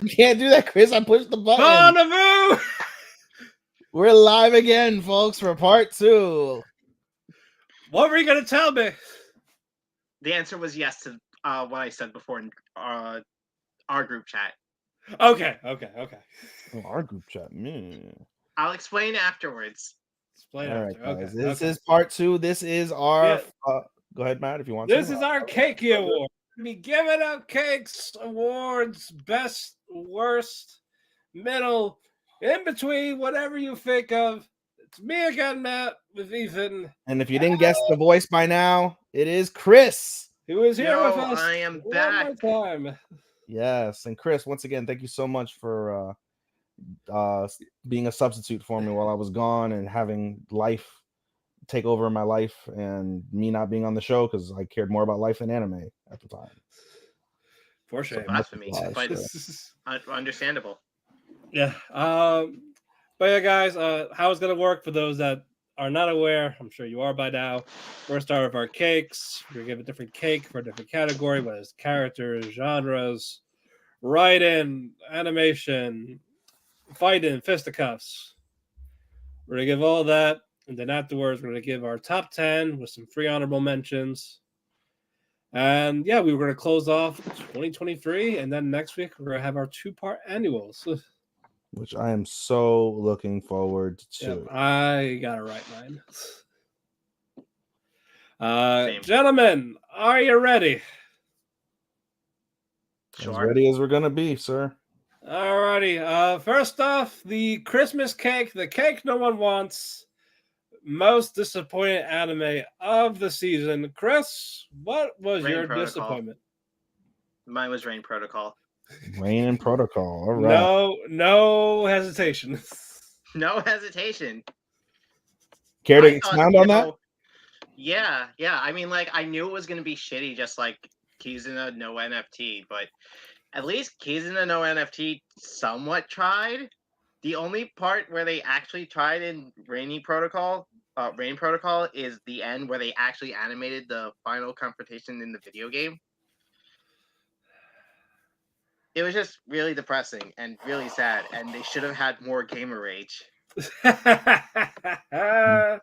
You can't do that, Chris. I pushed the button. Bon We're live again, folks, for part 2. What were you going to tell me? The answer was yes to what I said before in our group chat. Okay. Oh, our group chat, man. I'll explain afterwards. All right, guys. This is part 2. This is our... go ahead, Matt, if you want This to. is our Keki Award. We giving out cakes, awards, best, worst, middle, in between, whatever you think of. It's me again, Matt, with Ethan. And if you didn't guess the voice by now, it is Chris. Who is here with us. I am back. One more time. Yes, and Chris, once again, thank you so much for being a substitute for me while I was gone and having life take over in my life and me not being on the show because I cared more about life than anime at the time. For sure. So blasphemy, but understandable. Yeah. But yeah, guys, how it's gonna work for those that are not aware, I'm sure you are by now. We're gonna start with our cakes. We're gonna give a different cake for a different category, whether it's characters, genres, writing, animation, fighting, fisticuffs. We're gonna give all that, and then afterwards we're gonna give our top 10 with some free honorable mentions. And yeah, we were gonna close off 2023, and then next week we're gonna have our 2-part annuals. Which I am so looking forward to. Yep, I gotta write mine. Gentlemen, are you ready? Sure. As ready as we're gonna be, sir. Alrighty. First off, the Christmas cake, the cake no one wants. Most disappointing anime of the season. Chris, what was your disappointment? Mine was Rain Protocol. Rain and Protocol. All right. No hesitation. No hesitation. Care to expound on that? Yeah. I mean, like, I knew it was going to be shitty, just like Kizuna no NFT, but at least Kizuna no NFT somewhat tried. The only part where they actually tried in Rain Protocol is the end where they actually animated the final confrontation in the video game. It was just really depressing and really sad, and they should have had more gamer rage. That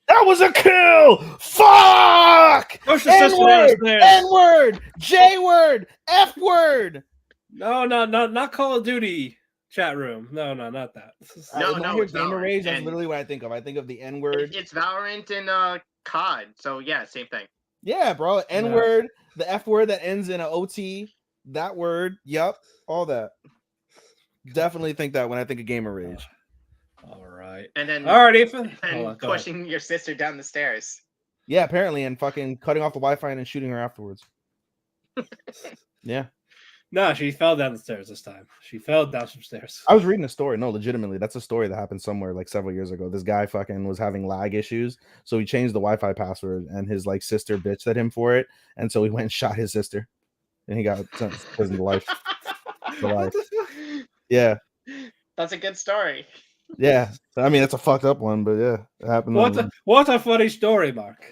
was a kill! Fuck! N-word! N-word! J-word! F-word! No, not Call of Duty chat room. No, not that. No, it's gamer rage. That's literally what I think of. I think of the N-word. It's Valorant and COD. So yeah, same thing. Yeah, bro. N-word, the F-word that ends in an OT. That word, yep, all that. Definitely think that when I think of gamer rage. All right. And then Ethan. And pushing your sister down the stairs. Yeah, apparently, and fucking cutting off the Wi-Fi and shooting her afterwards. Yeah. No, she fell down the stairs this time. She fell down some stairs. I was reading a story. No, legitimately, that's a story that happened somewhere like several years ago. This guy fucking was having lag issues, so he changed the Wi-Fi password, and his like sister bitched at him for it, and so he went and shot his sister. And he got sentenced to prison for life. Yeah. That's a good story. Yeah. I mean, it's a fucked up one, but yeah, it happened. What a funny story, Mark.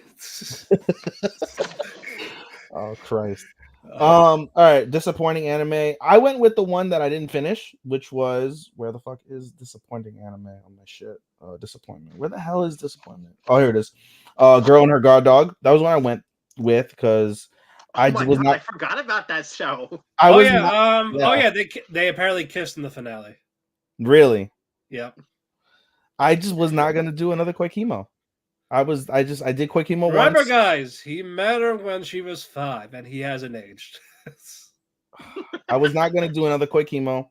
Oh, Christ. All right. Disappointing anime. I went with the one that I didn't finish, which was... Where the fuck is disappointing anime on my shit? Disappointment. Where the hell is disappointment? Oh, here it is. Girl and Her God Dog. That was one I went with because... I forgot about that show. They apparently kissed in the finale. Really? Yeah. I just was not gonna do another Koikimo. I did Koikimo. Remember, guys, he met her when she was 5, and he hasn't aged. I was not gonna do another Koikimo.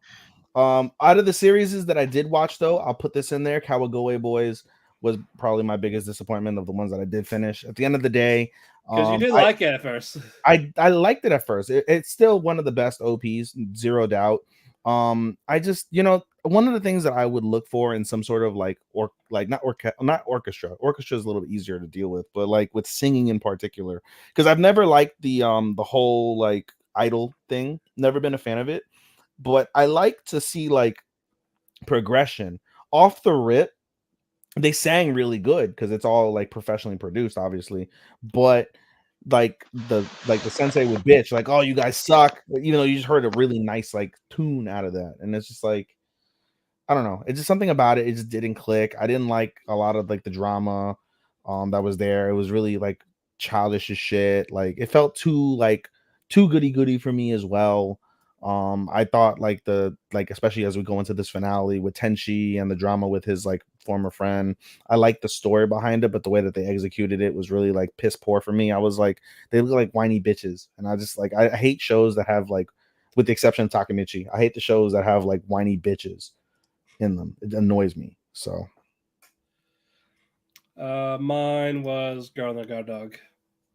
Out of the series that I did watch, though, I'll put this in there. Kawagoe Boys was probably my biggest disappointment of the ones that I did finish. At the end of the day, because you did like it at first. I liked it at first. It's still one of the best OPs, zero doubt. I just, one of the things that I would look for in some sort of not orchestra. Orchestra is a little bit easier to deal with, but like with singing in particular, because I've never liked the whole like idol thing. Never been a fan of it, but I like to see like progression off the rip. They sang really good because it's all like professionally produced, obviously, but the sensei would bitch like, "Oh, you guys suck," even though you just heard a really nice like tune out of that, and it's just like I don't know. It's just something about it. It just didn't click. I didn't like a lot of like the drama that was there. It was really like childish as shit. Like it felt too goody goody for me as well. I thought like especially as we go into this finale with Tenchi and the drama with his like former friend, I liked the story behind it, but the way that they executed it was really like piss poor for me. I was like, they look like whiny bitches, and I just like I hate shows that have like, with the exception of Takamichi, I hate the shows that have like whiny bitches in them. It annoys me. So Mine was Girl and the Guard Dog.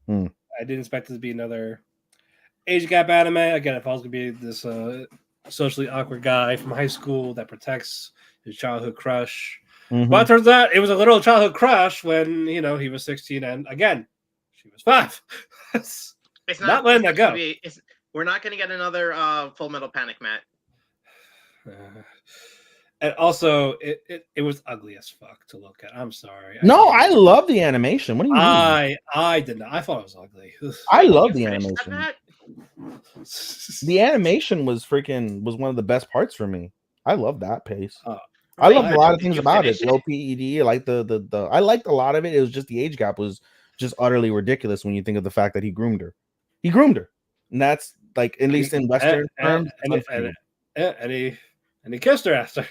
Hmm. I didn't expect it to be another age gap anime. Again, if I was gonna be this socially awkward guy from high school that protects his childhood crush, but it turns out it was a little childhood crush when he was 16, and again, she was 5. It's not letting that go. We're not going to get another Full Metal Panic, Matt. And also, it was ugly as fuck to look at. I'm sorry. No, I love the animation. What do you mean? I did not. I thought it was ugly. I love the animation. The animation was one of the best parts for me. I love that pace. I loved a lot of things about it. The OPED, I liked I liked a lot of it. It was just the age gap was just utterly ridiculous when you think of the fact that he groomed her. He groomed her, and that's like at least in Western terms. And he kissed her after.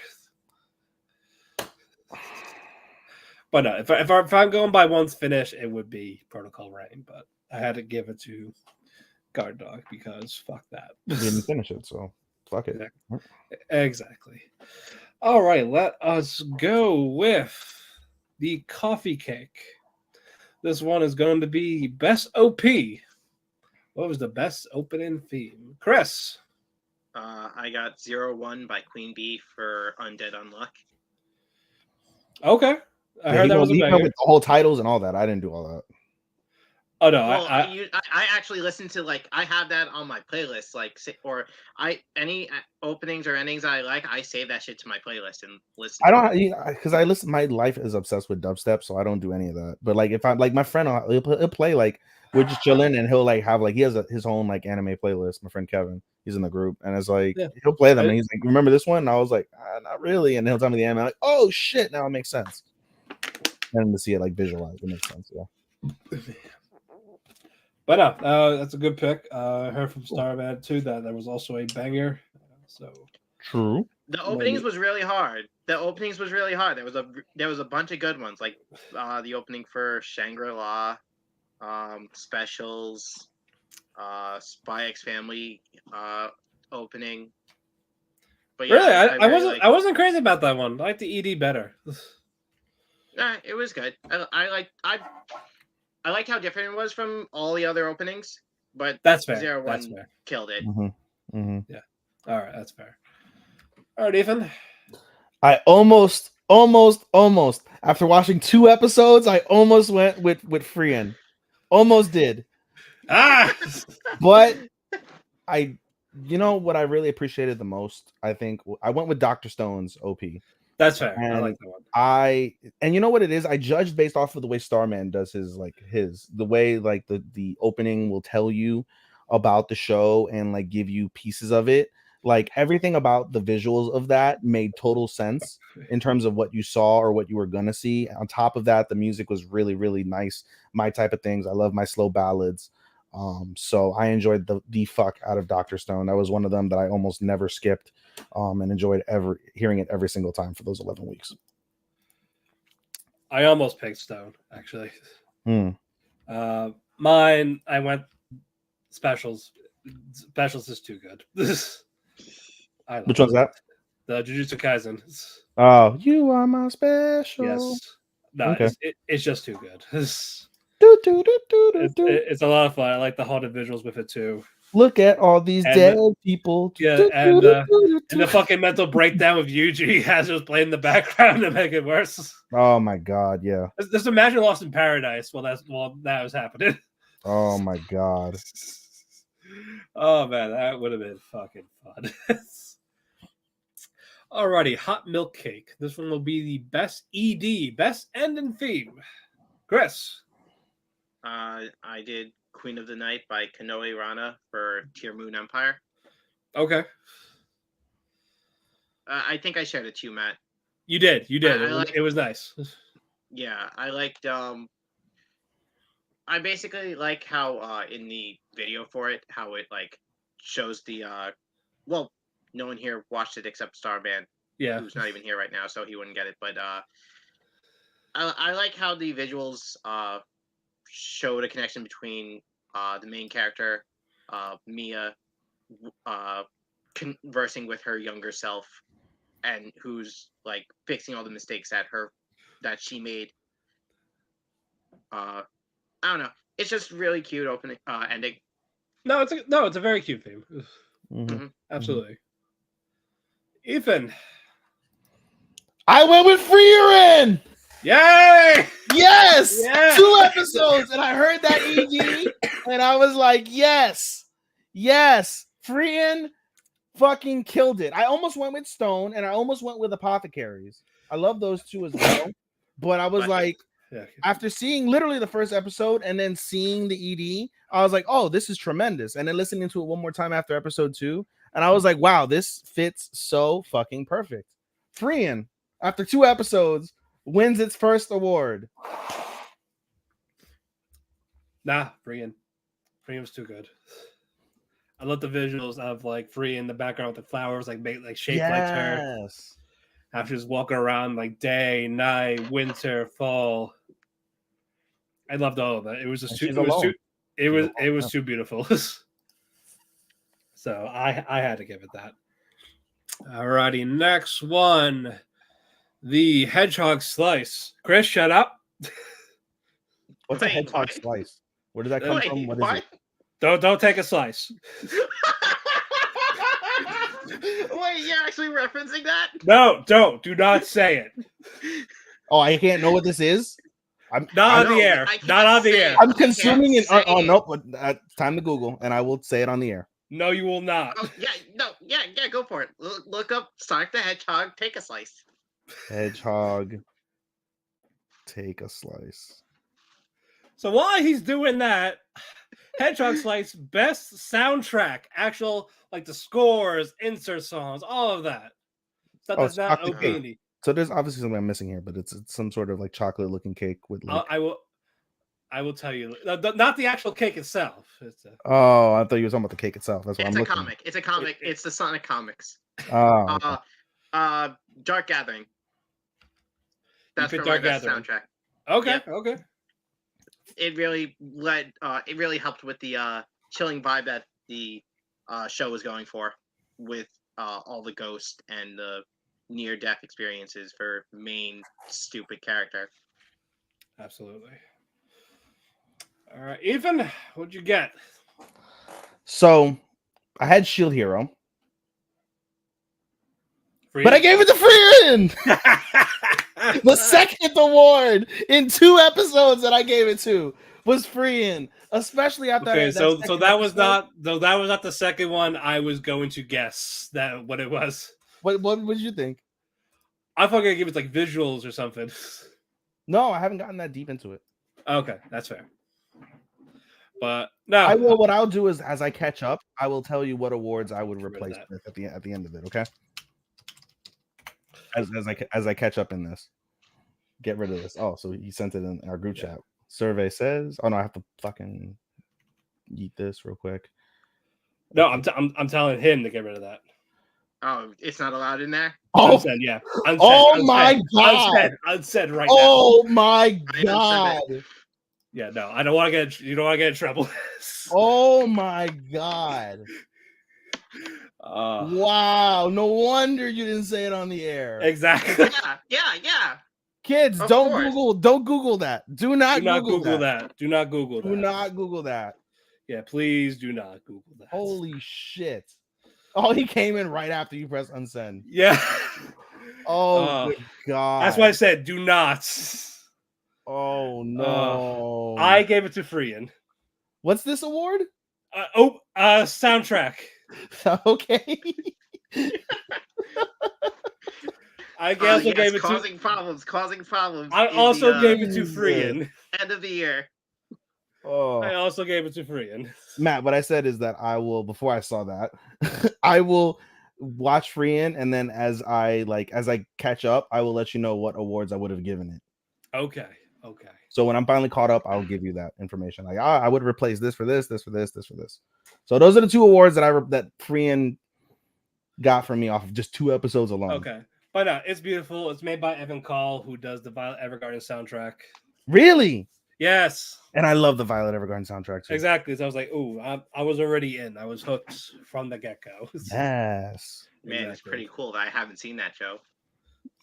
But no, if I'm going by one's finish, it would be Protocol Rain. But I had to give it to Guard Dog because fuck that. You didn't finish it, so fuck it. Exactly. All right, let us go with the coffee cake. This one is going to be best OP. What was the best opening theme? Chris. I got 0-1 by Queen Bee for Undead Unluck. Okay. I heard that was a banger. With the whole titles and all that. I didn't do all that. Oh no! Well, I actually listen to I have that on my playlist, any openings or endings I like, I save that shit to my playlist and listen. I don't because I listen. My life is obsessed with dubstep, so I don't do any of that. But like if I like my friend, he'll play like we're just chilling, and he'll like have like he has his own like anime playlist. My friend Kevin, he's in the group, and it's like he'll play them, and he's like, "Remember this one?" And I was like, "Not really." And he'll tell me the anime, I'm like, "Oh shit, now it makes sense." And to see it like visualized, it makes sense. Yeah. But that's a good pick. I heard from Starman too that there was also a banger. So true. The openings was really hard. There was a bunch of good ones, like the opening for Shangri-La, Specials, Spy X Family opening. But yeah, really, I wasn't crazy about that one. I like the ED better. It was good. I liked how different it was from all the other openings, but that's fair. 0-1 killed it. Yeah. All right, that's fair. All right, Ethan. I almost after watching 2 episodes, I almost went with Frieren. Almost did. But you know what I really appreciated the most? I think I went with Dr. Stone's OP. That's fair. And I like that one. And you know what it is? I judged based off of the way Starman does the way like the opening will tell you about the show and like give you pieces of it. Like everything about the visuals of that made total sense in terms of what you saw or what you were gonna see. On top of that, the music was really, really nice. My type of things. I love my slow ballads. So I enjoyed the fuck out of Dr. Stone. That was one of them that I almost never skipped, and enjoyed hearing it every single time for those 11 weeks. I almost picked Stone, actually. Mine, I went Specials. Specials is too good. Which one's that? The Jujutsu Kaisen. Oh, you are my special. Yes. No, okay. It's just too good. It's a lot of fun. I like the haunted visuals with it too. Look at all these dead people. Yeah, and the fucking mental breakdown of Yuji has just playing in the background to make it worse. Oh my god, yeah. Just imagine Lost in Paradise while that was happening. Oh my god. Oh man, that would have been fucking fun. Alrighty, Hot Milk Cake. This one will be the best ED, best ending theme. Chris. I did Queen of the Night by Kanoe Rana for Tier Moon Empire. Okay. I think I shared it to you, Matt. You did. I It was nice. Yeah, I liked. I basically like how in the video for it, how it like shows the. Well, no one here watched it except Starman, Yeah. who's not even here right now, so he wouldn't get it. But I like how the visuals showed a connection between the main character, Mia, conversing with her younger self, and who's like fixing all the mistakes that she made. I don't know. It's just really cute opening ending. No, it's a very cute theme. Mhm. Absolutely. Ethan. I went with Freerin. Yay! Yes, Yeah. 2 episodes, and I heard that ED, and I was like, yes. Freerin fucking killed it. I almost went with Stone, and I almost went with Apothecaries. I love those 2 as well, but I was like, after seeing literally the first episode and then seeing the ED, I was like, oh, this is tremendous. And then listening to it one more time after episode 2, and I was like, wow, this fits so fucking perfect. Freerin, after 2 episodes, wins its first award. Nah, Freerin was too good. I love the visuals of like Free in the background with the flowers like shaped like her. How she's walking around like day, night, winter, fall. I loved all of that. It was just too. It was too beautiful. So I had to give it that. Alrighty, next one, the hedgehog slice. Chris, shut up. What's a hedgehog slice? Where did that come from? What is it? Don't take a slice. Wait, you're actually referencing that? No, do not say it. Oh, I can't know what this is. I'm not on the air. Not on the air. I'm consuming it. Oh no, but it's time to Google, and I will say it on the air. No, you will not. Oh, yeah, go for it. Look up Sonic the Hedgehog. Take a slice. Hedgehog. Take a slice. So while he's doing that, Hedgehog Slice best soundtrack, actual like the scores, insert songs, all of that. Stuff that's not OP. So there's obviously something I'm missing here, but it's some sort of like chocolate looking cake with. Like... I will tell you, not the actual cake itself. Oh, I thought you were talking about the cake itself. That's what I'm looking. Comic. It's a comic. It's the Sonic comics. Oh. Okay. Dark Gathering. That's for my best soundtrack. Okay. It really it really helped with the chilling vibe that the show was going for, with all the ghost and the near-death experiences for main stupid character. Absolutely. All right, Ethan, what'd you get? So, I had Shield Hero, but I gave it to Freerin. The second award in 2 episodes that I gave it to was Freerin, especially after. Okay, so that was not the second one I was going to guess that what it was. What did you think? I thought I'd give it like visuals or something. No, I haven't gotten that deep into it. Okay, that's fair. But no, I will. What I'll do is, as I catch up, I will tell you what awards I would replace with at the end of it. Okay. As I catch up in this, get rid of this. Oh, so he sent it in our group chat. Survey says, "Oh no, I have to fucking eat this real quick." No, I'm telling him to get rid of that. Oh, it's not allowed in there? Oh, unsaid, yeah. My God. Unsaid right now. Oh my God. Yeah, no, I don't want to get. You don't want to get in trouble. Oh my God. Wow, no wonder you didn't say it on the air. Exactly. Yeah. Kids, don't Google that. Do not Google that. Do not Google that. Do not Google that. Yeah, please do not Google that. Holy shit. Oh, he came in right after you press unsend. Yeah. Oh, good God. That's why I said do not. Oh, no. I gave it to Freerin. What's this award? Soundtrack. Okay. I also gave it causing problems. I also gave it to Freerin. End of the year. Oh, I also gave it to Frian. Matt, what I said is that I will, before I saw that, I will watch Freein, and then as I catch up, I will let you know what awards I would have given it. Okay. So when I'm finally caught up, I'll give you that information. Like, I would replace this for this, this for this, this for this. So those are the 2 awards that Freein got from me off of just 2 episodes alone. Okay. But it's beautiful. It's made by Evan Call, who does the Violet Evergarden soundtrack. Really? Yes. And I love the Violet Evergarden soundtrack too. Exactly. So I was like, ooh, I was already in. I was hooked from the get-go. Yes. Man, it's pretty cool that I haven't seen that show.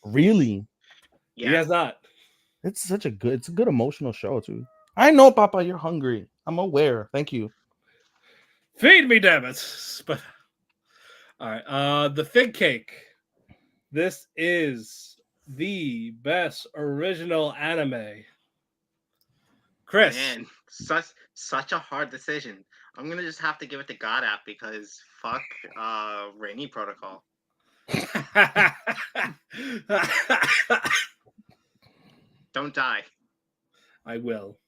Really? Yeah. He has not. It's a good emotional show too. I know, Papa, you're hungry. I'm aware. Thank you. Feed me, damn it. But all right. The Fig Cake. This is the best original anime. Chris. Man, such a hard decision. I'm gonna just have to give it to God app because fuck Rainy Protocol. Don't die. I will.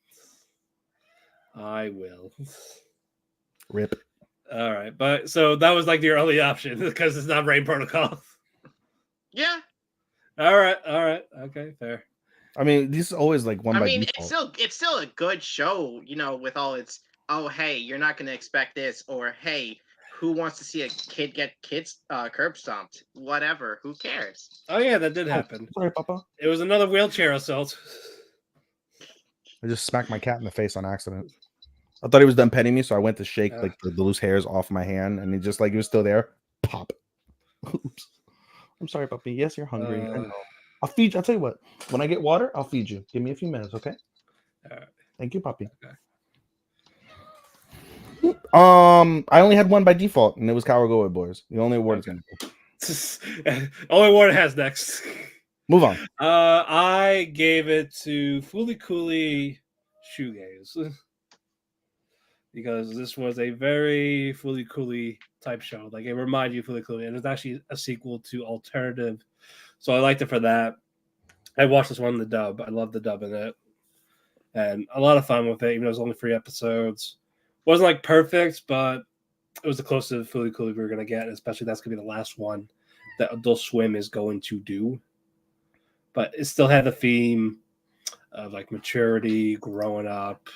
Rip. All right, but so that was like the early option because it's not Rain Protocol. Yeah. All right. Okay, fair. I mean, this is always like one by default. It's still a good show, with all its hey, you're not gonna expect this, or hey, who wants to see a kid get curb stomped? Whatever, who cares? Oh yeah, that did happen. Sorry, Papa. It was another wheelchair assault. I just smacked my cat in the face on accident. I thought he was done petting me, so I went to shake like the loose hairs off my hand, and he was still there. Pop. Oops. I'm sorry, puppy. Yes, you're hungry. I know. I'll feed you. I'll tell you what. When I get water, I'll feed you. Give me a few minutes, okay? Thank you, puppy. Okay. I only had one by default, and it was Kawagoe Boys. The only award is gonna go. Only award it has next. Move on. I gave it to Fooly Cooly Shoegaze. Because this was a very Fooly Cooly type show. Like, it reminded you of Fooly Cooly, and it's actually a sequel to Alternative. So I liked it for that. I watched this one in the dub. I love the dub in it. And a lot of fun with it, even though it was only 3 episodes. Wasn't like perfect, but it was the closest to Fooly Cooly we were going to get, especially that's going to be the last one that Adult Swim is going to do. But it still had the theme of like maturity, growing up.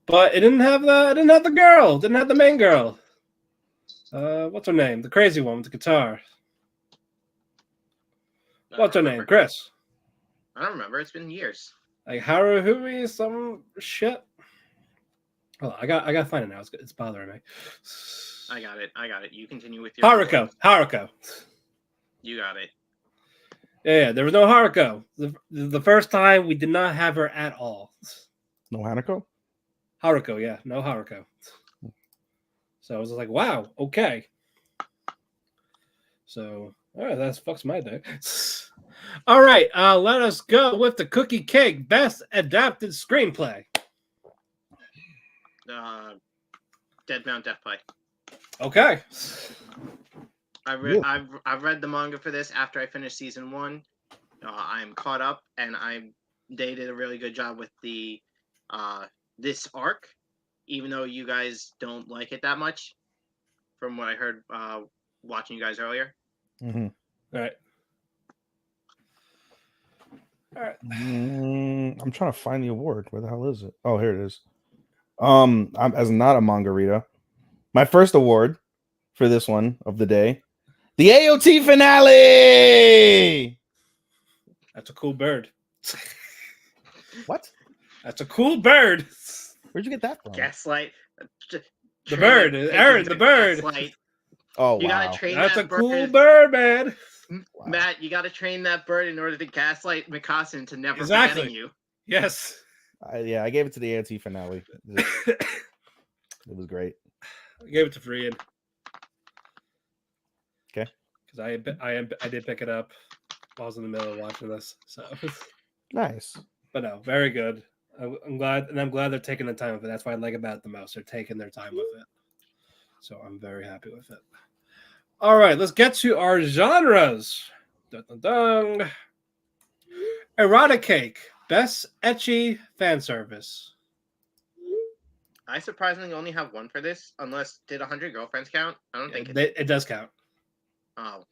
But it didn't have the girl. Didn't have the main girl. What's her name? The crazy one with the guitar. What's her name? Chris. I don't remember. It's been years. Like Haruhi, some shit. Oh, I got to find it now. It's bothering me. I got it. You continue with your Haruko. You got it. Yeah, there was no Haruko. The first time we did not have her at all. No Hanako? Haruko, yeah, no Haruko. So I was like, wow, okay. So, all right, that fucks my day. All right, let us go with the Cookie Cake Best Adapted Screenplay. Dead Mount Death Play. Okay. I've read the manga for this after I finished season 1. I'm caught up, and they did a really good job with the this arc, even though you guys don't like it that much, from what I heard watching you guys earlier. Mm-hmm. All right. I'm trying to find the award. Where the hell is it? Oh, here it is. I'm as not a manga reader. My first award for this one of the day, the AOT finale. That's a cool bird. What? That's a cool bird. Where'd you get that from? Gaslight. The bird, Aaron. The bird. Gaslight. Oh, you wow. gotta train That's that a bird. cool bird, man. Wow. Matt, you gotta train that bird in order to gaslight Mikasa to never exactly. you. Yes. Yeah, I gave it to the AOT finale. It was great. I gave it to Frian. Okay. Because I did pick it up while I was in the middle of watching this. So nice. But no, very good. I'm glad they're taking the time with it. That's what I like about it the most. They're taking their time with it. So I'm very happy with it. All right, let's get to our genres. Dun, dun, dun. Erotic Cake, best ecchi fan service. I surprisingly only have one for this, unless did 100 Girlfriends count? I don't think it did. It does count. Oh,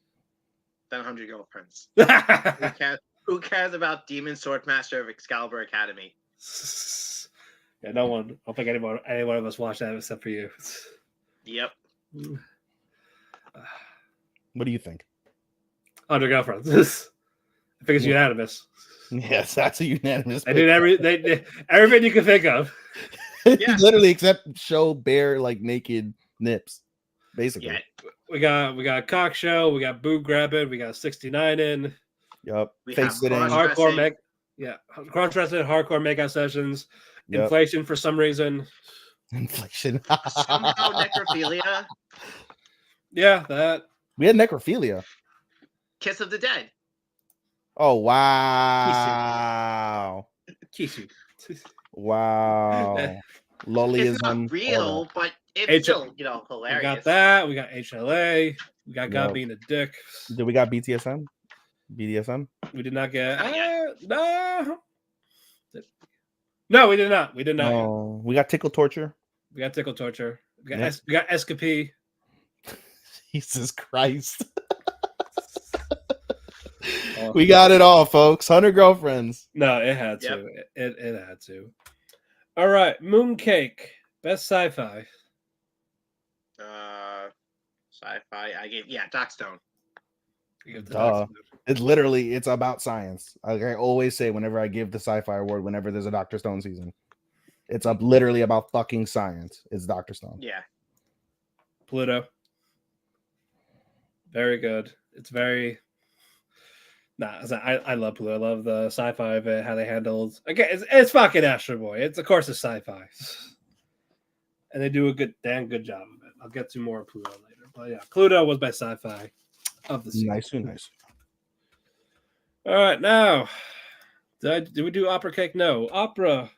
then 100 Girlfriends. Who Yeah, cares? Who cares about Demon Swordmaster of Excalibur Academy? no one. I don't think any one of us watched that except for you. Yep. What do you think? 100 Girlfriends. I think it's unanimous. Yes, that's a unanimous. They did everything you can think of. Yeah. Literally, except show bare like naked nips, basically. Yeah. We got cock show. We got boob grabbing. We got 69 in. Yep. We Face have sitting. Hardcore cross-dressing. cross dressing, hardcore makeout sessions. Yep. Inflation for some reason. Inflation. Somehow necrophilia. Yeah, that. We had necrophilia. Kiss of the Dead. Oh wow! Kisu. Wow! It's Lollyism. not real, but it's H- still, We hilarious. got that. We got HLA. We got God Yep. being a dick. Did we got BTSM? BDSM? We did not get. Not yet. No. No, we did not. We did not. No. We got tickle torture. We got tickle torture. We got, Yep. we got escapee. Jesus Christ. Oh. We got it all, folks. 100 Girlfriends. No, it had Yep. to. It had to. All right, Mooncake, best sci-fi. Sci-fi. I gave Doc Stone. You give the Duh. Doctor. It's about science. Like I always say whenever I give the sci-fi award, whenever there's a Dr. Stone season, it's up literally about fucking science. It's Dr. Stone. Yeah. Pluto. Very good. It's very. Nah, I love Pluto. I love the sci-fi of it, how they handled. Again, it's fucking Astro Boy. It's of course it's sci-fi, and they do a damn good job of it. I'll get to more Pluto later, but yeah, Pluto was my sci-fi of the season. Nice. All right, now, did we do Opera Cake? No, Opera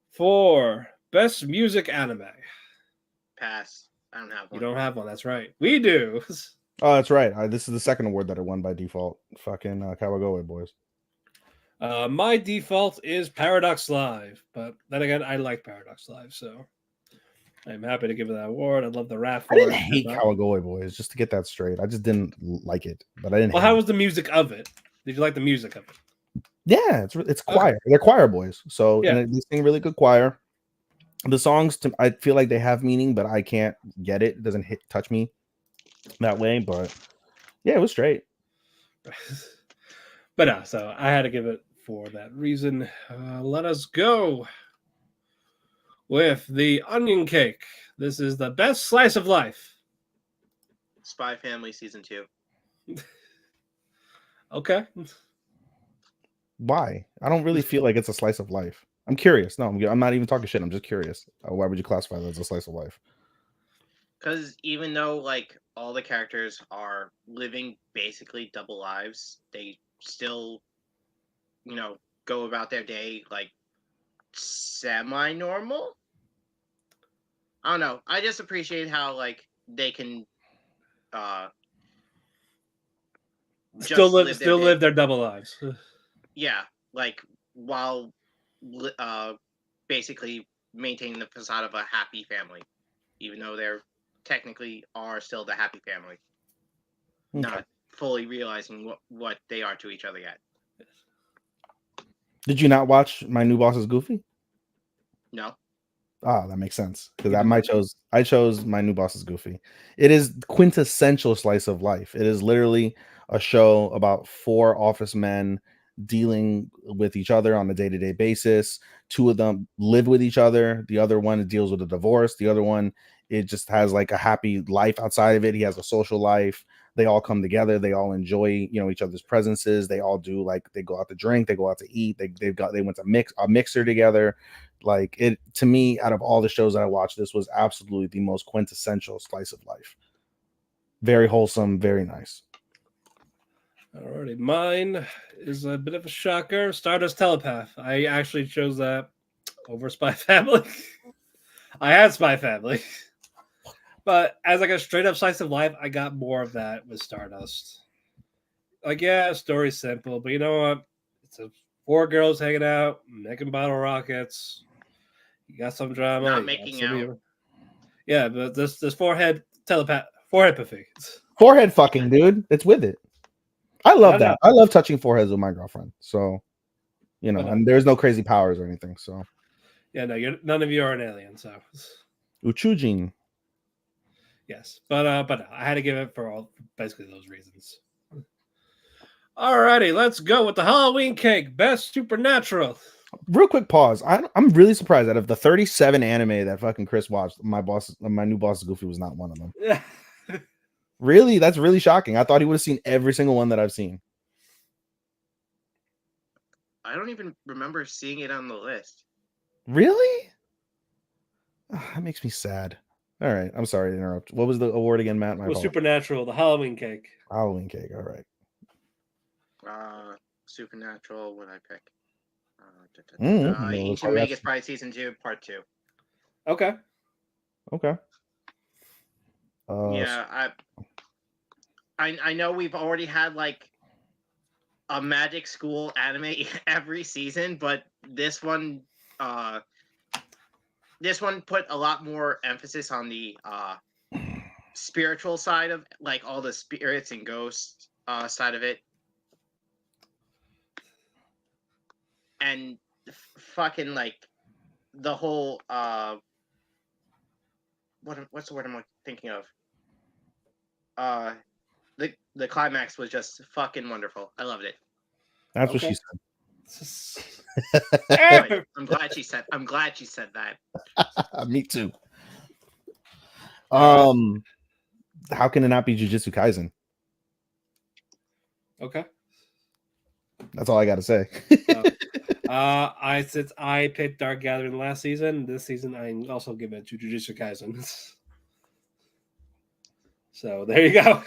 for best music anime. Pass. I don't have You one. don't have one. That's right. We do. Oh, that's right. This is the second award that I won by default. Fucking Kawagoe boys. My default is Paradox Live, but then again, I like Paradox Live, so I'm happy to give it that award. I love the rap. I didn't hate Kawagoe boys, just to get that straight. I just didn't like it, but I didn't. Well, how was the music of it? Did you like the music of it? Yeah, it's choir. They're choir boys, so Yeah. and they sing really good choir. The songs, I feel like they have meaning, but I can't get it. It doesn't touch me that way. But yeah, it was straight. But no, so I had to give it for that reason. Let us go with the onion cake. This is the best slice of life. Spy Family season 2. Okay. Why? I don't really feel like it's a slice of life. I'm curious. No, I'm not even talking shit. I'm just curious. Why would you classify that as a slice of life? Because even though like all the characters are living basically double lives, they still, go about their day like semi-normal. I don't know. I just appreciate how like they can Still just live their double lives. yeah, like while basically maintaining the facade of a happy family, even though they're technically are still the happy family, not fully realizing what they are to each other yet. Did you not watch My New Boss is Goofy? No. Ah, that makes sense because I chose My New Boss is Goofy. It is quintessential slice of life. It is literally a show about 4 office men dealing with each other on a day-to-day basis. 2 of them live with each other. The other one deals with a divorce. The other one, it just has like a happy life outside of it. He has a social life. They all come together. They all enjoy, each other's presences. They all do they go out to drink. They go out to eat. They went to a mixer together. Like it to me, out of all the shows that I watched, this was absolutely the most quintessential slice of life. Very wholesome, very nice. Alrighty, mine is a bit of a shocker. Stardust Telepath. I actually chose that over Spy Family. I had Spy Family, but as like a straight up slice of life, I got more of that with Stardust. Like, yeah, story's simple, but you know what? It's 4 girls hanging out, making bottle rockets. You got some drama. Not you got making some out. humor. Yeah, but this forehead foreheadpathy. Forehead fucking, dude. It's with it. I love that. No. I love touching foreheads with my girlfriend. So, you know, But, and there's no crazy powers or anything. So, yeah, no, none of you are an alien. So, Uchujin. yes, but no, I had to give it for basically those reasons. Alrighty, let's go with the Halloween cake. Best supernatural. Real quick pause. I'm really surprised that of the 37 anime that fucking Chris watched, my new boss Goofy was not one of them. Yeah. Really? That's really shocking. I thought he would have seen every single one that I've seen. I don't even remember seeing it on the list. Really? That makes me sad. All right. I'm sorry to interrupt. What was the award again, Matt? My apologies. Supernatural, the Halloween cake. Halloween cake. All right. Supernatural. What I pick? Well, Ancient Magus Pride Season 2, Part 2. Okay. Okay. Yeah, I know we've already had like a magic school anime every season, but this one put a lot more emphasis on the spiritual side of like all the spirits and ghosts side of it. And fucking like the whole what's the word I'm thinking of? The climax was just fucking wonderful. I loved it. That's what she said. I'm glad she said that. Me too. How can it not be Jujutsu Kaisen? Okay. That's all I got to say. Since I picked Dark Gathering last season, this season I also give it to Jujutsu Kaisen. So there you go.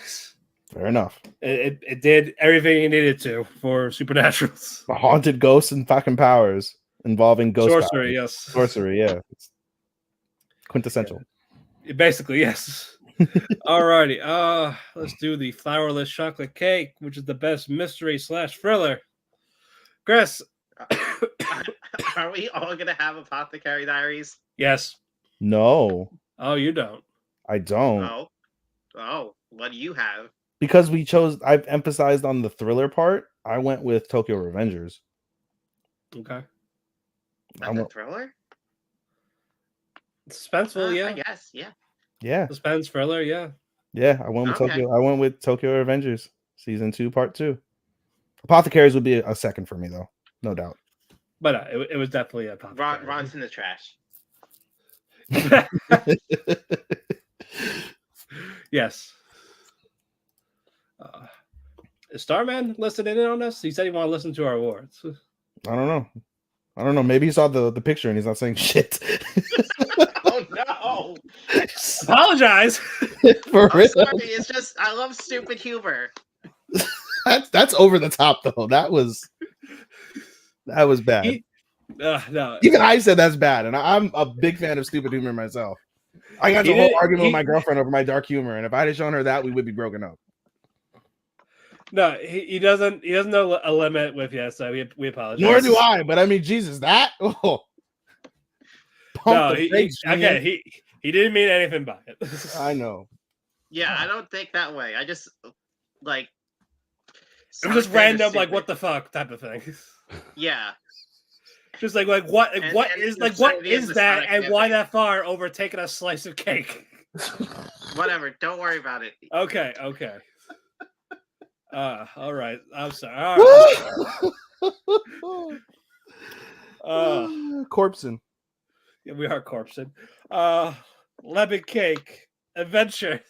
Fair enough. It did everything it needed to for supernaturals. Haunted ghosts and fucking powers involving ghost sorcery. powers. Yes, sorcery. Yeah, it's quintessential. Yeah. Basically, yes. Alrighty. Let's do the flourless chocolate cake, which is the best mystery / thriller. Chris, are we all gonna have Apothecary Diaries? Yes. No. Oh, you don't. I don't. Oh, what do you have? Because I've emphasized on the thriller part. I went with Tokyo Revengers. Okay. That's a thriller? Suspenseful, yeah. I guess, yeah. Yeah. Suspense thriller, yeah. Yeah, I went with Tokyo. I went with Tokyo Revengers season 2, part 2. Apothecaries would be a second for me, though, no doubt. But it was definitely a Apothecary. Ron's in the trash. Yes. Is Starman listening in on us? He said he wanted to listen to our awards. I don't know. Maybe he saw the picture and he's not saying shit. Oh no! Apologize. For real. Sorry, it's just I love stupid humor. That's over the top though. That was bad. No. Even I said that's bad, and I'm a big fan of stupid humor myself. I got into a whole argument with my girlfriend over my dark humor, and if I had shown her that, we would be broken up. No, he doesn't know a limit with you, so we apologize. Nor do I, but I mean, Jesus, that no, he didn't mean anything by it. I know. Yeah, I don't think that way. I just like it was just random, like what the fuck type of thing. Yeah. Just like what is that, and why that far over taking a slice of cake? Whatever, don't worry about it. Okay. All right. I'm sorry. All right. Corpsing. Yeah, we are corpsing. Lemon cake adventure.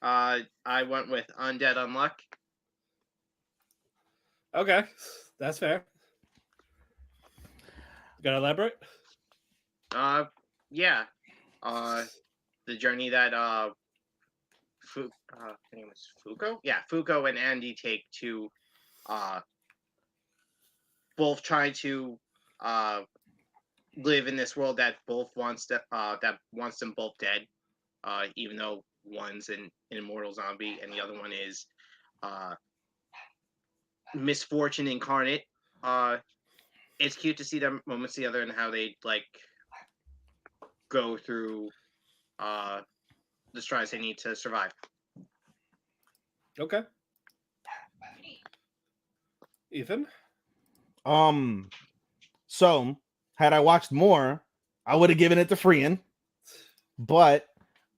I went with Undead Unluck. Okay, that's fair. You gotta elaborate? Yeah. The journey that her name was Fuko? Yeah, Fuko and Andy take to both trying to live in this world that both wants them both dead. Even though one's an immortal zombie and the other one is misfortune incarnate. it's cute to see their moments together and how they like go through the strides they need to survive. Okay. Ethan? So had I watched more, I would have given it to Freeing, but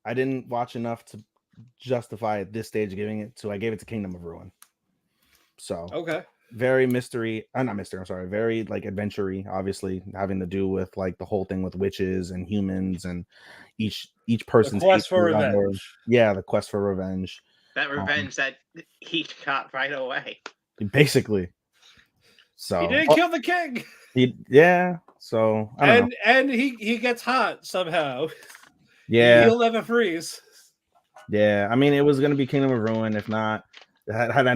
I didn't watch enough to justify at this stage giving it, so I gave it to Kingdom of Ruin. So Okay. very mystery, not mystery, I'm sorry, very like adventure-y, obviously having to do with like the whole thing with witches and humans and each person's quest for hatred on their- revenge. yeah, the quest for revenge. That revenge that he got right away. Basically. So He didn't kill the king. yeah. So I don't know. And he gets hot somehow. Yeah. He'll never freeze. Yeah. I mean, it was gonna be Kingdom of Ruin. If not, had I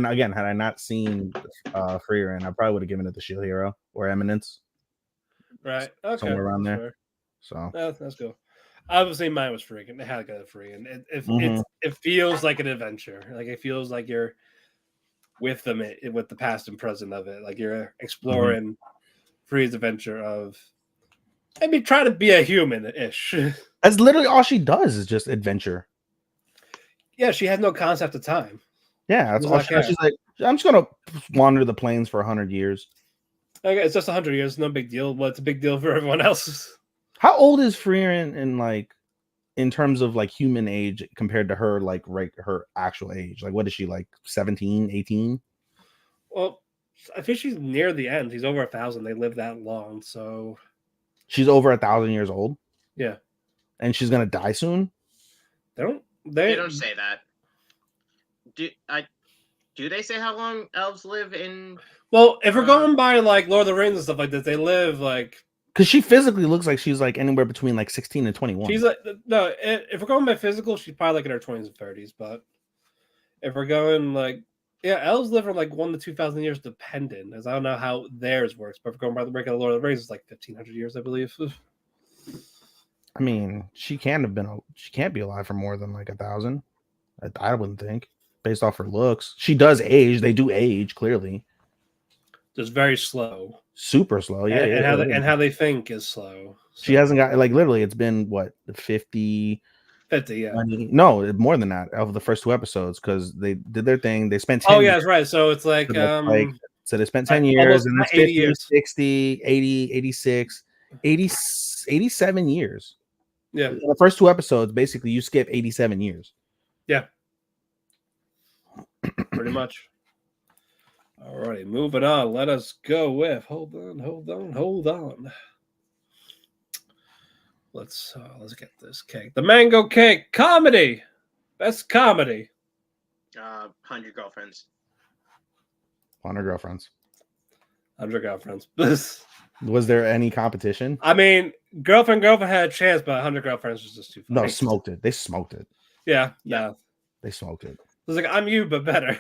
not seen Freer, and I probably would have given it to Shield Hero or Eminence. Right. Okay. Somewhere around there. Fair. So That's cool. Obviously, mine was freaking. It had to go free, and Mhm. it feels like an adventure. Like it feels like you're with them with the past and present of it. Like you're exploring Free's adventure of maybe try to be a human-ish. that's literally all she does is just adventure. Yeah, she has no concept of time. Yeah, that's Does all not she does. care. She's like, I'm just gonna wander the plains for 100 years. Okay, it's just 100 years, no big deal. But it's a big deal for everyone else. How old is Freer in like in terms of like human age compared to her like right her actual age? Like what is she like 17, 18? Well, I think she's near the end. She's over 1,000. They live that long, so She's over 1,000 years old yeah. and she's gonna die soon. They don't say that. Do they say how long elves live in? Well, if we're going by like Lord of the Rings and stuff like that, they live like Because she physically looks like she's like anywhere between like 16 and 21. she's like no. If we're going by physical, she's probably like in her 20s and 30s. But if we're going like elves live for like 1,000 to 2,000 years, dependent. As I don't know how theirs works, but if we're going by the regular Lord of the Rings, it's like 1,500 years, I believe. I mean, she can't be alive for more than like 1,000. I wouldn't think, based off her looks. She does age. They do age clearly. Just very slow. Super slow. Yeah, and how they think is slow. So. She hasn't got like literally. It's been what 50. 50, yeah. 20, no, more than that of the first 2 episodes because they did their thing. They spent 10 Oh, yeah, years. that's right. So it's like, so they spent 10 years and that's 80 50, years. 60, 80, 86, 80, 87 years. Yeah. In the first 2 episodes, basically, you skip 87 years. Yeah. Pretty much. All righty, moving on. Let us go with. Hold on. Let's get this cake. The mango cake comedy, best comedy. 100 Girlfriends. 100 Girlfriends. 100 Girlfriends. Was there any competition? I mean, girlfriend had a chance, but 100 Girlfriends was just too funny. No, smoked it. They smoked it. Yeah, no. They smoked it. It was like I'm you, but better.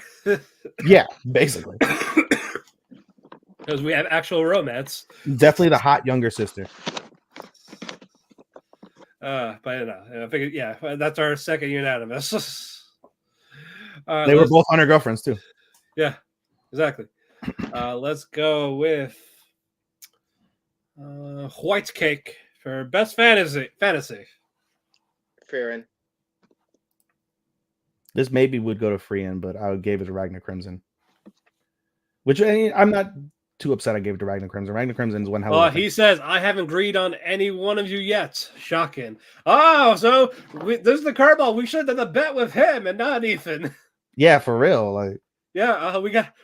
Yeah, basically. Because we have actual romance. Definitely the hot younger sister. But I figured, yeah, that's our second unanimous. They were both 100 Girlfriends too. Yeah, exactly. Let's go with White Cake for best fantasy. Fearing. This maybe would go to Freehan, but I gave it to Ragnar Crimson. Which I'm not too upset I gave it to Ragnar Crimson. Ragnar Crimson is one hell of a he says, I haven't agreed on any one of you yet. Shocking. Oh, so this is the curveball. We should have done a bet with him and not Ethan. Yeah, for real. Like, yeah,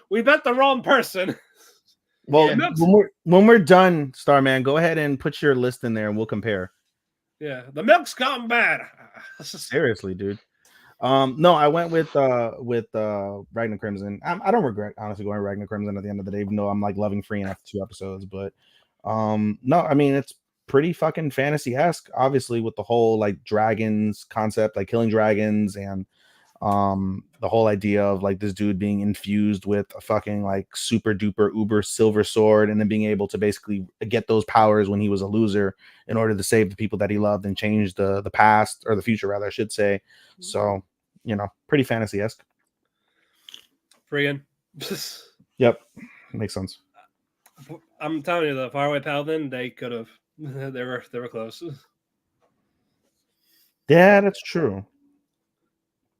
we bet the wrong person. Well, Yeah. when we're done, Starman, go ahead and put your list in there and we'll compare. Yeah, the milk's gone bad. Seriously, dude. No, I went with Ragnar Crimson. I don't regret honestly going Ragnar Crimson at the end of the day, even though I'm like loving Freehan after 2 episodes. But no, I mean it's pretty fucking fantasy-esque, obviously, with the whole like dragons concept, like killing dragons, and the whole idea of like this dude being infused with a fucking like super duper uber silver sword and then being able to basically get those powers when he was a loser in order to save the people that he loved and change the past or the future rather, I should say. So, you know, pretty fantasy-esque. Freehan. Yep, makes sense. I'm telling you, the Faraway Paladin, they could have. They were close. Yeah, that's true.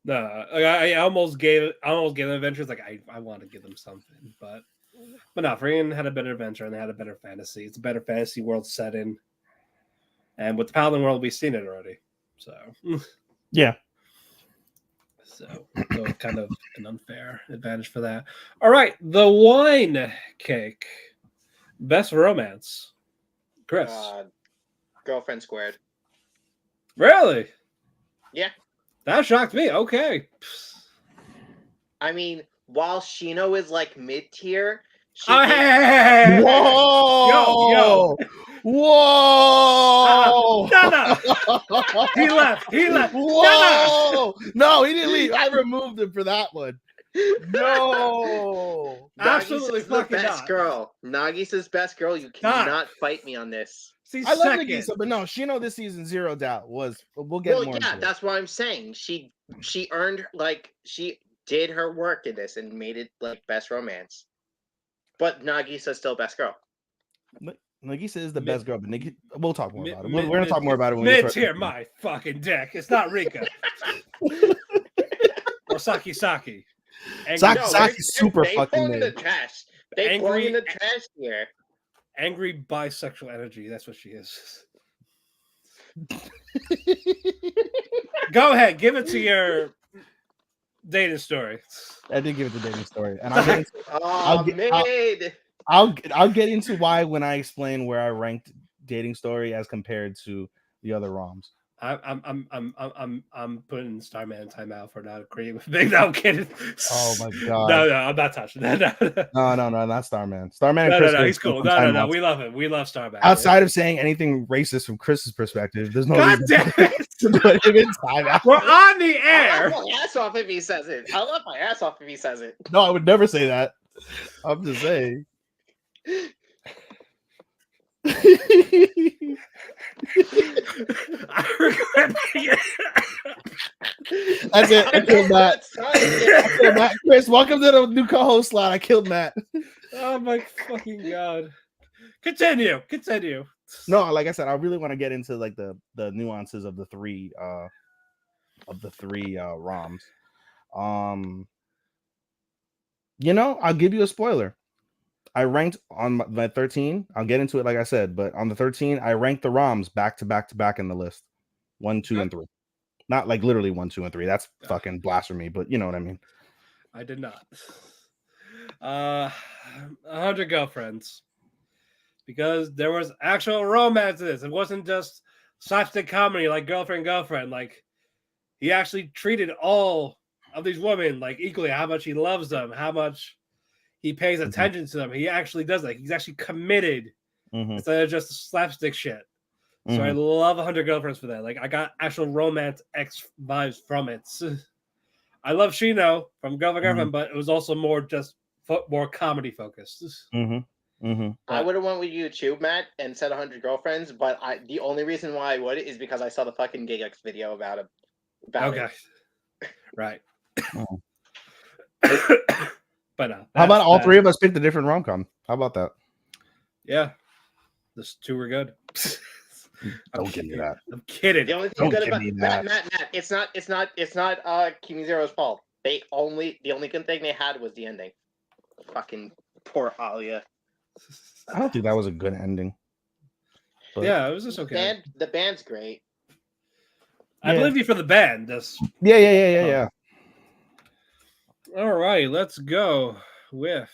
No, like, I almost gave them adventures. Like I want to give them something, but no, Freeman had a better adventure and they had a better fantasy. It's a better fantasy world setting, and with the Paladin world, we've seen it already. So Yeah. So kind of an unfair advantage for that. All right, the wine cake, best romance, Chris. Girlfriend Squared. Really? Yeah. That shocked me. Okay. I mean, while Shino is like mid tier, Hey! Whoa! Whoa! Nana! He left. Whoa! No, he didn't leave. I removed him for that one. No. Absolutely Nagisa's the fucking best not. girl. Nagisa's best girl. You cannot fight me on this. See, I love second. Nagisa, but no, Shino this season, zero doubt, was. We'll get more. Yeah, into that's what I'm saying. She earned, like, she did her work in this and made it like best romance. But Nagisa's still best girl. Nagisa is the best girl, but we'll talk more about it. We're going to talk more about it when mid tier. My fucking dick. It's not Rika or Saki. Saki's super fucking in the trash. They belong in the trash here. Angry bisexual energy. That's what she is. Go ahead. Give it to your dating story. I did give it the dating story, and I'll get into why when I explain where I ranked dating story as compared to the other ROMs. I'm putting Starman in timeout for not agreeing with me. No, I'm kidding. Oh my god. No, I'm not touching that. No, not Starman. Starman. No, he's cool. No, we love him. We love Starman. Outside of saying anything racist from Chris's perspective, there's no God reason damn it. to put him in timeout. We're on the air. I'll laugh my ass off if he says it. I'll laugh my ass off if he says it. No, I would never say that. I'm just saying. I regret it. That's it. I killed Matt. Chris, welcome to the new co-host slot. I killed Matt. Oh my fucking god. Continue. No, like I said, I really want to get into like the nuances of the three ROMs. I'll give you a spoiler. I ranked on my 13. I'll get into it like I said, but on the 13, I ranked the ROMs back to back in the list. 1, 2, and 3. Not like literally 1, 2, and 3. That's fucking blasphemy, but you know what I mean. I did not. 100 Girlfriends. Because there was actual romance in this. It wasn't just slapstick comedy like girlfriend. Like, he actually treated all of these women like equally, how much he loves them, how much he pays attention to them. He actually does that. He's actually committed instead of just slapstick shit. So I love 100 Girlfriends for that. Like, I got actual romance X vibes from it. I love Shino from Girlfriend, but it was also more comedy focused. I would have went with you too, Matt, and said 100 Girlfriends, but the only reason why I would is because I saw the fucking Gigax video about it. Okay. Right. But no. How about all three of us picked a different rom-com? How about that? Yeah. Those two were good. Don't give me that. I'm kidding. The only thing good about Matt, it's not Kimi Zero's fault. The only good thing they had was the ending. Fucking poor Alia. I don't think that was a good ending. But yeah, it was just okay. The band's great. I believe you for the band. Yeah. All right, let's go with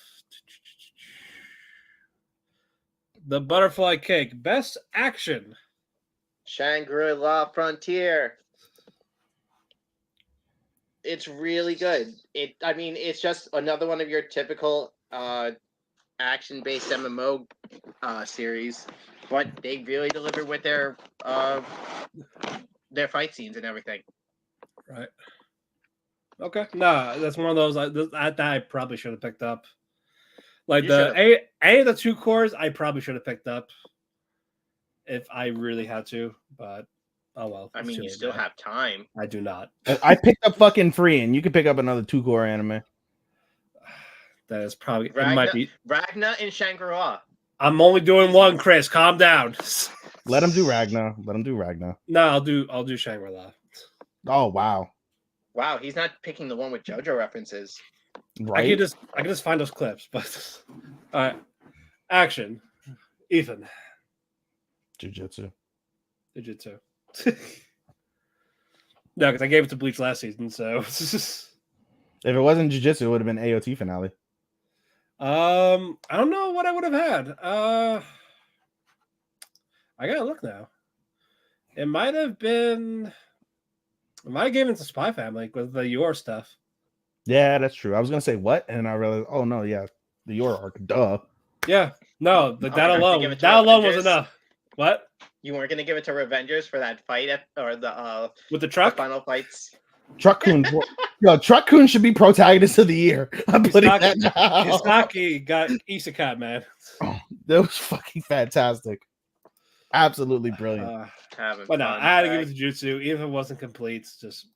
the butterfly cake. Best action. Shangri-La Frontier. It's really good. It's just another one of your typical action-based MMO series, but they really deliver with their fight scenes and everything. Right. Okay. Nah, that's one of those that I probably should have picked up. Like any of the two cores, I probably should have picked up if I really had to. But oh well. I mean, you still have time. I do not. I picked up fucking free, and you can pick up another 2-core anime. That is probably Ragna and Shangri-La. I'm only doing one, Chris. Calm down. Let him do Ragnar. Let him do Ragnar. No, I'll do Shangri-La. Oh wow. Wow, he's not picking the one with JoJo references. Right. I can just find those clips, but all right. Action. Ethan. Jujutsu. Jujutsu. No, because I gave it to Bleach last season, so If it wasn't Jujutsu, it would have been AOT finale. I don't know what I would have had. I gotta look now. It might have been. I might have given it to Spy Family with the Your stuff. Yeah, that's true. I was gonna say what, and I realized, oh no, yeah, the Your arc, duh. Yeah, no, but that Okay, alone, give it to that alone was Avengers. enough. What? You weren't gonna give it to Revengers for that fight or the With the the truck? final fights. Truck-kun, yo, Truck-kun should be protagonist of the year. I'm putting that down. Hisaki got Isekai, man. Oh, that was fucking fantastic. Absolutely brilliant. Having But no, fun, I had to right? give it to Jutsu, even if it wasn't complete. It's just,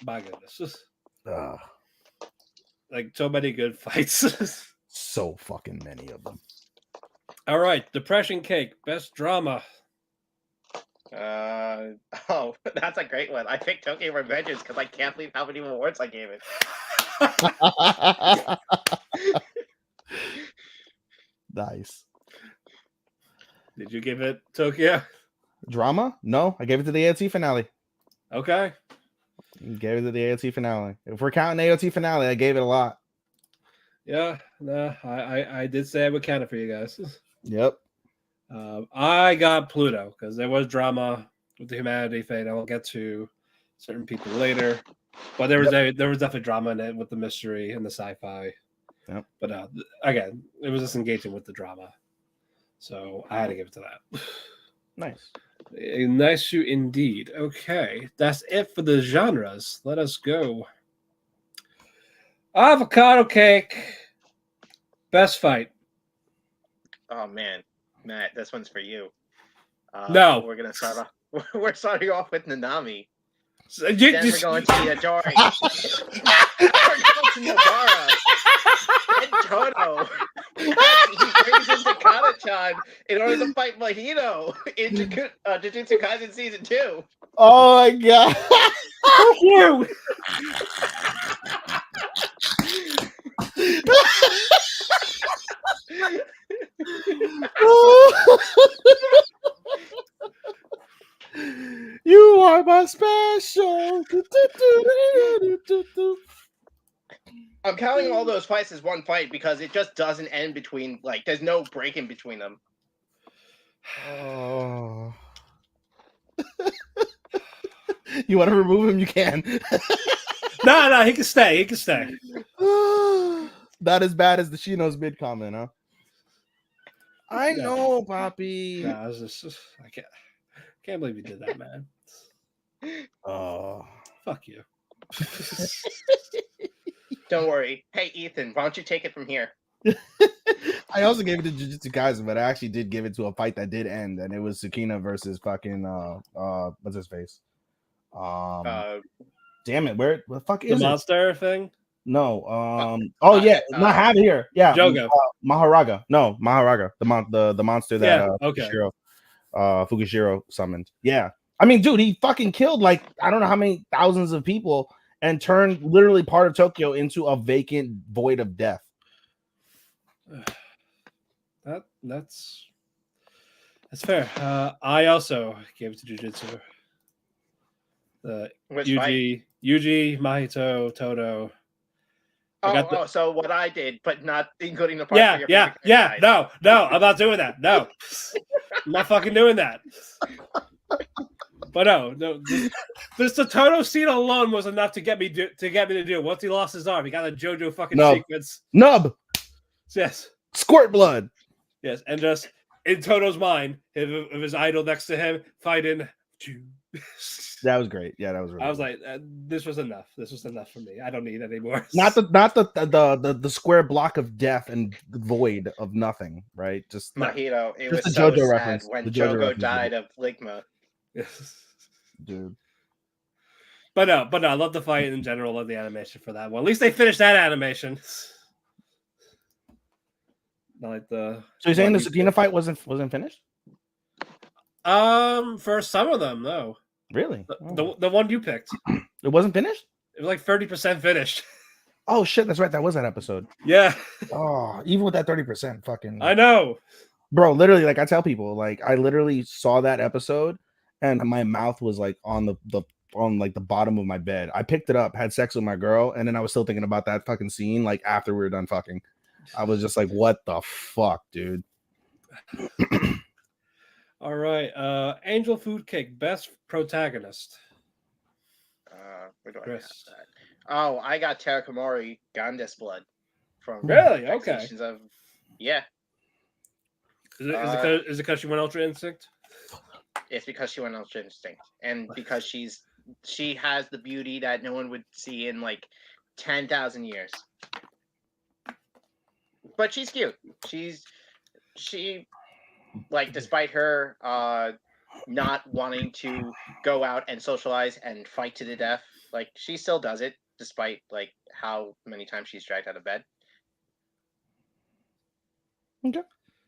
my goodness, just like so many good fights. So fucking many of them. All right, Depression Cake, best drama. Oh, that's a great one. I picked Tokyo Revengers because I can't believe how many awards I gave it. Nice. Did you give it Tokyo? Drama? No, I gave it to the AOT finale. Okay. Gave it to the AOT finale. If we're counting AOT finale, I gave it a lot. Yeah, no, I did say I would count it for you guys. Yep. I got Pluto because there was drama with the humanity fate. I will get to certain people later, but there was definitely drama in it with the mystery and the sci-fi. Yep. But again, it was just engaging with the drama, so I had to give it to that. Nice. A nice shoot indeed. Okay, that's it for the genres. Let us go. Avocado cake. Best fight. Oh man, Matt, this one's for you. No. We're gonna start off. We're starting off with Nanami. So Then we're going to Yajori. We're going to Nobara. Then Toto. He brings in Takata-chan in order to fight Mahito in Jujutsu Kaisen Season 2. Oh my god. Fuck you. You are my special. I'm counting all those fights as one fight because it just doesn't end between, like, there's no break in between them. Oh. You want to remove him? You can. No, he can stay. He can stay. Not as bad as the Shino's mid comment, huh? I know, Poppy. No, I was just I can't believe you did that, man. Oh. Fuck you. Don't worry. Hey, Ethan, why don't you take it from here? I also gave it to Jujutsu Kaisen, but I actually did give it to a fight that did end, and it was Tsukina versus fucking what's his face? Damn it, where the fuck is The it? monster thing? No, not have it here. Yeah, Jogo. Maharaga. No, Maharaga, the monster that okay. Fukushiro summoned. Yeah, I mean, dude, he fucking killed like I don't know how many thousands of people and turned literally part of Tokyo into a vacant void of death. That's fair. I also gave it to Jujutsu. Yuji, Mahito, Toto. So what I did, but not including the part. Yeah. No, I'm not doing that. No, I'm not fucking doing that. But no. This the Toto scene alone was enough to get me to do. Once he lost his arm, he got a JoJo fucking sequence. Nub. Yes. Squirt blood. Yes, and just in Toto's mind, of his idol next to him fighting. That was great. Yeah, that was. Really I was like, this was enough. This was enough for me. I don't need any more. Not the square block of death and void of nothing, right? Just Mahito. It just was the so JoJo sad reference. when The JoJo Jogo reference. died of Ligma. Dude. But no, I love the fight in general. Love the animation for that one. At least they finished that animation. Not like the. So you're saying the one you Sakina fight wasn't finished? For some of them, no. Really? The one you picked. It wasn't finished? It was like 30% finished. Oh shit, that's right. That was that episode. Yeah. Oh, even with that 30%, fucking I know. bro, literally, like I tell people, like I literally saw that episode and my mouth was like on the on like the bottom of my bed. I picked it up, had sex with my girl, and then I was still thinking about that fucking scene like after we were done fucking. I was just like, what the fuck, dude? All right. Angel Food Cake, best protagonist. Where do I Chris. have that? Oh, I got Terakamori Gandes blood from Really? Okay. Vexations of yeah. Is it because she went Ultra Instinct? It's because she went Ultra Instinct, and because she has the beauty that no one would see in like 10,000 years. But she's cute. She like despite her not wanting to go out and socialize and fight to the death, like she still does it despite like how many times she's dragged out of bed. Okay.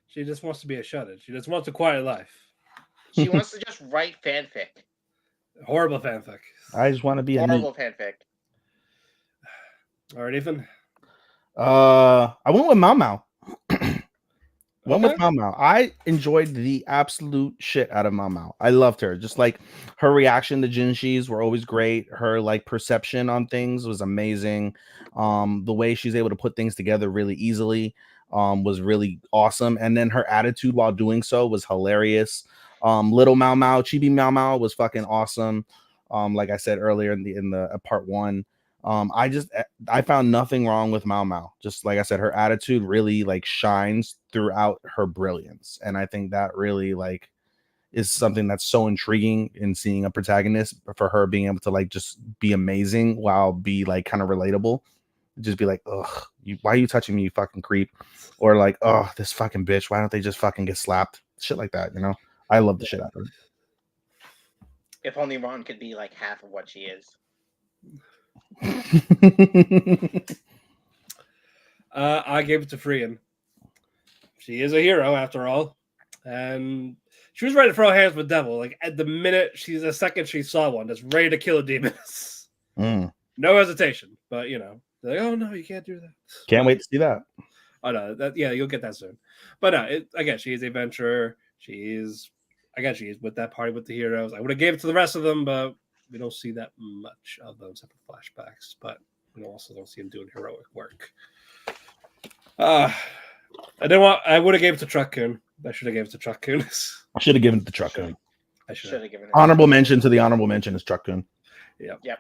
She just wants to be a shut-in. She just wants a quiet life. She wants to just write fanfic. Horrible fanfic. I just want to be horrible fanfic. All right, Ethan. I went with Mau Mau. Went Okay. with Mau Mau. I enjoyed the absolute shit out of Mau Mau. I loved her. Just like her reaction to Jinshis were always great. Her like perception on things was amazing. The way she's able to put things together really easily was really awesome. And then her attitude while doing so was hilarious. Little Mau Mau, Chibi Mau Mau was fucking awesome. Like I said earlier in the part one. I found nothing wrong with Mau Mau. Just like I said, her attitude really like shines throughout her brilliance, and I think that really like is something that's so intriguing in seeing a protagonist for her being able to like just be amazing while be like kind of relatable. Just be like, ugh, why are you touching me, you fucking creep? Or like, oh, this fucking bitch, why don't they just fucking get slapped? Shit like that, you know. I love the shit out of her. If only Ron could be like half of what she is. I gave it to Freyan. She is a hero after all, and she was ready to throw hands with Devil. Like at the second she saw one that's ready to kill a demon. No hesitation. But you know, they're like, oh no, you can't do that. Can't wait to see that. Oh no, you'll get that soon. But no, again, she is a adventurer. She is with that party with the heroes. I would have gave it to the rest of them, but we don't see that much of those type of flashbacks. But we also don't see them doing heroic work. I would have gave it to Truck-kun. I should have given it to Truck-kun. I should have given it to Truck-kun. I should have given it. Honorable mention to the honorable mention is Truck-kun. Yep.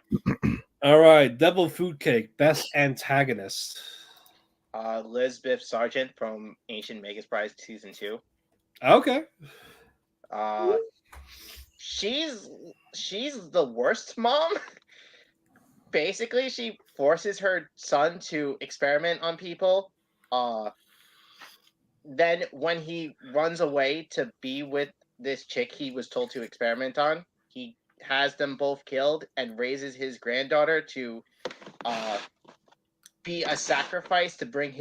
All right, Devil Food Cake, best antagonist. Lisbeth Sargent from Ancient Magus Prize season 2. Okay. She's the worst mom. Basically, she forces her son to experiment on people. Then when he runs away to be with this chick he was told to experiment on, he has them both killed and raises his granddaughter to be a sacrifice to bring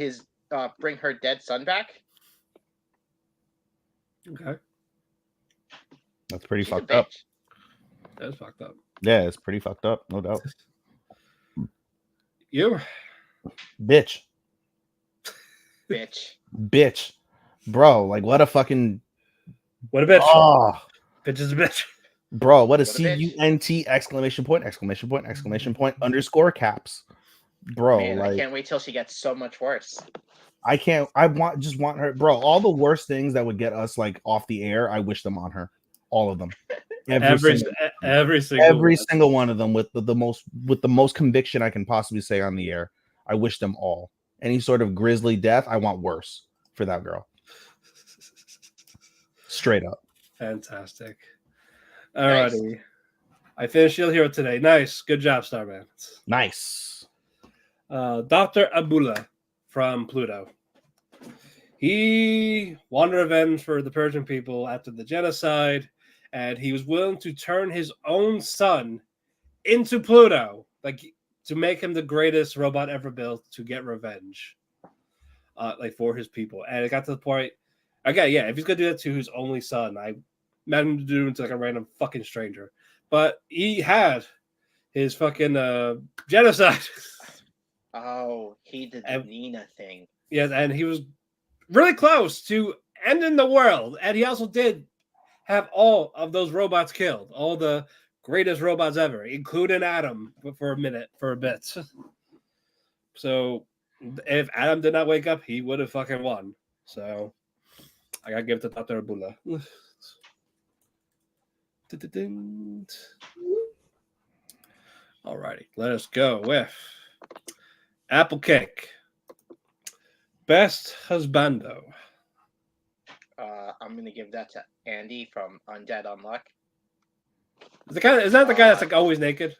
her dead son back. Okay. That's pretty fucked up. That is fucked up. Yeah, it's pretty fucked up, no doubt. You? Bitch. Bro, like what a fucking... What a bitch. Oh. Bitch is a bitch. Bro, what a CUNT exclamation point underscore caps. Bro, man, like, I can't wait till she gets so much worse. I want her, bro. All the worst things that would get us like off the air, I wish them on her. All of them. Every single one of them with the most conviction I can possibly say on the air. I wish them all. Any sort of grisly death, I want worse for that girl. Straight up. Fantastic. Alrighty. Nice. I finished Shield Hero today. Nice. Good job, Starman. Nice. Dr. Abula from Pluto. He wanted revenge for the Persian people after the genocide, and he was willing to turn his own son into Pluto, like to make him the greatest robot ever built to get revenge. like for his people. And it got to the point, again, yeah, if he's gonna do that to his only son, I met him to do it to like a random fucking stranger. But he had his fucking genocide. Oh, he did the And- Nina thing. Yes, and he was really close to ending the world. And he also did have all of those robots killed, all the greatest robots ever, including Adam for a bit. So if Adam did not wake up, he would have fucking won. So I gotta give it to Dr. Abula. Alrighty, let us go with Apple Cake. Best Husbando. I'm gonna give that to Andy from Undead Unluck. Is that the guy that's like always naked?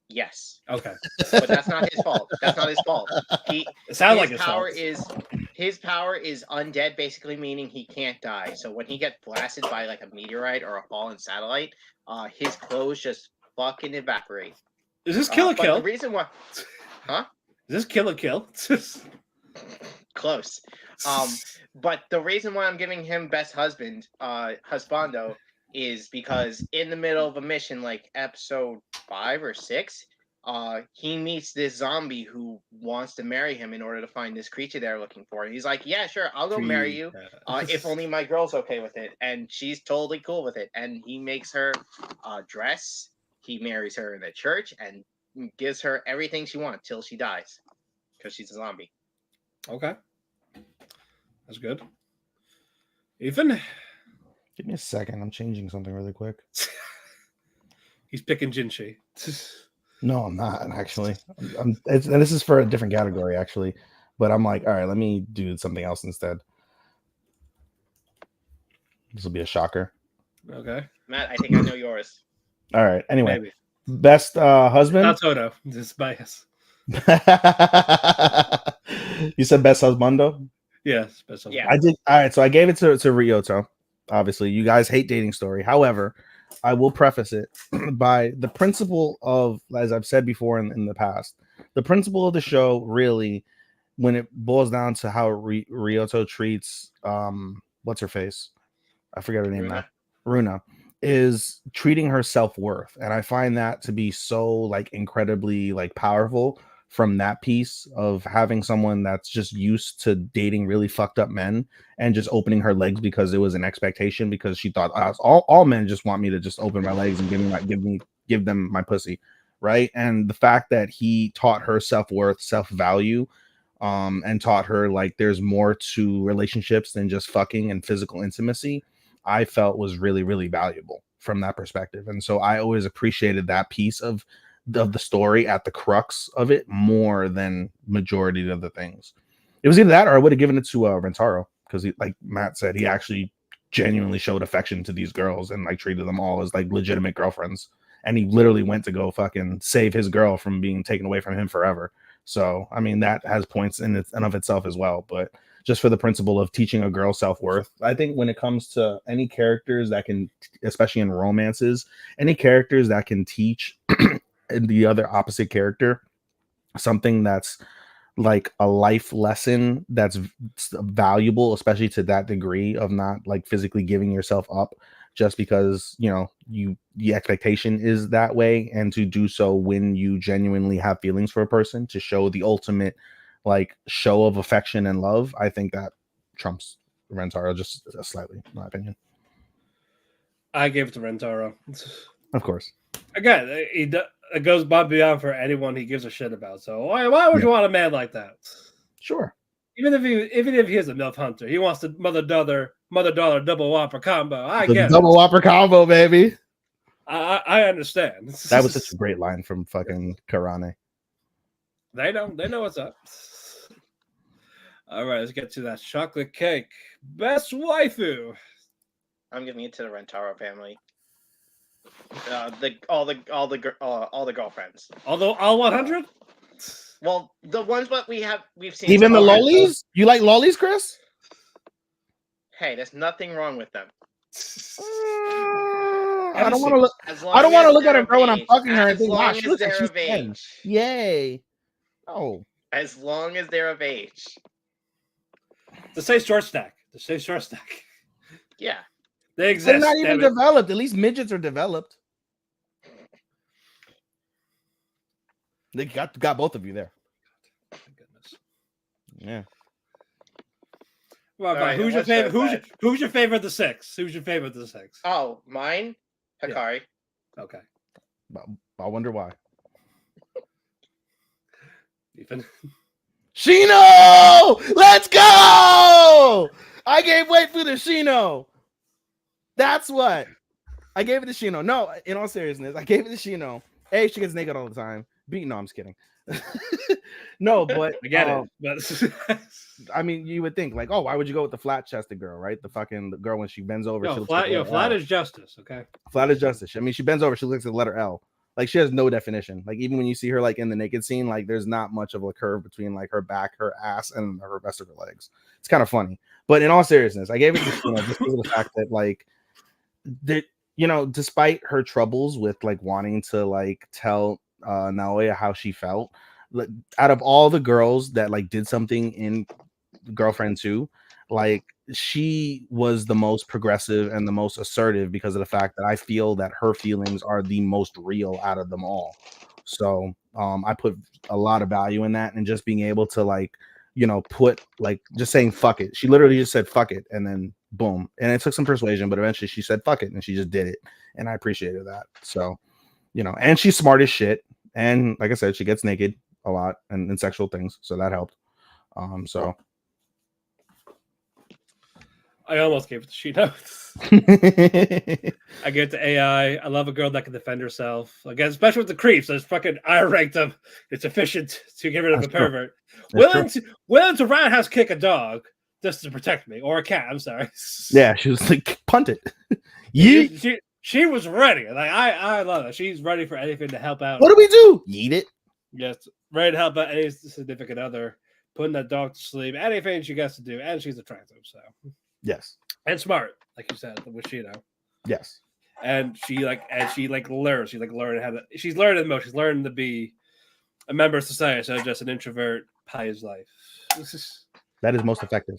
Yes, Okay. but that's not his fault. That's not his fault. It sounds like His his power fault. his power is undead, basically meaning he can't die. So when he gets blasted by like a meteorite or a fallen satellite, his clothes just fucking evaporate. Is this Kill a But Kill? the reason why, Is this Kill a Kill? close. But the reason why I'm giving him best husband, husbando, is because in the middle of a mission, like episode 5 or 6, he meets this zombie who wants to marry him in order to find this creature they're looking for. And he's like, "Yeah, sure, I'll go marry you, if only my girl's okay with it." And she's totally cool with it. And he makes her dress. He marries her in the church and gives her everything she wants till she dies, because she's a zombie. Okay. That's good. Ethan? Give me a second. I'm changing something really quick. He's picking Jinchi. No, I'm not actually. And this is for a different category actually, but I'm like, all right, let me do something else instead. This will be a shocker. Okay. Matt, I think I know yours. All right. Anyway, Maybe. best husband. Not Toto. This is bias. You said best husbando. Yes. Best Yeah. I did. All right. So I gave it to Ryoto. Obviously, you guys hate Dating Story. However, I will preface it by the principle of, as I've said before in the past, the principle of the show really, when it boils down to how Ryoto treats what's her face, I forget her name now, Runa, is treating her self-worth, and I find that to be so like incredibly like powerful from that piece of having someone that's just used to dating really fucked up men and just opening her legs because it was an expectation, because she thought all men just want me to just open my legs and give them my pussy, right? And the fact that he taught her self-worth, self-value, and taught her like there's more to relationships than just fucking and physical intimacy, I felt was really, really valuable from that perspective. And so I always appreciated that piece of the story at the crux of it more than majority of the things. It was either that or I would have given it to Rentaro, because like Matt said, he actually genuinely showed affection to these girls and like treated them all as like legitimate girlfriends. And he literally went to go fucking save his girl from being taken away from him forever. So, I mean, that has points in and of itself as well. But just for the principle of teaching a girl self-worth, I think when it comes to any characters that can, especially in romances, any characters that can teach the other opposite character something that's like a life lesson that's valuable, especially to that degree of not like physically giving yourself up just because, you know, the expectation is that way, and to do so when you genuinely have feelings for a person, to show the ultimate like show of affection and love, I think that trumps Rentaro just slightly, in my opinion. I gave it to Rentaro. Of course. Again, it goes above beyond for anyone he gives a shit about. So why would you want a man like that? Sure. Even if he is a MILF hunter, he wants the mother daughter double whopper combo. I get double it. whopper combo, baby. I understand. That was such a great line from fucking Karane. They know what's up. All right, let's get to that chocolate cake. Best waifu. I'm giving it to the Rentaro family. All the girlfriends. Although all 100. Well, the ones that we've seen. Even the so far. lollies? You like lollies, Chris? Hey, there's nothing wrong with them. I don't want to look. I don't want to look at a girl when I'm fucking her and as think, long wow, as she looks like they're she's of 10. age. Yay! Oh, as long as they're of age. To say short stack. To say short stack. Yeah. They They're exist. not even damn it. developed. At least midgets are developed. They got both of you there. Thank goodness. Yeah. Well, All right, who's your what's your favorite? Who's your favorite of the six? Who's your favorite of the six? Oh, mine? Hikari. Okay. I wonder why. Ethan. Shino! Let's go! I gave waifu to Shino. That's what. I gave it to Shino. No, in all seriousness, I gave it to Shino. A, she gets naked all the time. B, no, I'm just kidding. No, but I get it. But I mean, you would think like, oh, why would you go with the flat chested girl, right? The girl when she bends over, she looks like flat is justice. Okay. flat is justice. I mean, she bends over, she looks at the letter L. Like she has no definition. Like even when you see her like in the naked scene, like there's not much of a curve between like her back, her ass, and her rest of her legs. It's kind of funny. But in all seriousness, I gave it to Shino just because of the fact that like that, you know, despite her troubles with like wanting to like tell Naoya how she felt, like, out of all the girls that like did something in Girlfriend 2, like she was the most progressive and the most assertive because of the fact that I feel that her feelings are the most real out of them all. So I put a lot of value in that, and just being able to like, you know, put like just saying fuck it. She literally just said fuck it, and then boom. And it took some persuasion, but eventually she said fuck it, and she just did it, and I appreciated that. So, you know, and she's smart as shit, and like I said, she gets naked a lot and sexual things, so that helped. So I almost gave it to Shino. I give it to AI. I love a girl that can defend herself. Again, especially with the creeps. There's fucking I ranked them. It's efficient to get rid of That's a pervert. That's Willing to roundhouse kick a dog just to protect me. Or a cat, I'm sorry. yeah, she was like, punt it. Yeet. She was ready. Like I love it. She's ready for anything to help out. What do we do? Yeet it. Yes, ready to help out any significant other, putting that dog to sleep, anything she gets to do, and she's attractive, so Yes. and smart, like you said, with Shino. Yes. And she learns. She's learning most. She's learning to be a member of society, instead of just an introvert pie his life. That is most effective.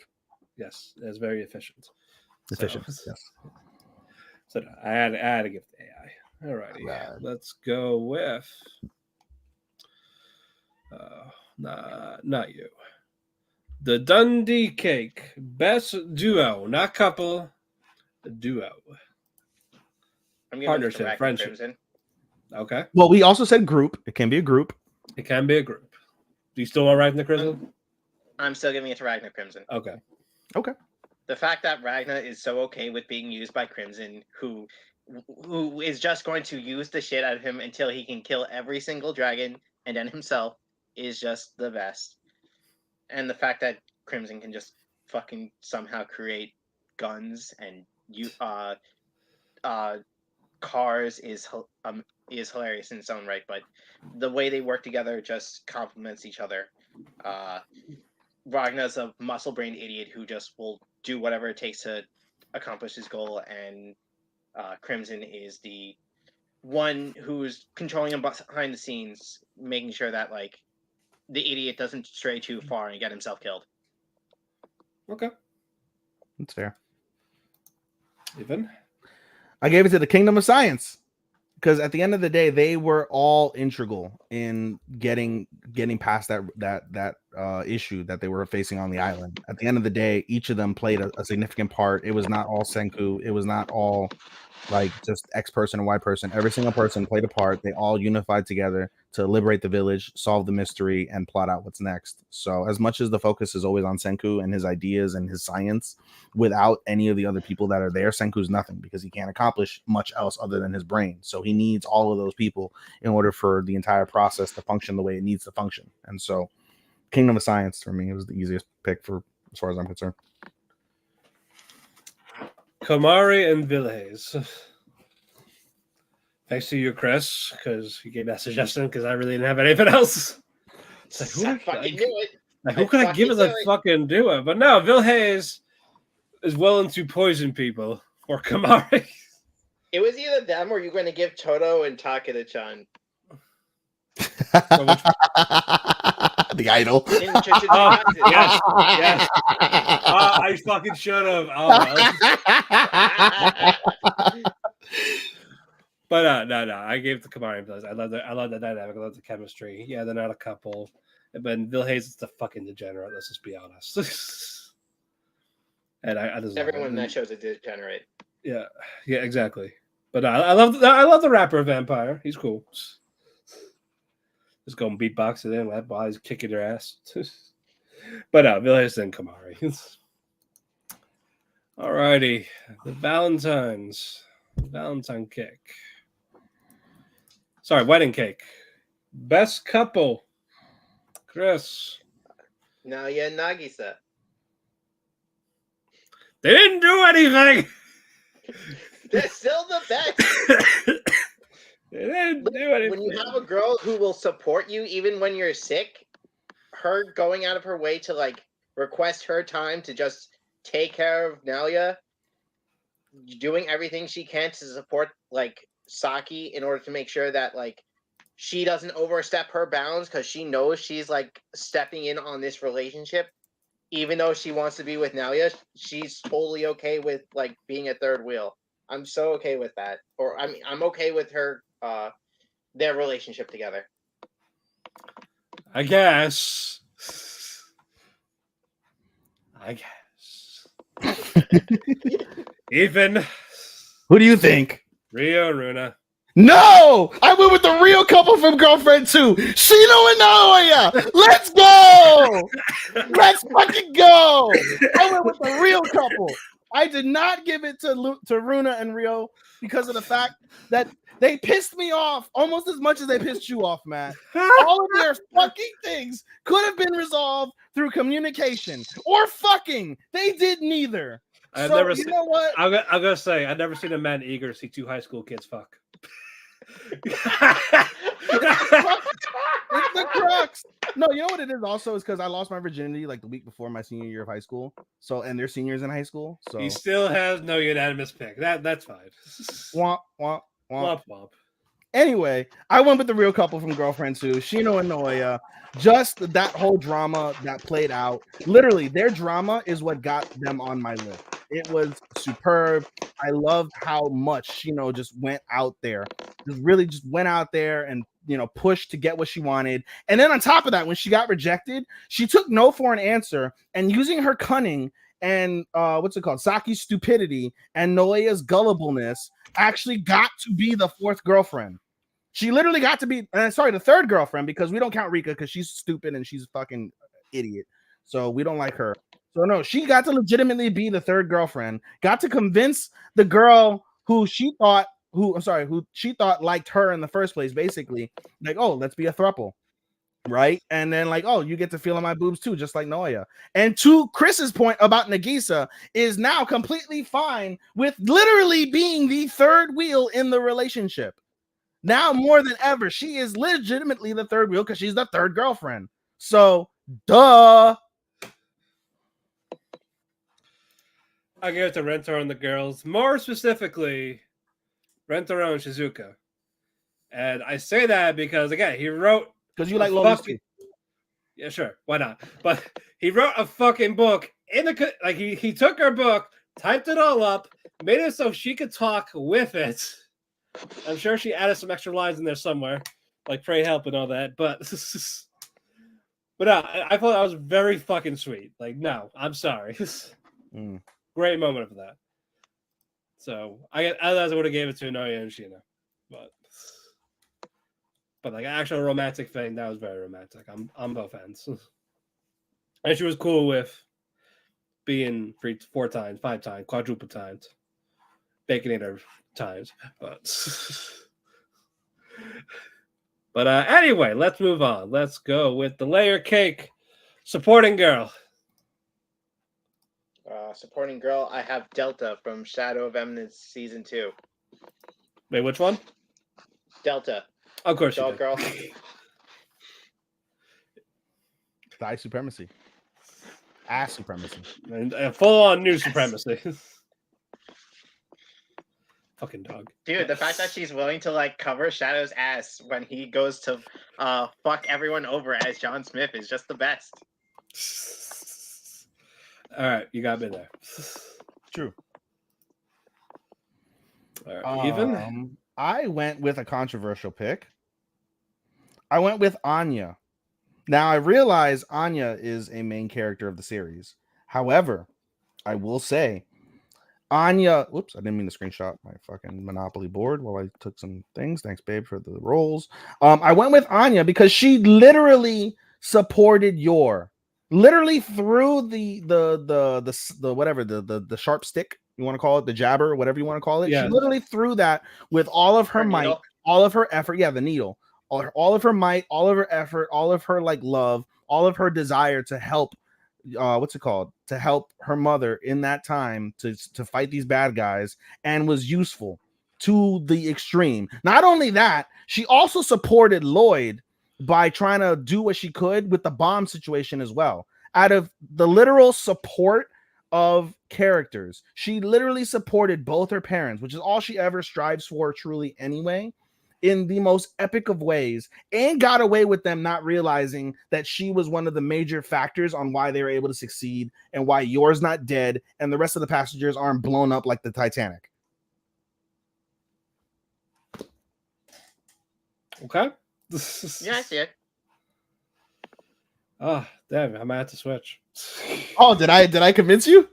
Yes, it's very efficient. Efficient. So, yes. So I had to give it to AI. Alrighty, Right. let's go with not you. The Dundee Cake Best Duo, not couple, duo. I'm giving Partnership, it to Arachne friendship. Crimson. Okay, Well, we also said group. It can be a group. it can be a group. Do you still want Ragnar Crimson? I'm still giving it to Ragnar Crimson. Okay. The fact that Ragnar is so okay with being used by Crimson, who is just going to use the shit out of him until he can kill every single dragon and then himself, is just the best. And the fact that Crimson can just fucking somehow create guns and cars is hilarious in its own right, but the way they work together just complements each other. Ragnar's a muscle-brained idiot who just will do whatever it takes to accomplish his goal, and Crimson is the one who's controlling him behind the scenes, making sure that like the idiot doesn't stray too far and get himself killed. Okay. That's fair. Even I gave it to the Kingdom of Science because at the end of the day, they were all integral in getting past that issue that they were facing on the island. At the end of the day, each of them played a significant part. It was not all Senku. It was not all like just X person and Y person. Every single person played a part. They all unified together to liberate the village, solve the mystery, and plot out what's next. So as much as the focus is always on Senku and his ideas and his science, without any of the other people that are there, Senku's nothing because he can't accomplish much else other than his brain. So he needs all of those people in order for the entire process to function the way it needs to function. And so Kingdom of Science for me was the easiest pick for as far as I'm concerned. Komari and Vilhes. Thanks to you, Chris, because you gave that suggestion because I really didn't have anything else. It's like, who could I give as a fucking duo? But no, Vilhes is willing to poison people for Komari. It was either them or you're going to give Toto and Takeda-chan. The idol. Yes. I fucking should have. But no, I gave it to Kamari because I love the dynamic. I love the chemistry. Yeah, they're not a couple, but Bill Hayes is the fucking degenerate. Let's just be honest. And I just everyone in that show's a degenerate. Yeah, exactly. But I love the rapper vampire. He's cool. Just going beatboxing in while he's kicking their ass. But Bill Hayes and Kamari. Alrighty, the Valentine cake. Sorry, wedding cake. Best couple. Chris. Naoya and Nagisa. They didn't do anything. They're still the best. They didn't do anything. When you have a girl who will support you even when you're sick, her going out of her way to like request her time to just take care of Naoya, doing everything she can to support like Saki in order to make sure that like she doesn't overstep her bounds because she knows she's like stepping in on this relationship. Even though she wants to be with Naoya, she's totally okay with like being a third wheel. I'm so okay with that. Or I mean, I'm okay with her, their relationship together. I guess. Ethan. Who do you think? Rio Runa. No! I went with the real couple from Girlfriend 2. Shino and Naoya! Let's go! Let's fucking go! I went with the real couple. I did not give it to Runa and Rio because of the fact that they pissed me off almost as much as they pissed you off, Matt. All of their fucking things could have been resolved through communication or fucking. They did neither. You know what? I'm gonna say I've never seen a man eager to see two high school kids fuck. It's the crux. No, you know what it is also is because I lost my virginity like the week before my senior year of high school. So and they're seniors in high school. So he still has no unanimous pick. That's fine. Womp womp womp womp. Anyway, I went with the real couple from Girlfriend 2, Shino and Naoya. Just that whole drama that played out. Literally, their drama is what got them on my list. It was superb. I loved how much Shino just went out there. Just went out there and pushed to get what she wanted. And then on top of that, when she got rejected, she took no for an answer and using her cunning and Saki's stupidity and Naoya's gullibleness actually got to be the fourth girlfriend. She literally got to be, the third girlfriend because we don't count Rika because she's stupid and she's a fucking idiot. So we don't like her. So no, she got to legitimately be the third girlfriend. Got to convince the girl who she thought liked her in the first place, basically. Like, oh, let's be a throuple. Right? And then like, oh, you get to feel on my boobs too, just like Naoya. And to Chris's point about Nagisa is now completely fine with literally being the third wheel in the relationship. Now more than ever, she is legitimately the third wheel because she's the third girlfriend. So, duh. I give it to Rentaro and the girls. More specifically, Rentaro and Shizuka. And I say that because, again, he wrote... Because you like Loluski. Yeah, sure. Why not? But he wrote a fucking book. He took her book, typed it all up, made it so she could talk with it. I'm sure she added some extra lines in there somewhere, like "pray help" and all that. But I thought that was very fucking sweet. Like, no, I'm sorry. Great moment for that. So I would have gave it to Naoya and Shino, but like actual romantic thing, that was very romantic. I'm both ends, and she was cool with being 4 times, 5 times, quadruple times, baconator times, but anyway, let's move on. Let's go with the layer cake supporting girl. Supporting girl, I have Delta from Shadow of Eminence season 2. Wait, which one? Delta. Of course, dog girl. Thigh supremacy. Ass supremacy. And full on new supremacy. Fucking dog. Dude, the fact that she's willing to like cover Shadow's ass when he goes to fuck everyone over as John Smith is just the best. All right, you got me there. True. All right, even. I went with a controversial pick. I went with Anya. Now I realize Anya is a main character of the series. However, I will say Anya, whoops, I didn't mean to screenshot my fucking Monopoly board while I took some things. Thanks, babe, for the rolls. I went with Anya because she literally supported literally threw the whatever the sharp stick you want to call it, the jabber, whatever you want to call it. Yeah. She literally threw that with all of her might, needle. all of her effort. Yeah, the needle, all of her might, all of her effort, all of her like love, all of her desire to help. What's it called, to help her mother in that time to fight these bad guys, and was useful to the extreme. Not only that, she also supported Lloyd by trying to do what she could with the bomb situation as well. Out of the literal support of characters, she literally supported both her parents, which is all she ever strives for truly anyway, in the most epic of ways, and got away with them not realizing that she was one of the major factors on why they were able to succeed and why Yor's not dead and the rest of the passengers aren't blown up like the Titanic. Okay. Yeah, I see it. Oh, damn! I might have to switch. Oh, did I convince you?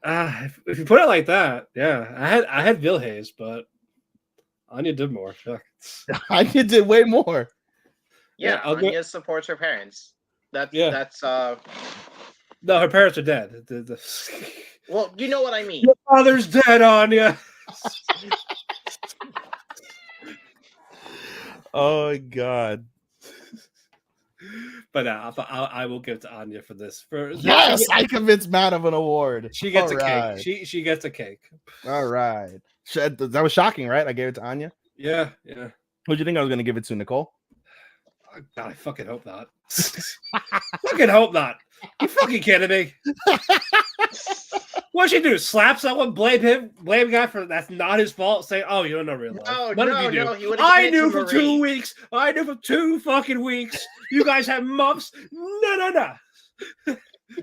If you put it like that, yeah, I had Vilhays, but Anya did more. Fuck. I did way more. Yeah, I'll go- Anya supports her parents. That's No, her parents are dead. well, you know what I mean. Your father's dead, Anya. Oh my god. But I will give it to Anya for this. Yes, I convinced Matt of an award. She gets All a right. cake. She gets a cake. All right. That was shocking, right? I gave it to Anya. Yeah. Who'd you think I was going to give it to, Nicole? Oh, God, I fucking hope not. Fucking hope not. You fucking kidding me? What'd she do? Slap someone? Blame him? Blame a guy for that's not his fault? Say, oh, you don't know real life. No, he would have I knew for 2 weeks. I knew for 2 fucking weeks. You guys had months. No.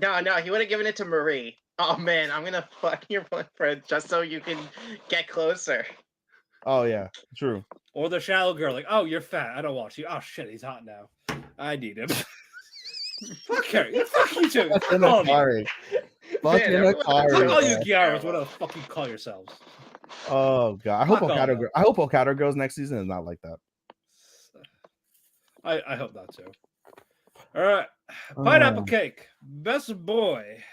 No, he would have given it to Marie. Oh man, I'm gonna fuck your boyfriend just so you can get closer. Oh yeah, true. Or the shallow girl, like, oh, you're fat. I don't want you. Oh shit, he's hot now. I need him. Fuck her. Fuck you too. Fucking Akari. Fucking Akari. Fuck all you Gyaras. What the fuck you call yourselves? Oh god. I hope Okada Girls next season is not like that. I hope not too. All right. Pineapple cake. Best boy.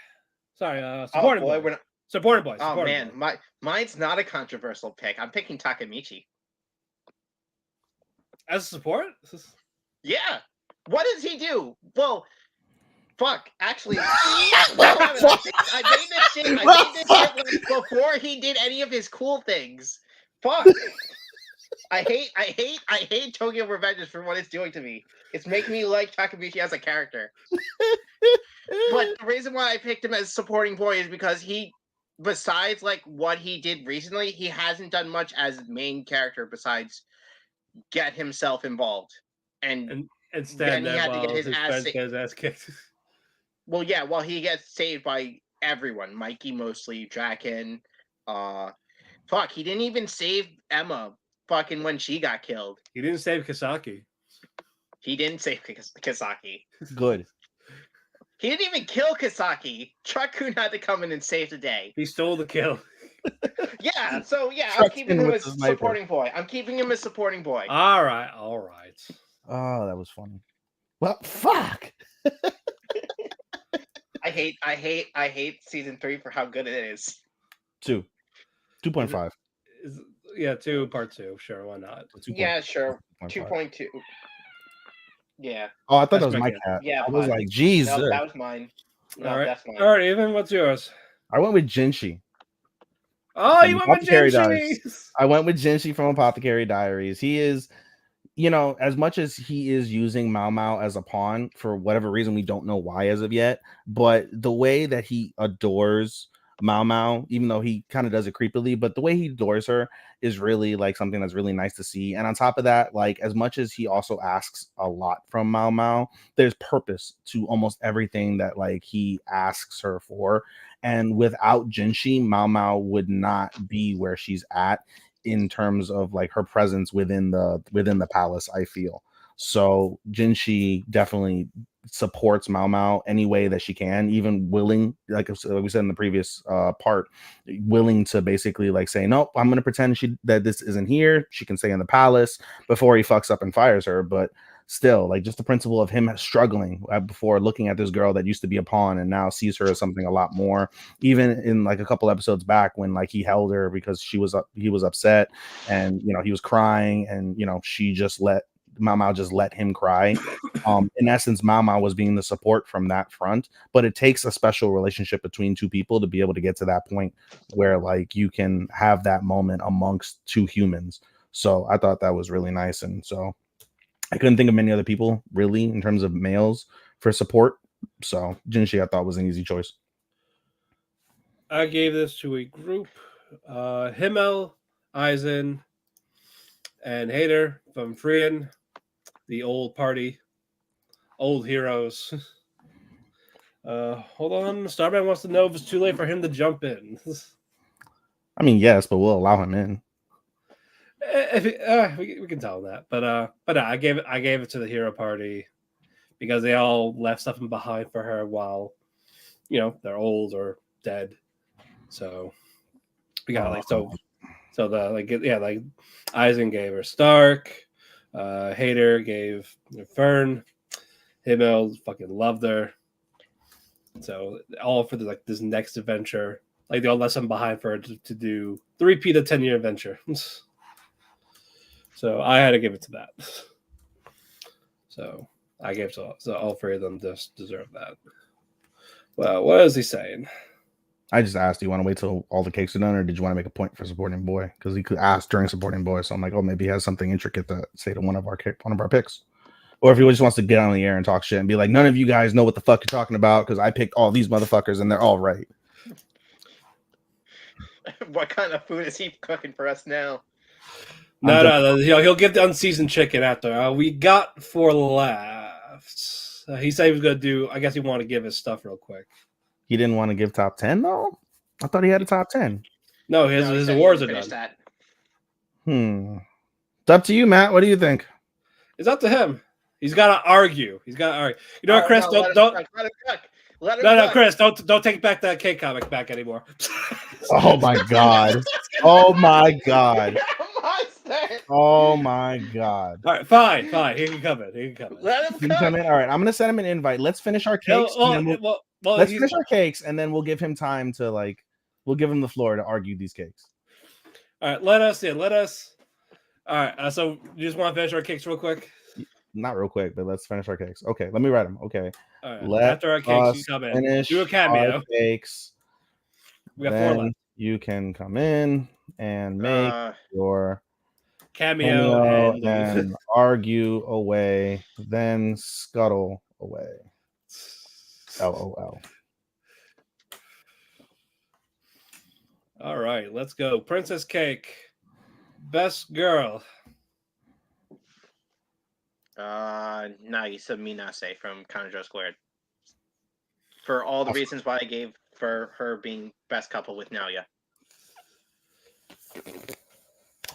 Sorry, supporting boy. Supporting boy. Oh man, mine's not a controversial pick. I'm picking Takemichi. As a support? Yeah. What does he do? Well, fuck. Actually, I made this shit before he did any of his cool things. Fuck. I hate Tokyo Revengers for what it's doing to me. It's making me like Takemichi as a character. But the reason why I picked him as supporting boy is because he, besides like what he did recently, he hasn't done much as main character besides get himself involved. And stand then he had to get his ass kicked. Well, yeah, well, he gets saved by everyone. Mikey mostly, Draken. Fuck, he didn't even save Emma fucking when she got killed. He didn't save Kisaki. He didn't save Kisaki. Good. He didn't even kill Kisaki. Truck-kun had to come in and save the day. He stole the kill. Yeah, so yeah, I'm keeping him as supporting boy. All right. Oh, that was funny. Well, fuck. I hate season 3 for how good it is. 2.5. Yeah, 2 part 2. Sure, why not? Yeah, sure. 2.2. Yeah. Oh, I thought that was my cat. Yeah, I was like, Jesus. No, that was mine. No, all right. That's mine. All right, Ethan, what's yours? I went with Jinshi. Oh, you went with Jinshi. I went with Jinshi from Apothecary Diaries. He is, as much as he is using Mao Mao as a pawn for whatever reason, we don't know why as of yet, but the way that he adores Mao Mao, even though he kind of does it creepily, but the way he adores her is really like something that's really nice to see. And on top of that, like as much as he also asks a lot from Mao Mao, there's purpose to almost everything that like he asks her for. And without Jinshi, Mao Mao would not be where she's at in terms of like her presence within the palace, I feel. So Jinshi definitely supports Mao Mao any way that she can, even willing, like we said in the previous part, willing to basically like say, nope, I'm gonna pretend that this isn't here. She can stay in the palace before he fucks up and fires her. But still, like just the principle of him struggling before looking at this girl that used to be a pawn and now sees her as something a lot more. Even in like a couple episodes back when like he held her because he was upset and he was crying and she just let Mao Mao just let him cry. In essence, Mao Mao was being the support from that front, but it takes a special relationship between two people to be able to get to that point where like you can have that moment amongst two humans. So I thought that was really nice. And so I couldn't think of many other people really in terms of males for support. So Jinshi I thought was an easy choice. I gave this to a group: Himmel, Eisen, and Hader from Freehan, the old party, old heroes. Hold on, Starman wants to know if it's too late for him to jump in. I mean, yes, but we'll allow him in. We can tell him that, but I gave it to the hero party because they all left stuff behind for her while they're old or dead. So we got like Eisen gave her Stark, Hader gave Fern, Himmel fucking loved her. So all for this next adventure, like they all left something behind for her to do the repeat of 10-year adventure. So I had to give it to that. So I gave so all three of them just deserve that. Well, what is he saying? I just asked, do you want to wait till all the cakes are done, or did you want to make a point for supporting boy? Because he could ask during supporting boy, so I'm like, oh, maybe he has something intricate to say to one of our picks, or if he just wants to get on the air and talk shit and be like, none of you guys know what the fuck you're talking about because I picked all these motherfuckers and they're all right. What kind of food is he cooking for us now? No, he'll give the unseasoned chicken after. We got 4 left. He said he was gonna do. I guess he wanted to give his stuff real quick. He didn't want to give top 10 though. I thought he had a top 10. No, his awards are done. That. It's up to you, Matt. What do you think? It's up to him. He's got to argue. You know what, Chris? Let him cook. No, Chris, don't take back that K comic back anymore. Oh my god. Oh my god. Oh my god. All right, fine. He can come in. Let him come in. All right, I'm gonna send him an invite. Let's finish our cakes. Let's finish our cakes, and then we'll give him time to we'll give him the floor to argue these cakes. All right, let us. All right, so you just want to finish our cakes real quick? Not real quick, but let's finish our cakes. Okay, let me write them. Okay. All right. After our cakes, you come in. Do a cameo. Cakes. We got 4 left. You can come in and make your cameo and argue away, then scuttle away. LOL. All right, let's go. Princess Cake, best girl. Nagisa Minase from Counter Squared. For all the reasons why I gave for her being best couple with Naoya.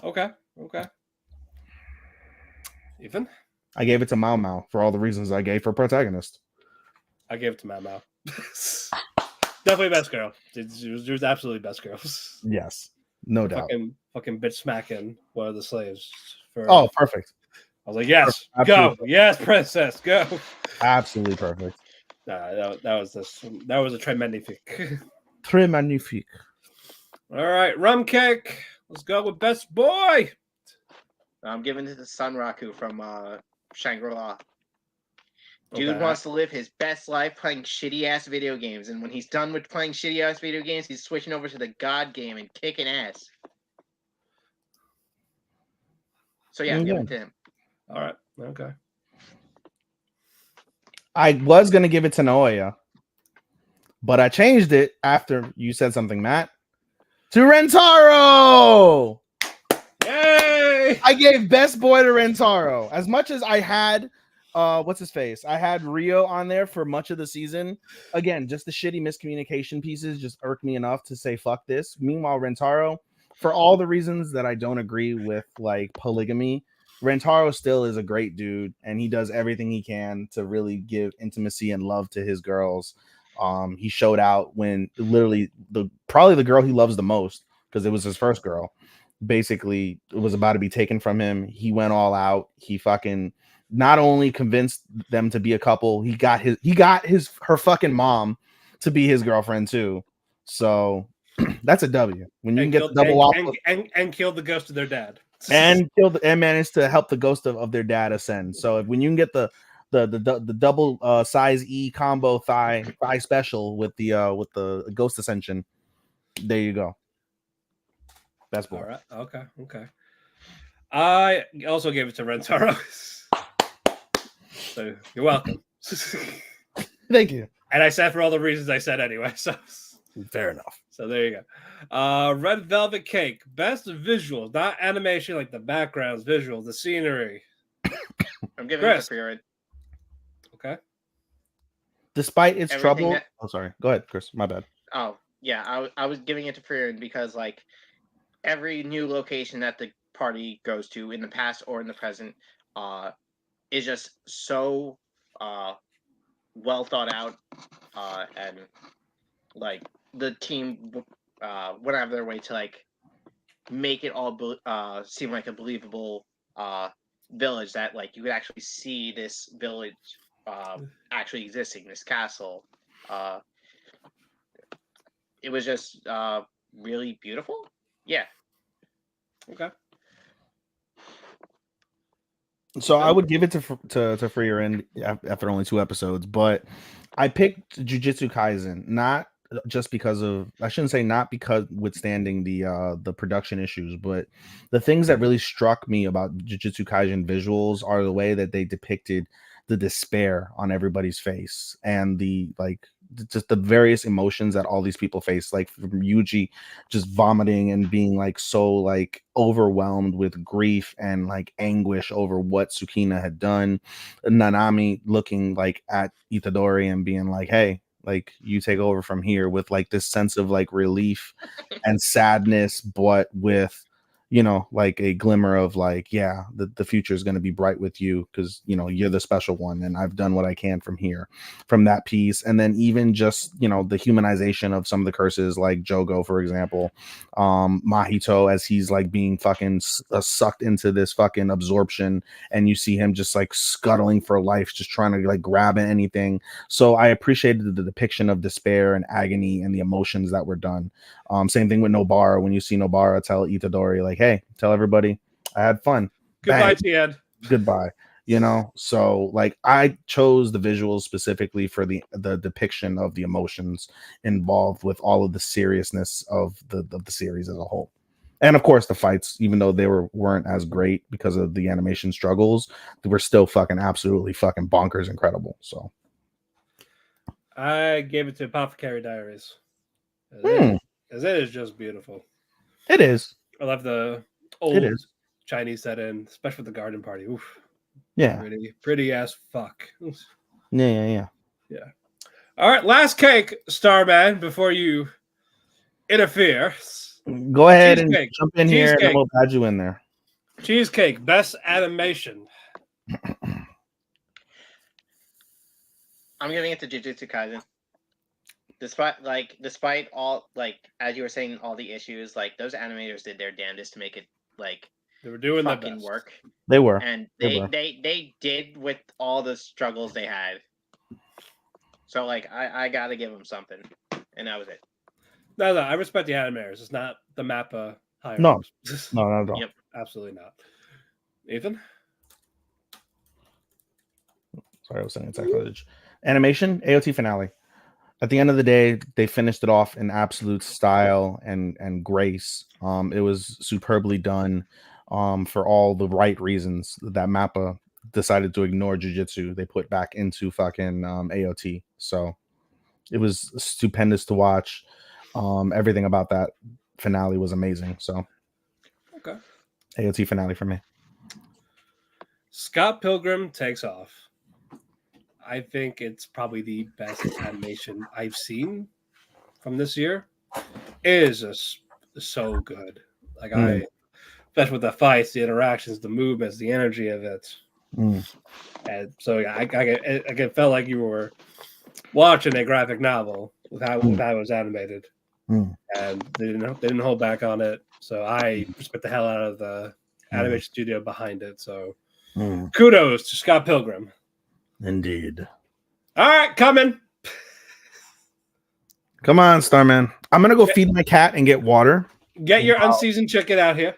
Okay. Ethan? I gave it to Mao Mao for all the reasons I gave for protagonist. I gave it to Mao Mao. Definitely best girl. She was absolutely best girl. Yes, no doubt. Fucking bitch smacking one of the slaves. Perfect. I was like, yes, go, yes, princess, go. Absolutely perfect. That was a très magnifique. Très magnifique. All right, rum cake. Let's go with best boy. I'm giving it to Sunraku from Shangri-La. Dude wants to live his best life playing shitty ass video games, and when he's done with playing shitty ass video games, he's switching over to the God game and kicking ass. So yeah, give it to him. All right. Okay. I was gonna give it to Naoya, but I changed it after you said something, Matt, to Rentaro. Yay! I gave best boy to Rentaro. As much as I had what's his face? I had Rio on there for much of the season. Again, just the shitty miscommunication pieces just irked me enough to say fuck this. Meanwhile, Rentaro, for all the reasons that I don't agree with like polygamy, Rentaro still is a great dude and he does everything he can to really give intimacy and love to his girls. He showed out when literally probably the girl he loves the most, because it was his first girl, basically it was about to be taken from him. He went all out. He fucking not only convinced them to be a couple, he got her fucking mom to be his girlfriend too. So that's a W. When you can get the double waffle and killed the ghost of their dad. and managed to help the ghost of their dad ascend. So when you can get the double size E combo thigh special with the ghost ascension, there you go. Best boy. All right. Okay. I also gave it to Rentaro. So you're welcome. Thank you. And I said for all the reasons I said anyway. So fair enough. So there you go. Red Velvet Cake. Best visuals, not animation, like the backgrounds, visuals, the scenery. I'm giving it to Freered. Okay. Despite its trouble. Oh, sorry. Go ahead, Chris. My bad. Oh, yeah. I was giving it to Freered because like every new location that the party goes to in the past or in the present is just so well thought out, and like the team went out of their way to like make it all seem like a believable village, that like you could actually see this village actually existing, this castle. It was just really beautiful. Yeah. Okay. So I would give it to Freer End after only 2 episodes, but I picked Jujutsu Kaisen not just because of, I shouldn't say not because withstanding the production issues, but the things that really struck me about Jujutsu Kaisen visuals are the way that they depicted the despair on everybody's face and the like just the various emotions that all these people face, like from Yuji just vomiting and being like so like overwhelmed with grief and like anguish over what Tsukina had done, Nanami looking like at Itadori and being like, hey, like you take over from here, with like this sense of like relief and sadness, but with like a glimmer of like, yeah, the future is going to be bright with you because you're the special one and I've done what I can from here, from that piece. And then even just the humanization of some of the curses, like Jogo, for example, Mahito, as he's like being fucking sucked into this fucking absorption, and you see him just like scuttling for life, just trying to like grab at anything. So I appreciated the depiction of despair and agony and the emotions that were done. Same thing with Nobara. When you see Nobara tell Itadori, like, hey, tell everybody I had fun. Goodbye, Tien. Goodbye. So like I chose the visuals specifically for the depiction of the emotions involved with all of the seriousness of the series as a whole. And of course the fights, even though they weren't as great because of the animation struggles, they were still fucking absolutely fucking bonkers incredible. So I gave it to Apothecary Diaries. Because it is just beautiful. It is. I love the old Chinese setting, especially with the garden party. Oof. Yeah. Pretty as fuck. Yeah. All right, last cake, Starman, before you interfere. Go ahead and jump in here and we'll add you in there. Cheesecake, best animation. I'm giving it to Jujutsu Kaisen. Despite all, like, as you were saying, all the issues, like, those animators did their damnedest to make it, like, they were doing fucking work. They were. And they did with all the struggles they had. So, like, I gotta give them something. And that was it. No, I respect the animators. It's not the Mappa higher. No, not at all. Yep, absolutely not. Ethan? Sorry, I was saying it's animation, AOT finale. At the end of the day, they finished it off in absolute style and grace. It was superbly done for all the right reasons that Mappa decided to ignore Jujutsu. They put back into fucking AOT. So It was stupendous to watch. Everything about that finale was amazing. So, Okay. AOT finale for me. Scott Pilgrim takes off. I think it's probably the best animation I've seen from this year. It is just so good. Like Mm. especially with the fights, the interactions, the movements, the energy of it. Mm. And so I felt like you were watching a graphic novel with how it was animated, and they didn't hold back on it. So I respect the hell out of the animation studio behind it. So kudos to Scott Pilgrim. Indeed. All right, coming. Come on, Starman. I'm gonna go feed my cat and get water. Get your unseasoned chicken out here.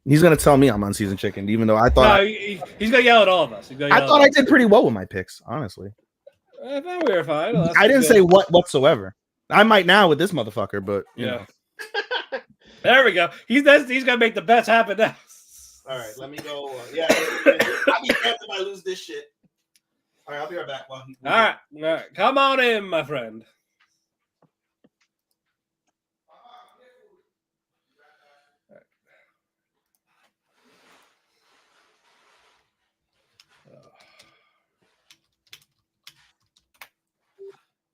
He's gonna tell me I'm unseasoned chicken, even though I thought he's gonna yell at all of us. I thought I did pretty well with my picks, honestly. I thought we were fine. Well, I didn't say what whatsoever. I might now with this motherfucker, but you know. There we go. He's gonna make the bets happen now. All right, let me go. Yeah, I'll be dead if I lose this shit. All right, I'll be right back. All right, come on in, my friend.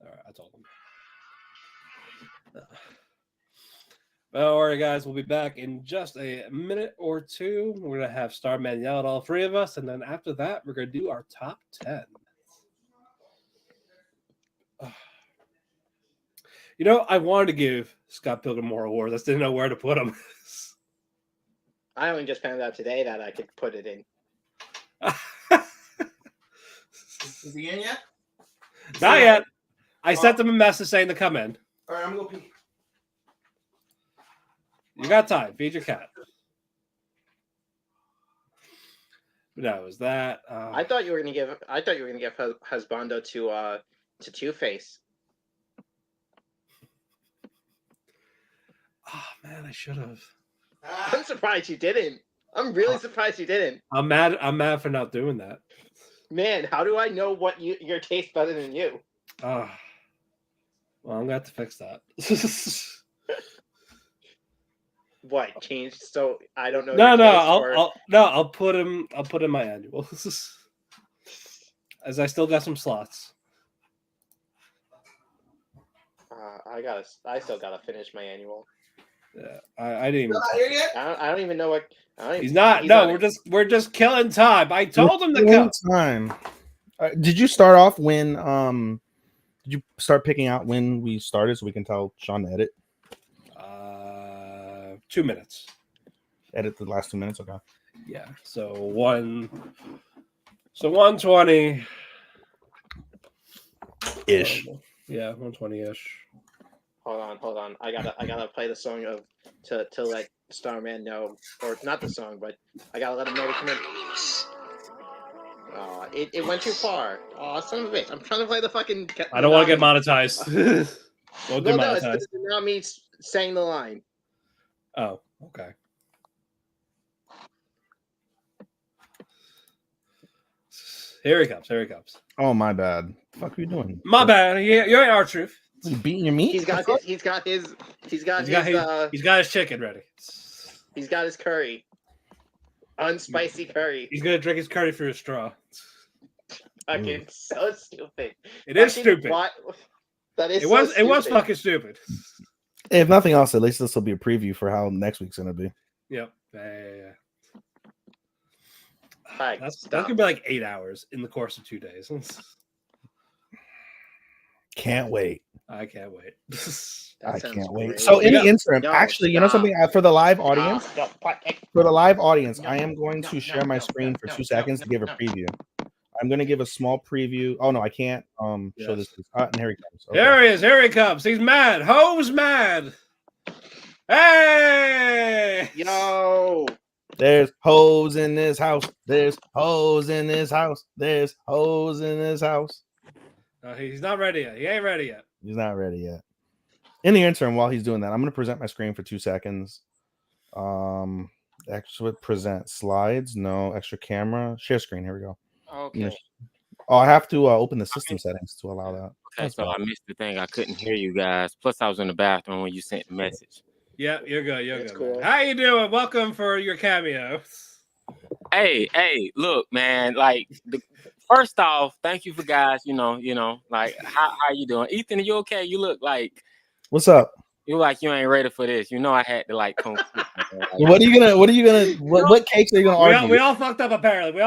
All right, I told him. Don't worry, guys. We'll be back in just a minute or two. We're going to have Starman yell at all three of us. And then after that, we're going to do our top 10. You know, I wanted to give Scott Pilgrim more awards. I just didn't know where to put him. I only just found out today that I could put it in. Is he in yet? Not yet. I sent them a message saying to come in. All right, I'm going to go pee. You got time. Feed your cat. That was that. I thought you were gonna give. I thought you were gonna give Husbando to Two-Face. Oh man, I should have. I'm surprised you didn't. I'm really surprised you didn't. I'm mad for not doing that. Man, how do I know what your taste better than you? Well, I'm gonna have to fix that. What changed? So I don't know. I'll put him. I'll put in my annual. As I still got some slots. I still gotta finish my annual. Yeah, I didn't even. Not here yet? I don't even know what. He's not. We're just killing time. I told him to come. Time. Did you start off when? Did you start picking out when we started so we can tell Sean to edit? 2 minutes. Edit the last 2 minutes. Okay. Yeah. So 120 ish. Yeah, 120 ish. Hold on. I gotta play the song to let Starman know, or not the song, but I gotta let him know to come in. Oh, it went too far. Oh, son of a bitch! I'm trying to play the fucking. I don't want to get monetized. No, it's not me saying the line. Oh, okay. Here he comes. Oh, my bad. The fuck are you doing? My bad. You're in our truth. You beating your meat? He's got his chicken ready. He's got his curry. Unspicy curry. He's gonna drink his curry through a straw. Fucking so stupid. It is stupid. That is. It was fucking stupid. If nothing else, at least this will be a preview for how next week's gonna be. Yep. Yeah. Right, that's gonna be like 8 hours in the course of 2 days. Can't wait. I can't wait. I can't wait. Great. So in the interim, actually, you know something for the live audience. I am going to share my screen for 2 seconds to give a preview. I'm going to give a small preview. Oh no, I can't show this. And here he comes. Okay. There he is. Here he comes. He's mad. Ho's mad. Hey, yo. There's hoes in this house. There's hoes in this house. There's hoes in this house. He's not ready yet. He ain't ready yet. He's not ready yet. In the interim, while he's doing that, I'm going to present my screen for 2 seconds. Extra present slides. No extra camera. Share screen. Here we go. Okay. Oh, I have to open the system settings to allow that. Okay, That's so fine. I missed the thing. I couldn't hear you guys. Plus, I was in the bathroom when you sent the message. Yeah, you're good. You're That's good. cool. Man. How you doing? Welcome for your cameo. Hey, look, man. Like, first off, thank you for guys. Like, how you doing, Ethan? Are you okay? You look like What's up? you ain't ready for this. I had to like come. Quick, man. Like, What are you gonna? What cakes are you gonna argue? We all fucked up apparently.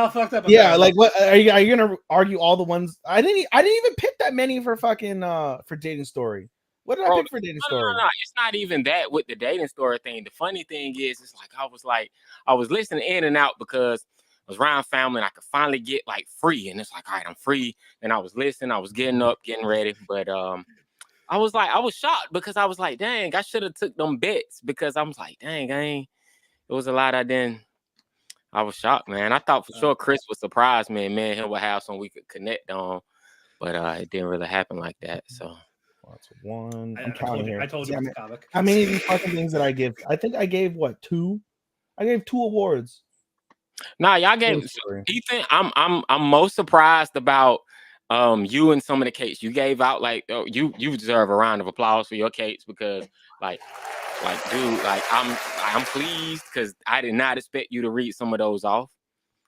Yeah, like what are you gonna argue? All the ones I didn't even pick that many for fucking for dating story. What did I pick for dating story? No, it's not even that with the dating story thing. The funny thing is, it's like I was listening in and out because I was around family and I could finally get like free, and it's like, all right, I'm free. And I was listening, I was getting up, getting ready, but I was shocked because I was like, dang, I should have took them bets because I was like, dang, it was a lot I didn't. I was shocked, man. I thought for sure Chris would surprise me and me and him would have something we could connect on, but it didn't really happen like that. So That's one. I'm I counting here. I told you it's a comic. How many of these fucking things did I give? I think I gave what, 2? I gave 2 awards. Nah, y'all gave Ethan. I'm most surprised about you and some of the cakes you gave out. Like, you deserve a round of applause for your cakes because like dude, like I'm pleased because I did not expect you to read some of those off.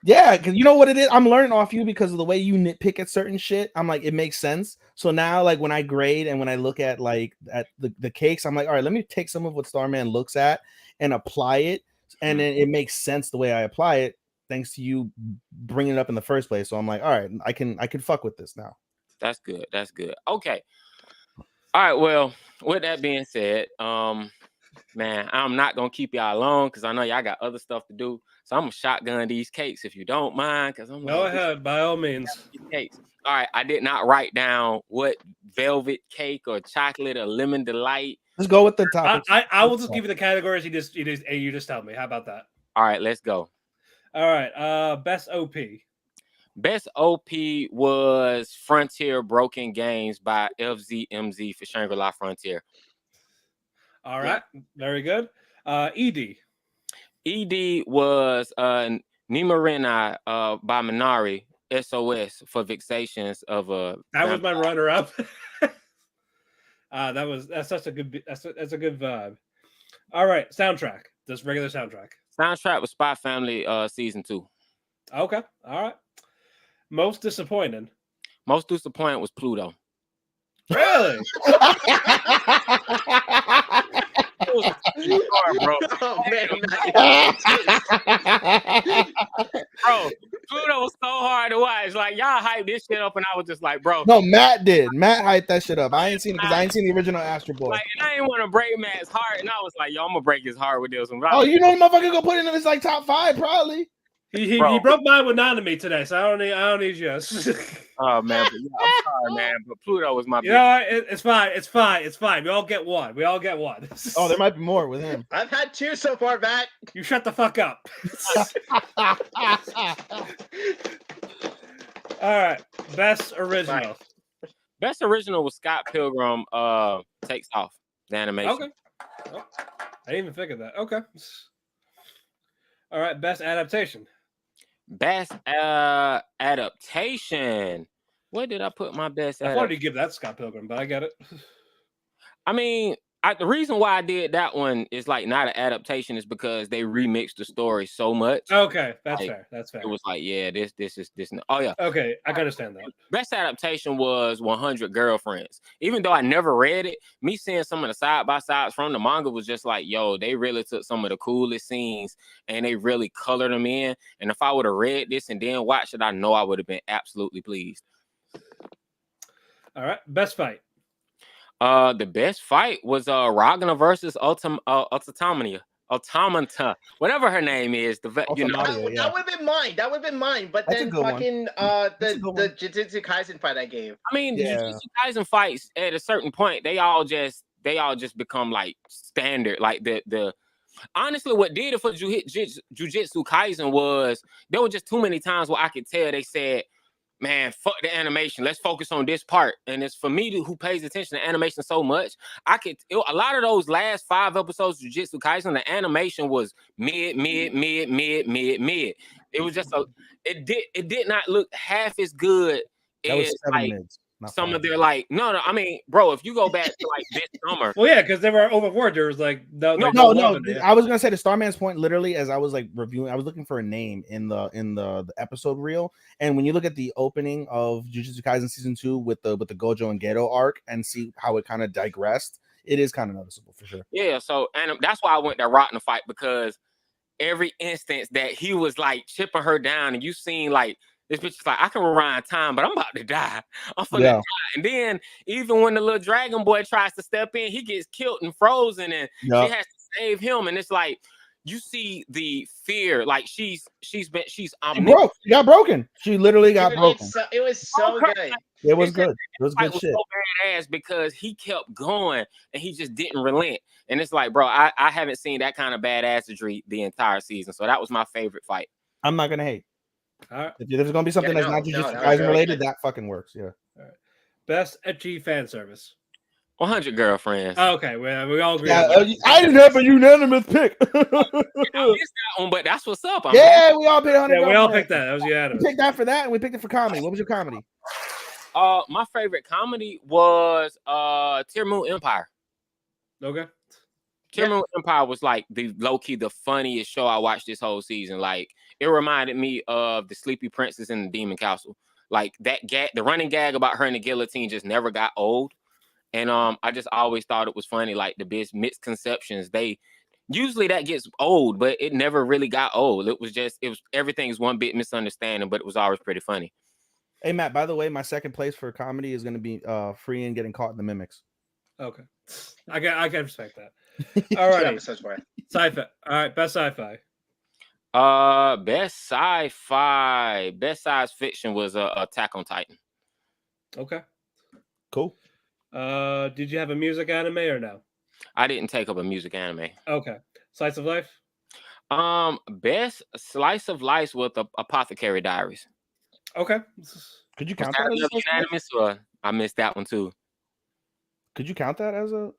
Yeah, because you know what it is? I'm learning off you because of the way you nitpick at certain shit. I'm like, it makes sense. So now, like, when I grade and when I look at like at the cakes, I'm like, all right, let me take some of what Starman looks at and apply it, and then it makes sense the way I apply it, thanks to you bringing it up in the first place. So I'm like, all right, I can fuck with this now. That's good. That's good. Okay. All right. Well, with that being said, man, I'm not gonna keep y'all long because I know y'all got other stuff to do. So I'm gonna shotgun these cakes if you don't mind. Because I'm Go ahead, by all means. Cakes. All right, I did not write down what velvet cake or chocolate or lemon delight. Let's go with the topics. I will just give you the categories. You just tell me. How about that? All right, let's go. All right. Best OP. Best OP was Frontier Broken Games by FZMZ for Shangri-La Frontier. All right, very good. ED. ED was Nimarina by Minari SOS for Vexations of a. That was my runner-up. That's such a good that's a good vibe. All right, soundtrack. Just regular soundtrack. Soundtrack was Spy Family season 2. Okay, all right. Most disappointing. Most disappointing was Pluto. Really? Bro. Oh, man. Bro, Pluto was so hard to watch. Like, y'all hyped this shit up, and I was just like, bro. No, Matt did. Matt hyped that shit up. I ain't seen it because I ain't seen the original Astro Boy. Like, and I didn't want to break Matt's heart, and I was like, yo, I'm gonna break his heart with this one. Oh, you know, the motherfucker gonna put it in his like top 5 probably. He broke mine with Nanami today, so I don't need you. Oh man, but yeah, I'm sorry, man. But Pluto was my. It's fine. We all get one. Oh, there might be more with him. I've had 2 so far, Matt. You shut the fuck up. All right, best original. Right. Best original was Scott Pilgrim. Takes Off the animation. Okay. Oh, I didn't even think of that. Okay. All right, best adaptation. Best adaptation. Where did I put my best? I wanted to give that to Scott Pilgrim, but I get it. I mean, the reason why I did that one is like not an adaptation is because they remixed the story so much. Okay, that's like, fair. That's fair. It was like, yeah, this. Oh yeah. Okay, I can understand that. Best adaptation was 100 Girlfriends. Even though I never read it, me seeing some of the side by sides from the manga was just like, yo, they really took some of the coolest scenes and they really colored them in. And if I would have read this and then watched it, I know I would have been absolutely pleased. All right, best fight. The best fight was Ragnar versus Automata, whatever her name is. That would have been mine. But That's then fucking the Jujutsu Kaisen fight I gave. I mean, the Jujutsu Kaisen fights at a certain point, they all just become like standard. Like the honestly, what did it for Jujutsu Kaisen was there were just too many times where I could tell they said, man, fuck the animation. Let's focus on this part. And it's for me who pays attention to animation so much. A lot of those last 5 episodes of Jujutsu Kaisen, the animation was mid. It was just it did not look half as good That was is 7 like mids. Not some 5. of their like no, I mean, bro, if you go back to like this summer, Well, yeah, because they were overboard. There was like no No. love in it. I was gonna say to Starman's point. Literally, as I was like reviewing, I was looking for a name in the episode reel. And when you look at the opening of Jujutsu Kaisen season 2 with the Gojo and Geto arc and see how it kind of digressed, it is kind of noticeable for sure. yeah. So and that's why I went that route in the fight, because every instance that he was like chipping her down, and you seen like this bitch is like, I can rewind time, but I'm about to die. I'm finna die. And then even when the little dragon boy tries to step in, he gets killed and frozen, and she has to save him. And it's like you see the fear, like she's broke. She got broken. She literally got broken. It was so good. It was good. It was good shit. So badass because he kept going and he just didn't relent. And it's like, bro, I haven't seen that kind of badassery the entire season. So that was my favorite fight. I'm not gonna hate. All right. If there's gonna be something that's not Jujutsu Kaisen related, that fucking works. Yeah. All right. Best ecchi fan service. 100 Girlfriends. Oh, okay, we all agree. Yeah, I didn't have a unanimous pick. I missed that one, but that's what's up. We all picked 100. Yeah, we all picked that. That was unanimous. We picked that for that, and we picked it for comedy. What was your comedy? My favorite comedy was Tear Moon Empire. Okay. Tear Moon Empire was like the low-key the funniest show I watched this whole season. Like it reminded me of the Sleepy Princess and the Demon Castle. Like that the running gag about her and the guillotine just never got old. And I just always thought it was funny, like the misconceptions. Usually that gets old, but it never really got old. It was everything is one big misunderstanding, but it was always pretty funny. Hey Matt, by the way, my second place for comedy is going to be Free and Getting Caught in the Mimics. Okay, I can respect that. All right, sci-fi. All right, best sci-fi. Best sci-fi, best science fiction was Attack on Titan. Okay, cool. Did you have a music anime or no? I didn't take up a music anime. Okay, slice of life. Best slice of life with Apothecary Diaries. Okay. Could you count that as unanimous, or I missed that one too? Could you count that as a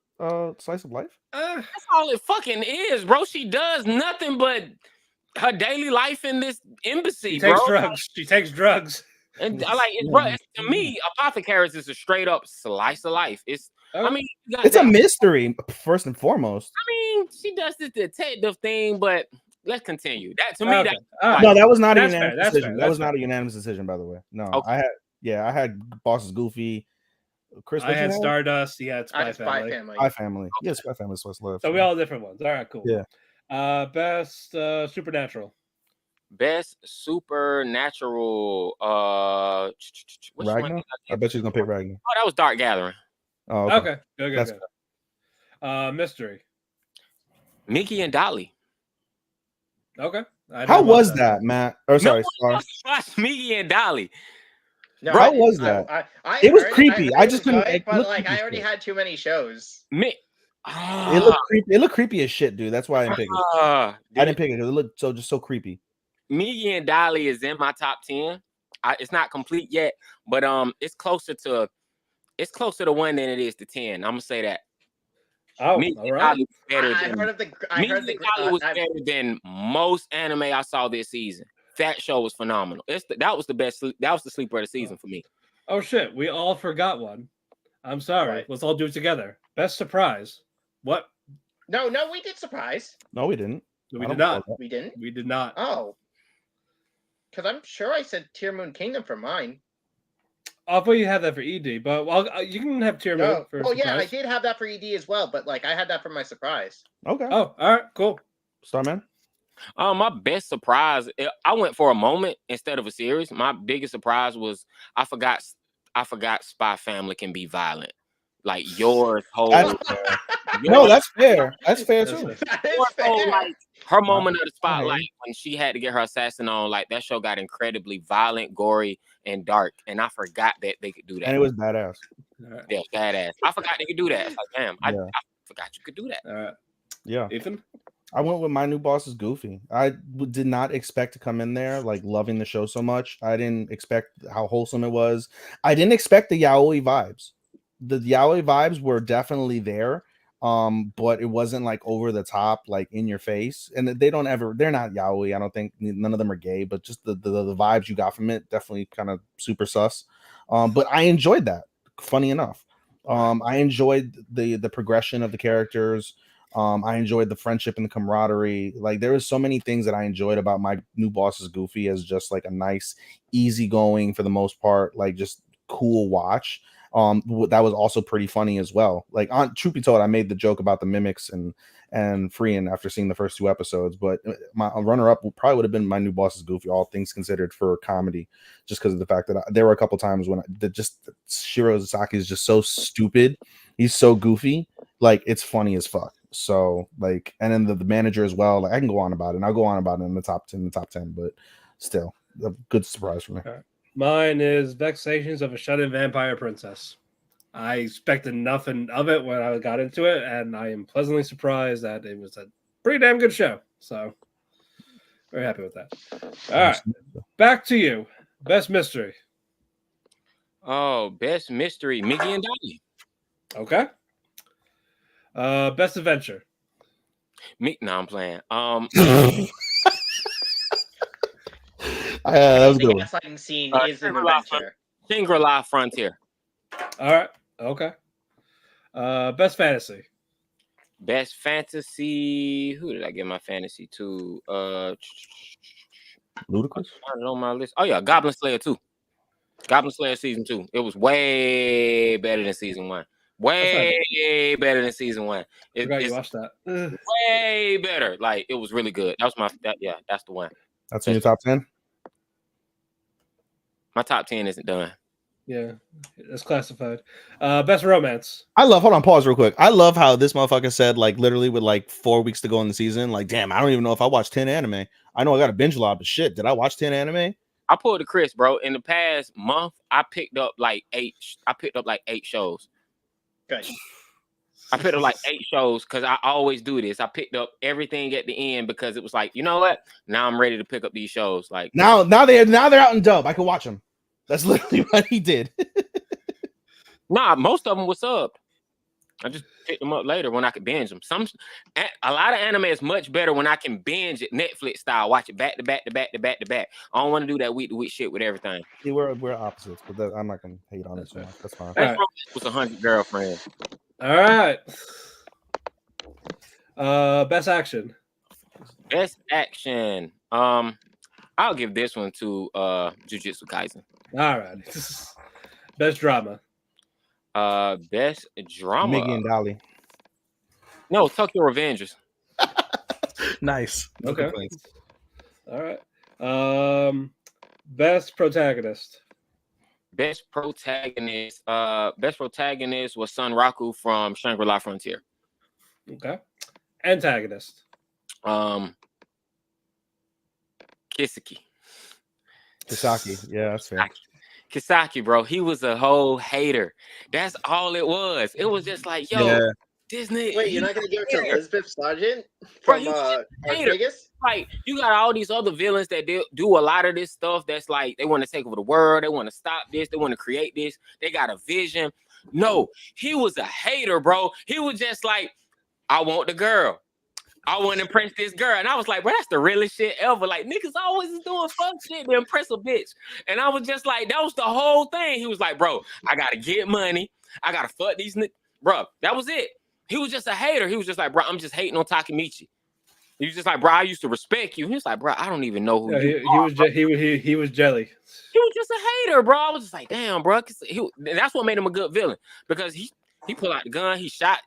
slice of life? That's all it fucking is, bro. She does nothing but her daily life in this embassy. She takes drugs. She takes drugs. And I like it, bro. To me, Apothecaries is a straight up slice of life. It's, I mean, it's a mystery first and foremost. I mean, she does this detective thing, but let's continue. That to me, no, that was not a unanimous decision. That was not a unanimous decision, by the way. No, okay. I had Boss's Goofy. Chris, I had Stardust. He had Spy Family. Spy Family. Yeah, Spy Family. So we all have different ones. All right, cool. Yeah. Best supernatural. Best supernatural. Ragnar. I bet she's gonna pick Ragnar. Oh, that was Dark Gathering. Oh, okay. Good. Mystery. Mickey and Dolly. Okay. How was that, Matt? Or sorry, watch Mickey and Dolly. No, how was that? It was creepy. I just couldn't. But like, I already had too many shows. It looked creepy. It looked creepy as shit, dude. That's why I didn't pick it. I didn't pick it because it looked so creepy. Mickey and Dolly is in my top 10. It's not complete yet, but it's closer to 1 than it is to 10. I'm gonna say that. Oh, Mickey all right. Was better than most anime I saw this season. That show was phenomenal. That was the best. That was the sleeper of the season for me. Oh shit, we all forgot one. I'm sorry. Right. Let's all do it together. Best surprise. What? No, we did surprise. No, we didn't. We did not. We didn't. We did not. Oh, because I'm sure I said Tear Moon Kingdom for mine. I thought you had that for ED, but you can have Tear Moon for surprise. Yeah, I did have that for ED as well, but like I had that for my surprise. Okay. Oh, all right, cool. Starman. My best surprise, I went for a moment instead of a series. My biggest surprise was I forgot Spy Family can be violent. Like yours whole. No, that's fair. That's fair too. Like, her moment of the spotlight when she had to get her assassin on, like that show got incredibly violent, gory, and dark. And I forgot that they could do that. And it was badass. Yeah, badass. I forgot they could do that. Like, damn, I forgot you could do that. All right. Yeah. Ethan? I went with my new boss is Goofy. I did not expect to come in there like loving the show so much. I didn't expect how wholesome it was. I didn't expect the yaoi vibes. The yaoi vibes were definitely there, but it wasn't like over the top, like in your face. And they're not yaoi. I don't think none of them are gay, but just the vibes you got from it definitely kind of super sus. But I enjoyed that. Funny enough, Alright. I enjoyed the progression of the characters. I enjoyed the friendship and the camaraderie. Like there was so many things that I enjoyed about my new boss's Goofy as just like a nice, easygoing for the most part, like just cool watch. That was also pretty funny as well. Like on truth be told, I made the joke about the mimics and Freeing after seeing the first 2 episodes, but my runner up probably would have been my new boss's Goofy, all things considered, for comedy, just because of the fact that there were a couple times when Shiro Sasaki is just so stupid. He's so goofy, like it's funny as fuck. So like, and then the manager as well. Like I can go on about it, and I'll go on about it in the top 10, but still a good surprise for me. Mine is Vexations of a Shut-In Vampire Princess. I expected nothing of it when I got into it, and I am pleasantly surprised that it was a pretty damn good show. So, very happy with that. All right, back to you. Best mystery. Oh, best mystery, Miggy and Dolly. Okay. Best adventure. No, I'm playing. That was The good. gaslighting scene is an Shangri-La adventure. Shangri-La Frontier. All right. Okay. Best fantasy. Best fantasy. Who did I give my fantasy to? Ludicrous. On my list. Oh yeah, Goblin Slayer 2. Goblin Slayer season 2. It was way better than season 1. Way better than season 1. I forgot you watched that. Way better. Like it was really good. That was that's the one. That's in your top 10. My top 10 isn't done. Yeah, it's classified. Best romance. I love. Hold on, pause real quick. I love how this motherfucker said, like, literally with like 4 weeks to go in the season, like, damn, I don't even know if I watched 10 anime. I know I got to binge a lot, but shit, did I watch 10 anime? I pulled the Chris, bro. In the past month, I picked up like 8 shows. Good. I picked up like 8 shows because I always do this. I picked up everything at the end because it was like, you know what? Now I'm ready to pick up these shows. Like now they're out in dub. I can watch them. That's literally what he did. Nah, most of them were subbed. I just picked them up later when I could binge them. A lot of anime is much better when I can binge it Netflix style, watch it back to back to back to back to back. I don't want to do that week to week shit with everything. See, we're opposites, but I'm not gonna hate on it so much. That's fine. That's was 100 girlfriends. All right. Best action. Best action. I'll give this one to Jujutsu Kaisen. All right. Best drama. Best drama. Miggy and Dolly. No, Tokyo Revengers. Nice. Okay. All right. Best protagonist. Best protagonist was Sun Raku from Shangri-La Frontier. Okay. Antagonist. Kisaki. Yeah, that's fair. Kisaki, bro. He was a whole hater. That's all it was. It was just like, yo, Disney. Wait, you're not gonna give it to Elizabeth Sargent from Vegas? Like, you got all these other villains that do a lot of this stuff that's like they want to take over the world, they want to stop this, they want to create this, they got a vision. No, he was a hater, bro. He was just like, I want the girl. I want to impress this girl. And I was like, bro, that's the realest shit ever. Like, niggas always is doing fuck shit to impress a bitch. And I was just like, that was the whole thing. He was like, bro, I got to get money. I got to fuck these niggas. Bro, that was it. He was just a hater. He was just like, bro, I'm just hating on Takemichi. He was just like, bro, I used to respect you. He was like, bro, I don't even know who you are. He was jelly. He was just a hater, bro. I was just like, damn, bro. That's what made him a good villain. Because he pulled out the gun, he shot,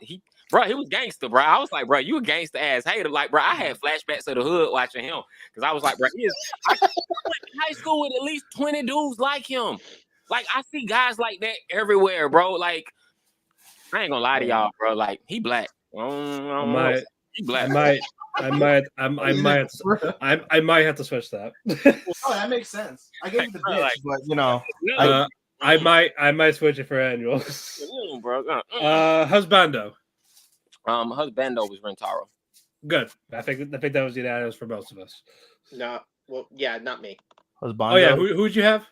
bro, he was gangster, bro. I was like, bro, you a gangster ass hater. Like, bro, I had flashbacks of the hood watching him. Because I was like, bro, I went to high school with at least 20 dudes like him. Like, I see guys like that everywhere, bro. Like, I ain't gonna lie to y'all, bro. Like, he black. He black. I might have to switch that. Oh, that makes sense. I gave you the bitch, like, but you know, I might switch it for annual. Bro. Husbando. Husbando was Rentaro. Good. I think that was unanimous for most of us. No, well, yeah, not me. Husbando. Oh yeah, who'd you have?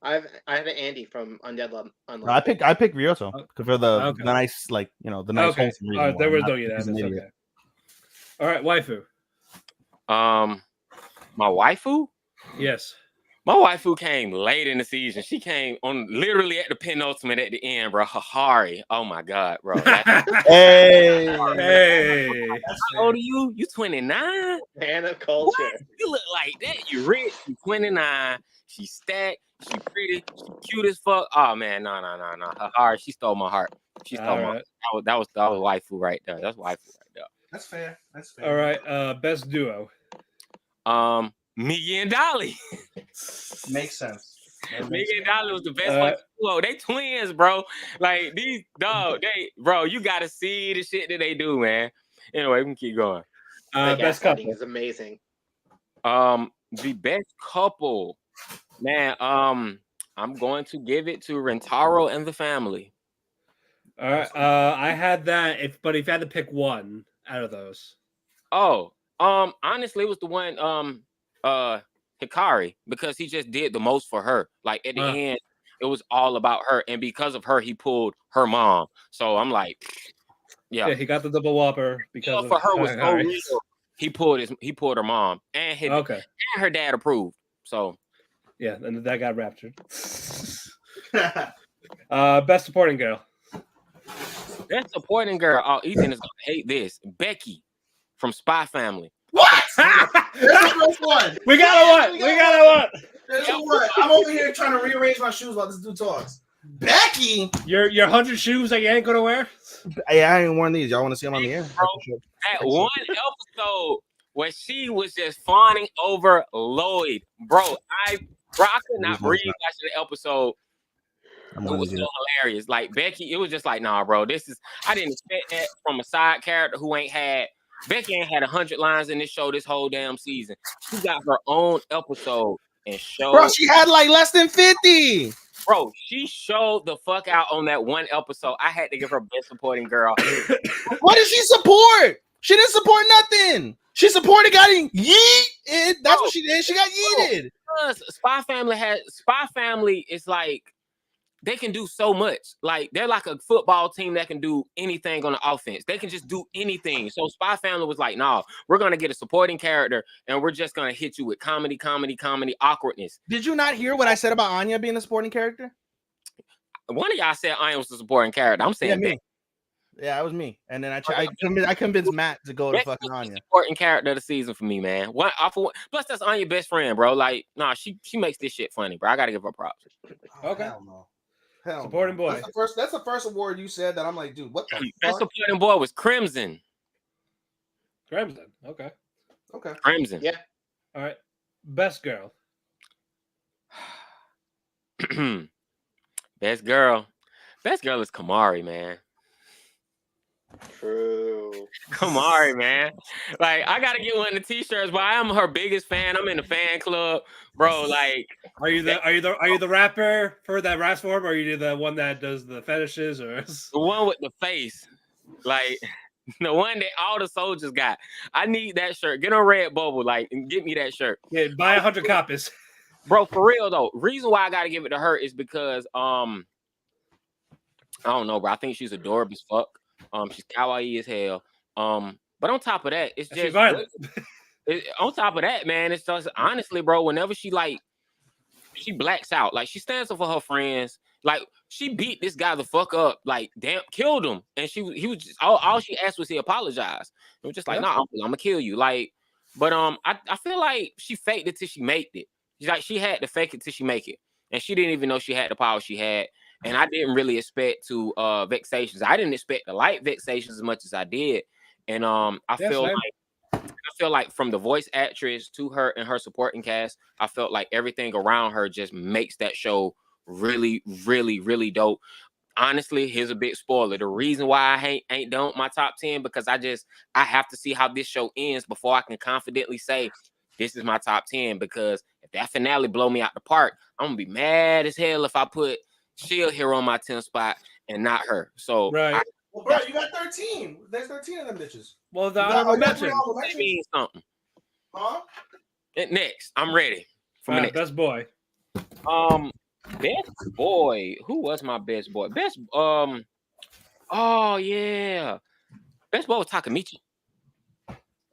I have an Andy from Undead Unlucky. No, I picked Ryoto for the nice, like, you know, the nice wholesome reason. All right, there was no unanimous. Okay. All right, waifu. My waifu? Yes. My waifu came late in the season. She came on literally at the penultimate at the end, bro. Hahari. Oh my god, bro. Hey. Hey. How old are you? You 29? Man of culture. What? You look like that. You rich. You 29. She stacked. She pretty. She cute as fuck. Oh man, no. Hahari, she stole my heart. She stole my heart. That was waifu right there. That's waifu right there. That's fair. That's fair. All right. Best duo. Miggy and Dolly. Makes sense. Miggy and Dolly was the best fucking duo. They twins, bro. Like these dog, bro, you gotta see the shit that they do, man. Anyway, we can keep going. Best couple is amazing. The best couple, man. I'm going to give it to Rentaro and the family. All right. I had that. But if you had to pick one out of those. Oh, honestly, it was the one Hikari, because he just did the most for her. Like at the end, it was all about her, and because of her, he pulled her mom. So I'm like, yeah, he got the double whopper because for her was so real. He pulled her mom, and her dad approved. So yeah, and that got raptured. Best supporting girl. Best supporting girl. Oh, Ethan is gonna hate this. Becky from Spy Family. What? That's the first one. We got one. That's what. I'm over here trying to rearrange my shoes while this dude talks. Becky, your 100 shoes that you ain't gonna wear. Hey, I ain't worn these. Y'all want to see them on the air? Bro, that one episode where she was just fawning over Lloyd, bro. I could not breathe watching the episode. It was so hilarious. Like Becky, it was just like, nah, bro. I didn't expect that from a side character who ain't had. Becky ain't had 100 lines in this show this whole damn season. She got her own episode and showed. Bro, she had like less than 50. Bro, she showed the fuck out on that one episode. I had to give her best supporting girl. What did she support? She didn't support nothing. She supported getting yeet. That's what she did. She got yeeted. Spy Family is like, they can do so much. Like, they're like a football team that can do anything on the offense. They can just do anything. So Spy Family was like, nah, we're going to get a supporting character and we're just going to hit you with comedy, awkwardness. Did you not hear what I said about Anya being a supporting character? One of y'all said Anya was the supporting character. I'm saying me. Yeah, it was me. And then I convinced Matt to go to fucking Anya. Supporting character of the season for me, man. Plus, that's Anya's best friend, bro. Like, nah, she makes this shit funny, bro. I got to give her props. Okay. Hell no. Hell supporting no. boy. That's the first award you said that I'm like, dude, what the fuck? That supporting boy was Crimson. Okay. Crimson. Yeah. All right. Best girl. Best girl is Kamari, man. True. Kamari, man. Like, I gotta get one of the t-shirts, but I am her biggest fan. I'm in the fan club, bro. Like, are you the rapper for that rap form, or are you the one that does the fetishes, or the one with the face? Like, the one that all the soldiers got. I need that shirt. Get on Redbubble, like, and get me that shirt. Yeah, buy 100 copies. Bro, for real though. Reason why I gotta give it to her is because I don't know, bro. I think she's adorable as fuck. She's kawaii as hell. But on top of that, it's just violent. On top of that, man, it's just honestly, bro, whenever she blacks out, like she stands up for her friends. Like, she beat this guy the fuck up, like, damn, killed him. And he was just all she asked was he apologized. It was just like, nah, I'm gonna kill you. Like, but I feel like she faked it till she made it. She had to fake it till she make it. And she didn't even know she had the power she had. And I didn't really expect to vexations. I didn't expect to like vexations as much as I did. And I feel like from the voice actress to her and her supporting cast, I felt like everything around her just makes that show really, really, really dope. Honestly, here's a big spoiler. The reason why I ain't done my top 10 because I have to see how this show ends before I can confidently say this is my top 10. Because if that finale blow me out the park, I'm gonna be mad as hell if I put Shield here on my 10th spot and not her. So right. Well, bro, you got 13. There's 13 of them bitches. Well, the honorable mention. That means something. Huh? Next, I'm ready for my next. Best boy. Best boy. Who was my best boy? Oh yeah. Best boy was Takamichi.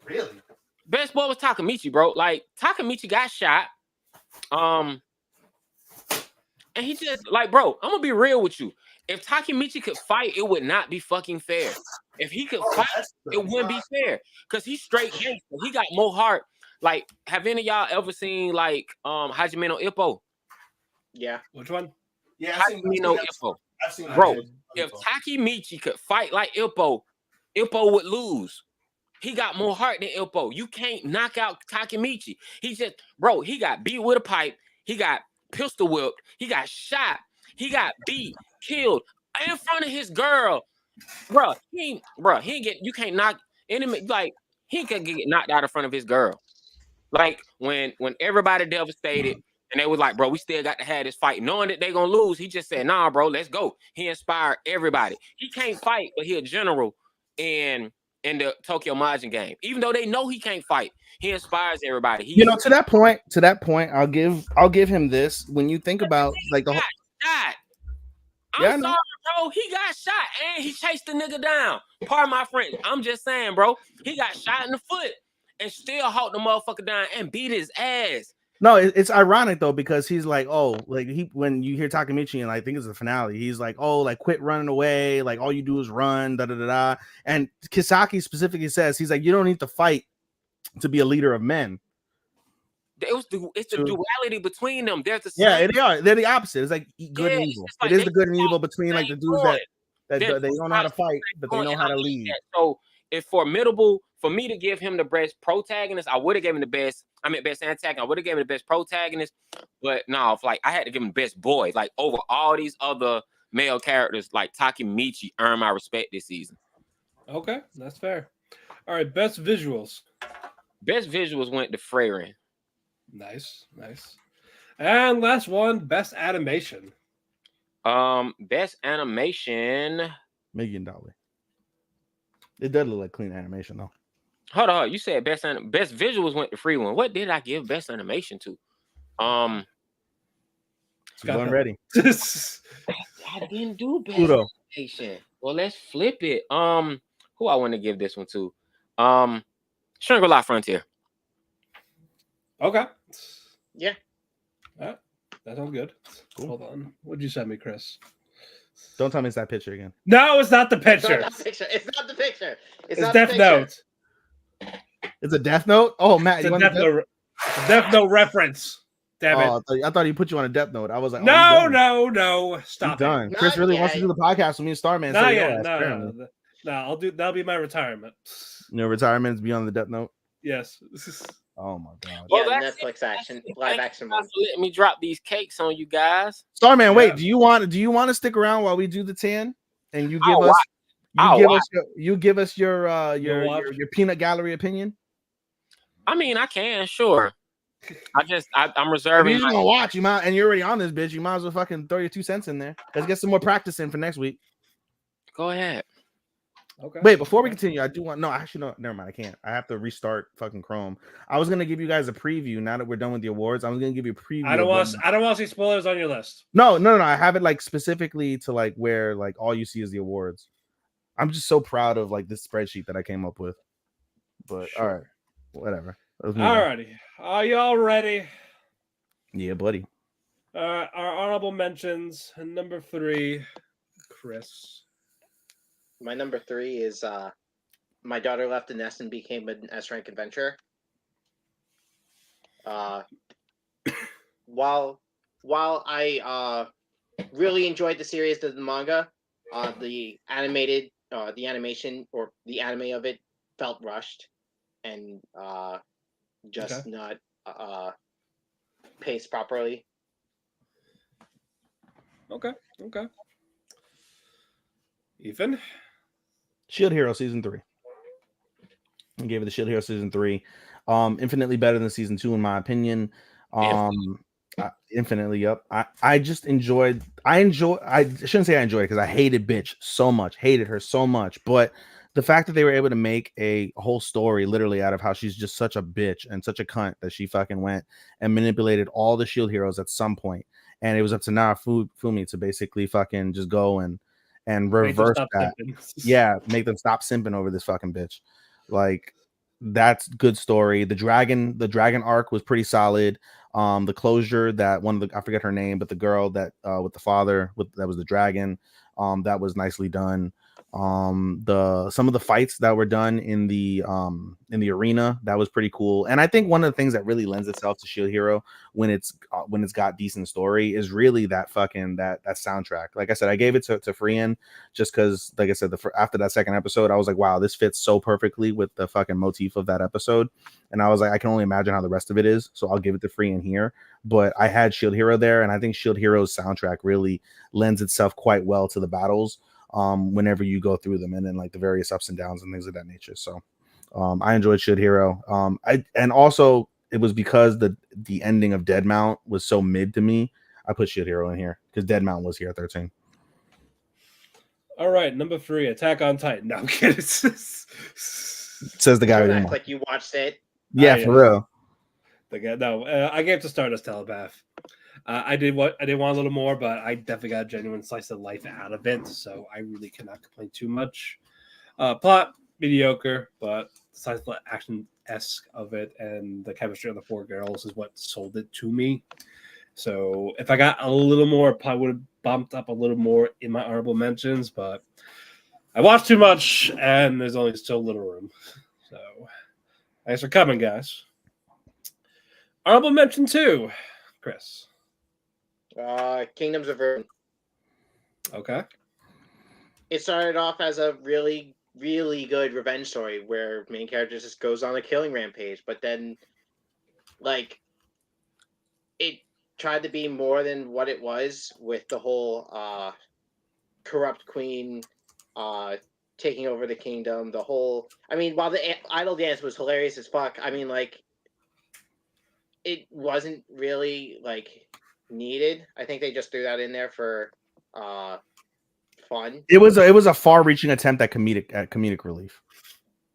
Really? Best boy was Takamichi, bro. Like, Takamichi got shot. And he just like, bro, I'm gonna be real with you. If Takemichi could fight, it would not be fucking fair. If he could fight, it wouldn't be fair. Cause he's straight gangster. He got more heart. Like, have any of y'all ever seen like Hajime no Ippo? Yeah. Which one? Yeah, Hajime no Ippo. I've seen Bro, that. if Takemichi could fight like Ippo, Ippo would lose. He got more heart than Ippo. You can't knock out Takemichi. He just, bro, he got beat with a pipe. He got pistol whipped. He got shot. He got beat, killed in front of his girl. Bro, he ain't get, you can't knock enemy, like, he can get knocked out in front of his girl. Like, when everybody devastated, and they was like, bro, we still got to have this fight. Knowing that they gonna lose, he just said, nah, bro, let's go. He inspired everybody. He can't fight, but he a general in the Tokyo Majin game. Even though they know he can't fight, he inspires everybody. He, To that point, I'll give him this. When you think about like the whole, shot. Yeah, I I'm know. sorry, bro. He got shot and he chased the nigga down. Pardon my French. I'm just saying, bro. He got shot in the foot and still hawked the motherfucker down and beat his ass. No, it's ironic though, because he's like, oh, like when you hear Takemichi and I think it's the finale, he's like, oh, like quit running away, like all you do is run, da da da da. And Kisaki specifically says, he's like, you don't need to fight to be a leader of men. It's the duality between them. There's the same. Yeah, they are. They're the opposite. It's like good and evil. Like it is the good and evil between like the dudes that they don't know how to fight, but they know how to lead. So it's formidable for me to give him the best protagonist. I would have given him the best. I mean, best antagonist. I would have given him the best protagonist, but no, like I had to give him the best boy. Like over all these other male characters, like Takemichi earned my respect this season. Okay, that's fair. All right, best visuals. Best visuals went to Freyrin. Nice. And last one, best animation. Best animation. $1,000,000. It does look like clean animation though. Hold on, you said best visuals went to free one. What did I give best animation to? One ready. I didn't do best animation. Well, let's flip it. Who I want to give this one to? Shangri-La Frontier. Okay. Yeah. That sounds good. Cool. Hold on. What'd you send me, Chris? Don't tell me it's that picture again. No, it's not the picture. It's not the picture. It's not Death Note. It's a Death Note? Oh, Matt, it's a Death Note reference. Damn it. I thought he put you on a Death Note. I was like, no. Stop done. Chris really wants to do the podcast with me and Starman. No, that'll be my retirement. Your retirement is beyond the Death Note? Yes. Oh my god. Well, Netflix action, live action. Let me drop these cakes on you guys. Starman, wait, do you want to stick around while we do the 10? And you give us your peanut gallery opinion? I mean, I can, sure. I'm reserving. If you're gonna watch, you might, and you're already on this bitch, you might as well fucking throw your 2 cents in there. Let's get some more practice in for next week. Go ahead. Okay. Wait, before we continue, I do want never mind. I can't. I have to restart fucking Chrome. I was gonna give you guys a preview now that we're done with the awards. I was gonna give you a preview. I don't want to see spoilers on your list. No. I have it like specifically to like where like all you see is the awards. I'm just so proud of like this spreadsheet that I came up with. But all right, whatever. Alrighty, are y'all ready? Yeah, buddy. Our honorable mentions. Number 3, Chris. My number 3 is My Daughter Left the Nest and Became an S-Rank Adventurer. While I really enjoyed the series of the manga, the animation or the anime of it felt rushed and not paced properly. Okay. Ethan? Shield Hero season 3. I gave it the Shield Hero season 3. Infinitely better than season 2 in my opinion. Infinitely, yep. I just enjoyed. I shouldn't say I enjoyed it because I hated bitch so much, hated her so much. But the fact that they were able to make a whole story literally out of how she's just such a bitch and such a cunt that she fucking went and manipulated all the Shield heroes at some point, and it was up to Fumi to basically fucking just go and reverse that. Yeah, make them stop simping over this fucking bitch. Like, that's good story. The dragon arc was pretty solid. The closure that one of the, I forget her name, but the girl that with the father that was the dragon, that was nicely done. The some of the fights that were done in the arena, that was pretty cool. And I think one of the things that really lends itself to Shield Hero when it's got decent story is really that fucking that soundtrack. Like I said, I gave it to Freehan just because, like I said, after that second episode, I was like, wow, this fits so perfectly with the fucking motif of that episode. And I was like, I can only imagine how the rest of it is, so I'll give it to Freehan here. But I had Shield Hero there, and I think Shield Hero's soundtrack really lends itself quite well to the battles whenever you go through them, and then like the various ups and downs and things of that nature. So I enjoyed Shield Hero. And also it was because the ending of Dead Mount was so mid to me. I put Shield Hero in here because Dead Mount was here at 13. All right, number 3, Attack on Titan. No, I'm kidding. Says the guy. Don't act like you watched it. Yeah, for real. The guy, no, I gave to Stardust Telepath. I did want a little more, but I definitely got a genuine slice of life out of it, so I really cannot complain too much. Plot mediocre, but the science action-esque of it and the chemistry of the 4 girls is what sold it to me. So if I got a little more, I probably would have bumped up a little more in my honorable mentions, but I watched too much and there's only still little room. So thanks for coming, guys. Honorable mention 2, Chris. Kingdoms of Earth. Okay. It started off as a really, really good revenge story where main character just goes on a killing rampage, but then, like, it tried to be more than what it was with the whole corrupt queen taking over the kingdom. The whole, I mean, while the idol dance was hilarious as fuck, I mean, like, it wasn't really like needed. I think they just threw that in there for fun. It was a far-reaching attempt at comedic relief.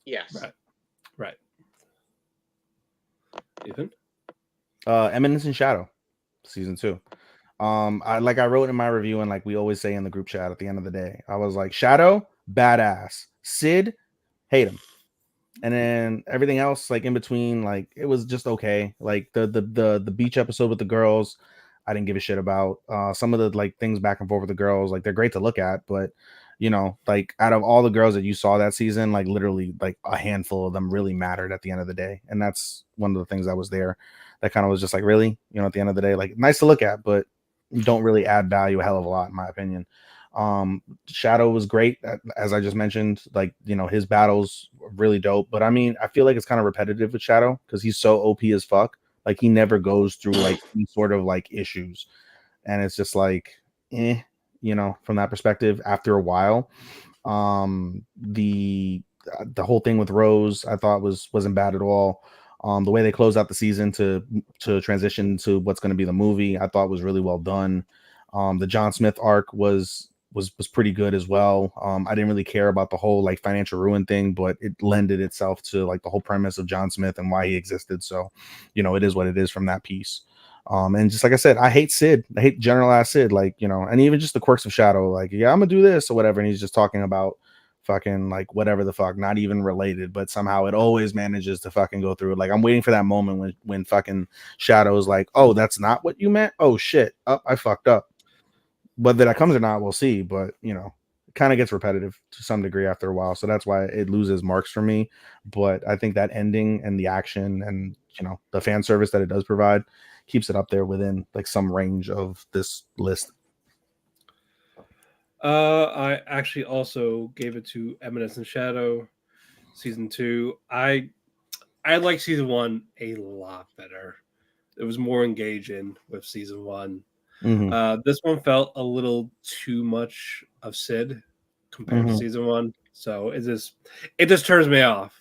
Yes. Right. Ethan? Eminence in Shadow, season 2. I wrote in my review, and like we always say in the group chat at the end of the day, I was like, Shadow, badass. Sid, hate him. And then everything else, like in between, like it was just okay. Like the beach episode with the girls, I didn't give a shit about. Some of the like things back and forth with the girls, like they're great to look at, but you know, like out of all the girls that you saw that season, like literally like a handful of them really mattered at the end of the day. And that's one of the things that was there that kind of was just like, really, you know, at the end of the day, like nice to look at, but don't really add value a hell of a lot, in my opinion. Shadow was great, as I just mentioned. Like, you know, his battles were really dope, but I mean, I feel like it's kind of repetitive with Shadow because he's so OP as fuck. Like, he never goes through like any sort of like issues, and it's just like, you know, from that perspective. After a while, the whole thing with Rose, I thought wasn't bad at all. The way they closed out the season to transition to what's going to be the movie, I thought was really well done. The John Smith arc was pretty good as well. I didn't really care about the whole like financial ruin thing, but it lended itself to like the whole premise of John Smith and why he existed. So, you know, it is what it is from that piece. And just like I said, I hate Sid. I hate general ass Sid, like, you know, and even just the quirks of Shadow, like, yeah, I'm gonna do this or whatever. And he's just talking about fucking like whatever the fuck, not even related, but somehow it always manages to fucking go through it. Like, I'm waiting for that moment when fucking Shadow is like, oh, that's not what you meant. Oh shit. Oh, I fucked up. Whether that comes or not, we'll see. But you know, it kind of gets repetitive to some degree after a while, so that's why it loses marks for me. But I think that ending and the action and, you know, the fan service that it does provide keeps it up there within like some range of this list. I actually also gave it to Eminence in Shadow, season 2. I like season 1 a lot better. It was more engaging with season 1. Mm-hmm. This one felt a little too much of Sid compared to season 1, so it just turns me off.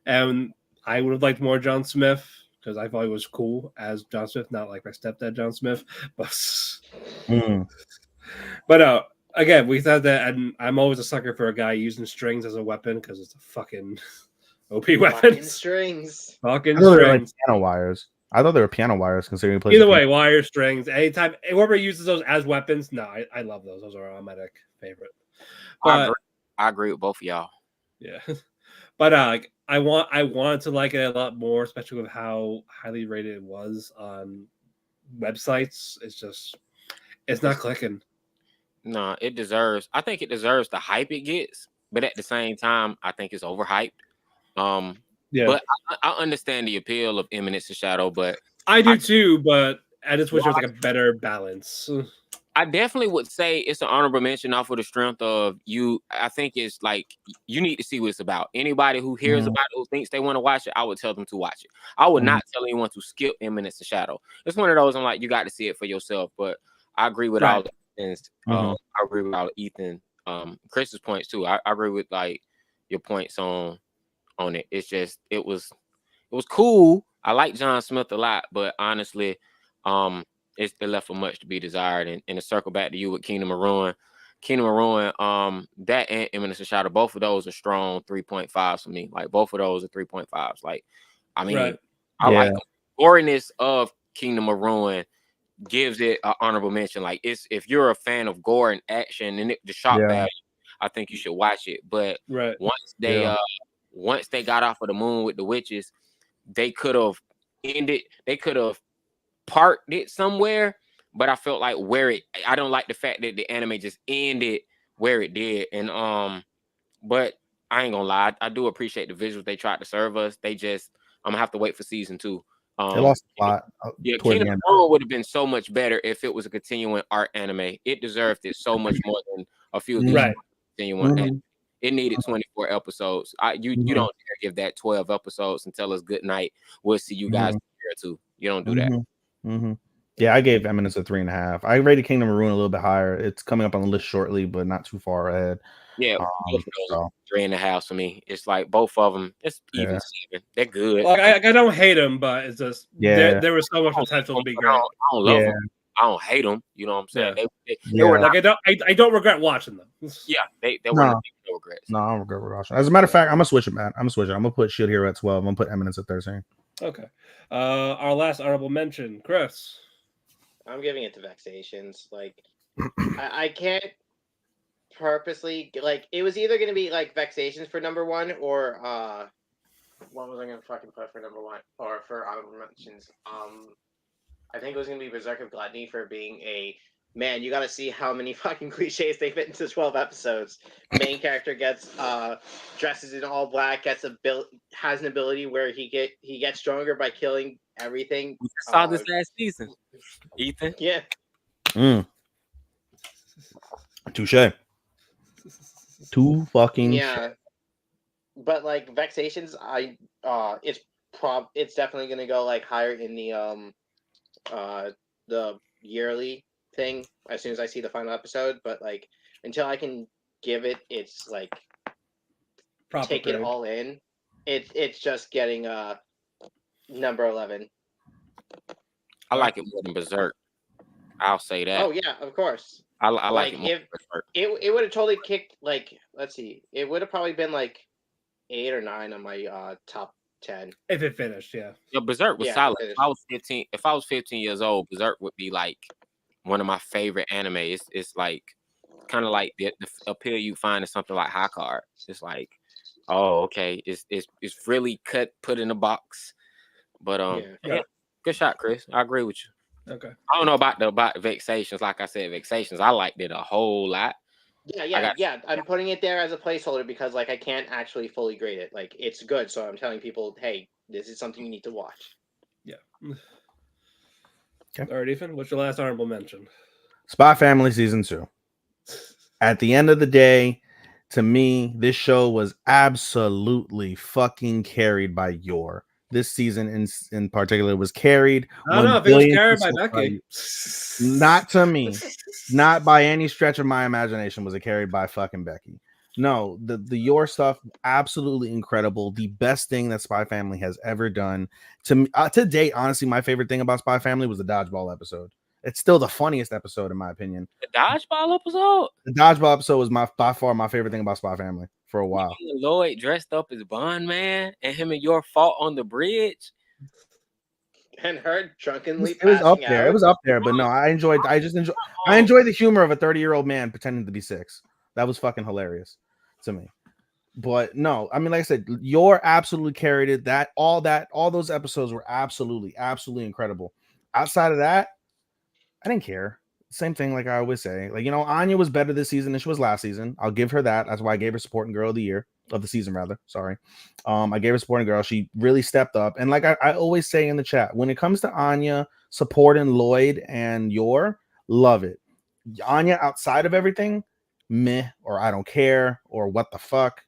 And I would have liked more John Smith because I thought he was cool as John Smith, not like my stepdad John Smith. But again, we thought that, and I'm always a sucker for a guy using strings as a weapon because it's a fucking OP weapon. Fucking strings. Fucking I thought they were strings. like piano wires. I thought they were piano wires considering he plays Either the way, piano. wire strings. Anytime whoever uses those as weapons, no, I love those. Those are automatic favorite. But I agree with both of y'all. yeah, but I wanted to like it a lot more, especially with how highly rated it was on websites, it's not clicking. No, it deserves. I think it deserves the hype it gets, but at the same time, I think it's overhyped. Yeah, But I understand the appeal of Eminence of Shadow, but I do I too, but I just wish there was like a better balance. I definitely would say it's an honorable mention off of the strength of you. I think it's like you need to see what it's about. Anybody who hears about it, who thinks they want to watch it, I would tell them to watch it. I would not tell anyone to skip Eminence of Shadow. It's one of those I'm like, you got to see it for yourself. But I agree with all Ethan's. I agree with all Ethan. Chris's points too. I agree with like your points on it. It's just it was cool. I like John Smith a lot, but honestly, it left for much to be desired. And to circle back to you with Kingdom of Ruin, that and Eminence of Shadow, both of those are strong 3.5s for me. Like both of those are 3.5s. Like, I mean, I like the goriness of Kingdom of Ruin gives it an honorable mention. Like it's if you're a fan of gore and action and the shock value, I think you should watch it. But once they got off of the moon with the witches, they could have parked it somewhere, but I felt like I don't like the fact that the anime just ended where it did. And but I ain't gonna lie, I do appreciate the visuals they tried to serve us. I'm gonna have to wait for season 2. They lost a lot. Yeah, Kingdom of Ruin would have been so much better if it was a continuing art anime. It deserved it so much more than a few of these continuing. It needed 24 episodes. You don't dare give that 12 episodes and tell us good night. We'll see you guys here too. You don't do that. Yeah, I gave Eminence a 3.5. I rated Kingdom of Ruin a little bit higher. It's coming up on the list shortly, but not too far ahead. Yeah, both of those are 3.5 for me. It's like both of them. It's even 7. They're good. Like I don't hate them, but it's just there was so much potential to be great. I don't love them. I don't hate them. You know what I'm saying? They were like I don't regret watching them. Yeah, they were no regrets. No, I don't regret watching. As a matter of fact, I'm gonna switch it, man. I'm gonna put Shield Hero at 12. I'm gonna put Eminence at 13. Okay. Our last honorable mention, Chris. I'm giving it to Vexations. Like I can't purposely like it was either gonna be like Vexations for number 1 or what was I gonna fucking put for number 1 or for honorable mentions? I think it was gonna be Berserk of Gluttony for being man, you gotta see how many fucking cliches they fit into 12 episodes. Main character gets dresses in all black, has an ability where he gets stronger by killing everything. We saw this last season. Ethan. Yeah. Touche. Too fucking shit. But like Vexations, it's definitely gonna go like higher in the yearly thing as soon as I see the final episode. But like until I can give it its like take it all in, it's just getting number 11. I like it more than Berserk. I'll say that. Oh yeah, of course. I like it more if it would have totally kicked like let's see, it would have probably been like 8 or 9 on my top 10 if it finished. Yeah, Berserk was solid. If I was 15 years old, Berserk would be like one of my favorite anime. It's like kind of like the appeal you find in something like High Card. It's like, oh, okay, it's really put in a box. But good shot, Chris. I agree with you. Okay. I don't know about Vexations. Like I said, Vexations, I liked it a whole lot. Yeah. I'm putting it there as a placeholder because like I can't actually fully grade it. Like it's good, so I'm telling people, hey, this is something you need to watch. Yeah. Okay. All right, Ethan, what's your last honorable mention? Spy Family Season 2. At the end of the day, to me, this show was absolutely fucking carried by Yor. This season in particular was carried. I don't know if it was carried by Becky. Not to me. Not by any stretch of my imagination was it carried by fucking Becky. No, the Yor stuff, absolutely incredible. The best thing that Spy Family has ever done. To date, honestly, my favorite thing about Spy Family was the Dodgeball episode. It's still the funniest episode, in my opinion. The Dodgeball episode? The Dodgeball episode was by far my favorite thing about Spy Family for a while. Lloyd dressed up as Bond Man and him and Yor fought on the bridge. And her drunkenly it was up there. Out. It was up there, but no, I enjoyed the humor of a 30-year-old man pretending to be 6. That was fucking hilarious to me. But no, I mean, like I said, Yor absolutely carried it. All those episodes were absolutely incredible. Outside of that, I didn't care. Same thing, like I always say. Like, Anya was better this season than she was last season. I'll give her that. That's why I gave her supporting girl of the year, of the season, rather. Sorry. I gave her supporting girl. She really stepped up. And like I always say in the chat, when it comes to Anya supporting Lloyd and Yor, love it. Anya outside of everything, meh, or I don't care, or what the fuck.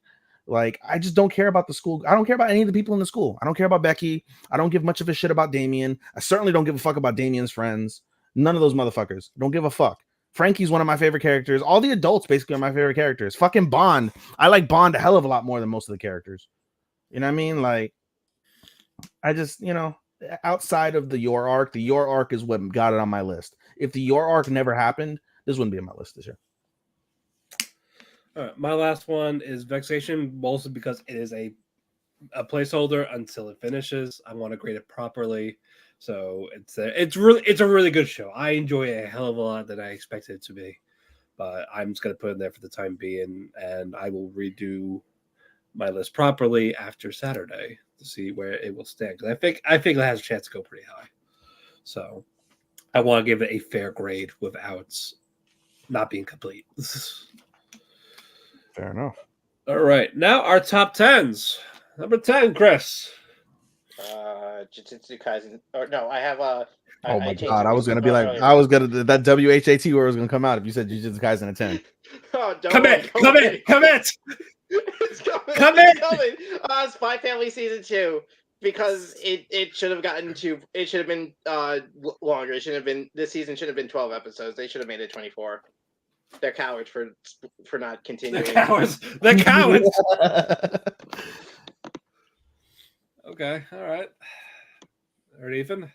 Like, I just don't care about the school. I don't care about any of the people in the school. I don't care about Becky. I don't give much of a shit about Damien. I certainly don't give a fuck about Damien's friends. None of those motherfuckers. Don't give a fuck. Frankie's one of my favorite characters. All the adults basically are my favorite characters. Fucking Bond. I like Bond a hell of a lot more than most of the characters. You know what I mean? Like, I just, outside of the Yor arc is what got it on my list. If the Yor arc never happened, this wouldn't be on my list this year. All right, my last one is Vexation, mostly because it is a placeholder until it finishes. I want to grade it properly, so it's a really good show. I enjoy it a hell of a lot than I expected it to be, but I'm just gonna put it in there for the time being, and I will redo my list properly after Saturday to see where it will stand. Because I think it has a chance to go pretty high, so I want to give it a fair grade without not being complete. Fair enough. All right, now our top 10s. Number 10, Chris. Jujutsu Kaisen. Or no, I have Oh my changed god, it I was gonna be recently- like, earlier. I was gonna that WHAT word was gonna come out if you said Jujutsu Kaisen a 10. Oh, don't worry, don't worry. Commit. It's coming. Come It's in! coming. Spy Family season 2, because it should have gotten to. It should have been longer. It should have been. This season should have been 12 episodes. They should have made it 24. They're cowards for not continuing. The cowards. The cowards. Okay. All right. All right, Ethan.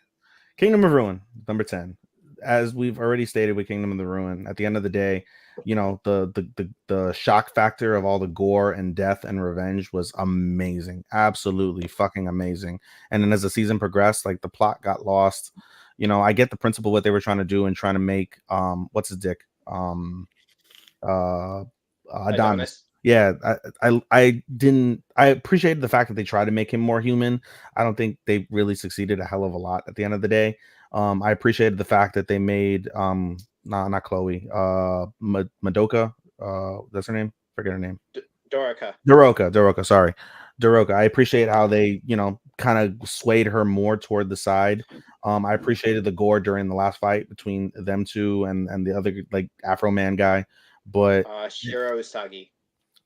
Kingdom of Ruin, number 10. As we've already stated with Kingdom of the Ruin, at the end of the day, the shock factor of all the gore and death and revenge was amazing. Absolutely fucking amazing. And then as the season progressed, like the plot got lost. I get the principle what they were trying to do and trying to make what's his dick? Adonis. Yeah, I appreciated the fact that they tried to make him more human. I don't think they really succeeded a hell of a lot at the end of the day. I appreciated the fact that they made not Chloe, Madoka, that's her name. Forget her name. Doroka, sorry. Doroka. I appreciate how they, kind of swayed her more toward the side. I appreciated the gore during the last fight between them two and the other like Afro man guy. But Shiro Usagi.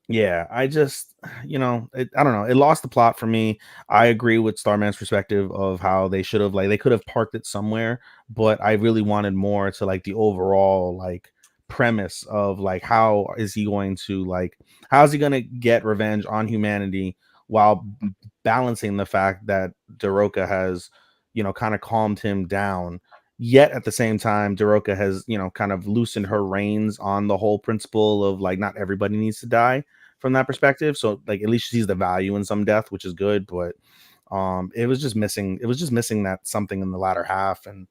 yeah, I just, I don't know. It lost the plot for me. I agree with Starman's perspective of how they should have, like, they could have parked it somewhere, but I really wanted more to like the overall like premise of like how is he going to get revenge on humanity while balancing the fact that Daroka has, kind of calmed him down. Yet at the same time, Daroka has, kind of loosened her reins on the whole principle of like not everybody needs to die from that perspective. So like at least she sees the value in some death, which is good. But it was just missing that something in the latter half. And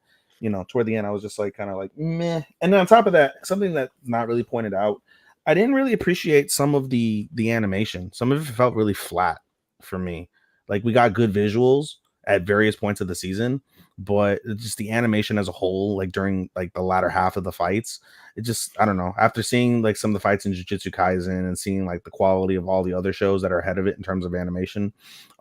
toward the end, I was just like kind of like meh. And then on top of that, something that's not really pointed out, I didn't really appreciate some of the animation. Some of it felt really flat for me. Like we got good visuals at various points of the season, but just the animation as a whole, like during like the latter half of the fights, it just, I don't know. After seeing like some of the fights in Jujutsu Kaisen and seeing like the quality of all the other shows that are ahead of it in terms of animation,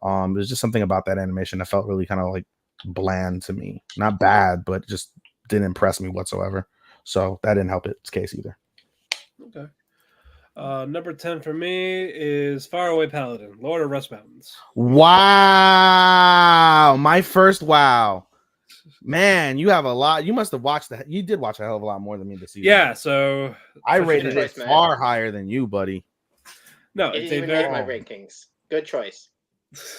there's just something about that animation that felt really kind of like bland to me. Not bad, but just didn't impress me whatsoever. So that didn't help its case either. Okay. Number 10 for me is Faraway Paladin, Lord of Rust Mountains. Wow. My first wow. Man, you have a lot. You must have watched that. You did watch a hell of a lot more than me this season. Yeah, so I rated it choice, man. far higher than you, buddy. No, It it's didn't a even very make my rankings. Good choice.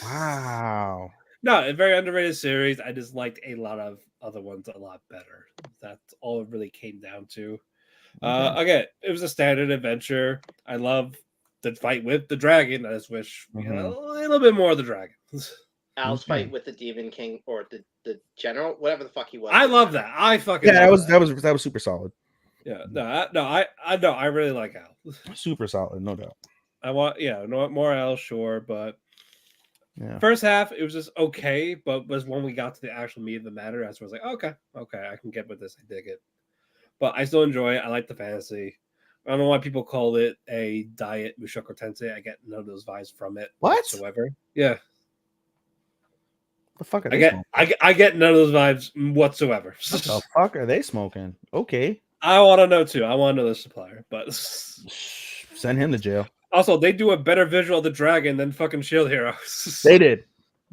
Wow. no, a very underrated series. I just liked a lot of other ones a lot better. That's all it really came down to. Again, it was a standard adventure. I love the fight with the dragon. I just wish we had a little bit more of the dragon. Al's fight with the Demon King or the general, whatever the fuck he was. I love that. I fucking Yeah, love that was super solid. Yeah, I really like Al. Super solid, no doubt. I want more Al, sure, but Yeah. first half it was just okay, but was when we got to the actual meat of the matter, I was like, okay, I can get with this. I dig it. but I still enjoy it. I like the fantasy. I don't know why people call it a diet Mushoku Tensei. I get none of those vibes from it What? whatsoever. Yeah, The fuck are I they get smoking? I get none of those vibes whatsoever. What the fuck are they smoking? Okay. I want to know too. I want to know the supplier, but Send him to jail. also they do a better visual of the dragon than fucking Shield Heroes. They did.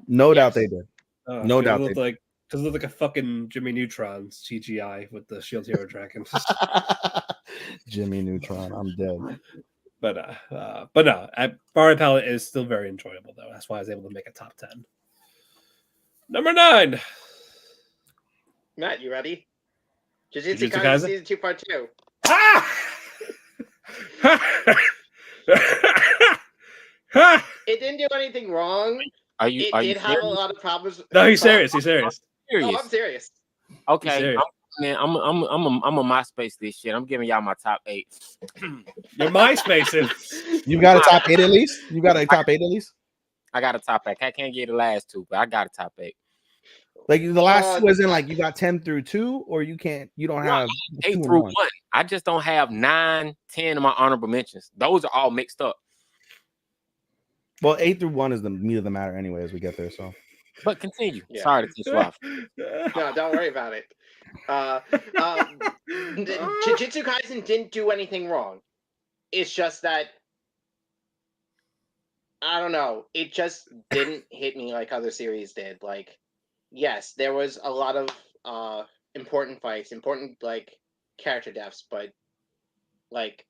No doubt Yes. they did. Oh, No 'cause doubt it they looked did. like because it looked like a fucking Jimmy Neutron CGI with the Shield Hero dragon. Jimmy Neutron. I'm dead. but no, Barry Palette is still very enjoyable though. That's why I was able to make a top 10. Number 9. Matt, you ready? Jujutsu Jujutsu Kaisen Kaisen? season 2 part 2. It didn't do anything wrong. Are you? It Are you did have a serious? lot of problems. No, he's serious. He's serious. No, Serious? I'm serious. Okay, serious. I'm a MySpace this shit. I'm giving y'all my top 8. Your MySpace is. You got a top 8 at least? You got a top 8 at least? I got a top 8. I can't get the last 2, but I got a top 8. Like the last two is in like you got 10 through 2, or you don't have 8 2 and through 1. 1. I just don't have 9, 10 of my honorable mentions. Those are all mixed up. Well, 8 through 1 is the meat of the matter anyway as we get there. So, But continue. Yeah. Sorry to cut you off. No, don't worry about it. Jujutsu Kaisen didn't do anything wrong. It's just that I don't know. It just didn't hit me like other series did. Like, yes, there was a lot of important fights, important like character deaths, but like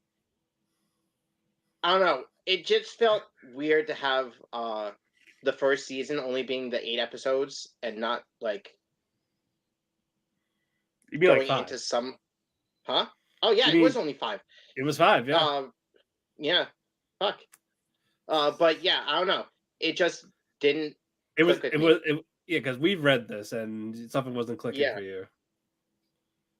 I don't know. It just felt weird to have the first season only being the 8 episodes and not like You'd be going like 5. into some. Huh? Oh yeah, You it was mean- only 5. It was 5. Yeah. Yeah. Fuck. But yeah, I don't know. It just didn't. it was. click It with was. Yeah, because we've read this and something wasn't clicking Yeah. for you.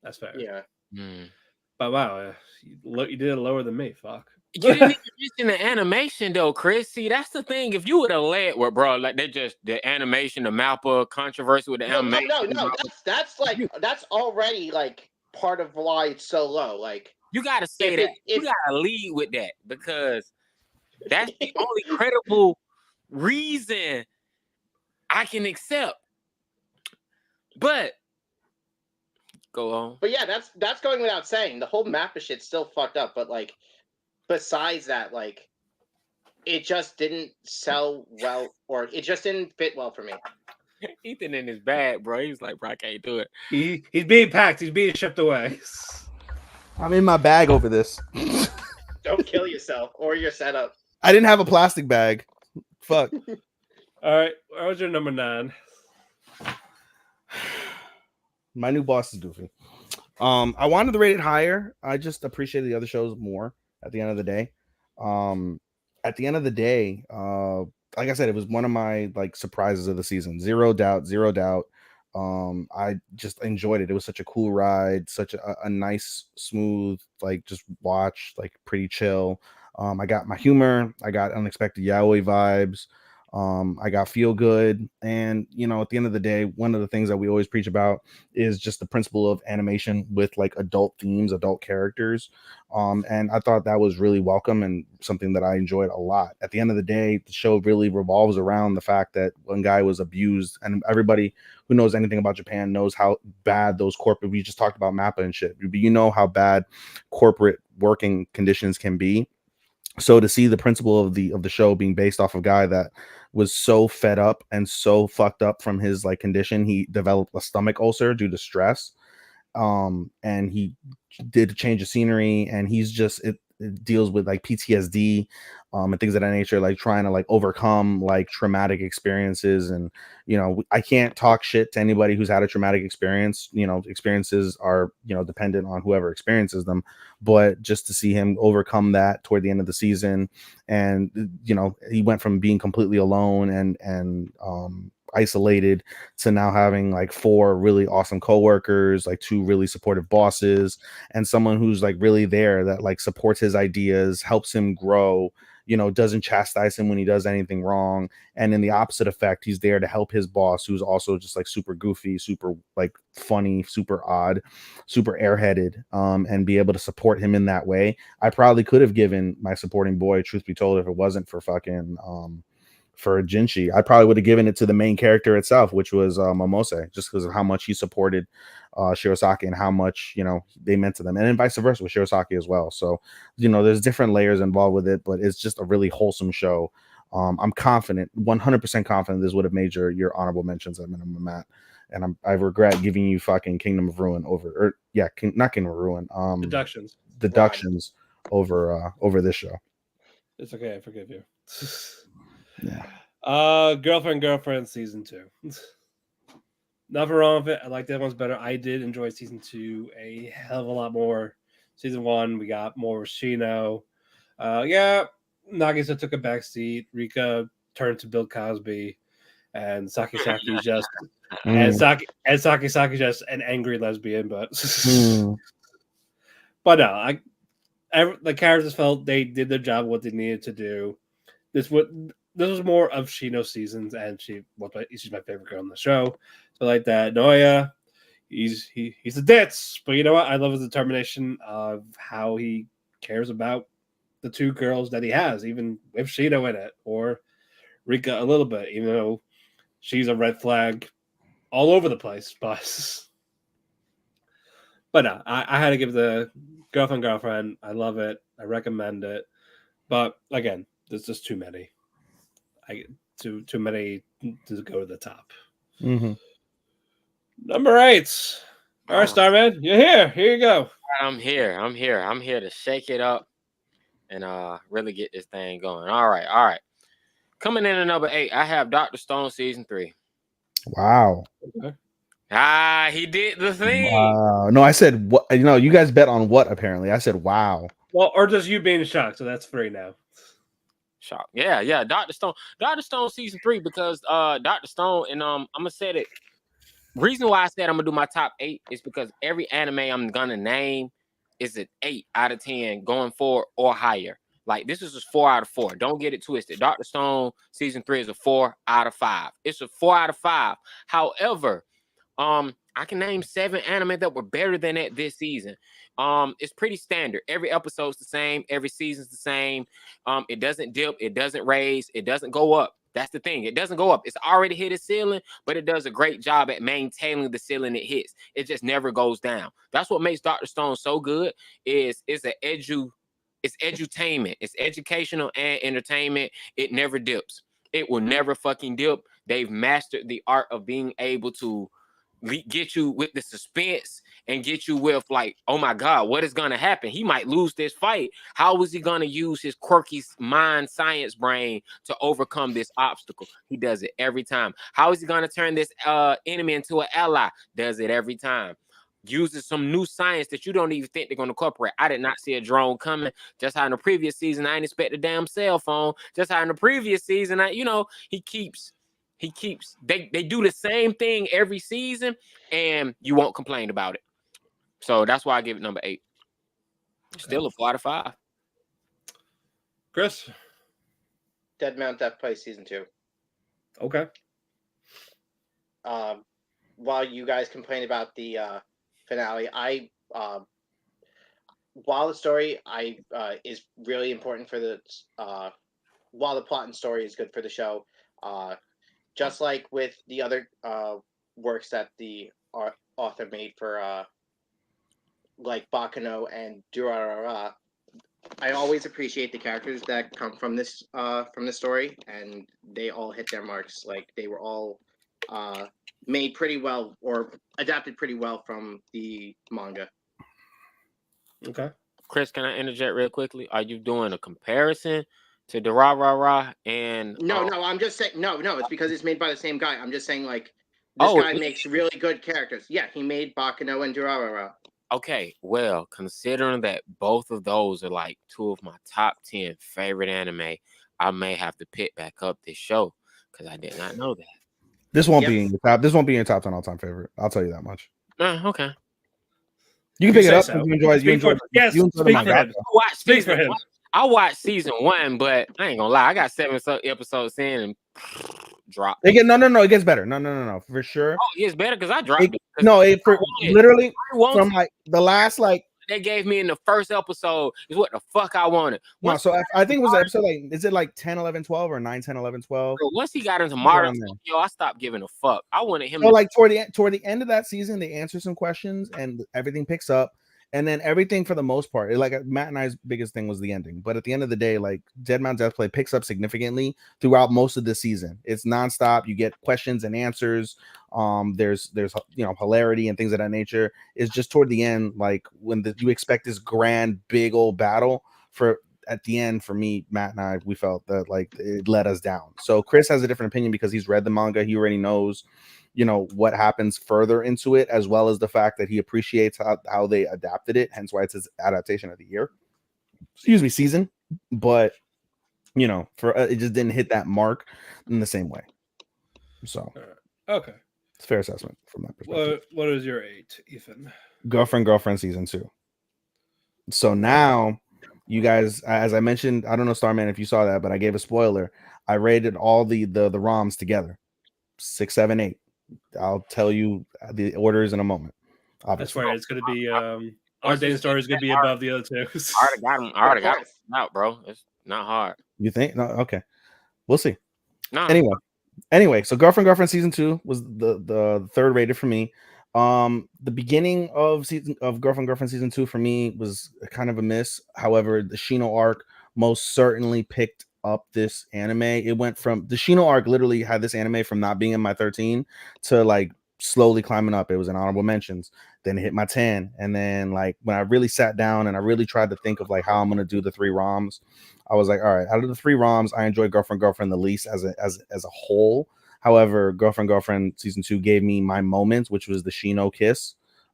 That's fair. Yeah. Mm. But wow, you did it lower than me. Fuck. You didn't even mention the animation though, Chris. See, that's the thing. If you would have led with, bro, like they just the animation, the Mappa controversy with the No, animation. no. That's already like part of why it's so low. Like You gotta say if that. it- You gotta lead with that because that's the only credible reason I can accept. But go on. But yeah, that's going without saying. The whole map of shit's still fucked up. But like, besides that, like, it just didn't sell well, or it just didn't fit well for me. Ethan in his bag, bro. He was like, bro, I can't do it. He's being packed. He's being shipped away. I'm in my bag over this. Don't kill yourself or your setup. I didn't have a plastic bag. Fuck. All right, where was your number 9? My new boss is goofy. I wanted to rate it higher. I just appreciated the other shows more at the end of the day. At the end of the day, like I said, it was one of my like surprises of the season. Zero doubt. I just enjoyed it. It was such a cool ride, such a nice, smooth, like just watch, like pretty chill. I got my humor, I got unexpected yaoi vibes. I got feel good, and at the end of the day, one of the things that we always preach about is just the principle of animation with like adult themes, adult characters. And I thought that was really welcome and something that I enjoyed a lot. At the end of the day, the show really revolves around the fact that one guy was abused, and everybody who knows anything about Japan knows how bad those corporate. We just talked about Mappa and shit. You know how bad corporate working conditions can be. So to see the principle of the show being based off of a guy that was so fed up and so fucked up from his like condition, he developed a stomach ulcer due to stress. And he did a change of scenery, and he's just it deals with like PTSD and things of that nature, like trying to like overcome like traumatic experiences. And I can't talk shit to anybody who's had a traumatic experience. Experiences are dependent on whoever experiences them, but just to see him overcome that toward the end of the season, and he went from being completely alone and isolated to now having like 4 really awesome coworkers, like 2 really supportive bosses, and someone who's like really there that like supports his ideas, helps him grow, doesn't chastise him when he does anything wrong. And in the opposite effect, he's there to help his boss, who's also just like super goofy, super like funny, super odd, super airheaded, and be able to support him in that way. I probably could have given my supporting boy, truth be told, if it wasn't for fucking for Jinchi. I probably would have given it to the main character itself, which was Momose, just because of how much he supported Shirosaki and how much they meant to them, and then vice versa with Shirosaki as well. So there's different layers involved with it, but it's just a really wholesome show. I'm confident, 100% confident this would have made your honorable mentions at minimum, Matt. And I regret giving you fucking Kingdom of Ruin not Kingdom of Ruin. Deductions over this show. It's okay, I forgive you. Yeah. Girlfriend season 2. Nothing wrong with it. I like that one's better. I did enjoy season 2 a hell of a lot more. Season 1, we got more Shino. Nagisa took a back seat. Rika turned to Bill Cosby, and Saki just Saki just an angry lesbian. But but no, the characters felt they did their job, what they needed to do. This was more of Shino's seasons, and she's my favorite girl on the show. So like that, Noya, he's a ditz, but you know what? I love his determination of how he cares about the two girls that he has, even with Shino in it, or Rika a little bit, even though she's a red flag all over the place. But no, I had to give the girlfriend. I love it. I recommend it. But again, there's just too many. Too many to go to the top. Mm-hmm. Number 8. All right, Starman, you're here. Here you go. I'm here to shake it up and really get this thing going. All right. Coming in at number 8, I have Dr. Stone season 3. Wow. Okay. He did the thing. Wow. No, I said what? You guys bet on what? Apparently, I said wow. Well, or just you being shocked. So that's 3 now. Shock. Yeah. Dr. Stone season 3, because Dr. Stone, and I'm gonna say it. Reason why I said I'm gonna do my top 8 is because every anime I'm gonna name is an 8 out of 10 going forward or higher. Like this is just 4 out of 4. Don't get it twisted. Dr. Stone season 3 is a 4 out of 5. It's a 4 out of 5. However, I can name 7 anime that were better than that this season. It's pretty standard. Every episode's the same. Every season's the same. It doesn't dip. It doesn't raise. It doesn't go up. That's the thing. It doesn't go up. It's already hit its ceiling, but it does a great job at maintaining the ceiling it hits. It just never goes down. That's what makes Dr. Stone so good. It's edutainment. It's educational and entertainment. It never dips. It will never fucking dip. They've mastered the art of being able to get you with the suspense and get you with like, oh my God, what is going to happen? He might lose this fight. How is he going to use his quirky mind science brain to overcome this obstacle? He does it every time. How is he going to turn this enemy into an ally? Does it every time. Uses some new science that you don't even think they're going to incorporate. I did not see a drone coming. Just how in the previous season, I didn't expect a damn cell phone. Just how in the previous season, they do the same thing every season and you won't complain about it. So that's why I give it number 8. Still a 4 out of 5. Chris? Dead Mount Death Play season 2. Okay. While you guys complain about the finale, while the story is really important for the while the plot and story is good for the show, just like with the other works that the author made for like Bakano and Durarara, I always appreciate the characters that come from this story, and they all hit their marks. Like they were all made pretty well or adapted pretty well from the manga. Okay. Chris, can I interject real quickly? Are you doing a comparison to Durarara and No, I'm just saying no, it's because it's made by the same guy. I'm just saying like this guy makes really good characters. Yeah, he made Bakano and Durarara. Okay, well, considering that both of those are like 2 of my top 10 favorite anime, I may have to pick back up this show because I did not know that. This won't be in your top. This won't be in your top 10 all-time favorite. I'll tell you that much. Okay. You can pick it up. So. You enjoy. Yes. You enjoy Speak for him. Speak for him. I watched season 1, but I ain't gonna lie, I got 7 episodes in and dropped. It it gets better. No, for sure. Oh, it's better because I dropped it. For literally from like the last like they gave me in the first episode is what the fuck I wanted. No, so I think it was episode like, is it like 10, 11, 12 or 9, 10, 11, 12? Once he got into Mario, I stopped giving a fuck. I wanted him. So like toward the end of that season, they answer some questions and everything picks up. And then everything for the most part, like Matt and I's biggest thing was the ending. But at the end of the day, like Dead Mountain Death Play picks up significantly throughout most of the season. It's nonstop. You get questions and answers. There's hilarity and things of that nature. It's just toward the end, like when you expect this grand, big old battle for at the end. For me, Matt and I, we felt that like it let us down. So Chris has a different opinion because he's read the manga. He already knows what happens further into it, as well as the fact that he appreciates how they adapted it, hence why it's his adaptation of the year, season. But for it just didn't hit that mark in the same way. So okay, it's a fair assessment from that perspective. What is your 8, Ethan? Girlfriend season 2. So now you guys, as I mentioned, I don't know, Starman, if you saw that, but I gave a spoiler. I rated all the ROMs together, 6, 7, 8. I'll tell you the orders in a moment. Obviously. I swear it's going to be our Dane story is going to be above the other two. I already got him out, bro. It's not hard. You think? No, okay. We'll see. No. Anyway, so Girlfriend season 2 was the third rated for me. The beginning of Girlfriend season 2 for me was kind of a miss. However, the Shino arc most certainly picked up this anime. It went from the Shino arc literally had this anime from not being in my 13 to like slowly climbing up. It was in honorable mentions, then it hit my 10, and then like when I really sat down and I really tried to think of like how I'm gonna do the 3 ROMs, I was like, all right, out of the 3 ROMs, I enjoyed Girlfriend the least as a whole. However, Girlfriend season 2 gave me my moments, which was the Shino kiss.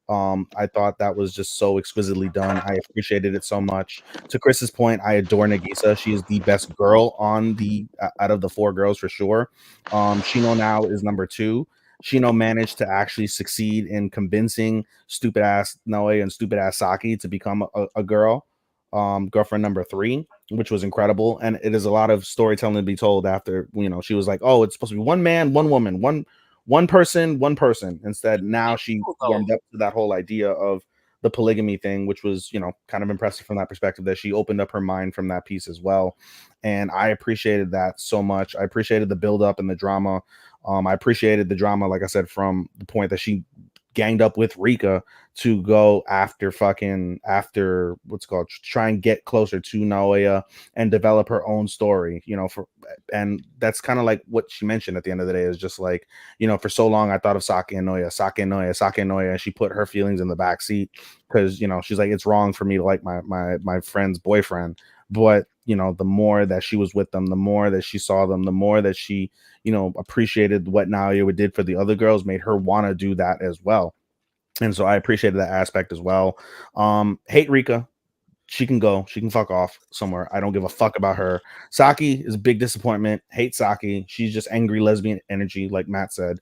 I thought that was just so exquisitely done. I appreciated it so much. To Chris's point, I adore Nagisa. She is the best girl on the out of the 4 girls for sure. Shino now is number 2. Shino managed to actually succeed in convincing stupid ass Noe and stupid ass Saki to become a girl. Girlfriend number 3, which was incredible. And it is a lot of storytelling to be told after, she was like, oh, it's supposed to be one man, one woman, one person. Instead, now she warmed up to that whole idea of the polygamy thing, which was, kind of impressive from that perspective, that she opened up her mind from that piece as well. And I appreciated that so much. I appreciated the build up and the drama. I appreciated the drama, like I said, from the point that she ganged up with Rika to go after what's called try and get closer to Naoya and develop her own story, and that's kind of like what she mentioned at the end of the day is just like, for so long I thought of Saki and Naoya, and she put her feelings in the back seat because, she's like, it's wrong for me to like my friend's boyfriend. But, the more that she was with them, the more that she saw them, the more that she, appreciated what Naoya did for the other girls, made her want to do that as well. And so I appreciated that aspect as well. Hate Rika. She can go. She can fuck off somewhere. I don't give a fuck about her. Saki is a big disappointment. Hate Saki. She's just angry lesbian energy, like Matt said.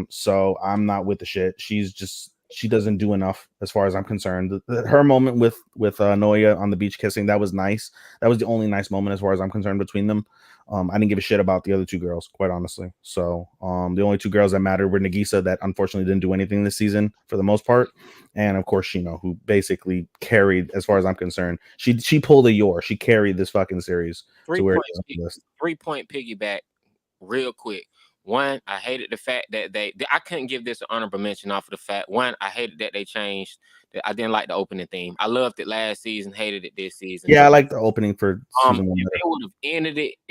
So I'm not with the shit. She doesn't do enough as far as I'm concerned. Her moment with Noya on the beach kissing, that was nice. That was the only nice moment as far as I'm concerned between them. I didn't give a shit about the other 2 girls, quite honestly. So the only 2 girls that mattered were Nagisa, that unfortunately didn't do anything this season for the most part, and of course Shino, who basically carried, as far as I'm concerned. She pulled a Yor. She carried this fucking series to where it is. 3-point piggyback real quick. One, I hated the fact that I couldn't give this an honorable mention off of the fact. One, I hated that they changed. I didn't like the opening theme. I loved it last season, hated it this season. Yeah, I like the opening for season 1. If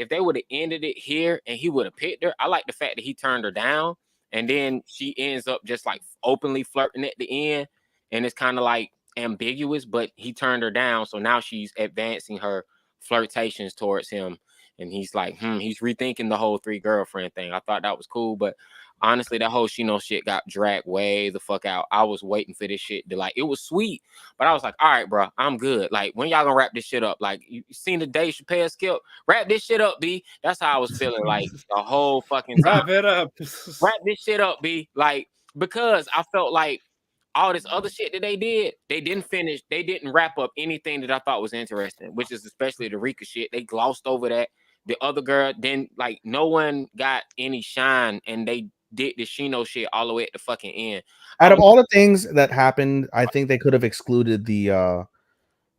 they would have ended it here and he would have picked her, I like the fact that he turned her down and then she ends up just like openly flirting at the end, and it's kind of like ambiguous, but he turned her down, so now she's advancing her flirtations towards him. And he's like, he's rethinking the whole 3 girlfriend thing. I thought that was cool, but honestly, that whole Shino shit got dragged way the fuck out. I was waiting for this shit to it was sweet, but I was like, all right, bro, I'm good. Like, when y'all gonna wrap this shit up? Like, you seen the Dave Chappelle skip? Wrap this shit up, B. That's how I was feeling like the whole fucking time. Wrap it up. Wrap this shit up, B. Like, because I felt like all this other shit that they didn't finish. They didn't wrap up anything that I thought was interesting, which is especially the Rika shit. They glossed over that. The other girl, then like no one got any shine, and they did the Shino shit all the way at the fucking end. Out of all the things that happened, I think they could have excluded the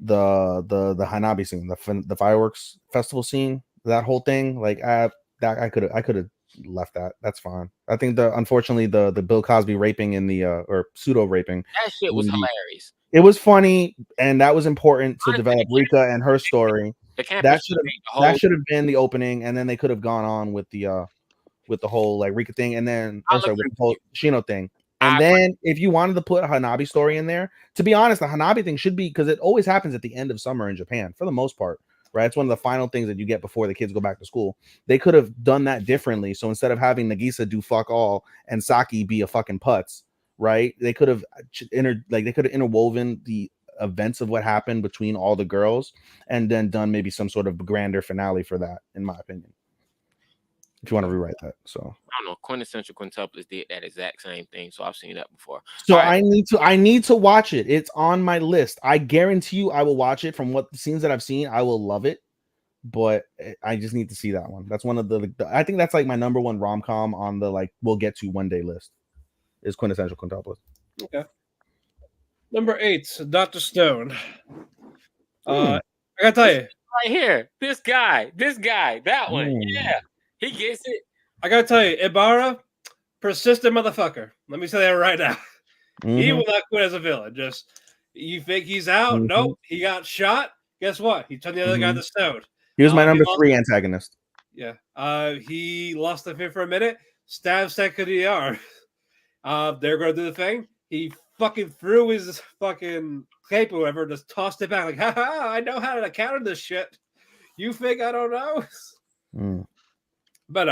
Hanabi scene, the fireworks festival scene, that whole thing. Like that I could have left that. That's fine. I think unfortunately the Bill Cosby raping in the or pseudo raping, That shit was hilarious. it was funny, and that was important to develop Rika and her story. That should have been the opening, and then they could have gone on with the whole like Rika thing, and then with the whole Shino thing. And then if you wanted to put a Hanabi story in there, to be honest, the Hanabi thing should be, because it always happens at the end of summer in Japan for the most part, right? It's one of the final things that you get before the kids go back to school. They could have done that differently. So instead of having Nagisa do fuck all and Saki be a fucking putz, right? They could have interwoven the events of what happened between all the girls and then done maybe some sort of grander finale for that, in my opinion. If you want to rewrite that. So I don't know, quintessential quintuplets did that exact same thing, so I've seen that before. So right. I need to watch it. It's on my list. I guarantee you I will watch it. From what the scenes that I've seen, I will love it, but I just need to see that one. That's one of the I think that's like my number one rom-com on the like we'll get to one day list, is quintessential quintuplets. Okay. Number 8, Dr. Stone. I gotta tell you, right here, this guy, that one, yeah. He gets it. I gotta tell you, Ibarra, persistent motherfucker. Let me say that right now. He will not quit as a villain. Just you think he's out? Nope. He got shot. Guess what? He turned the other guy to stone. He was my number 3 antagonist. Yeah. He lost the fit for a minute. Stabbed Senku to the arm. They're gonna do the thing. He fucking threw his fucking cape or whatever, just tossed it back like, ha, I know how to counter this shit. You think I don't know? But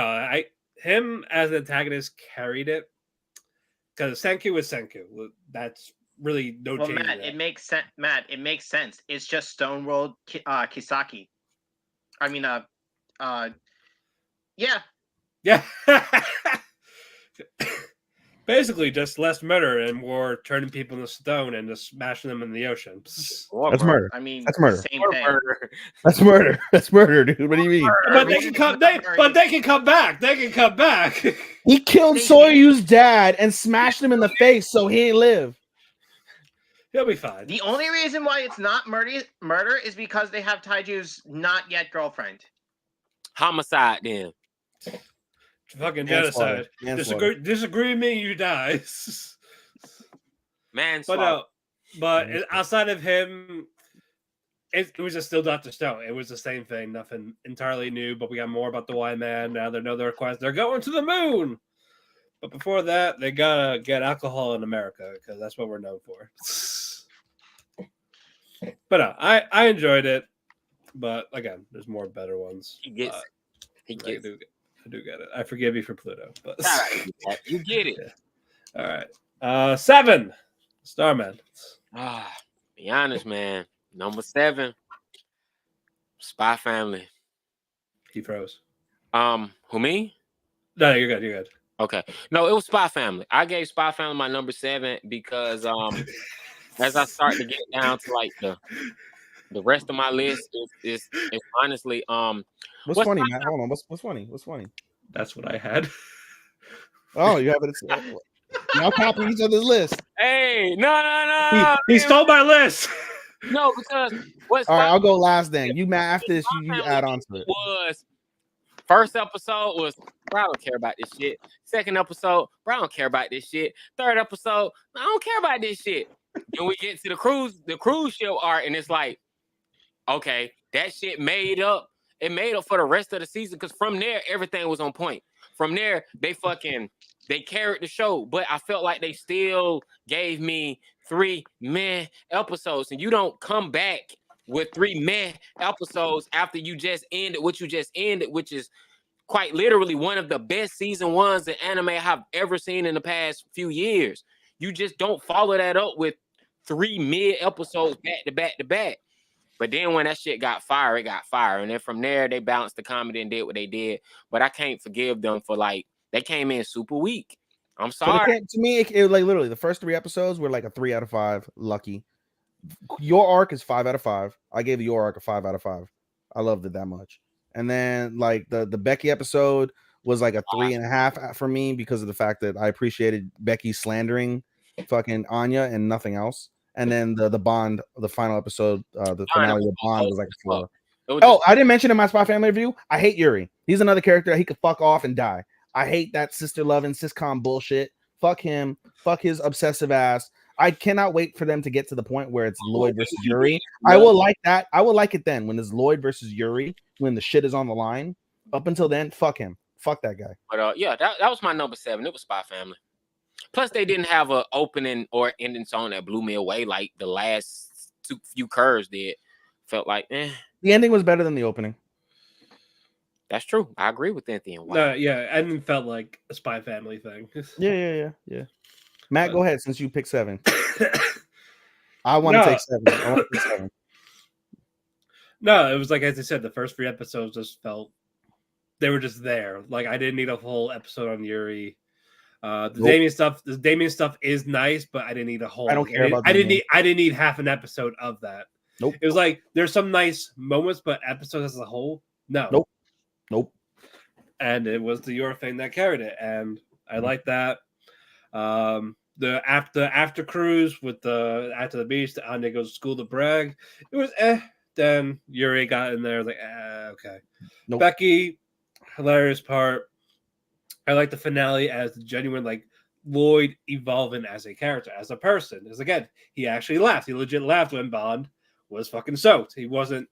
him as an antagonist carried it, because Senku was Senku. That's really no change. Matt, it makes sense. Matt, it makes sense. It's just Stone World Kisaki. I mean, yeah. Basically, just less murder and more turning people into stone and just smashing them in the ocean. That's murder. I mean, that's murder. Same thing. That's murder. That's murder, dude. What do you mean? But they can come. They can come back. They can come back. He killed Soryu's dad and smashed him in the face, so he ain't live. He'll be fine. The only reason why it's not murder is because they have Taiju's not yet girlfriend. Homicide, then. Fucking genocide. Disagree with me, you die. Manslaughter. But outside of him, it was just still Dr. Stone. It was the same thing, nothing entirely new. But we got more about the Y Man. Now they know their quest. They're going to the moon. But before that, they gotta get alcohol in America, because that's what we're known for. But I enjoyed it. But again, there's more better ones. He gets it. I do get it. I forgive you for Pluto, but all right, you get it. Yeah. All right. 7, Starman. Be honest, man. Number 7, Spy Family. He froze. Who, me? No, you're good. You're good. Okay. No, it was Spy Family. I gave Spy Family my number 7 because as I start to get down to like the rest of my list is honestly What's funny, Matt? Hold on. What's funny? What's funny? That's what I had. Oh, you have it. Y'all copy each other's list. Hey, no. He stole my list. No, because what's all right, I'll go last then. You Matt, after this, you add on to it. Was first episode was, bro, I don't care about this shit. Second episode, bro, I don't care about this shit. Third episode, I don't care about this shit. Then we get to the cruise ship arc, and it's like, okay, that shit made up. It made up for the rest of the season, because from there, everything was on point. From there, they carried the show, but I felt like they still gave me 3 meh episodes, and you don't come back with 3 meh episodes after you just ended what you just ended, which is quite literally one of the best season 1s in anime I've ever seen in the past few years. You just don't follow that up with 3 mid episodes back to back to back. But then when that shit got fire, it got fire. And then from there, they balanced the comedy and did what they did. But I can't forgive them for, like, they came in super weak. I'm So they sorry. can't, to me, it like literally the first 3 episodes were like a 3 out of 5. Lucky. Your arc is 5 out of 5. I gave your arc a 5 out of 5. I loved it that much. And then like the Becky episode was like a 3.5 for me because of the fact that I appreciated Becky slandering fucking Anya and nothing else. And then the Bond, the final episode, the finale of Bond was like a 4. Oh, I didn't mention in my Spy Family review, I hate Yuri. He's another character that he could fuck off and die. I hate that sister loving sitcom bullshit. Fuck him. Fuck his obsessive ass. I cannot wait for them to get to the point where it's Lloyd versus Yuri. I will like that. I will like it then when it's Lloyd versus Yuri, when the shit is on the line. Up until then, fuck him. Fuck that guy. But yeah, that was my number 7. It was Spy Family. Plus, they didn't have an opening or ending song that blew me away like the last few curves did. Felt like, The ending was better than the opening. That's true. I agree with that. Then No, yeah, ending felt like a Spy Family thing. Yeah. Matt, go ahead since you picked 7. I want to take 7. I want to take 7. No, it was like, as I said, the first 3 episodes just felt they were just there. Like I didn't need a whole episode on Yuri. The Damien stuff is nice, but I didn't need a whole. I don't care about. I didn't need half an episode of that. Nope. It was like there's some nice moments, but episodes as a whole, no. Nope. And it was the Your thing that carried it, and I like that. The after cruise with the after the beach, the Anya goes to school to brag. It was Then Yuri got in there, like okay. Nope. Becky, hilarious part. I like the finale as the genuine, like Lloyd evolving as a character, as a person. Because again, he actually laughed. He legit laughed when Bond was fucking soaked. He wasn't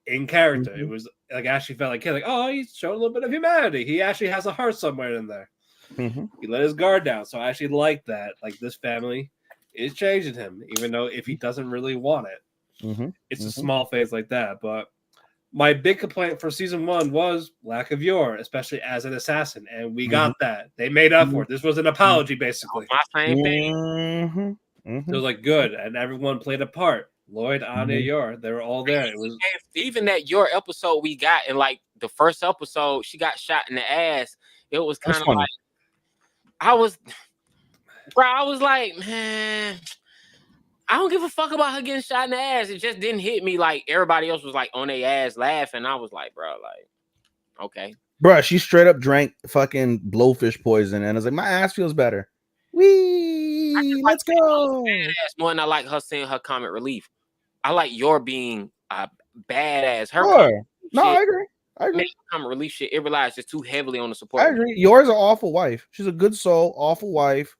in character. It was like actually felt like oh, he's showing a little bit of humanity. He actually has a heart somewhere in there. He let his guard down. So I actually like that. Like this family is changing him, even though if he doesn't really want it. It's a small phase like that. But my big complaint for season 1 was lack of Yor, especially as an assassin, and we got that. They made up for it. This was an apology, basically. My same thing. It was like good, and everyone played a part. Lloyd, Anya, Yor, they were all there. It was even that Yor episode we got in like the first episode, she got shot in the ass. It was kind of like I was like, man, I don't give a fuck about her getting shot in the ass. It just didn't hit me like everybody else was like on their ass laughing. I was like, bro, like, okay. Bro, she straight up drank fucking blowfish poison and I was like, my ass feels better. Wee, let's go. More than I like her saying her comic relief. I like Yor being a badass. Sure. No, I agree. Comic relief shit, it relies just too heavily on the support. I agree. Yor's an awful wife. She's a good soul, awful wife,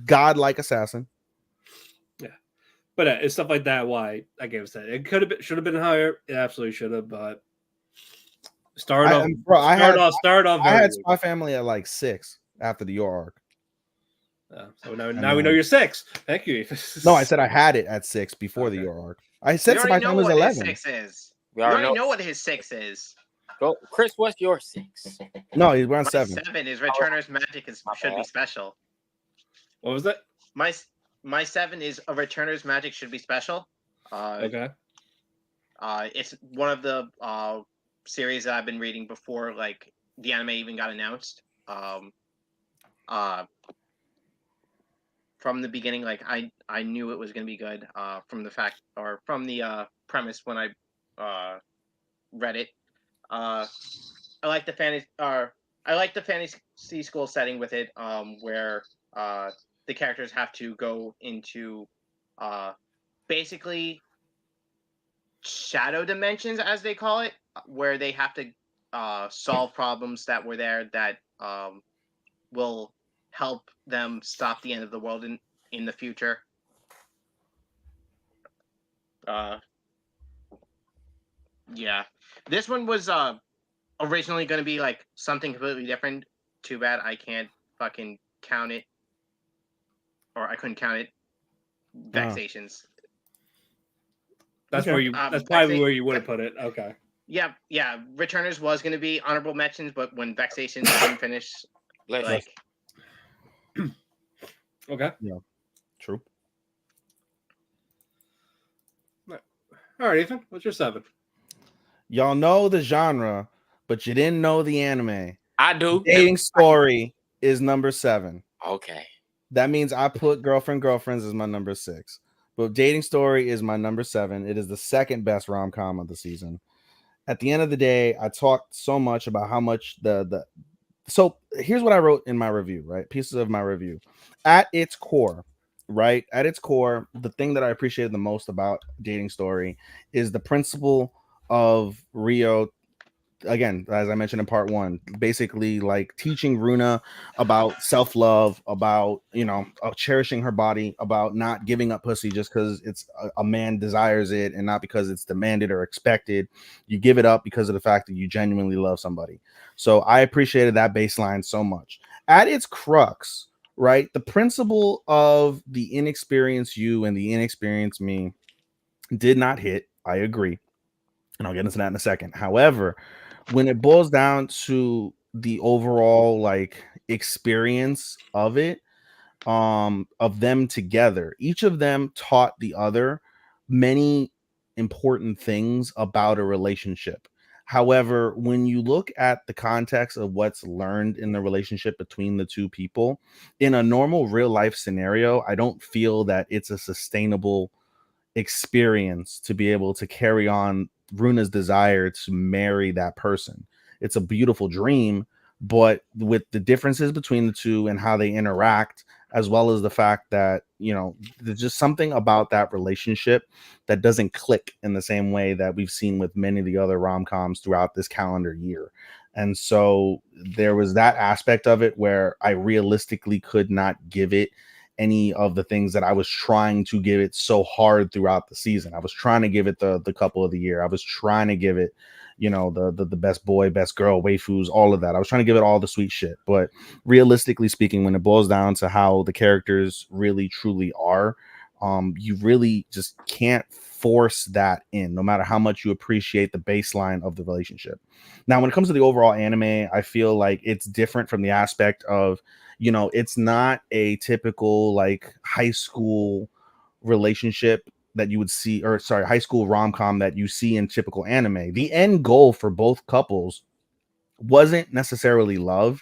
godlike assassin. Yeah, but it's stuff like that. Why I gave it that. It should have been higher. It absolutely should have. But start off. I had Spy Family at like 6 after the Yor arc. So now we know you're 6. Thank you. No, I said I had it at 6 before the Yor arc. I said Spy Family was 11. His 6 is. We already know what his 6 is. Go, Chris. What's your 6? No, we're on 7. 7 is Returner's Magic should be special. What was that? My 7 is a Returner's Magic should be special. Okay. It's one of the series that I've been reading before, like the anime even got announced. From the beginning, like I knew it was gonna be good. From the premise when I read it. I like the fantasy school setting with it, where the characters have to go into basically shadow dimensions, as they call it, where they have to solve problems that were there that will help them stop the end of the world in the future. Yeah, this one was originally going to be like something completely different. Too bad I can't fucking count it, or I couldn't count it. Vexations. That's where you. That's probably where you would have put it. Okay. Yeah. Returners was going to be honorable mentions, but when Vexations didn't finish, like. Okay. Yeah. True. All right, Ethan. What's your 7? Y'all know the genre, but you didn't know the anime. I do. Dating Story is number 7. Okay. That means I put Girlfriends as my number 6. But Dating Story is my number 7. It is the second best rom-com of the season. At the end of the day, I talked so much about how much the so here's what I wrote in my review, right? Pieces of my review. At its core, right? At its core, the thing that I appreciated the most about Dating Story is the principle of Rio, again, as I mentioned in part 1, basically like teaching Runa about self-love, about, cherishing her body, about not giving up pussy just because it's a man desires it and not because it's demanded or expected. You give it up because of the fact that you genuinely love somebody. So I appreciated that baseline so much. At its crux, right, the principle of the inexperienced you and the inexperienced me did not hit. I agree, and I'll get into that in a second. However, when it boils down to the overall like experience of it, of them together, each of them taught the other many important things about a relationship. However, when you look at the context of what's learned in the relationship between the two people, in a normal real life scenario, I don't feel that it's a sustainable experience to be able to carry on Runa's desire to marry that person. It's a beautiful dream, but with the differences between the two and how they interact, as well as the fact that, there's just something about that relationship that doesn't click in the same way that we've seen with many of the other rom-coms throughout this calendar year. And so there was that aspect of it where I realistically could not give it any of the things that I was trying to give it so hard throughout the season. I was trying to give it the couple of the year. I was trying to give it, the best boy, best girl, waifus, all of that. I was trying to give it all the sweet shit. But realistically speaking, when it boils down to how the characters really truly are, you really just can't force that in, no matter how much you appreciate the baseline of the relationship. Now, when it comes to the overall anime, I feel like it's different from the aspect of, it's not a typical like high school relationship that you would see, or sorry, high school rom-com that you see in typical anime. The end goal for both couples wasn't necessarily love,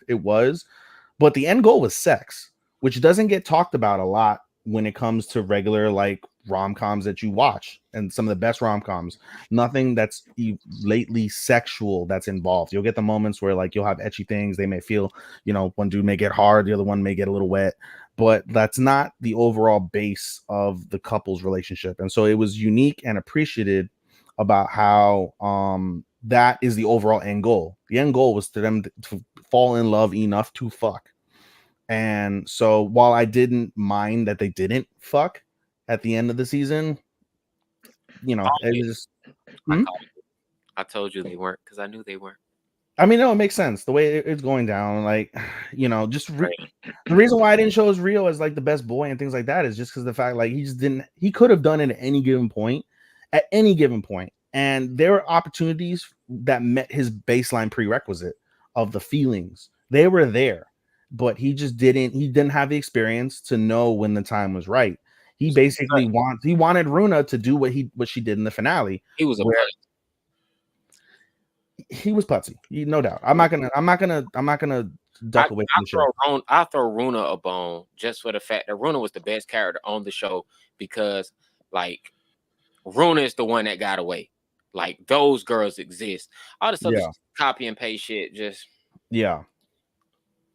but the end goal was sex, which doesn't get talked about a lot when it comes to regular like rom-coms that you watch, and some of the best rom-coms. Nothing that's lately sexual that's involved. You'll get the moments where like you'll have etchy things. They may feel, one dude may get hard, the other one may get a little wet, but that's not the overall base of the couple's relationship. And so it was unique and appreciated about how that is the overall end goal. The end goal was to them to fall in love enough to fuck. And so while I didn't mind that they didn't fuck at the end of the season, it was just, I told you they weren't because I knew they weren't. I mean, no, it makes sense the way it's going down. Like, the reason why I didn't show his Rio as like the best boy and things like that is just because the fact like he could have done it at any given point, and there were opportunities that met his baseline prerequisite of the feelings. They were there, but he didn't have the experience to know when the time was right. He basically wanted Runa to do what she did in the finale. He was he was putsy, no doubt. I'm not gonna duck away from the show. I throw Runa a bone just for the fact that Runa was the best character on the show, because like Runa is the one that got away. Like those girls exist. All this other copy and paste shit, just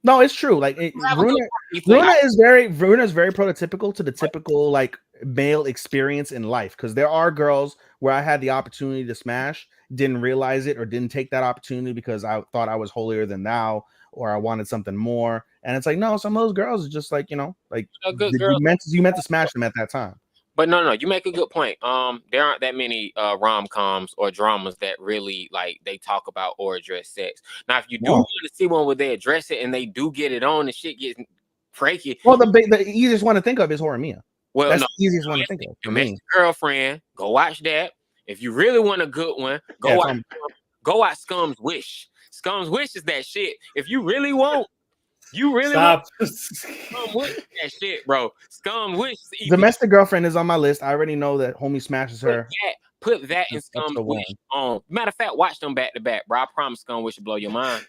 no, it's true. Like Runa is very prototypical to the typical like male experience in life, because there are girls where I had the opportunity to smash, didn't realize it, or didn't take that opportunity because I thought I was holier than thou, or I wanted something more. And it's like, no, some of those girls are just like, like you meant to smash them at that time. But no, you make a good point. There aren't that many rom-coms or dramas that really like they talk about or address sex. Now, if you do want to see one where they address it and they do get it on and shit gets freaky. Well, the easiest one to think of is Horimiya. Well, that's the easiest one to think of. Domestic Girlfriend, go watch that. If you really want a good one, go watch Scum's Wish. Scum's Wish is that shit. If you really want. Stop. Scum Wish that shit, bro. Scum Wish. Domestic Girlfriend is on my list. I already know that homie smashes her. Put that in Scum Wish on. Matter of fact, watch them back to back, bro. I promise Scum Wish will blow your mind.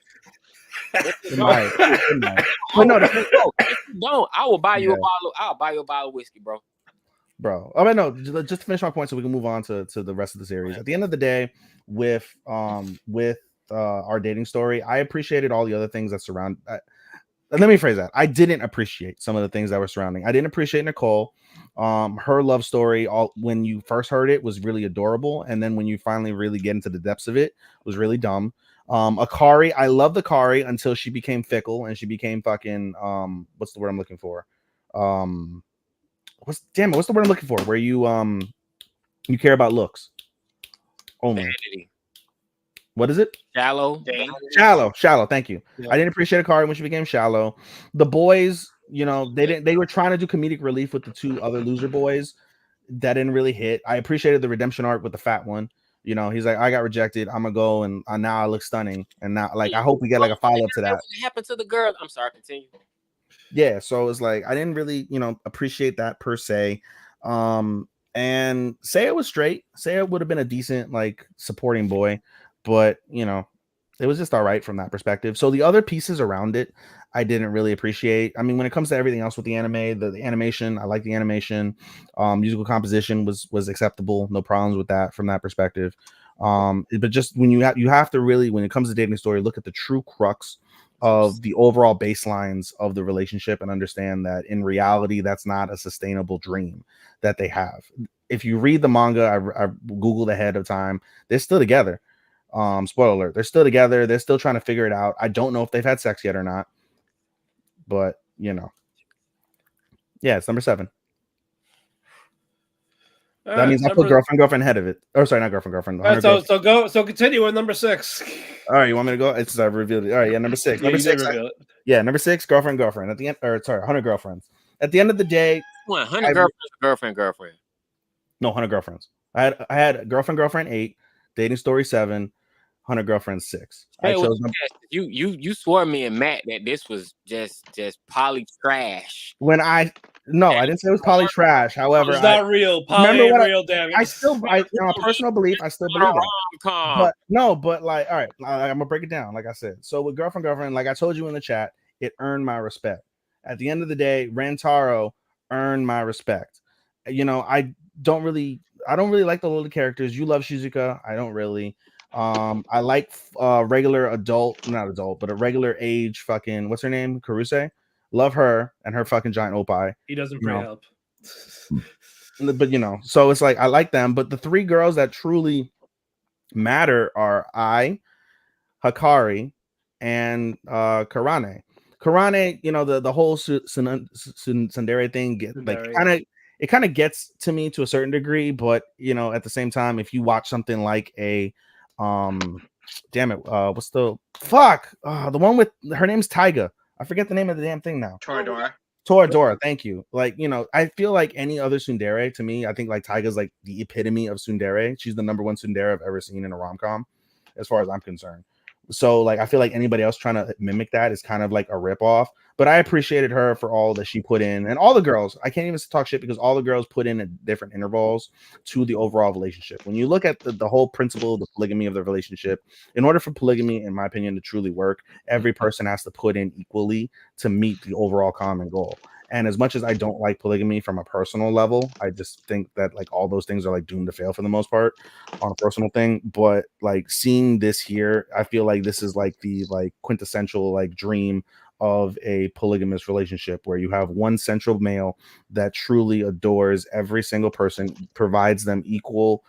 It might. It might. But no, If you don't, I will buy you Yeah. a bottle. I'll buy you a bottle of whiskey, bro. bro. I mean, no, just to finish my point, so we can move on to the rest of the series. At the end of the day, with our dating story, I appreciated all the other things that surround. Let me phrase that. I didn't appreciate some of the things that were surrounding. I didn't appreciate Nicole. Her love story, all when you first heard it, was really adorable, and then when you finally really get into the depths of it, was really dumb. Akari, I loved Akari until she became fickle and she became fucking what's the word I'm looking for? What's the word I'm looking for? Where you care about looks only. Vanity. What is it? Shallow. Shallow. Thank you. Yeah. I didn't appreciate Akari when she became shallow. The boys, they were trying to do comedic relief with the two other loser boys. That didn't really hit. I appreciated the redemption arc with the fat one. He's like, I got rejected. I'm gonna go and now I look stunning. And now, like, I hope we get like a follow up to that. What happened to the girl? I'm sorry. Continue. Yeah, so it's like I didn't really, appreciate that per se. And Saya was straight. Saya would have been a decent like supporting boy, but it was just all right from that perspective. So the other pieces around it, I didn't really appreciate. I mean, when it comes to everything else with the anime, the animation, I like the animation. Musical composition was acceptable, no problems with that from that perspective. But just when you have to really, when it comes to dating story, look at the true crux of the overall baselines of the relationship and understand that in reality, that's not a sustainable dream that they have. If you read the manga, I Googled ahead of time, they're still together. Spoiler alert, they're still together. They're still trying to figure it out. I don't know if they've had sex yet or not, but yeah, it's number 7. That means I put girlfriend ahead of it. Oh, sorry, not girlfriend. All right, so continue with number 6. All right, you want me to go? It's I revealed it. All right, yeah, number 6. Yeah, Number 6. Number 6, girlfriend. At the end, or sorry, 100 girlfriends. At the end of the day, 100 girlfriend. No, 100 girlfriends. I had girlfriend 8, dating story 7, 100 girlfriends 6. Hey, you swore me and Matt that this was just poly trash. I didn't say it was poly trash. However, it's not real. Poly ain't real, damn it. On a personal belief, I still believe that. But like, all right, I'm gonna break it down. Like I said, so with girlfriend, like I told you in the chat, it earned my respect. At the end of the day, Rantaro earned my respect. I don't really like the little characters. You love Shizuka. I don't really. I like regular not adult, but a regular age fucking, what's her name? Karuse. Love her and her fucking giant opie. He doesn't pray help. But so it's like I like them, but the 3 girls that truly matter are Hikari, and Karane. Karane, the whole tsundere thing it kind of gets to me to a certain degree, but at the same time, if you watch something like a damn it, what's the the one with her name's Taiga. I forget the name of the damn thing now. Toradora, thank you. Like, I feel like any other tsundere, to me, I think like Taiga's like the epitome of tsundere. She's the number 1 tsundere I've ever seen in a rom-com, as far as I'm concerned. So like I feel like anybody else trying to mimic that is kind of like a ripoff. But I appreciated her for all that she put in, and all the girls. I can't even talk shit because all the girls put in at different intervals to the overall relationship. When you look at the whole principle, the polygamy of the relationship, in order for polygamy, in my opinion, to truly work, every person has to put in equally to meet the overall common goal. And as much as I don't like polygamy from a personal level, I just think that like all those things are like doomed to fail for the most part on a personal thing. But like seeing this here, I feel like this is like the like quintessential like dream of a polygamous relationship where you have one central male that truly adores every single person, provides them equal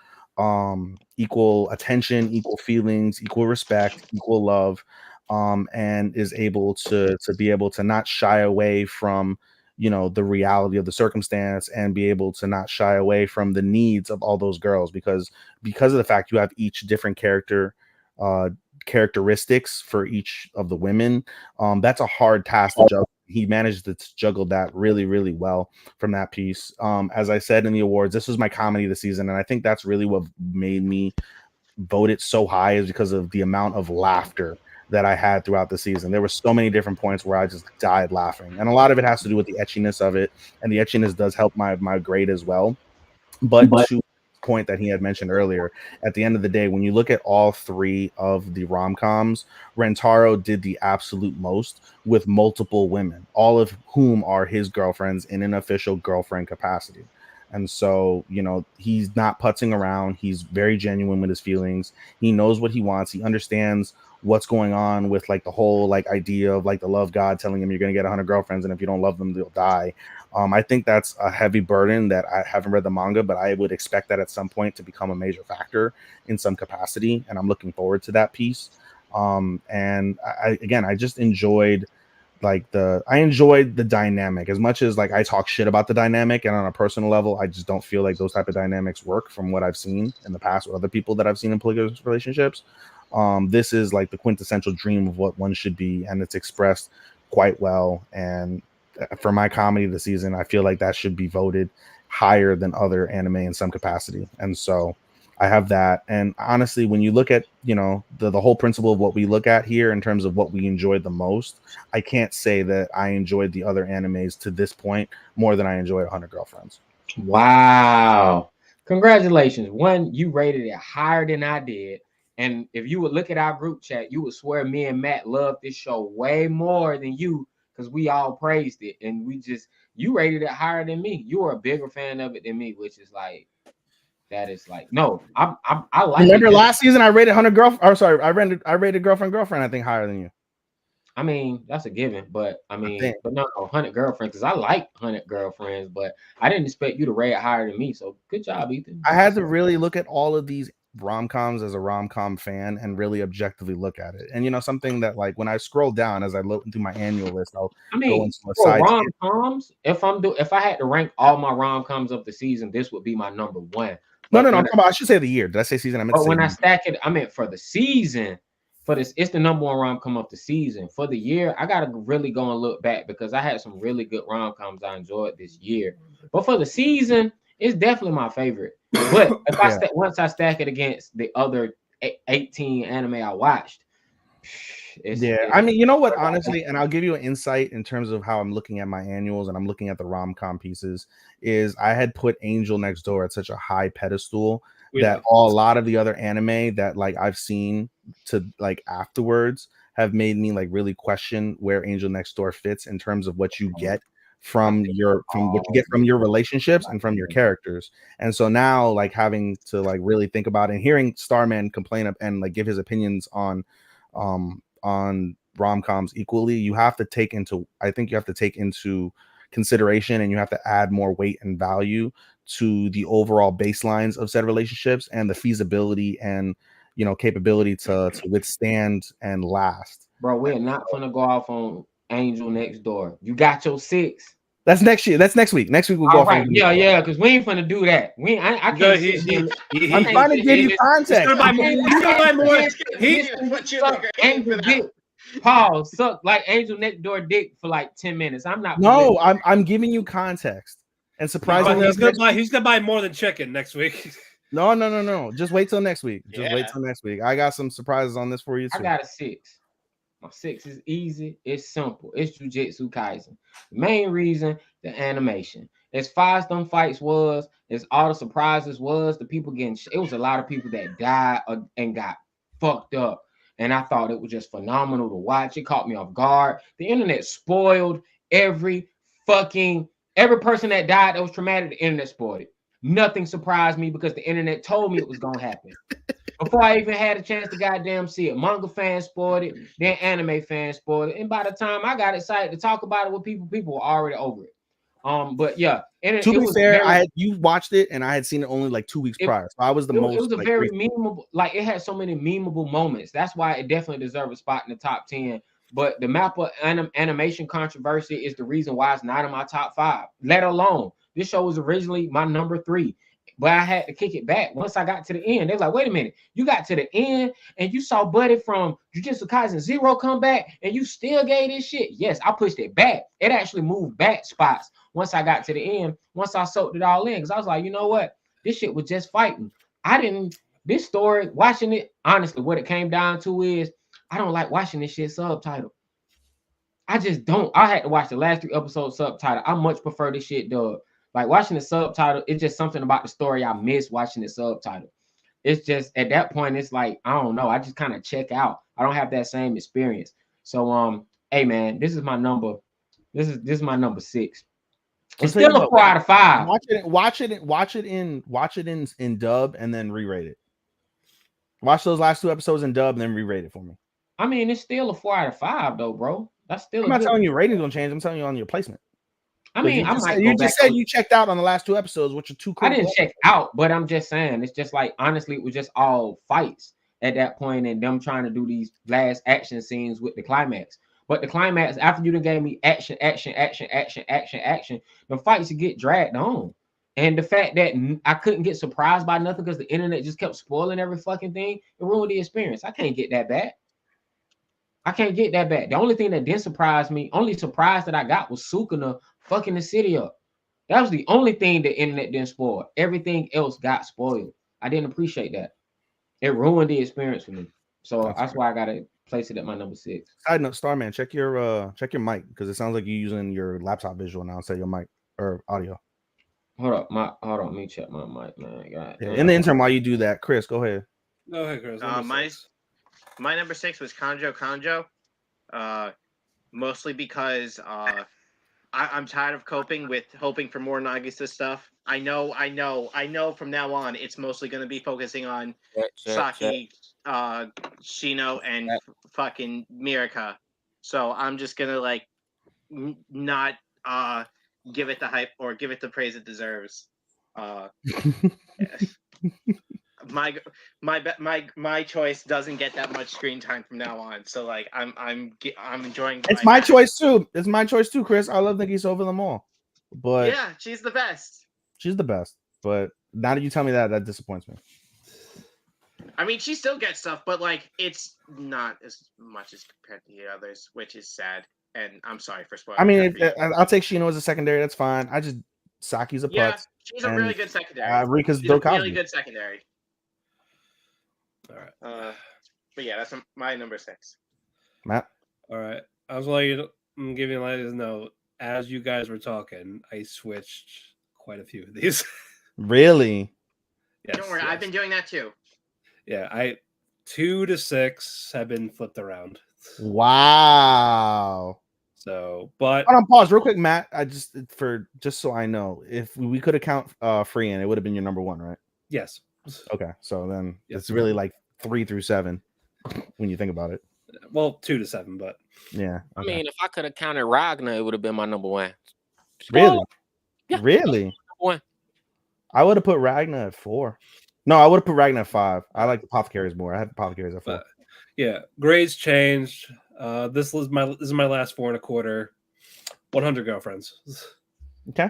attention, equal feelings, equal respect, equal love, and is able to be able to not shy away from the reality of the circumstance, and be able to not shy away from the needs of all those girls, because of the fact you have each different characteristics for each of the women. That's a hard task to juggle. He managed to juggle that really, really well from that piece. As I said in the awards, this was my comedy of the season, and I think that's really what made me vote it so high, is because of the amount of laughter that I had throughout the season. There were so many different points where I just died laughing, and a lot of it has to do with the etchiness of it, and the etchiness does help my grade as well. But to point that he had mentioned earlier. At the end of the day, when you look at all three of the rom-coms, Rentaro did the absolute most with multiple women, all of whom are his girlfriends in an official girlfriend capacity. And so, you know, he's not putzing around. He's very genuine with his feelings. He knows what he wants. He understands what's going on with like the whole like idea of like the love god telling him you're going to get 100 girlfriends and if you don't love them they'll die. I think that's a heavy burden that I haven't read the manga, but I would expect that at some point to become a major factor in some capacity, and I'm looking forward to that piece. And again, I just enjoyed I enjoyed the dynamic as much as like I talk shit about the dynamic, and on a personal level I just don't feel like those type of dynamics work from what I've seen in the past with other people that I've seen in polygamous relationships. This is like the quintessential dream of what one should be, and it's expressed quite well. And for my comedy of the season, I feel like that should be voted higher than other anime in some capacity. And so I have that. And honestly, when you look at, you know, the whole principle of what we look at here in terms of what we enjoyed the most, I can't say that I enjoyed the other animes to this point more than I enjoyed 100 Girlfriends. Wow. Congratulations. One, you rated it higher than I did. And if you would look at our group chat, you would swear me and Matt loved this show way more than you because we all praised it. And you rated it higher than me. You were a bigger fan of it than me, which is like, that is like, no, I like Remember it. last season I rated 100 Girlfriend, or sorry, I rated Girlfriend, I think higher than you. I mean, that's a given, but but no, 100 Girlfriends, because I like 100 Girlfriends, but I didn't expect you to rate it higher than me. So good job, Ethan. I had to really look at all of these rom-coms as a rom-com fan and really objectively look at it. And you know, something that like when I scroll down as I look through my annual list, I'll go into a side rom-coms. If I had to rank all my rom-coms of the season, this would be my number one. No, I'm talking about, I should say the year. Did I say season? I meant but when I stack it, I meant for the season. For this, it's the number one rom-com of the season. For the year, I gotta really go and look back because I had some really good rom-coms I enjoyed this year. But for the season, it's definitely my favorite. But if once I stack it against the other 18 anime I watched, I mean, you know what, honestly, and I'll give you an insight in terms of how I'm looking at my annuals and I'm looking at the rom-com pieces, is I had put Angel Next Door at such a high pedestal that a lot of the other anime that like I've seen to like afterwards have made me like really question where Angel Next Door fits in terms of what you get from what you get from your relationships and from your characters. And so now like having to like really think about it and hearing Starman complain and like give his opinions on rom-coms equally, you have to take into consideration, and you have to add more weight and value to the overall baselines of said relationships and the feasibility and, you know, capability to withstand and last. Bro, we're not gonna go off on Angel Next Door. You got your 6. That's next year. That's next week. Next week we'll go. Right. Yeah, because we ain't finna do that. I can't. I'm trying to give you context. Paul suck like Angel Next Door dick for like 10 minutes. I'm not. No, I'm giving you context. And surprisingly, he's gonna buy more than chicken next week. No. Just wait till next week. Wait till next week. I got some surprises on this for you too. I got a 6. My 6 is easy. It's simple. It's Jujutsu Kaisen. The main reason, the animation. As fast them fights was, as all the surprises was, the people getting. It was a lot of people that died and got fucked up. And I thought it was just phenomenal to watch. It caught me off guard. The internet spoiled every person that died that was traumatic. The internet spoiled it. Nothing surprised me because the internet told me it was gonna happen. Before I even had a chance to goddamn see it. Manga fans spoiled it, then anime fans spoiled it. And by the time I got excited to talk about it with people were already over it. But yeah, to be fair, you watched it and I had seen it only like 2 weeks prior. So I was the most. It was a very memeable, like it had so many memeable moments. That's why it definitely deserves a spot in the top 10. But the Mappa animation controversy is the reason why it's not in my top 5. Let alone this show was originally my number 3. But I had to kick it back once I got to the end. They're like, wait a minute, you got to the end and you saw Buddy from Jujutsu Kaisen 0 come back and you still gave this shit? Yes, I pushed it back. It actually moved back spots once I got to the end, once I soaked it all in. Because I was like, you know what? This shit was just fighting. This story, watching it, honestly, what it came down to is I don't like watching this shit subtitled. I just don't. I had to watch the last 3 episodes subtitled. I much prefer this shit dubbed. Like watching the subtitle, it's just something about the story I miss watching the subtitle. It's just at that point, it's like I don't know. I just kind of check out. I don't have that same experience. So hey man, this is my number. This is my number 6. I'll It's tell you still a what, 4 out of 5. watch it in dub and then re-rate it. Watch those last 2 episodes in dub and then re-rate it for me. I mean, it's still a 4 out of 5 though, bro. That's still I'm a not good. telling you ratings gonna change. I'm telling you on your placement. I 'Cause mean, I might you go back. just said you checked out on the last 2 episodes, which are 2 I critical. didn't check out, but I'm just saying it's just like honestly, it was just all fights at that point, and them trying to do these last action scenes with the climax. But the climax, after you done gave me action, the fights get dragged on. And the fact that I couldn't get surprised by nothing because the internet just kept spoiling every fucking thing, it ruined the experience. I can't get that back. I can't get that back. The only thing that didn't surprise me, only surprise that I got was Sukuna fucking the city up. That was the only thing the internet didn't spoil. Everything else got spoiled. I didn't appreciate that. It ruined the experience for me. So that's why I gotta place it at my number 6. Side note, Starman, check your mic because it sounds like you're using your laptop visual now instead of your mic or audio. Hold on, let me check my mic, man. God, Yeah, in the interim, while you do that, Chris, go ahead. Go ahead, Chris. My number 6 was Kanjo. Mostly because I'm tired of coping with hoping for more Nagisa stuff. I know from now on it's mostly going to be focusing on Saki, Shino, and fucking Miraka. So I'm just going to like not give it the hype or give it the praise it deserves. My choice doesn't get that much screen time from now on. So like I'm enjoying. It's my choice too. It's my choice too, Chris. I love Nikki's over them all, but yeah, she's the best. She's the best. But now that you tell me that disappoints me. I mean, she still gets stuff, but like it's not as much as compared to the others, which is sad. And I'm sorry for spoiling. I mean, I'll take Shino as a secondary. That's fine. Saki's a putz. Yeah, she's a really good secondary. Rika's she's a really good secondary. All right. But yeah, that's my number 6. Matt. All right. I was I'm giving ladies know as you guys were talking, I switched quite a few of these. Really? Yes, don't worry, yes. I've been doing that too. Yeah, 2 to 6 have been flipped around. Wow. So, but hold on, pause real quick, Matt. Just so I know, if we could account Freehan, it would have been your number 1, right? Yes. Okay, so then it's really like 3 through 7 when you think about it. Well, 2 to 7, but yeah. Okay. I mean, if I could have counted Ragnar, it would have been my number 1. Really? Yeah. Really? 1. I would have put Ragnar at 4. No, I would have put Ragnar at 5. I like the Apothecaries more. I had the Apothecaries at 4. Yeah, grades changed. This is my last 4 1/4. 100 girlfriends. Okay.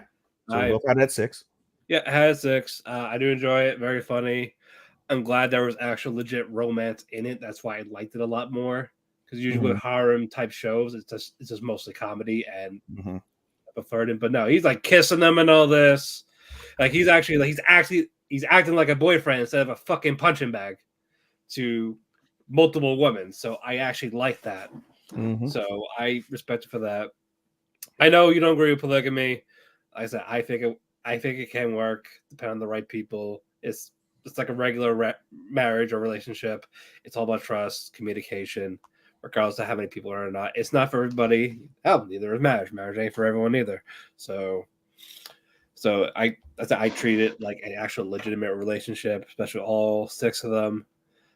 So we'll have at 6. Yeah, it has 6. I do enjoy it. Very funny. I'm glad there was actual legit romance in it. That's why I liked it a lot more. Because usually with harem type shows, it's just mostly comedy and flirting. But no, he's like kissing them and all this. Like he's acting like a boyfriend instead of a fucking punching bag to multiple women. So I actually like that. So I respect it for that. I know you don't agree with polygamy. Like I said, I think it can work depending on the right people. It's like a regular marriage or relationship. It's all about trust, communication, regardless of how many people are or not. It's not for everybody. Hell, neither is marriage. Marriage ain't for everyone either. So I treat it like an actual legitimate relationship, especially all 6 of them.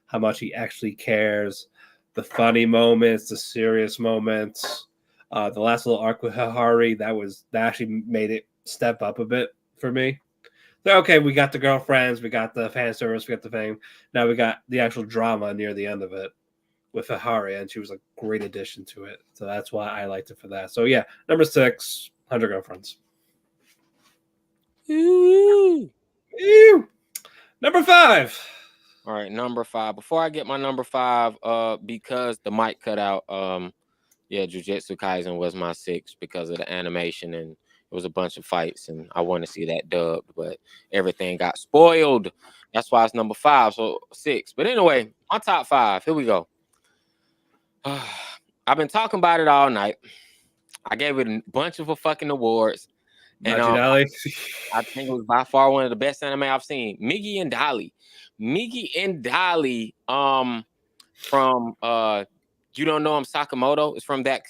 How much he actually cares, the funny moments, the serious moments. The last little arc with Hahari, that actually made it step up a bit for me. So, okay, we got the girlfriends, we got the fan service, we got the fame. Now we got the actual drama near the end of it with Hahari, and she was a great addition to it. So that's why I liked it for that. So yeah, number 6, 100 girlfriends. Ew. Number 5. All right, number 5. Before I get my number 5, because the mic cut out, Jujutsu Kaisen was my 6 because of the animation, and it was a bunch of fights, and I want to see that dubbed, but everything got spoiled. That's why it's number 5, so 6. But anyway, my top 5. Here we go. I've been talking about it all night. I gave it a bunch of fucking awards. And Nachi Dali. I think it was by far one of the best anime I've seen. Miggy and Dolly. Miggy and Dolly, from you don't know him, Sakamoto, is from that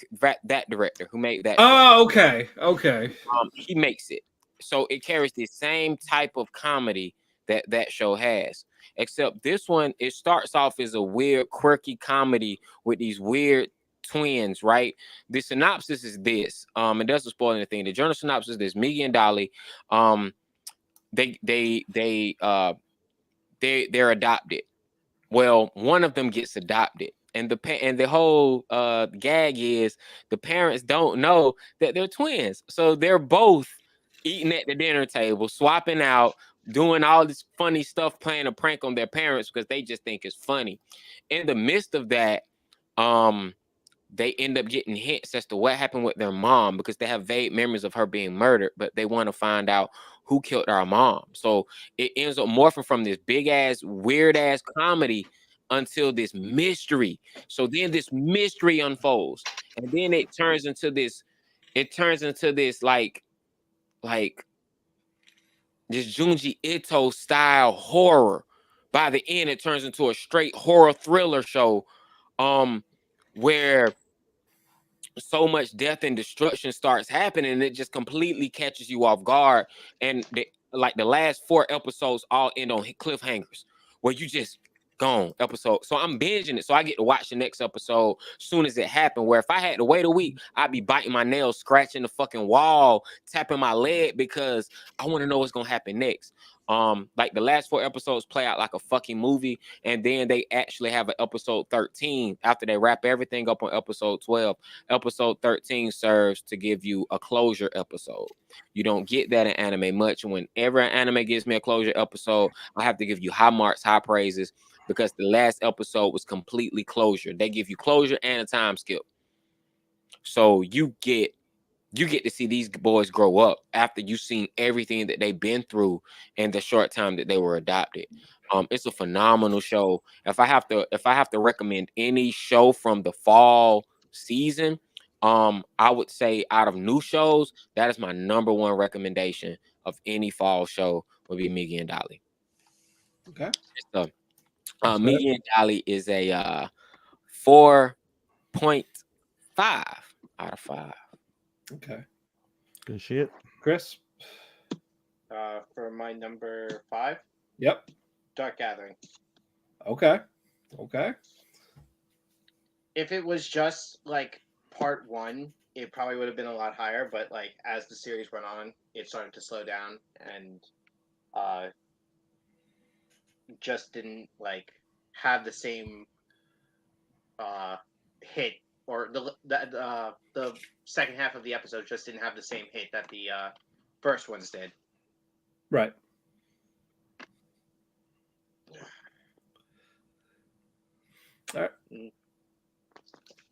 director who made that show. Oh, okay. Okay. He makes it. So it carries the same type of comedy that show has. Except this one, it starts off as a weird, quirky comedy with these weird twins, right? The synopsis is this. It doesn't spoil anything. The journal synopsis is this: Miggy and Dolly, they're adopted. Well, one of them gets adopted, and the whole gag is the parents don't know that they're twins, so they're both eating at the dinner table, swapping out, doing all this funny stuff, playing a prank on their parents because they just think it's funny. In the midst of that, they end up getting hints as to what happened with their mom because they have vague memories of her being murdered, but they want to find out who killed our mom. So it ends up morphing from this big ass, weird ass comedy until this mystery. So then this mystery unfolds, and then it turns into this. It turns into this like this Junji Ito style horror. By the end, it turns into a straight horror thriller show, where so much death and destruction starts happening, and it just completely catches you off guard. And like the last 4 episodes all end on cliffhangers where you just gone episode. So I'm binging it, so I get to watch the next episode soon as it happened. Where if I had to wait a week, I'd be biting my nails, scratching the fucking wall, tapping my leg because I want to know what's gonna happen next. Like the last 4 episodes play out like a fucking movie, and then they actually have an episode 13 after they wrap everything up on episode 12. Episode 13 serves to give you a closure episode. You don't get that in anime much. Whenever an anime gives me a closure episode, I have to give you high marks, high praises, because the last episode was completely closure. They give you closure and a time skip. So you get to see these boys grow up after you've seen everything that they've been through in the short time that they were adopted. It's a phenomenal show. If I have to recommend any show from the fall season, I would say out of new shows, that is my number one recommendation of any fall show would be Miggy and Dolly. Okay. So, Miggy and Dolly is a 4.5 out of 5. Okay. Good shit. Chris? For my number 5, Yep. Dark Gathering. Okay. Okay. If it was just like part 1, it probably would have been a lot higher. But like as the series went on, it started to slow down and just didn't like have the same hit, or the second half of the episode just didn't have the same hit that the first ones did. Right. All right.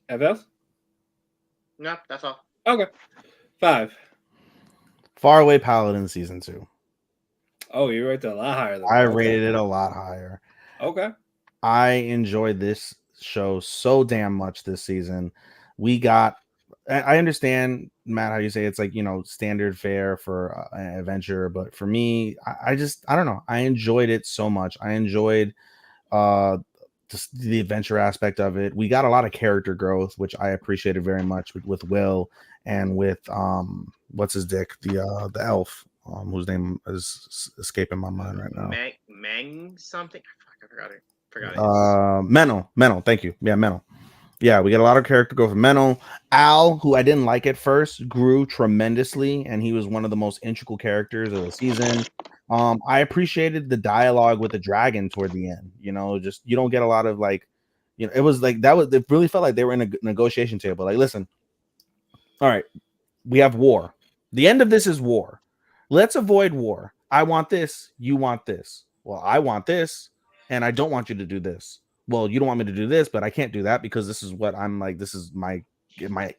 Anything else? No, that's all. Okay. 5. Faraway Paladin season 2. Oh, you rated it a lot higher than I that. rated it a lot higher. Okay. I enjoyed this show so damn much this season. We got, I understand, Matt, how you say it's like, you know, standard fare for an adventure, but for me, I don't know. I enjoyed it so much. I enjoyed just the adventure aspect of it. We got a lot of character growth, which I appreciated very much with Will and with what's his dick, the elf, whose name is escaping my mind right now. Mang something. I forgot it. Menno. Thank you. Yeah, Menno. Yeah, we get a lot of character growth from Menno. Al, who I didn't like at first, grew tremendously, and he was one of the most integral characters of the season. I appreciated the dialogue with the dragon toward the end. You know, just you don't get a lot of like, you know, it was like that was it really felt like they were in a negotiation table. Like, listen, all right, we have war. The end of this is war. Let's avoid war. I want this. You want this. Well, I want this, and I don't want you to do this. Well, you don't want me to do this, but I can't do that because this is what I'm like. This is my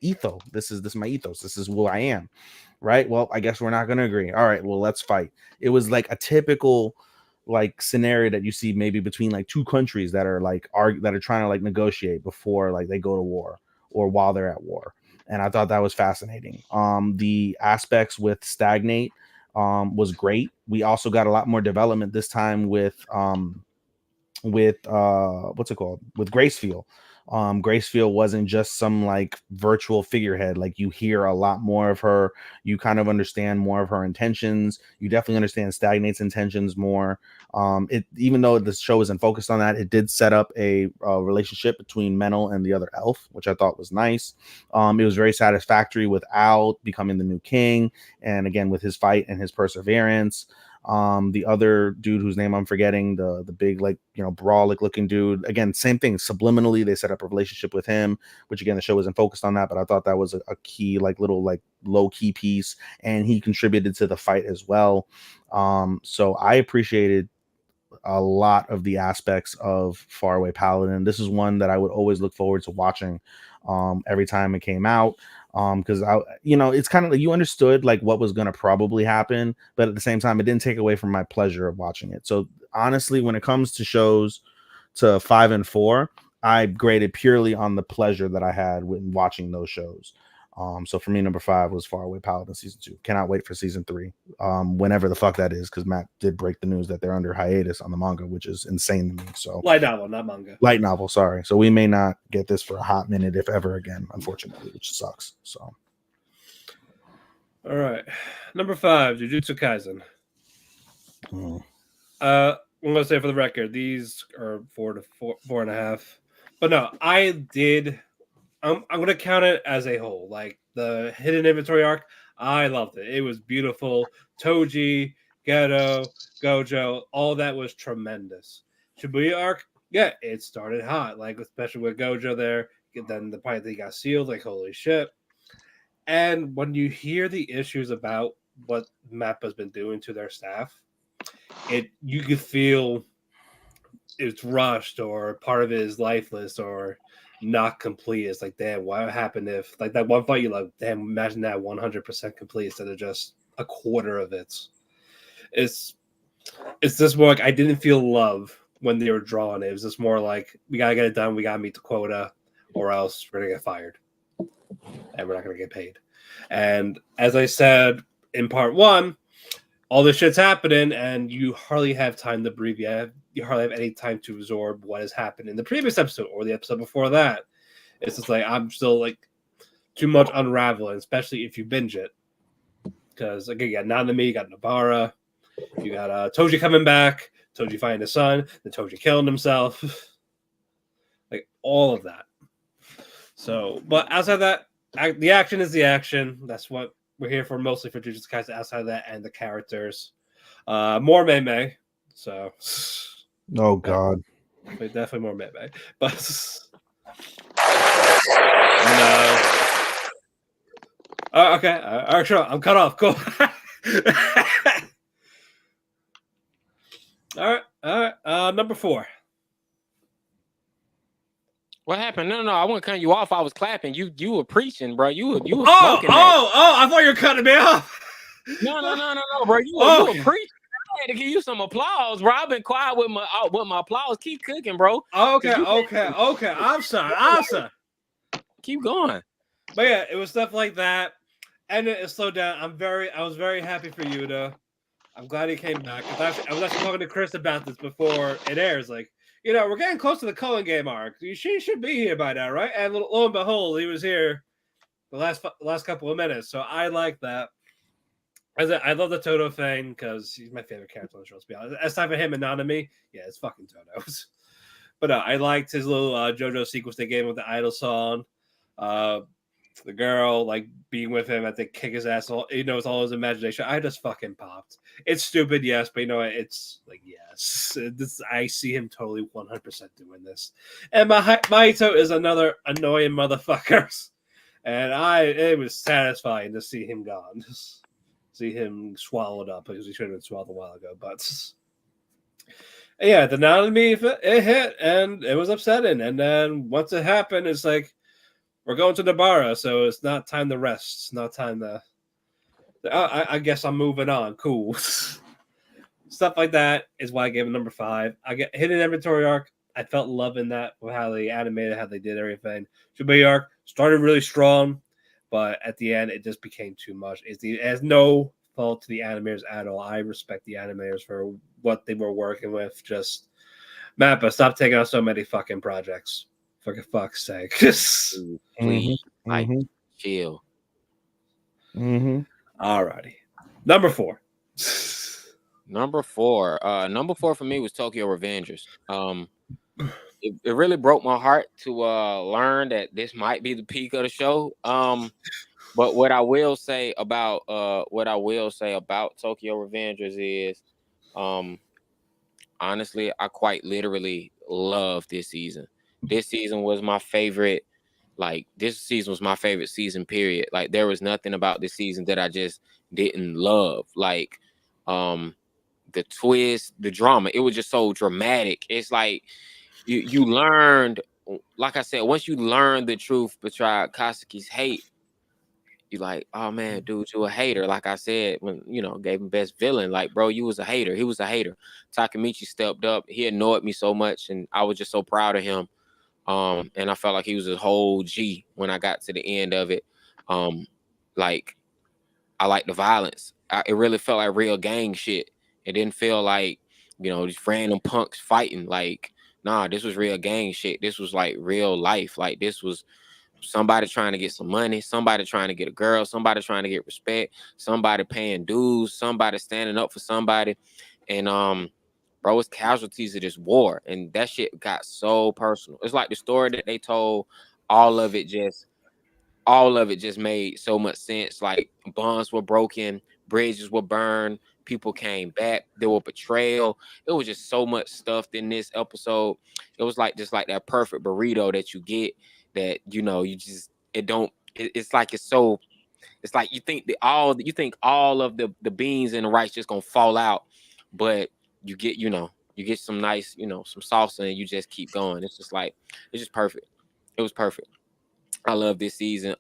ethos. This is my ethos. This is who I am. Right. Well, I guess we're not going to agree. All right. Well, let's fight. It was like a typical like scenario that you see maybe between like two countries that are like that are trying to like negotiate before like they go to war or while they're at war. and I thought that was fascinating. The aspects with Stagnate was great. We also got a lot more development this time with what's it called, with Gracefield. Gracefield wasn't just some like virtual figurehead. Like, you hear a lot more of her, you kind of understand more of her intentions, you definitely understand Stagnate's intentions more. It, even though the show isn't focused on that, it did set up a relationship between Menel and the other elf, which I thought was nice. It was very satisfactory with Al becoming the new king, and again with his fight and his perseverance. The other dude whose name I'm forgetting, the big, like, you know, brawlic looking dude, again, same thing, subliminally they set up a relationship with him, which again the show isn't focused on that, but I thought that was a key, like, little, like, low key piece, and he contributed to the fight as well. So I appreciated a lot of the aspects of Faraway Paladin. This is one that I would always look forward to watching every time it came out, because I, you know, it's kind of like you understood like what was going to probably happen, but at the same time it didn't take away from my pleasure of watching it. So honestly, when it comes to shows to 5 and 4, I graded purely on the pleasure that I had when watching those shows. So for me, number 5 was Faraway Paladin season 2. Cannot wait for season 3, whenever the fuck that is, because Matt did break the news that they're under hiatus on the manga, which is insane to me. So Light novel, not manga. light novel, sorry. So we may not get this for a hot minute, if ever again, unfortunately, which sucks. So All right, number 5, Jujutsu Kaisen. I'm gonna say for the record, these are 4 to 4.5. But no, I'm gonna count it as a whole. Like the hidden inventory arc, I loved it. It was beautiful. Toji, Geto, Gojo, all that was tremendous. Shibuya arc, yeah, it started hot. Like especially with Gojo there. Then the part that he got sealed, like holy shit. And when you hear the issues about what Mappa's been doing to their staff, you could feel it's rushed or part of it is lifeless or not complete. It's like, damn, what happened if like that one fight you like, damn, imagine that 100% complete instead of just a quarter of it. It's just more like I didn't feel love when they were drawing it. It was just more like we gotta get it done, we gotta meet the quota, or else we're gonna get fired. And we're not gonna get paid. And as I said in part 1, all this shit's happening and you hardly have time to breathe. You hardly have any time to absorb what has happened in the previous episode or the episode before that. It's just like I'm still like too much unraveling, especially if you binge it. Because again, you got Nanami, you got Nabara, you got Toji coming back, Toji finding his son, then Toji killing himself. Like all of that. So, but outside that, the action is the action. That's what we're here for, mostly for Jujutsu Kaisen. Outside of that, and the characters, more Mei. So, oh god, definitely more Mei. But okay, all right, sure. I'm cut off. Cool. all right. Number 4. What happened? No, I wasn't cutting you off. I was clapping. You were preaching, bro. You were smoking I thought you were cutting me off. No, bro. You were preaching. I had to give you some applause, bro. I've been quiet with my applause. Keep cooking, bro. Okay. I'm sorry. Keep going. But yeah, it was stuff like that, and it slowed down. I was very happy for Yuta. I'm glad he came back. I was actually talking to Chris about this before it airs. Like, you know, we're getting close to the Cullen game arc. She should be here by now, right? And lo and behold, he was here the last couple of minutes. So I like that. I love the Toto thing because he's my favorite character on the show. Let's be honest. Aside from him and Nanami, yeah, it's fucking Toto's. But I liked his little JoJo sequence they gave him with the idol song. The girl like being with him, I think kick his ass. It's all his imagination. I just fucking popped. It's stupid, yes, but you know what? It's like yes, I see him totally 100% doing this. And Mahito is another annoying motherfucker, and it was satisfying to see him gone. Just see him swallowed up because he should have been swallowed a while ago. But yeah, the Nanami it hit and it was upsetting. And then once it happened, it's like we're going to Nabara, so it's not time to rest. It's not time to. I guess I'm moving on. Cool. Stuff like that is why I gave it number 5. I get hidden inventory arc. I felt love in that with how they animated, how they did everything. Shibuya arc started really strong, but at the end, it just became too much. It has no fault to the animators at all. I respect the animators for what they were working with. Just Mappa, stop taking on so many fucking projects. For fuck's sake. Please, like, Mm-hmm. chill. Mm-hmm. Alrighty. Number 4. Number 4. Number 4 for me was Tokyo Revengers. It really broke my heart to learn that this might be the peak of the show. But what I will say about Tokyo Revengers is, honestly, I quite literally love this season. This season was my favorite. Like, this season was my favorite season, period. Like, there was nothing about this season that I just didn't love. Like, the twist, the drama, it was just so dramatic. It's like you learned, like I said, once you learn the truth behind Kasaki's hate, you like, oh man, dude, you a hater. Like I said, when gave him best villain, like, bro, you was a hater. He was a hater. Takemichi stepped up. He annoyed me so much, and I was just so proud of him. And I felt like he was a whole G when I got to the end of it. Like, I like the violence. It really felt like real gang shit. It didn't feel like, these random punks fighting. Like, nah, this was real gang shit. This was like real life. Like, this was somebody trying to get some money, somebody trying to get a girl, somebody trying to get respect, somebody paying dues, somebody standing up for somebody. And bro, it's casualties of this war. And that shit got so personal. It's like the story that they told, all of it just made so much sense. Like, bonds were broken, bridges were burned, people came back, there were betrayal. It was just so much stuff in this episode. It was like just like that perfect burrito that you get, that you just it's like it's like you think all of the beans and the rice just gonna fall out, but you get some nice, some salsa, and you just keep going. It's just like, it's just perfect. It was perfect. I love this season.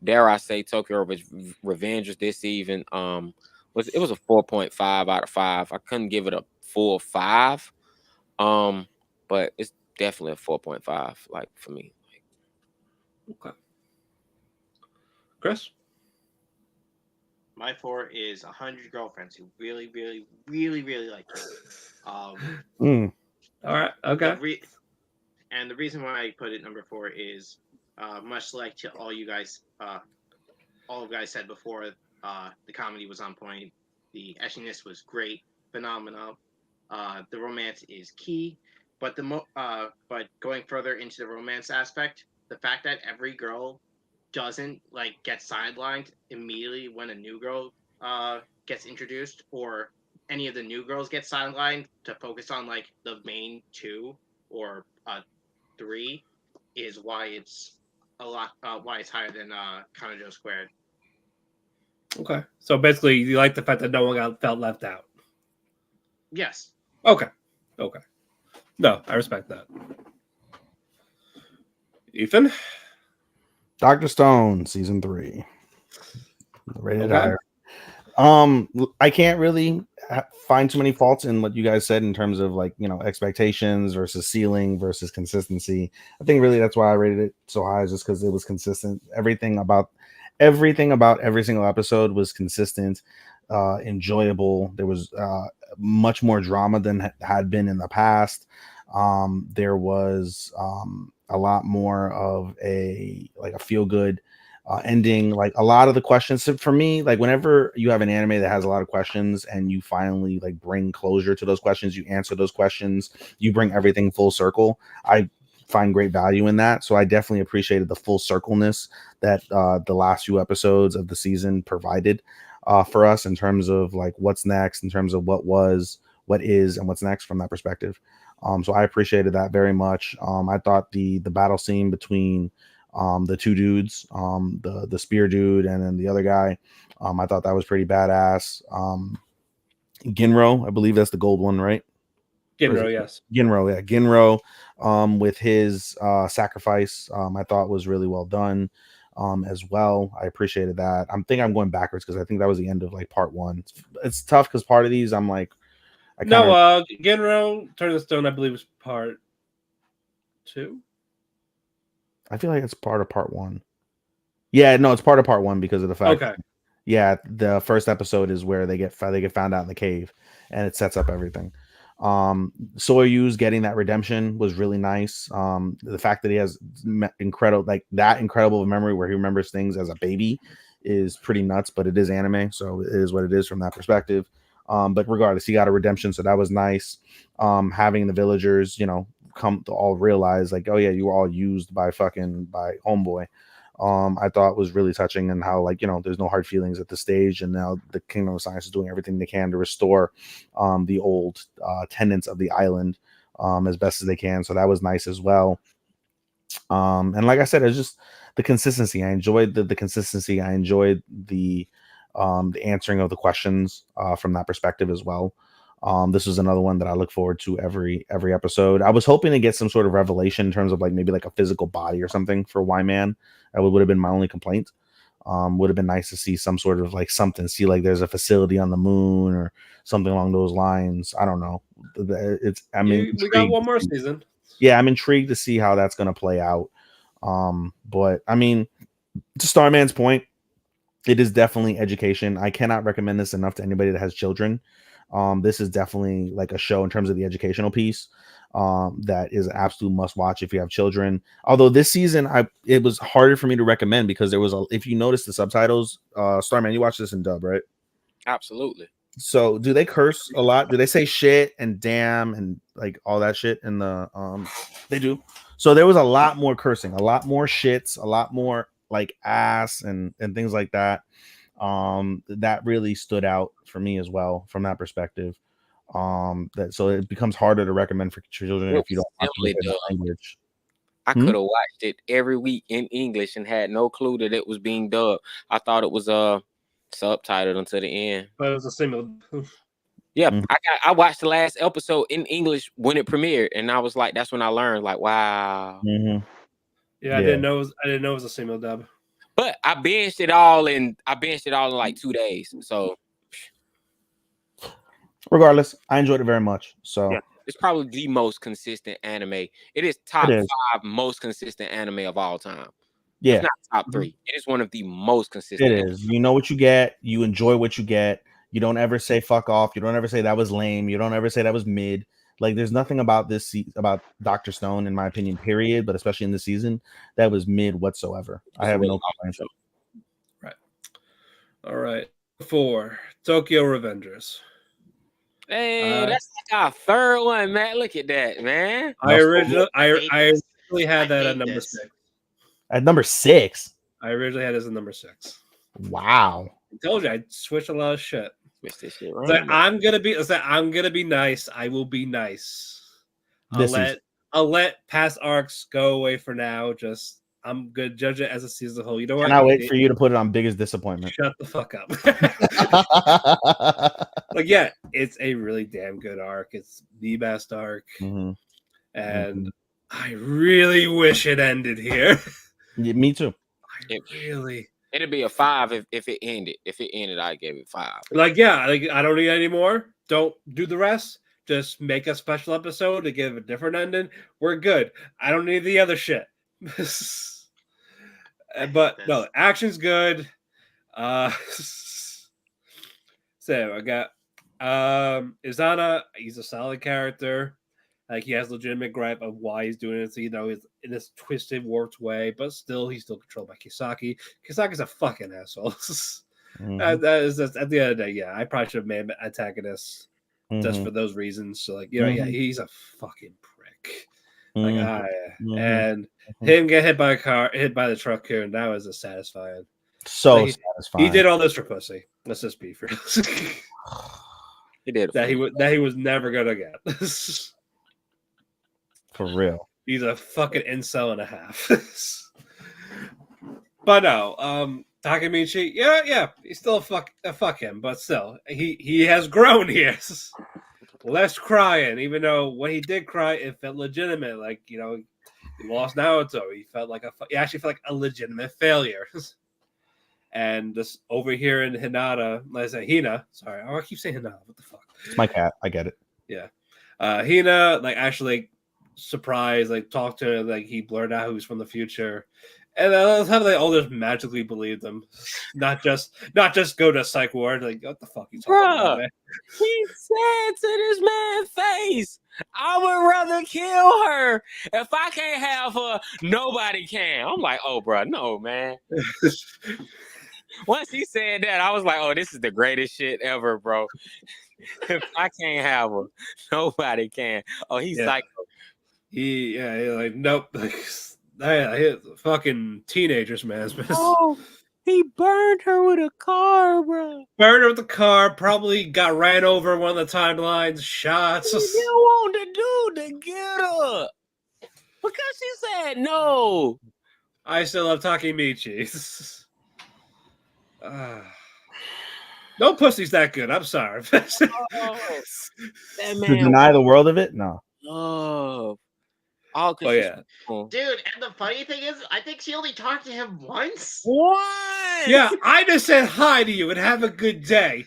Dare I say, Tokyo Revengers this season was a 4.5 out of 5. I couldn't give it a full 5. But it's definitely a 4.5, like, for me. Okay. Chris? My 4 is 100 girlfriends who really, really, really, really like me. All right. Okay. And the reason why I put it number 4 is much like to all you guys, all of you guys said before. The comedy was on point. The etchiness was great, phenomenal. The romance is key, but but going further into the romance aspect, the fact that every girl doesn't like get sidelined immediately when a new girl gets introduced, or any of the new girls get sidelined to focus on like the main 2 or 3, is why it's a lot why it's higher than Kanojo squared. Okay. So basically, you like the fact that no one felt left out. Yes. Okay. No, I respect that. Ethan? Dr. Stone, season 3. Rated Okay. higher. I can't really find too many faults in what you guys said in terms of, like, expectations versus ceiling versus consistency. I think really that's why I rated it so high, is just because it was consistent. Everything about every single episode was consistent, enjoyable. There was much more drama than had been in the past. There was a lot more of a feel good ending. Like, a lot of the questions, so for me, like, whenever you have an anime that has a lot of questions and you finally like bring closure to those questions, you answer those questions, you bring everything full circle, I find great value in that. So I definitely appreciated the full circleness that the last few episodes of the season provided for us, in terms of like what's next, in terms of what was, what is, and what's next from that perspective. So I appreciated that very much. I thought the battle scene between the two dudes, the spear dude and then the other guy, I thought that was pretty badass. Ginro, I believe that's the gold one, right? Ginro, yes. Ginro, yeah. Ginro, with his sacrifice, I thought was really well done as well. I appreciated that. I'm going backwards because I think that was the end of like part 1. It's tough because part of these I'm like, Ginro, Turn the Stone, I believe, was part 2. I feel like it's part of part 1. Yeah, no, it's part of part 1 because of the fact. Okay. Yeah, the first episode is where they get found out in the cave, and it sets up everything. Soyuz getting that redemption was really nice. The fact that he has incredible memory where he remembers things as a baby is pretty nuts, but it is anime, so it is what it is from that perspective. But regardless, he got a redemption, so that was nice. Having the villagers, come to all realize like, oh yeah, you were all used by homeboy. I thought was really touching, and how there's no hard feelings at the stage, and now the Kingdom of Science is doing everything they can to restore the old tenants of the island as best as they can. So that was nice as well. And like I said, it's just the consistency. I enjoyed the consistency. I enjoyed the answering of the questions from that perspective as well. This was another one that I look forward to every episode. I was hoping to get some sort of revelation in terms of like maybe like a physical body or something for Y-Man. That would have been my only complaint. Would have been nice to see some sort of like something, see like there's a facility on the moon or something along those lines. I don't know. We got one more season. Yeah, I'm intrigued to see how that's going to play out. But I mean, to Starman's point, it is definitely education. I cannot recommend this enough to anybody that has children. This is definitely like a show in terms of the educational piece. That is an absolute must watch if you have children. Although this season, it was harder for me to recommend because there was if you notice the subtitles, Starman, you watch this in dub, right? Absolutely. So do they curse a lot? Do they say shit and damn and like all that shit in the they do. So there was a lot more cursing, a lot more shits, a lot more like ass and things like that. That really stood out for me as well from that perspective. So it becomes harder to recommend for children if you don't want to the language. I could have watched it every week in English and had no clue that it was being dubbed. I thought it was subtitled until the end. But it was a similar. Yeah, I watched the last episode in English when it premiered, and I was like, that's when I learned, like, wow. Mm-hmm. Yeah, I didn't know it was a single dub. But I binged it all in like 2 days. So regardless, I enjoyed it very much. So yeah, it's probably the most consistent anime. It is top 5 most consistent anime of all time. Yeah, it's not top 3. It is one of the most consistent. It is. You know what you get. You enjoy what you get. You don't ever say fuck off. You don't ever say that was lame. You don't ever say that was mid. Like there's nothing about about Dr. Stone, in my opinion, period, but especially in this season, that was mid whatsoever. I have no complaints. Right. All right. 4 Tokyo Revengers. Hey, that's like our third one, man. Look at that, man. I originally had that at number 6. At number 6? I originally had this at number 6. Wow. I told you I switched a lot of shit. Switch this shit around. Like, I'm gonna be nice. I will be nice. I'll let past arcs go away for now. Just I'm gonna judge it as a season as a whole. You know what? Can I wait for you to put it on biggest disappointment? Shut the fuck up. Like, yeah, it's a really damn good arc. It's the best arc. Mm-hmm. And I really wish it ended here. Yeah, me too. It'd be a 5 if it ended. If it ended, I gave it 5. Like, yeah, like I don't need any more. Don't do the rest. Just make a special episode to give a different ending. We're good. I don't need the other shit. But no, action's good. So I got Izana. He's a solid character. Like, he has legitimate gripe of why he's doing it. So, he's in this twisted, warped way, but he's still controlled by Kisaki. Kisaki's a fucking asshole. That is at the end of the day, yeah, I probably should have made him an antagonist just for those reasons. So, like, yeah, he's a fucking prick. Like, and him get hit by the truck here, and that was a satisfying. So like, satisfying. He did all this for pussy. Let's just be real. He did that he was never gonna get. For real. He's a fucking incel and a half. But no, Takemichi, yeah, he's still a fuck him, but still, he has grown here. Less crying, even though when he did cry, it felt legitimate. Like, he lost Naruto. He actually felt like a legitimate failure. And just over here in Hinata, let's say Hina. Sorry, I keep saying Hinata. What the fuck? It's my cat. I get it. Yeah, Hina, like, actually surprised, like, talked to her, like, he blurred out who was from the future, And I love how they all just magically believe them, not just go to psych ward. Like, what the fuck you talking about, Bruh, man? he said to this man's face, I would rather kill her. If I can't have her, nobody can. I'm like, oh, bro, no, man. Once he said that, I was like, oh, this is the greatest shit ever, bro. If I can't have her, nobody can. Oh, he's Yeah. psycho. He like nope. Like, I hit fucking teenagers, man. Oh, he burned her with a car, bro. Burned her with the car. Probably got ran over one of the timelines. Shots. He didn't want the dude to get her because she said no. I still love Takemichi. No pussy's that good. I'm sorry. Oh, that To man deny the world of it? No. love. All Oh yeah. Dude, and the funny thing is, I think she only talked to him once. What? Yeah, I just said hi to you and have a good day.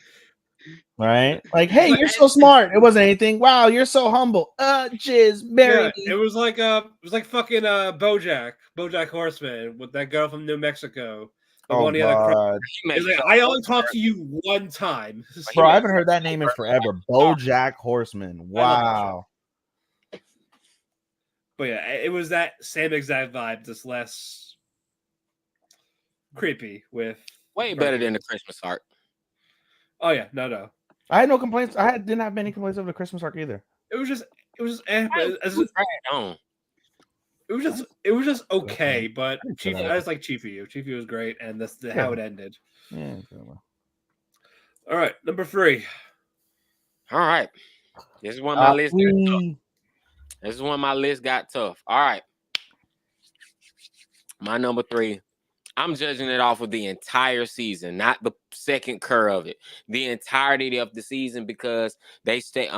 Right? Like, hey, But- you're so smart. It wasn't anything. Wow, you're so humble. Jizz, marry Yeah, me. it was like fucking BoJack Horseman with that girl from New Mexico. The Oh one he had a crush. God, He's like, I only talked to you one time. bro, I haven't heard that name in forever. BoJack Horseman. Wow. But yeah, it was that same exact vibe, just less creepy with Way better than the Christmas arc. Oh yeah, no. I had no complaints. Didn't have many complaints over the Christmas arc either. It was just it was just okay, but I just like Chifu. Chifu was great, and that's how it ended. Yeah. All right, number 3. All right. This is when my list got tough. This is when my list got tough. All right. My number 3. I'm judging it off of the entire season, not the second cur of it. The entirety of the season, because they stay.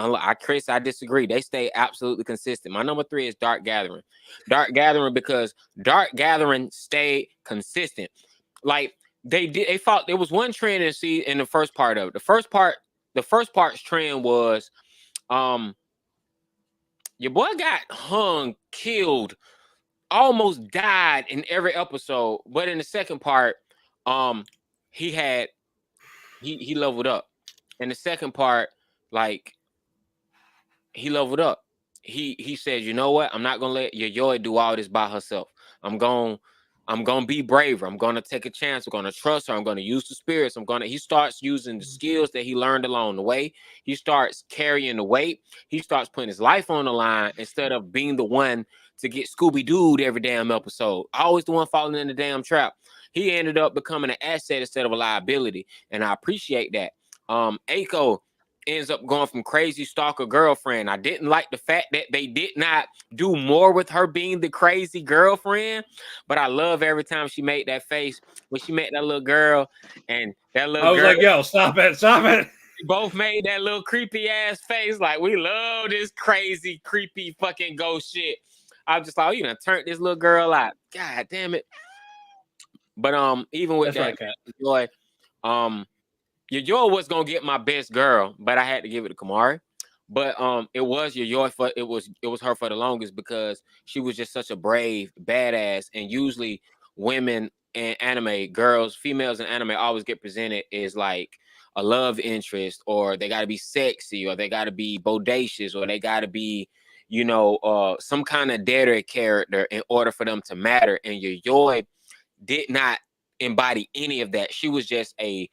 Chris, I disagree. They stay absolutely consistent. My number 3 is Dark Gathering. Dark Gathering, because Dark Gathering stayed consistent. Like they did. They fought. There was one trend in the first part of it. The first part's trend was, your boy got hung, killed, almost died in every episode, but in the second part, he leveled up. In the second part, like, he leveled up. He said, you know what? I'm not gonna let Yayoi do all this by herself. I'm gonna be braver. I'm gonna take a chance. I'm gonna trust her. I'm gonna use the spirits. He starts using the skills that he learned along the way. He starts carrying the weight. He starts putting his life on the line instead of being the one to get Scooby-Dooed every damn episode. Always the one falling in the damn trap. He ended up becoming an asset instead of a liability, and I appreciate that. Aiko ends up going from crazy stalker girlfriend. I didn't like the fact that they did not do more with her being the crazy girlfriend, but I love every time she made that face when she met that little girl, and that little girl. I was like, yo, stop it. We both made that little creepy ass face, like, we love this crazy, creepy fucking ghost shit. I was just like, oh, you done turned this little girl out. God damn it. But even with That's that, right, Joy, Yayoi was gonna get my best girl, but I had to give it to Kamari. But it was Yayoi it was her for the longest, because she was just such a brave badass. And usually women in anime, females in anime always get presented as like a love interest, or they got to be sexy, or they got to be bodacious, or they got to be, some kind of dare character in order for them to matter. And Yayoi did not embody any of that. She was just a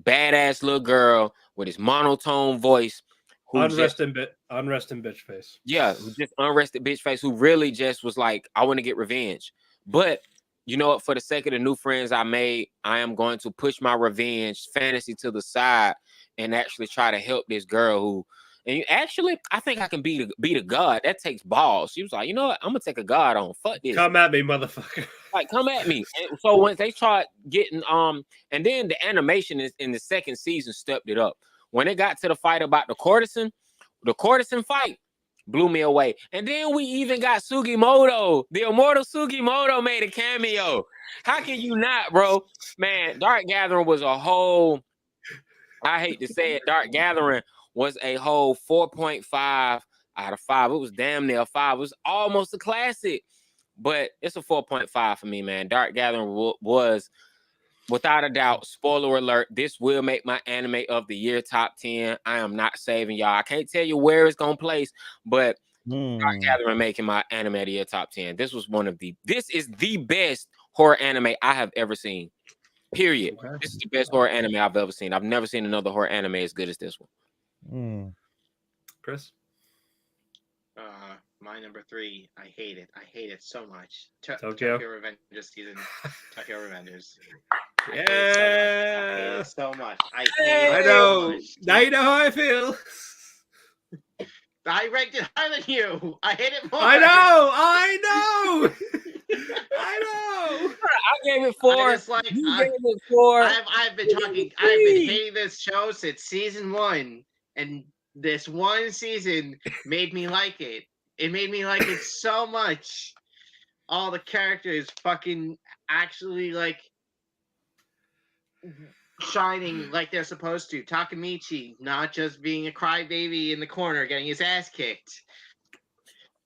badass little girl with his monotone voice, unresting bitch face. Yeah, just unrested bitch face, who really just was like, I want to get revenge. But you know what? For the sake of the new friends I made, I am going to push my revenge fantasy to the side and actually try to help this girl who. And actually, I think I can beat a god. That takes balls. She was like, you know what? I'm gonna take a god on. Fuck this. Come at me, motherfucker. Like, come at me. And so once they start getting and then the animation is in the second season stepped it up. When it got to the fight about the courtesan fight blew me away. And then we even got Sugimoto. The immortal Sugimoto made a cameo. How can you not, bro? Man, Dark Gathering was a whole, I hate to say it, Dark Gathering was a whole 4.5 out of 5. It was damn near 5. It was almost a classic. but it's a 4.5 for me, man. Dark Gathering was without a doubt, spoiler alert, this will make my anime of the year top 10. I am not saving y'all. I can't tell you where it's gonna place, but Dark Gathering making my anime of the year top 10. This is the best horror anime I have ever seen. Period. Okay. This is the best horror anime I've ever seen. I've never seen another horror anime as good as this one. Chris? My number 3. I hate it. I hate it so much. Tokyo Revengers season. Tokyo Revengers. Yeah. I hate it so much. I hate it I so know. much. Now you know how I feel. I ranked it higher than you. I hate it more. I know. I know. I gave it 4. You gave it 4. I've been hating this show since season 1, and this one season made me like it. It made me like it so much. All the characters fucking actually like shining like they're supposed to. Takemichi not just being a crybaby in the corner getting his ass kicked.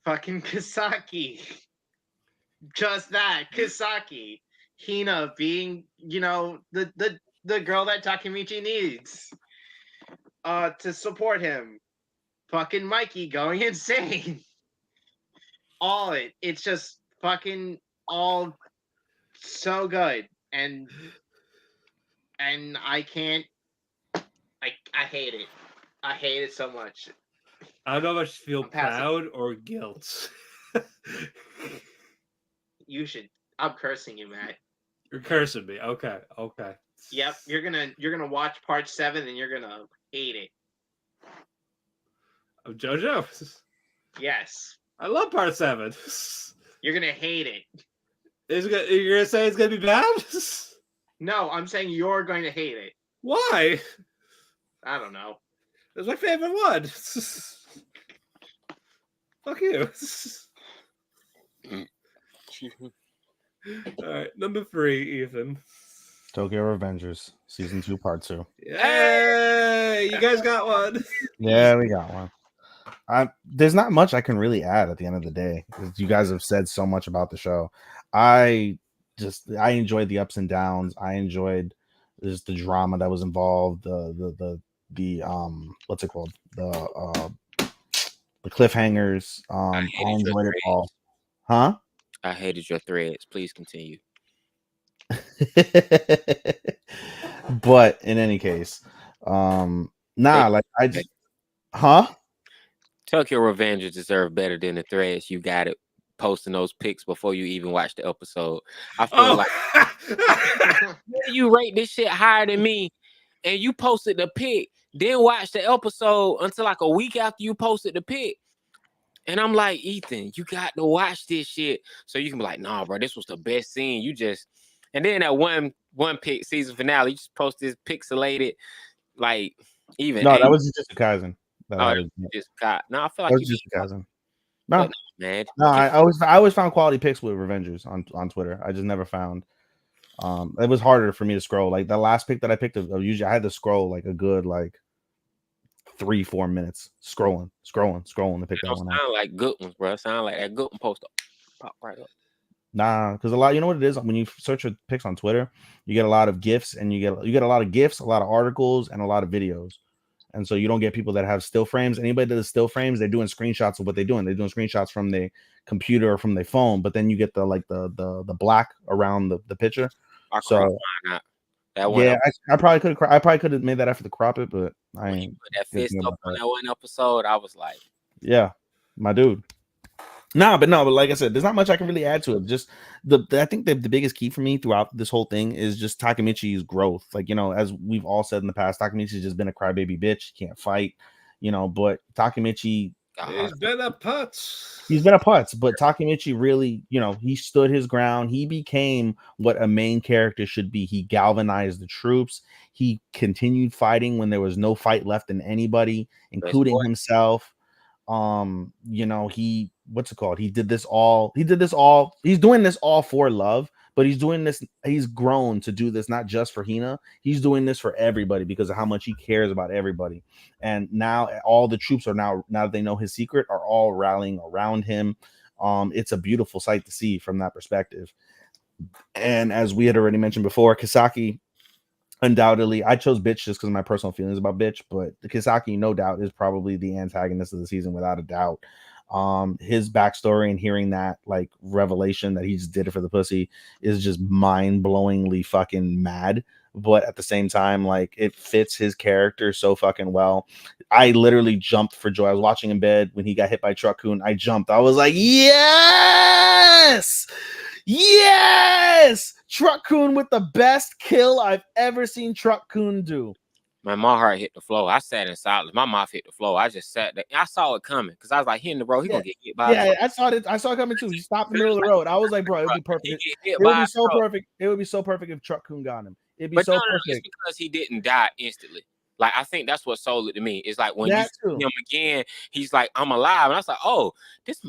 Fucking Kisaki. Just that. Kisaki. Hina being, the girl that Takemichi needs to support him. Fucking Mikey going insane. It's just fucking all so good. And I can't. I hate it. I hate it so much. I don't know if I should feel proud or guilt. You should. I'm cursing you, Matt. You're cursing me. Okay. Yep. You're gonna watch part 7 and you're gonna hate it. Of JoJo. Yes. I love part 7. You're gonna hate it. You're gonna say it's gonna be bad? No, I'm saying you're going to hate it. Why? I don't know. It's my favorite one. Fuck you. All right, number 3, Ethan. Tokyo Revengers season 2 part 2. Yay! You guys got one. Yeah, we got one. There's not much I can really add at the end of the day. You guys have said so much about the show. I enjoyed the ups and downs. I enjoyed just the drama that was involved. The what's it called? The cliffhangers. I enjoyed it all. Huh? I hated your threads. Please continue. But in any case, like I just, Tokyo Revengers deserve better than the threads you got it posting those pics before you even watch the episode. I feel like you rate this shit higher than me, and you posted the pic, then watch the episode until like a week after you posted the pic. And I'm like, Ethan, you got to watch this shit so you can be like, nah, bro, this was the best scene. And then that one pic season finale, you just post this pixelated, like even. No, that was just Kaisen. No, I feel like was just Kaisen. No, man. No, I always found quality pics with Revengers on Twitter. I just never found. It was harder for me to scroll. Like the last pic that I picked, usually I had to scroll like a good 3-4 minutes scrolling to pick that one up. Sound like good ones, bro. Sound like that good one post pop right up. Nah, because a lot, you know what it is when you search for pics on Twitter, you get a lot of GIFs and you get a lot of GIFs, a lot of articles, and a lot of videos. And so you don't get people that have still frames. Anybody that does still frames, they're doing screenshots of what they're doing. They're doing screenshots from their computer or from their phone, but then you get the black around the picture. That one, yeah, I probably could have made that effort to crop it, but I ain't. Put that fist up on that one episode. I was like, yeah, my dude. But like I said, there's not much I can really add to it. Just I think the biggest key for me throughout this whole thing is just Takemichi's growth. Like, as we've all said in the past, Takemichi's just been a crybaby bitch. He can't fight, but Takemichi. He's been a putz. He's been a putz, but Takemichi really, he stood his ground. He became what a main character should be. He galvanized the troops. He continued fighting when there was no fight left in anybody, including himself. He did this all. He's doing this all for love, but he's doing this. He's grown to do this not just for Hina. He's doing this for everybody because of how much he cares about everybody. And now all the troops are now that they know his secret are all rallying around him. It's a beautiful sight to see from that perspective. And as we had already mentioned before, Kisaki, undoubtedly, I chose bitch just because of my personal feelings about bitch, but the Kisaki, no doubt, is probably the antagonist of the season without a doubt. His backstory and hearing that like revelation that he just did it for the pussy is just mind-blowingly fucking mad. But at the same time, like it fits his character so fucking well. I literally jumped for joy. I was watching in bed when he got hit by Truck Kun. I jumped. I was like, yes! Yes! Truck Kun with the best kill I've ever seen Truck Kun do. Man, my heart hit the floor. I sat in silence. My mouth hit the floor. I just sat there. I saw it coming because I was like, he in the road. He gonna get hit by a Yeah, truck. I saw it. I saw it coming too. He stopped in the middle of the road. I was like, bro, it would be perfect. He It get hit would by be a so truck. perfect. It would be so perfect if Truck Kun got him. It'd be But so no, perfect. it's because he didn't die instantly. Like I think that's what sold it to me. It's like when That you too. see him again, he's like, I'm alive. And I was like, oh, this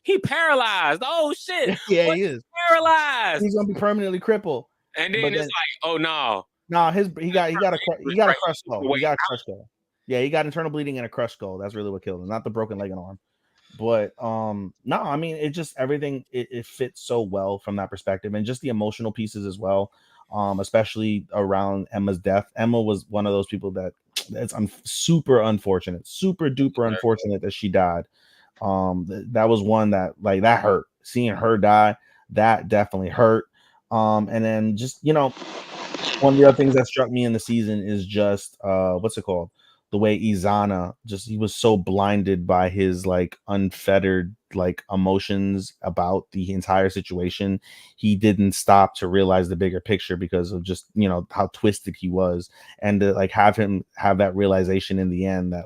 he paralyzed. Oh shit. Yeah, What? he is. Paralyzed. He's gonna be permanently crippled. And then But it's then, like, oh no. nah, he got a crushed skull. Wait, He got a crushed skull. Yeah, he got internal bleeding and a crushed skull. That's really what killed him, not the broken leg and arm. But no, I mean it just everything it fits so well from that perspective, and just the emotional pieces as well. Especially around Emma's death. Emma was one of those people that's super unfortunate, super duper unfortunate that she died. That was one that like that hurt. Seeing her die, that definitely hurt. And then just one of the other things that struck me in the season is just what's it called? The way Izana he was so blinded by his like unfettered like emotions about the entire situation. He didn't stop to realize the bigger picture because of just how twisted he was, and to like have him have that realization in the end that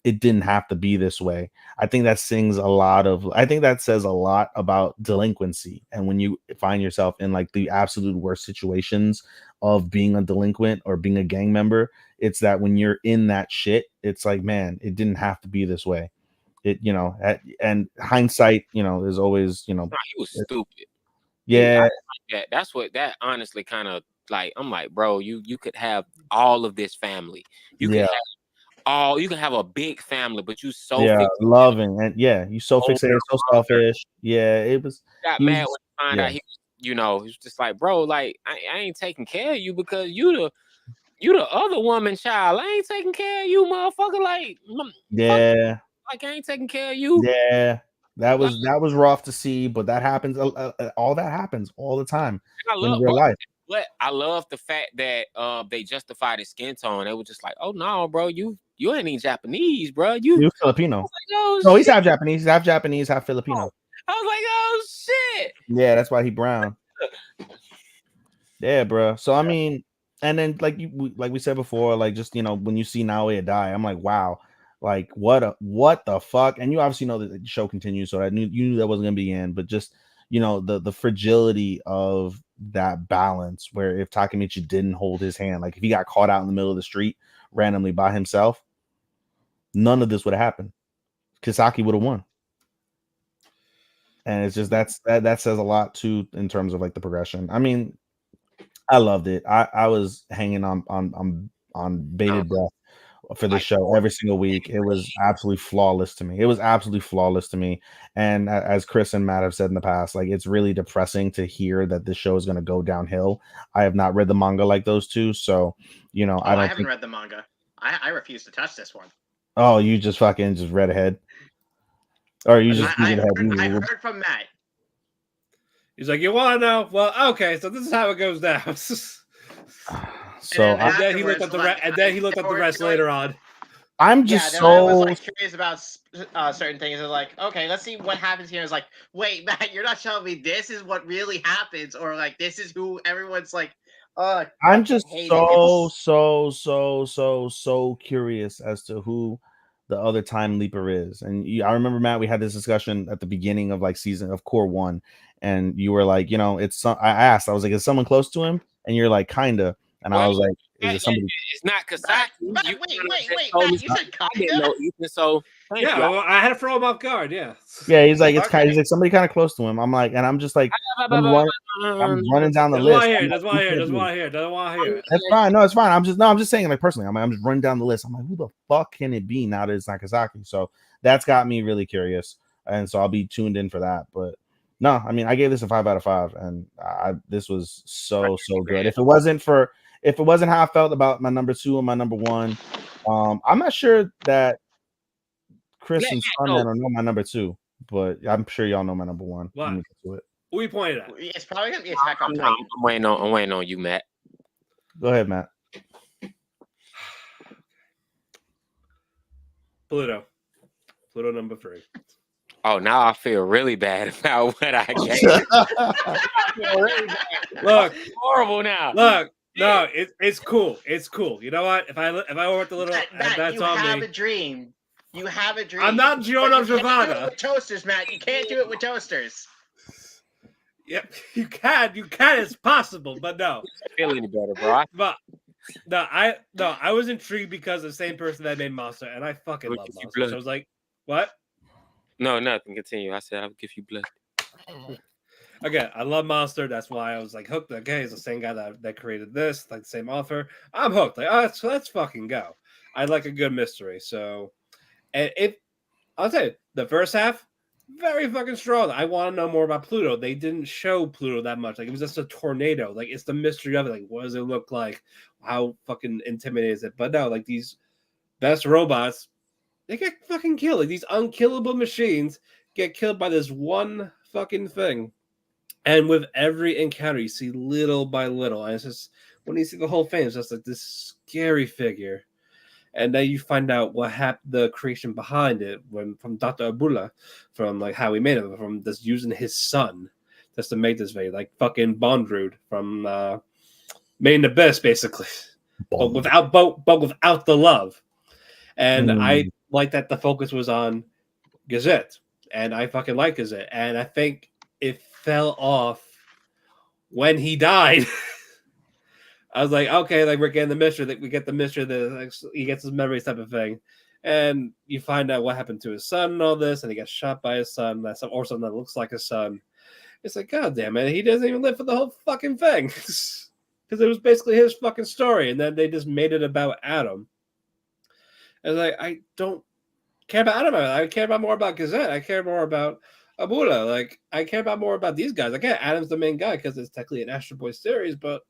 it didn't have to be this way. I think that says a lot about delinquency. And when you find yourself in like the absolute worst situations of being a delinquent or being a gang member, it's that when you're in that shit, it's like, man, it didn't have to be this way. And hindsight, is always, He was stupid. yeah. That's what that honestly kind of like. I'm like, bro, you could have all of this family. You could have a big family, but you so fixated loving and you so fixated, so selfish. Yeah, it was. Got mad when he found out he was just like, bro, like I ain't taking care of you because you the other woman child. I ain't taking care of you, motherfucker. Like, like I ain't taking care of you. Yeah, that was rough to see, but that happens. All that happens all the time in real life. But I love the fact that they justified his skin tone. They were just like, oh no, bro, you ain't even Japanese, bro. You Filipino. Like, oh, no, he's half Japanese. He's half Japanese, half Filipino. I was like, oh shit. Yeah, that's why he brown. Yeah, bro. So I mean, and then like we said before, like just when you see Naoya die, I'm like, wow, like what the fuck? And you obviously know that the show continues, so you knew that wasn't gonna be in, but just the fragility of that balance where if Takemichi didn't hold his hand, like if he got caught out in the middle of the street randomly by himself, none of this would have happened. Kisaki would have won. And it's just that says a lot too in terms of like the progression. I mean, I loved it. I was hanging on bated breath for the show every single week. It was absolutely flawless to me. And as Chris and Matt have said in the past, like it's really depressing to hear that this show is going to go downhill. I have not read the manga like those two, so I haven't read the manga. I refuse to touch this one. Oh, you just read ahead, or you just I heard from Matt. He's like, you want to know? Well, okay, so this is how it goes down. So and then he looked at the rest later on. I'm just then I was like curious about certain things. And like, okay, let's see what happens here. It's like, wait, Matt, you're not telling me this is what really happens, or like this is who everyone's like. I'm just so curious as to who the other time leaper is. And I remember, Matt, we had this discussion at the beginning of like season of core 1, and you were like, it's I asked, I was like, is someone close to him? And you're like, kinda. And I was like, is it somebody? It's not Kasaki. Wait, Matt, you said kinda? So well, I had to throw him off guard. Yeah, he's like, it's kind. He's like somebody kind of close to him. I'm like, and I'm just like, I'm running down the list. Doesn't want to hear. That's fine. No, it's fine. I'm just saying, like personally, I'm just running down the list. I'm like, who the fuck can it be now that it's not Kazaki? So that's got me really curious. and so I'll be tuned in for that. But no, I mean, I gave this a 5 out of 5, and this was so good. If it wasn't how I felt about my number 2 and my number 1, I'm not sure that Chris Let and Matt know. Starman know my number 2, but I'm sure y'all know my number 1. What? Let me get to it. Who we pointed at? It's probably gonna be Attack on I'm Titan. waiting on you, Matt. Go ahead, Matt. Pluto number 3. Oh, now I feel really bad about what I gave. I feel really bad. Look, horrible now. Look, no, it's cool. It's cool. You know what? If I worked a little, Matt, that's you on have me. a dream. You have a dream. I'm not Giorno But you can't do Giovanna. it with toasters, Matt. You can't do it with toasters. Yep, you can. It's possible, but no. I feel any better, bro. But I was intrigued because the same person that made Monster, and I fucking love Monster. So I was like, what? No, nothing. Continue. I said I'll give you blood. Again, I love Monster. That's why I was like hooked. Okay, it's the same guy that created this, like the same author. I'm hooked. Like, oh, let's fucking go. I like a good mystery. So, and I'll tell you, the first half, very fucking strong. I want to know more about Pluto. They didn't show Pluto that much. Like, it was just a tornado. Like, it's the mystery of it. Like, what does it look like? How fucking intimidating is it? But no, like, these best robots, they get fucking killed. Like, these unkillable machines get killed by this one fucking thing. And with every encounter, you see little by little. And it's just, when you see the whole thing, it's just like this scary figure. And then you find out what happened, the creation behind it, from Dr. Abula, from like how he made it, from just using his son just to make this video, like fucking Bondrude from Made in Abyss, basically, but without the love. And I like that the focus was on Gazette, and I fucking like Gazette, and I think it fell off when he died. I was like, okay, like we're getting the mystery. That we get the mystery that like, he gets his memories type of thing, and you find out what happened to his son and all this, and he gets shot by his son, or something that looks like his son. It's like, god damn it, he doesn't even live for the whole fucking thing, because it was basically his fucking story, and then they just made it about Adam. I was like, I don't care about Adam. I care about more about Gazette. I care more about Abula. Like, I care about more about these guys. Like, yeah, Adam's the main guy because it's technically an Astro Boy series, but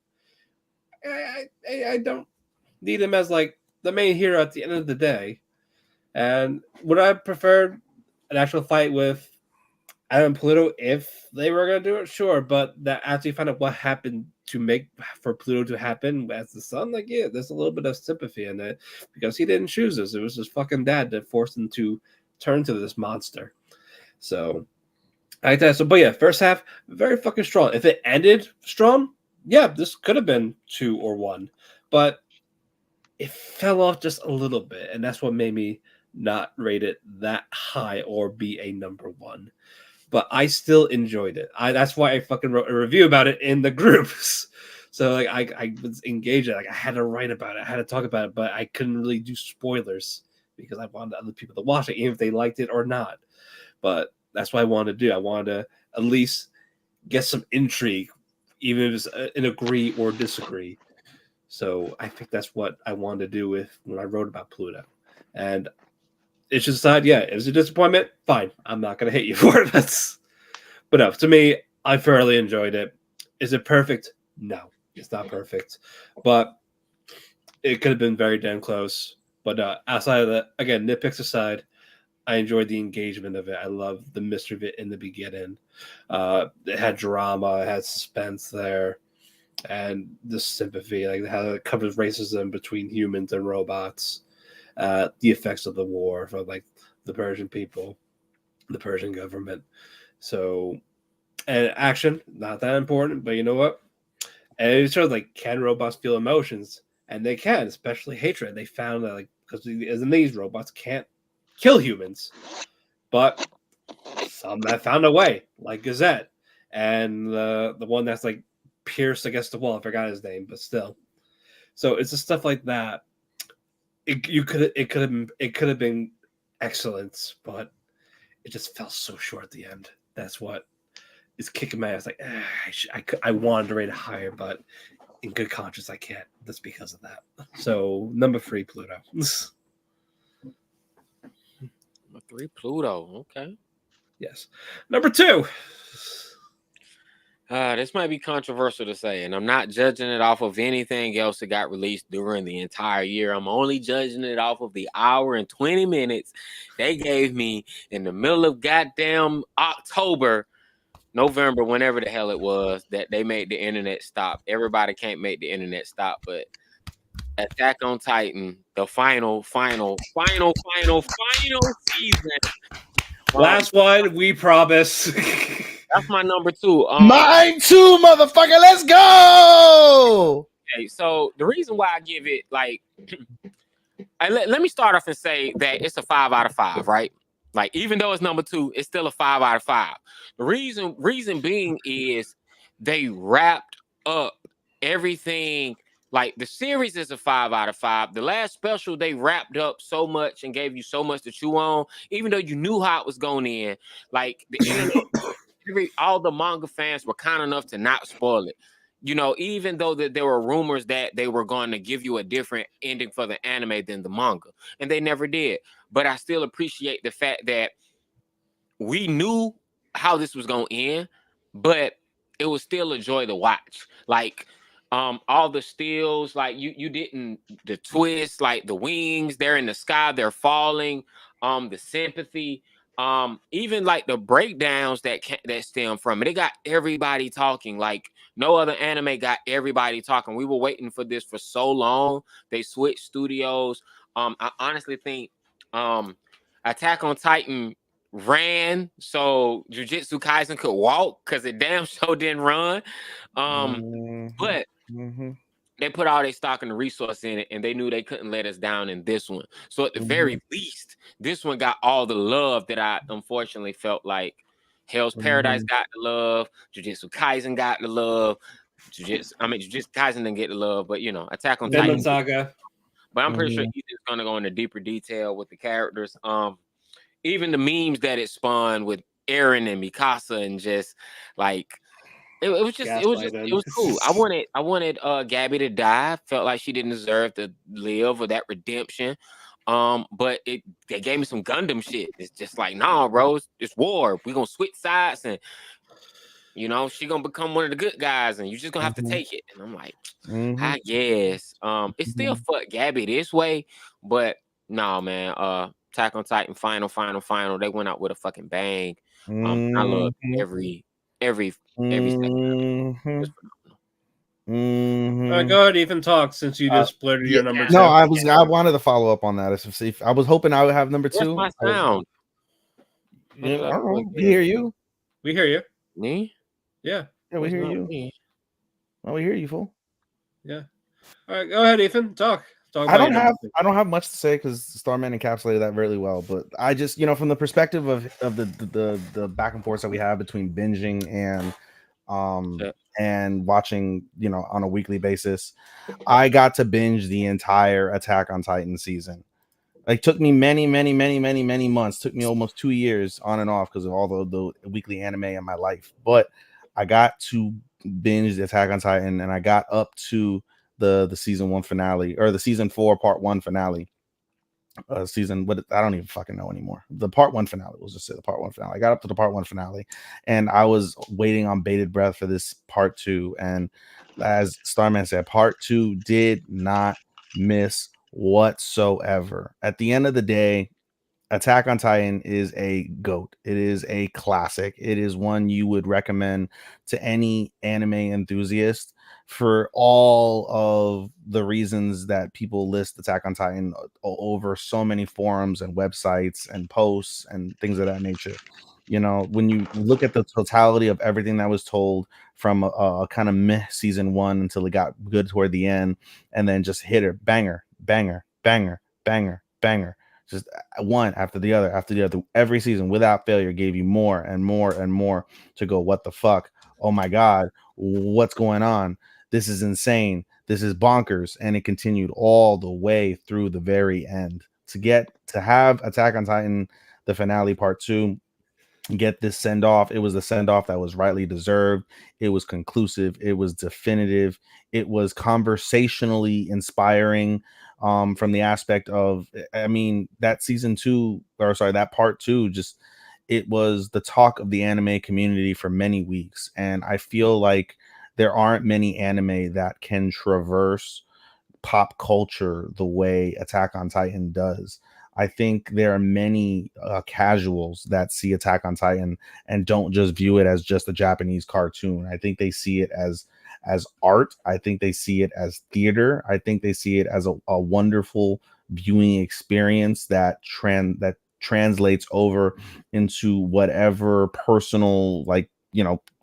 I don't need him as like the main hero at the end of the day. And would I prefer an actual fight with Adam and Pluto if they were gonna do it? Sure, but that after you find out what happened to make for Pluto to happen as the son, like yeah, there's a little bit of sympathy in it because he didn't choose this. It was his fucking dad that forced him to turn to this monster. So I like that. So, but yeah, first half very fucking strong. If it ended strong, yeah, this could have been 2 or 1, but it fell off just a little bit, and that's what made me not rate it that high or be a number 1. But I still enjoyed it. That's why I fucking wrote a review about it in the groups. So like I was engaged. Like I had to write about it, I had to talk about it, but I couldn't really do spoilers because I wanted other people to watch it, even if they liked it or not. But that's what I wanted to do. I wanted to at least get some intrigue, even if it's an agree or disagree. So I think that's what I wanted to do with when I wrote about Pluto. And it's just decide, yeah, it was a disappointment. Fine, I'm not gonna hate you for it. But no, to me, I thoroughly enjoyed it. Is it perfect? No, it's not perfect, but it could have been very damn close. But outside of that, again, nitpicks aside, I enjoyed the engagement of it. I loved the mystery of it in the beginning. It had drama, it had suspense there, and the sympathy, like how it covers racism between humans and robots. The effects of the war for like the Persian people, the Persian government. So, and action, not that important, but you know what? And it shows like, can robots feel emotions? And they can, especially hatred. They found that like, because in these robots can't kill humans, but some that found a way, like Gazette, and the one that's like pierced against the wall. I forgot his name, but still. So it's just stuff like that. It could have been excellent, but it just fell so short at the end. That's what is kicking my ass. Like I wanted to rate it higher, but in good conscience I can't. That's because of that. So number 3, Pluto. Number 3, Pluto. Okay. Yes. Number 2. This might be controversial to say, and I'm not judging it off of anything else that got released during the entire year. I'm only judging it off of the hour and 20 minutes they gave me in the middle of goddamn October, November, whenever the hell it was, that they made the internet stop. Everybody can't make the internet stop, but Attack on Titan, the final season. Last one, we promise. That's my number 2. Mine too, motherfucker. Let's go. Okay, so the reason why I give it like, let me start off and say that it's a 5 out of 5, right? Like, even though it's number 2, it's still a 5 out of 5. The reason being is they wrapped up everything. Like, the series is a 5 out of 5. The last special, they wrapped up so much and gave you so much to chew on, even though you knew how it was going in. Like, the internet, all the manga fans were kind enough to not spoil it. You know, even though that there were rumors that they were going to give you a different ending for the anime than the manga, and they never did. But I still appreciate the fact that we knew how this was going to end, but it was still a joy to watch. Like, all the stills, like you didn't, the twist, like the wings, they're in the sky, they're falling, the sympathy, even like the breakdowns that stem from it. It got everybody talking. Like, no other anime got everybody talking. We were waiting for this for so long. They switched studios. I honestly think Attack on Titan ran so Jujutsu Kaisen could walk, because it damn sure didn't run. But they put all their stock and the resource in it, and they knew they couldn't let us down in this one. So at the very least, this one got all the love that I unfortunately felt like Hell's Paradise got the love, Jujutsu Kaisen got the love, Jujutsu Kaisen didn't get the love, but you know, Attack on Titan. Saga. But I'm pretty sure Ethan's gonna go into deeper detail with the characters. Even the memes that it spawned with Eren and Mikasa, and just like it was cool. I wanted Gabby to die. Felt like she didn't deserve to live or that redemption. But they gave me some Gundam shit. It's just like, nah, bro, it's war. We're gonna switch sides, and you know, she gonna become one of the good guys, and you just gonna have to take it. And I'm like, I guess. It's still fuck Gabby this way, but no, man. Attack on Titan final. They went out with a fucking bang. I love every second. It was Go ahead, Ethan. Talk, since you just blurted your number 2. No, I wanted to follow up on that. I was hoping I would have number 2. Where's my sound? I don't know. We hear you. We hear you. Me? Yeah. Yeah, we hear you. Oh, we hear you, fool. Yeah. All right, go ahead, Ethan. Talk. I don't have much to say because Starman encapsulated that really well. But I just, from the perspective of the back and forth that we have between binging and watching, on a weekly basis, I got to binge the entire Attack on Titan season. Like, took me many months. Took me almost 2 years on and off because of all the weekly anime in my life. But I got to binge the Attack on Titan, and I got up to the season 1 finale, or the season 4 part 1 finale. I don't even fucking know anymore. The part 1 finale. We'll just say the part 1 finale. I got up to the part 1 finale, and I was waiting on bated breath for this part 2. And as Starman said, part 2 did not miss whatsoever. At the end of the day, Attack on Titan is a GOAT. It is a classic. It is one you would recommend to any anime enthusiast for all of the reasons that people list Attack on Titan over so many forums and websites and posts and things of that nature. When you look at the totality of everything that was told from a kind of meh season 1 until it got good toward the end, and then just hit her banger, just one after the other every season without failure, gave you more and more and more to go, what the fuck? Oh my God, what's going on? This is insane. This is bonkers. And it continued all the way through the very end to have Attack on Titan, the finale part 2, get this send off. It was the send off that was rightly deserved. It was conclusive. It was definitive. It was conversationally inspiring, from the aspect of, that season 2, that part 2, just, it was the talk of the anime community for many weeks, and I feel like there aren't many anime that can traverse pop culture the way Attack on Titan does. I think there are many casuals that see Attack on Titan and don't just view it as just a Japanese cartoon. I think they see it as art. I think they see it as theater. I think they see it as a wonderful viewing experience that translates over into whatever personal, like,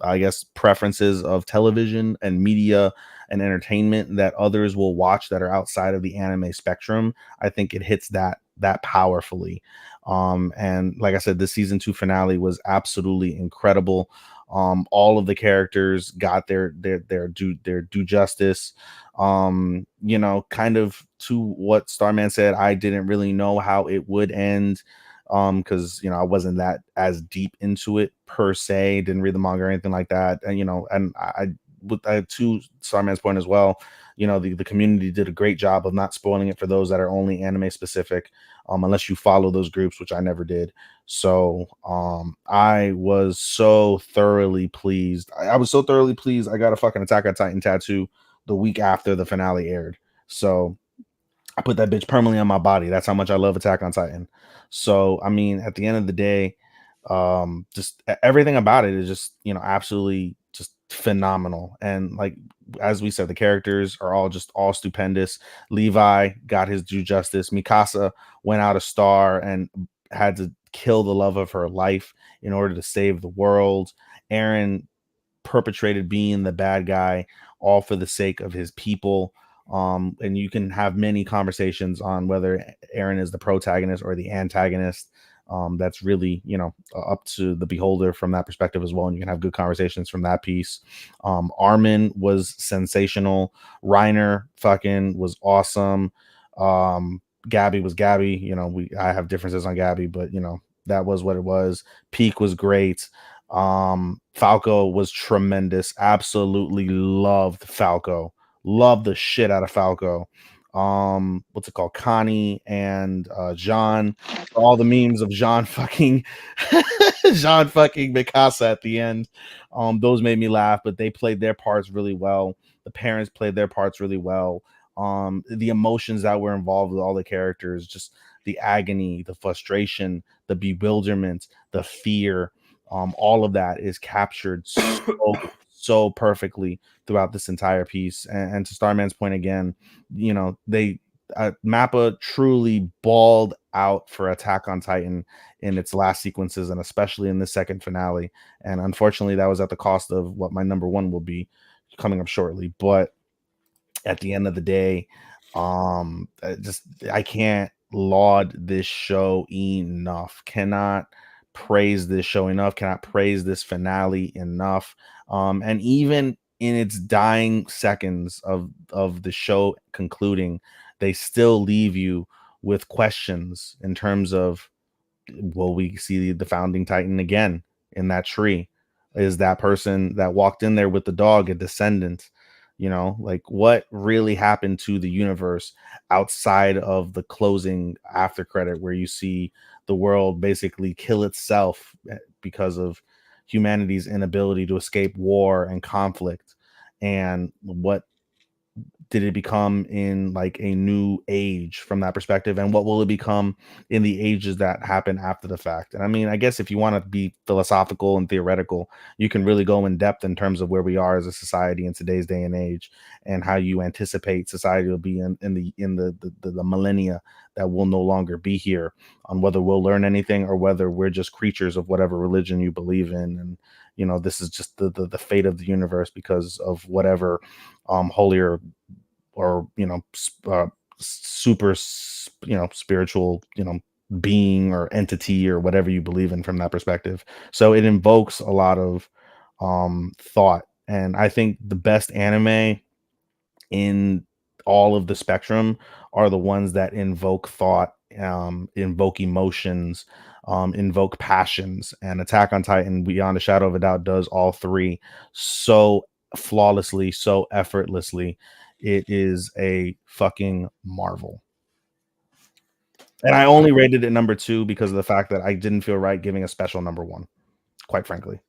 I guess, preferences of television and media and entertainment that others will watch that are outside of the anime spectrum. I think it hits that powerfully. And like I said, the season 2 finale was absolutely incredible. All of the characters got their due justice. Kind of to what Starman said, I didn't really know how it would end, because I wasn't that as deep into it per se, didn't read the manga or anything like that. And to Starman's point as well, the community did a great job of not spoiling it for those that are only anime specific, unless you follow those groups, which I never did. So I was so thoroughly pleased. I was so thoroughly pleased. I got a fucking Attack on Titan tattoo the week after the finale aired. So I put that bitch permanently on my body. That's how much I love Attack on Titan. So, I mean, at the end of the day, just everything about it is just, absolutely just phenomenal. And like, as we said, the characters are all stupendous. Levi got his due justice. Mikasa went out a star and had to kill the love of her life in order to save the world. Aaron perpetrated being the bad guy, all for the sake of his people. And you can have many conversations on whether Aaron is the protagonist or the antagonist. That's really, up to the beholder from that perspective as well. And you can have good conversations from that piece. Armin was sensational. Reiner fucking was awesome. Gabby was Gabby. I have differences on Gabby, but that was what it was. Peak was great. Falco was tremendous. Absolutely loved Falco. Loved the shit out of Falco. What's it called? Connie and Jean. All the memes of Jean fucking Jean fucking Mikasa at the end. Those made me laugh, but they played their parts really well. The parents played their parts really well. The emotions that were involved with all the characters, just the agony, the frustration, the bewilderment, the fear, all of that is captured so perfectly throughout this entire piece. And to Starman's point again, they Mappa truly balled out for Attack on Titan in its last sequences, and especially in the second finale. And unfortunately, that was at the cost of what my number one will be coming up shortly. But at the end of the day, I can't laud this show enough. Cannot praise this show enough. Cannot praise this finale enough. And even in its dying seconds of the show concluding, they still leave you with questions in terms of, will we see the founding Titan again in that tree? Is that person that walked in there with the dog a descendant? Like, what really happened to the universe outside of the closing after credit, where you see the world basically kill itself because of humanity's inability to escape war and conflict? And what did it become in like a new age from that perspective, and what will it become in the ages that happen after the fact? And I mean, I guess if you want to be philosophical and theoretical, you can really go in depth in terms of where we are as a society in today's day and age, and how you anticipate society will be in the millennia that will no longer be here, on whether we'll learn anything or whether we're just creatures of whatever religion you believe in. And this is just the fate of the universe because of whatever holier or super spiritual being or entity or whatever you believe in from that perspective. So it invokes a lot of thought, and I think the best anime in all of the spectrum are the ones that invoke thought, invoke emotions, invoke passions. And Attack on Titan, beyond a shadow of a doubt, does all three so flawlessly, so effortlessly. It is a fucking marvel. And I only rated it number 2 because of the fact that I didn't feel right giving a special number 1. Quite frankly,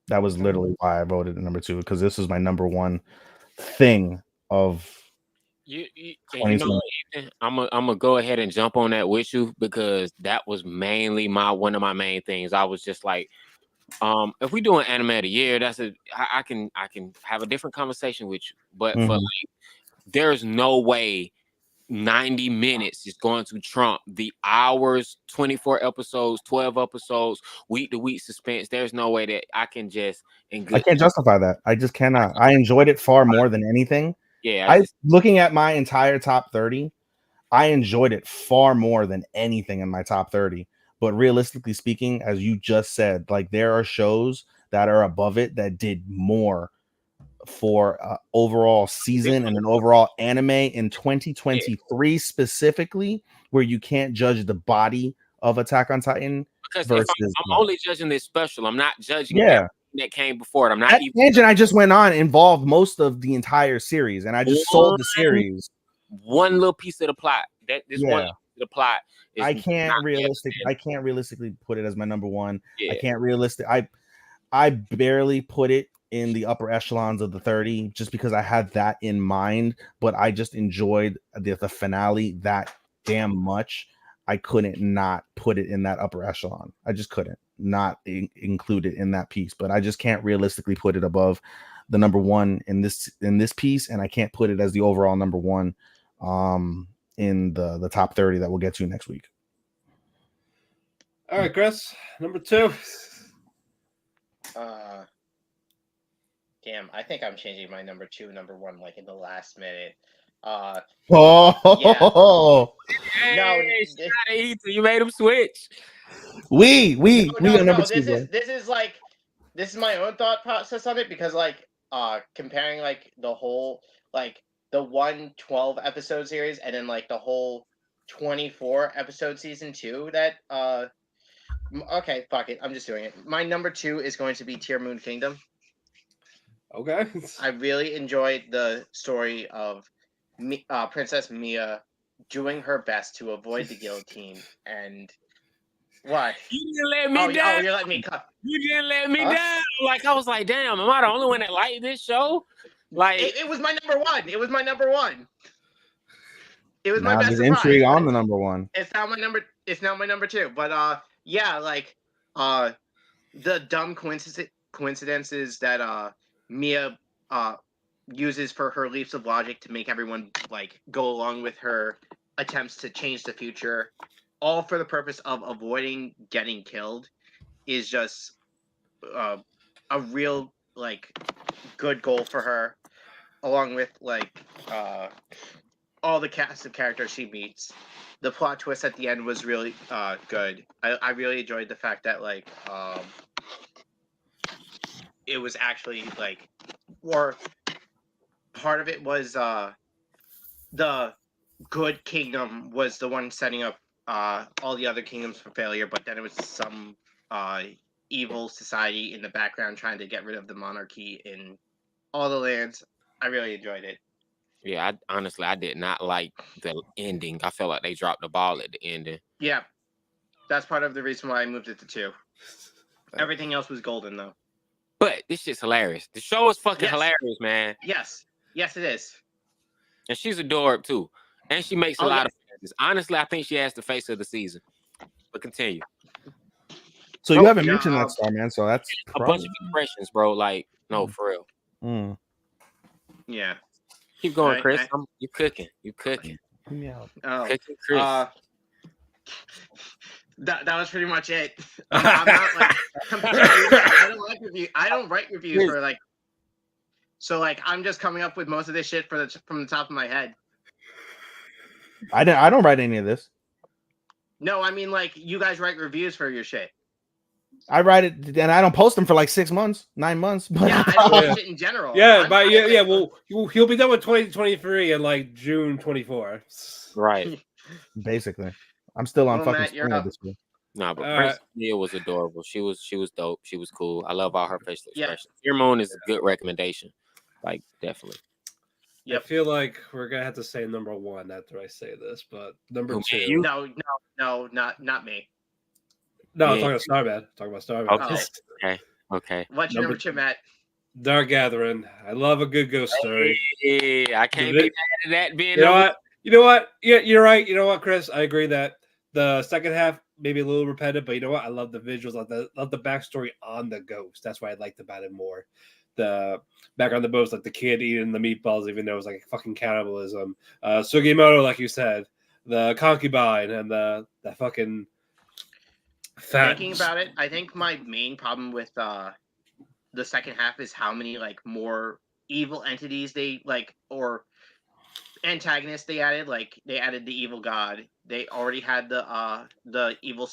that was literally why I voted at number 2, because this is my number 1 thing of And you know what, Ethan? I'm gonna go ahead and jump on that with you, because that was mainly one of my main things. I was just like, if we do an anime of the year, I can have a different conversation with you. But for like, there's no way 90 minutes is going to trump the hours, 24 episodes, 12 episodes, week to week suspense. There's no way that I can just I can't justify that. I just cannot. I enjoyed it far more than anything. Yeah, looking at my entire top 30, I enjoyed it far more than anything in my top 30. But realistically speaking, as you just said, like there are shows that are above it that did more for overall season and an overall anime in 2023 specifically, where you can't judge the body of Attack on Titan because versus I'm only judging this special. I'm not judging yeah that came before it. I'm not that even tangent I just went on involved most of the entire series, and I just sold the series. One little piece of the plot. One little piece of the plot is I can't realistically put it as my number 1. Yeah. I can't I barely put it in the upper echelons of the 30 just because I had that in mind, but I just enjoyed the finale that damn much. I couldn't not put it in that upper echelon. I just couldn't not include it in that piece, but I just can't realistically put it above the number 1 in this piece, and I can't put it as the overall number 1 in the top 30 that we'll get to next week. All right, Chris, number 2. Damn, I think I'm changing my number 2, number 1 like in the last minute. Oh, yeah. No, you made him switch. We no, on number 2. This is my own thought process on it, because like comparing like the whole like the 112 episode series and then like the whole 24 episode season 2 that okay, fuck it, I'm just doing it. My number 2 is going to be Tear Moon Kingdom. Okay. I really enjoyed the story of Princess Mia doing her best to avoid the guillotine. And what? You didn't let me down. You're letting me cut. You didn't let me down. Like, I was like, damn, am I the only one that liked this show? Like, it was my number 1. It was my number 1. It was my best there's surprise. intrigue on the number 1. It's now my number 2. But yeah, like the dumb coincidences that Mia uses for her leaps of logic to make everyone like go along with her attempts to change the future, all for the purpose of avoiding getting killed, is just a real like good goal for her, along with like all the cast of characters she meets. The plot twist at the end was really good. I really enjoyed the fact that like it was actually like, or part of it was the good kingdom was the one setting up all the other kingdoms for failure, but then it was some evil society in the background trying to get rid of the monarchy in all the lands. I really enjoyed it. Yeah, I did not like the ending. I felt like they dropped the ball at the ending. Yeah, that's part of the reason why I moved it to 2. Everything else was golden, though. But this shit's hilarious. The show is fucking hilarious, man. Yes, it is. And she's adorable too, and she makes a lot of faces. Honestly, I think she has the face of the season. But continue. So you haven't mentioned that star, man. So that's a bunch of impressions, bro. Like, no, for real. Yeah. Keep going, Chris. You cooking. Yeah. Cooking, Chris. That was pretty much it. I'm not like I don't write reviews for like. So like I'm just coming up with most of this shit from the top of my head. I don't write any of this. No, I mean like you guys write reviews for your shit. I write it and I don't post them for like 6 months, 9 months. But yeah, I don't shit in general. Yeah, but well, he'll be done with 2023 in like June 24. Right. Basically, I'm still on fucking spring Matt, this week. No, but Princess Mia was adorable. She was dope. She was cool. I love all her facial expressions. Tear Moon is a good recommendation. Like, definitely. Yep. feel like we're gonna have to say number 1 after I say this, but number Who, me 2. and you? No, not me. No, I'm Yeah. talking about Starman. Talking about Starman. Okay. Oh. Okay. What's your Number number 2, Matt? Dark Gathering. I love a good ghost story. Yeah, I can't The be vi- mad at that being You know number. what? You know what? Yeah, you're right. You know what, Chris? I agree that the second half maybe a little repetitive, but you know what? I love the visuals. Love the backstory on the ghost. That's why I liked about it more. The back on the boats, like the kid eating the meatballs, even though it was like fucking cannibalism. Sugimoto, like you said, the concubine and the fucking fat. Thinking about it, I think my main problem with the second half is how many like more evil entities they like or antagonists they added. Like they added the evil god. They already had the evil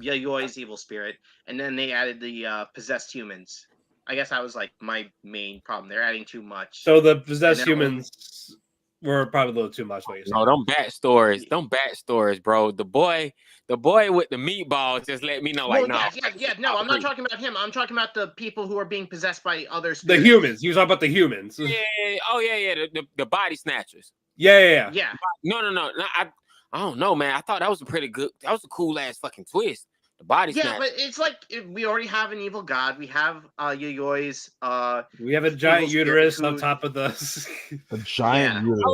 Yayoi's evil spirit, and then they added the possessed humans. I guess that was like my main problem. They're adding too much. So the And possessed then humans were probably a little too much. What you're saying? No, them backstories, bro. The boy with the meatballs just let me know, like, no. No, I'm not talking about him. I'm talking about the people who are being possessed by other The spirits. humans. You was talking about the humans. Yeah. Oh yeah. The body snatchers. Yeah. No. I don't know, man. I thought that was a pretty good. That was a cool ass fucking twist. The body snatcher. But it's like we already have an evil god. We have Yayoi's. We have a giant evil uterus spirit on who- top of the. A giant Yeah. uterus.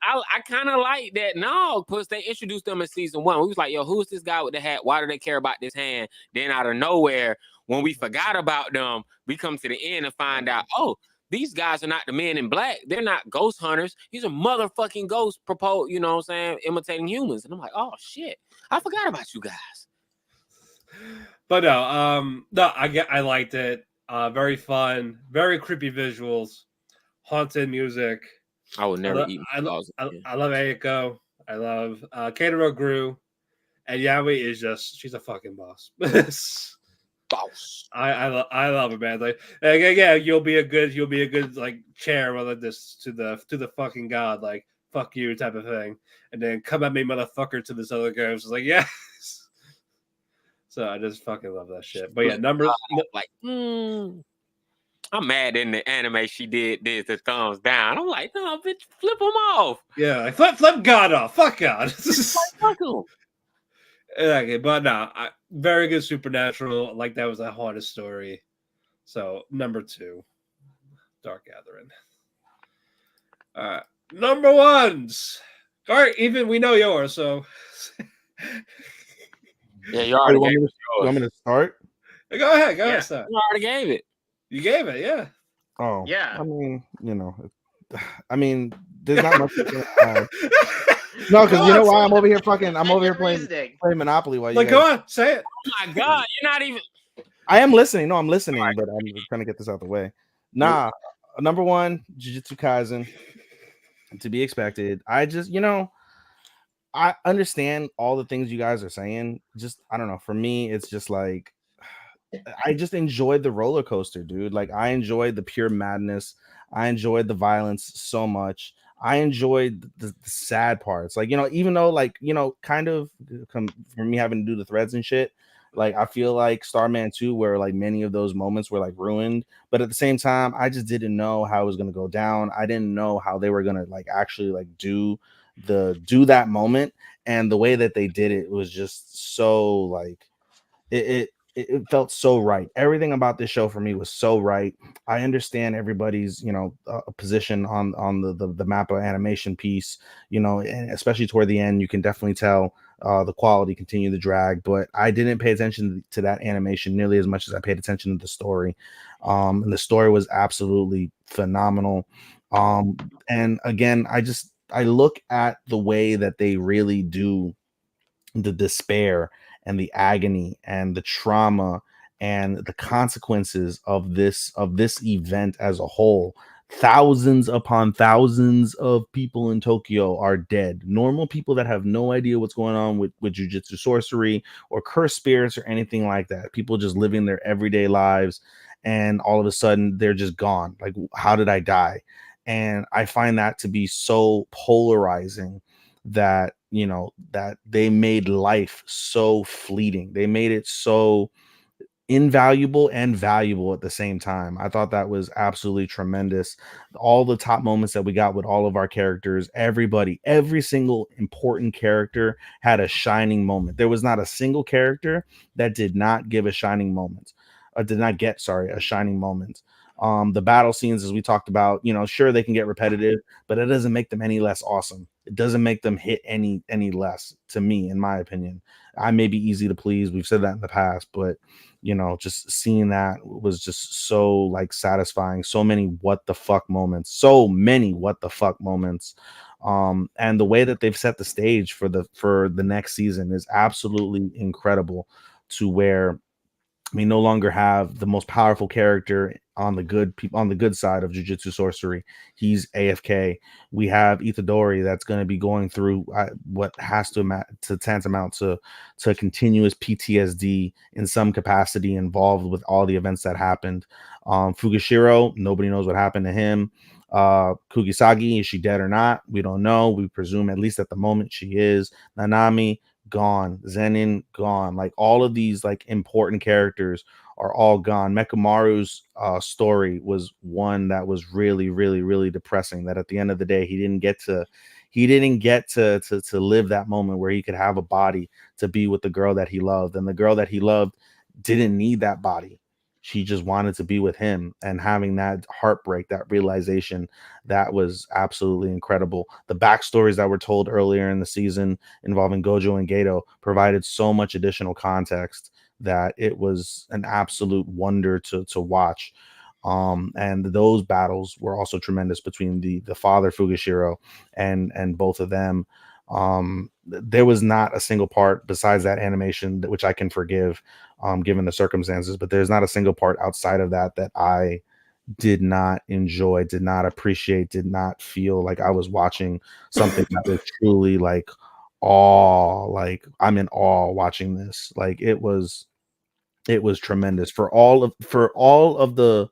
I kind of like that. No, because they introduced them in season 1. We was like, yo, who's this guy with the hat? Why do they care about this hand? Then out of nowhere, when we forgot about them, we come to the end and find out, oh, these guys are not the men in black. They're not ghost hunters. These are motherfucking ghosts propose, you know what I'm saying, imitating humans. And I'm like, oh shit, I forgot about you guys. But no, I liked it. Very fun, very creepy visuals, haunted music. I would never eat I meatballs love again. Aiko. I love Keitaro Gru, and Yaoi is she's a fucking boss. Boss. I love her, man. Like yeah, you'll be a good like chair like this to the fucking god, like fuck you type of thing, and then come at me, motherfucker, to this other guy. I was like, yes. So I just fucking love that shit. But yeah, like, I'm mad in the anime she did the thumbs down. I'm like, no, bitch, flip them off. Yeah, like flip God off. Fuck God. Fuck him. Okay, but no, very good supernatural. Like that was a hardest story. So number 2, Dark Gathering. Number 1s. All right, even we know yours. So Yeah, you already gave it. You want me to start? go ahead, sir. You already gave it. You gave it, yeah. Oh, Yeah. I mean, there's not much. No, because you know why I'm over here playing Monopoly while you like, guys... come on, say it. Oh my god, you're not even. I am listening. No, I'm listening, but I'm trying to get this out the way. Nah, number 1, Jujutsu Kaisen, to be expected. I just, I understand all the things you guys are saying. Just, I don't know. For me, it's just like, I just enjoyed the roller coaster, dude. Like, I enjoyed the pure madness. I enjoyed the violence so much. I enjoyed the sad parts. Like, even though, like, kind of for me having to do the threads and shit, like, I feel like Starman 2, where like many of those moments were like ruined. But at the same time, I just didn't know how it was going to go down. I didn't know how they were going to like actually like do that moment. And the way that they did it was just so like, it felt so right. Everything about this show for me was so right. I understand everybody's position on the mappa animation piece, and especially toward the end, you can definitely tell the quality continued to drag, but I didn't pay attention to that animation nearly as much as I paid attention to the story. And the story was absolutely phenomenal. And again, I look at the way that they really do the despair and the agony and the trauma and the consequences of this event as a whole. Thousands upon thousands of people in Tokyo are dead. Normal people that have no idea what's going on with jujitsu, sorcery, or cursed spirits or anything like that. People just living their everyday lives, and all of a sudden they're just gone. Like, how did I die? And I find that to be so polarizing, that that they made life so fleeting. They made it so invaluable and valuable at the same time. I thought that was absolutely tremendous. All the top moments that we got with all of our characters, everybody, every single important character had a shining moment. There was not a single character that did not give a shining moment. Did not get, sorry, a shining moment. The battle scenes, as we talked about, sure they can get repetitive, but it doesn't make them any less awesome. It doesn't make them hit any less, to me, in my opinion. I may be easy to please. We've said that in the past, but just seeing that was just so like satisfying. So many what the fuck moments, so many what the fuck moments. And the way that they've set the stage for the next season is absolutely incredible, to where we no longer have the most powerful character on the good people on the good side of jujitsu sorcery. He's AFK. We have Itadori that's going to be going through what has to tantamount to continuous PTSD in some capacity, involved with all the events that happened. Fugashiro, nobody knows what happened to him. Kugisagi, is she dead or not? We don't know. We presume, at least at the moment, she is. Nanami, gone. Zenin, gone. Like, all of these like important characters are all gone. Mekamaru's story was one that was really, really, really depressing. That at the end of the day, he didn't get to live that moment where he could have a body to be with the girl that he loved, and the girl that he loved didn't need that body. She just wanted to be with him, and having that heartbreak, that realization, that was absolutely incredible. The backstories that were told earlier in the season involving Gojo and Gato provided so much additional context that it was an absolute wonder to watch. And those battles were also tremendous between the father Fugashiro and both of them. There was not a single part besides that animation which I can forgive, given the circumstances, but there's not a single part outside of that that I did not enjoy, did not appreciate, did not feel like I was watching something that was truly like awe. Like, I'm in awe watching this. Like, it was tremendous for all of the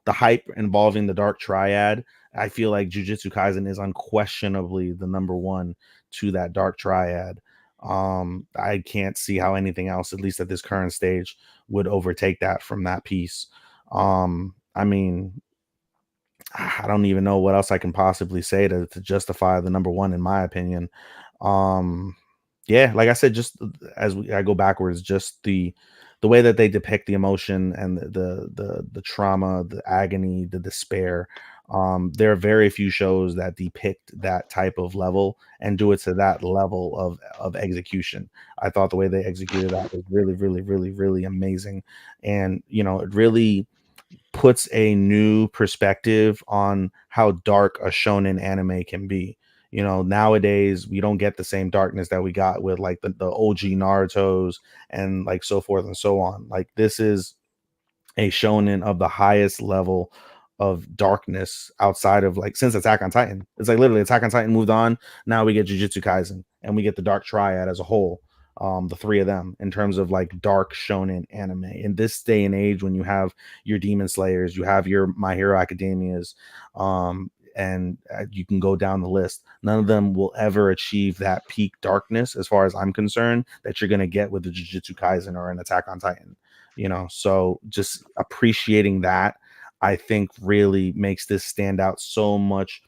hype involving the Dark Triad. I feel like Jujutsu Kaisen is unquestionably the number one to that Dark Triad. I can't see how anything else, at least at this current stage, would overtake that from that piece. I mean, I don't even know what else I can possibly say to justify the number one, in my opinion. Um, yeah, like I said, just I go backwards, just the way that they depict the emotion and the trauma, the agony, the despair. There are very few shows that depict that type of level and do it to that level of execution. I thought the way they executed that was really, really, really, really amazing, and it really puts a new perspective on how dark a shonen anime can be. Nowadays we don't get the same darkness that we got with like the OG Naruto's and like so forth and so on. Like, this is a shonen of the highest level of darkness outside of, like, since Attack on Titan. It's like literally Attack on Titan moved on. Now we get Jujutsu Kaisen and we get the Dark Triad as a whole. The three of them in terms of like dark shonen anime in this day and age, when you have your Demon Slayers, you have your My Hero Academias, and you can go down the list. None of them will ever achieve that peak darkness, as far as I'm concerned, that you're going to get with the Jujutsu Kaisen or an Attack on Titan. So just appreciating that, I think, really makes this stand out so much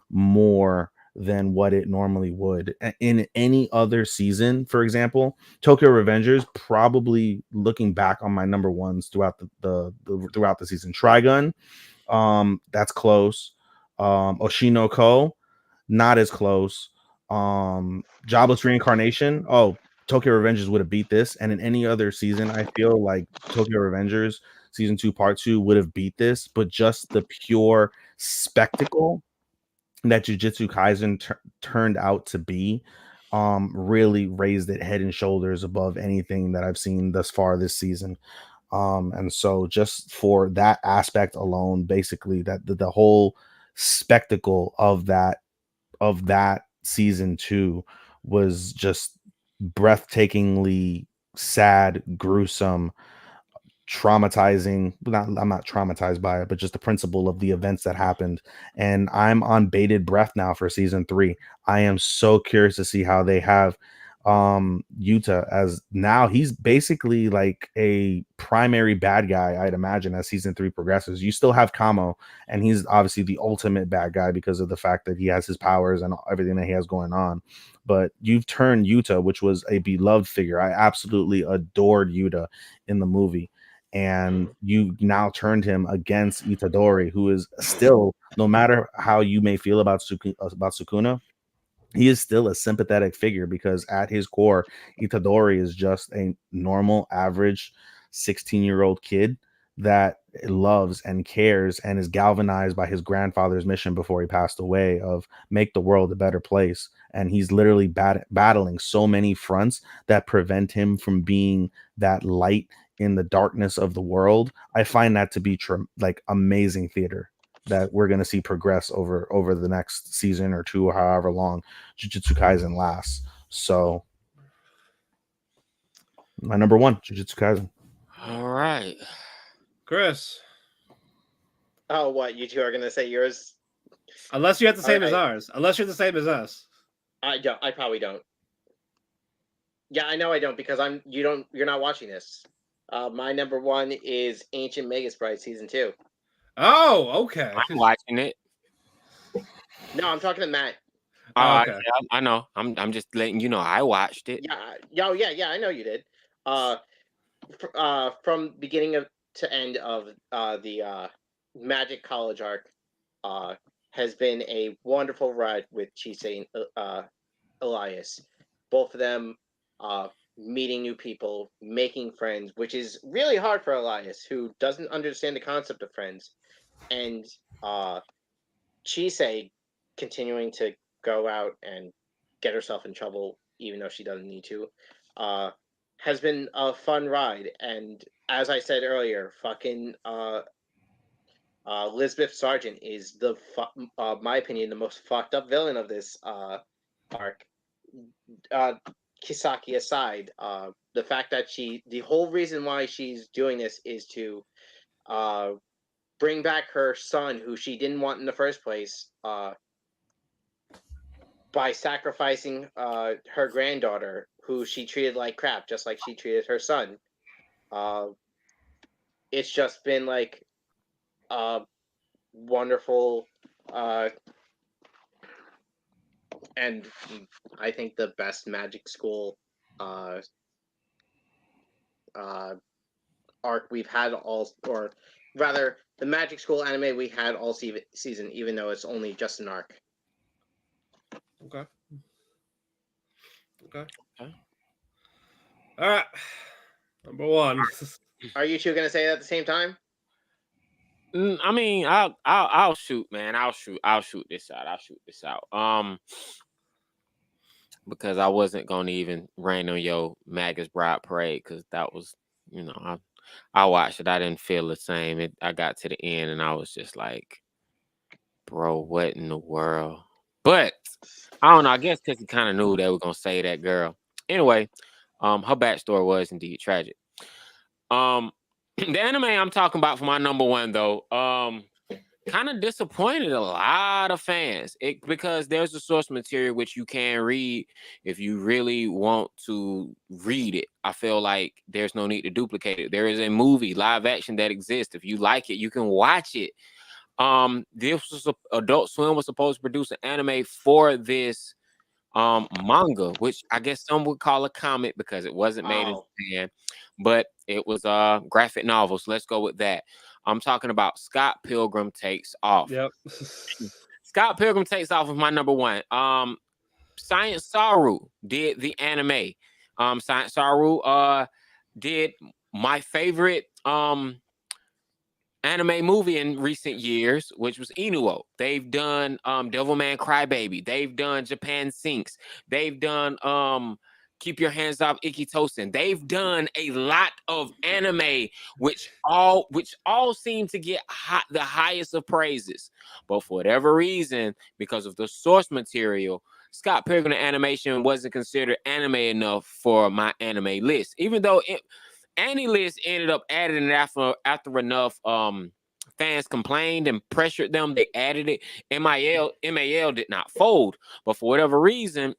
more than what it normally would in any other season. For example, Tokyo Revengers, probably looking back on my number ones throughout throughout the season. Trigun, that's close. Oshinoko, not as close. Jobless Reincarnation, oh, Tokyo Revengers would have beat this. And in any other season, I feel like Tokyo Revengers season 2 part 2 would have beat this, but just the pure spectacle that Jujutsu Kaisen turned out to be, really raised it head and shoulders above anything that I've seen thus far this season. And so just for that aspect alone, basically, that the whole spectacle of that season 2 was just breathtakingly sad, gruesome, traumatizing. I'm not traumatized by it, but just the principle of the events that happened. And I'm on bated breath now for season 3. I am so curious to see how they have Yuta, as now he's basically like a primary bad guy, I'd imagine, as season 3 progresses. You still have Kamo, and he's obviously the ultimate bad guy because of the fact that he has his powers and everything that he has going on. But you've turned Yuta, which was a beloved figure. I absolutely adored Yuta in the movie. And you now turned him against Itadori, who is still, no matter how you may feel about Sukuna, he is still a sympathetic figure, because at his core, Itadori is just a normal, average 16-year-old kid that loves and cares and is galvanized by his grandfather's mission before he passed away of make the world a better place. And he's literally battling so many fronts that prevent him from being that light in the darkness of the world. I find that to be like amazing theater that we're going to see progress over the next season or two, or however long Jujutsu Kaisen lasts. So my number 1, Jujutsu Kaisen. All right. Chris. Oh, what? You two are gonna say yours? Unless you have the same as I- ours. Unless you're the same as us. I don't. I probably don't. Yeah, I know I don't, because you're not watching this. My number 1 is Ancient Mega Sprite season 2. Oh, okay. I'm watching it. No, I'm talking to Matt. Okay. Yeah, I know. I'm just letting you know I watched it. Yeah. I know you did. From beginning to end of the Magic College arc, has been a wonderful ride with Chise and Elias. Both of them meeting new people, making friends, which is really hard for Elias, who doesn't understand the concept of friends, and Chise continuing to go out and get herself in trouble, even though she doesn't need to, has been a fun ride. And as I said earlier, fucking Elizabeth Sargent is my opinion, the most fucked up villain of this arc. Kisaki aside, the fact that the whole reason why she's doing this is to bring back her son, who she didn't want in the first place, by sacrificing her granddaughter, who she treated like crap, just like she treated her son. It's just been like a wonderful, and I think the best Magic School arc we've had or rather, the Magic School anime we had all season, even though it's only just an arc. Okay. All right. Number 1. Are you two gonna say it at the same time? I mean, I'll shoot, man. I'll shoot this out. Because I wasn't gonna even rain on your Magus Bride Parade, because that was, I watched it. I didn't feel the same. I got to the end and I was just like, bro, what in the world? But I don't know. I guess because he kind of knew they were gonna say that girl. Anyway, her backstory was indeed tragic. The anime I'm talking about for my number 1, though, kind of disappointed a lot of fans because there's a source material which you can read if you really want to read it. I feel like there's no need to duplicate it. There is a movie live action that exists. If you like it, you can watch it. This was Adult Swim was supposed to produce an anime for this manga, which I guess some would call a comic because it wasn't made in Japan, but it was graphic novels. Let's go with that. I'm talking about Scott Pilgrim Takes Off. Yep. Scott Pilgrim Takes Off was my number 1. Science Saru did the anime. Science Saru did my favorite anime movie in recent years, which was Inuo. They've done Devilman Crybaby. They've done Japan Sinks. They've done Keep Your Hands Off Ikitosen. They've done a lot of anime, which all seem to get the highest of praises. But for whatever reason, because of the source material, Scott Pilgrim Animation wasn't considered anime enough for my anime list, even though AniList ended up adding it after enough fans complained and pressured them. They added it. MAL did not fold, but for whatever reason,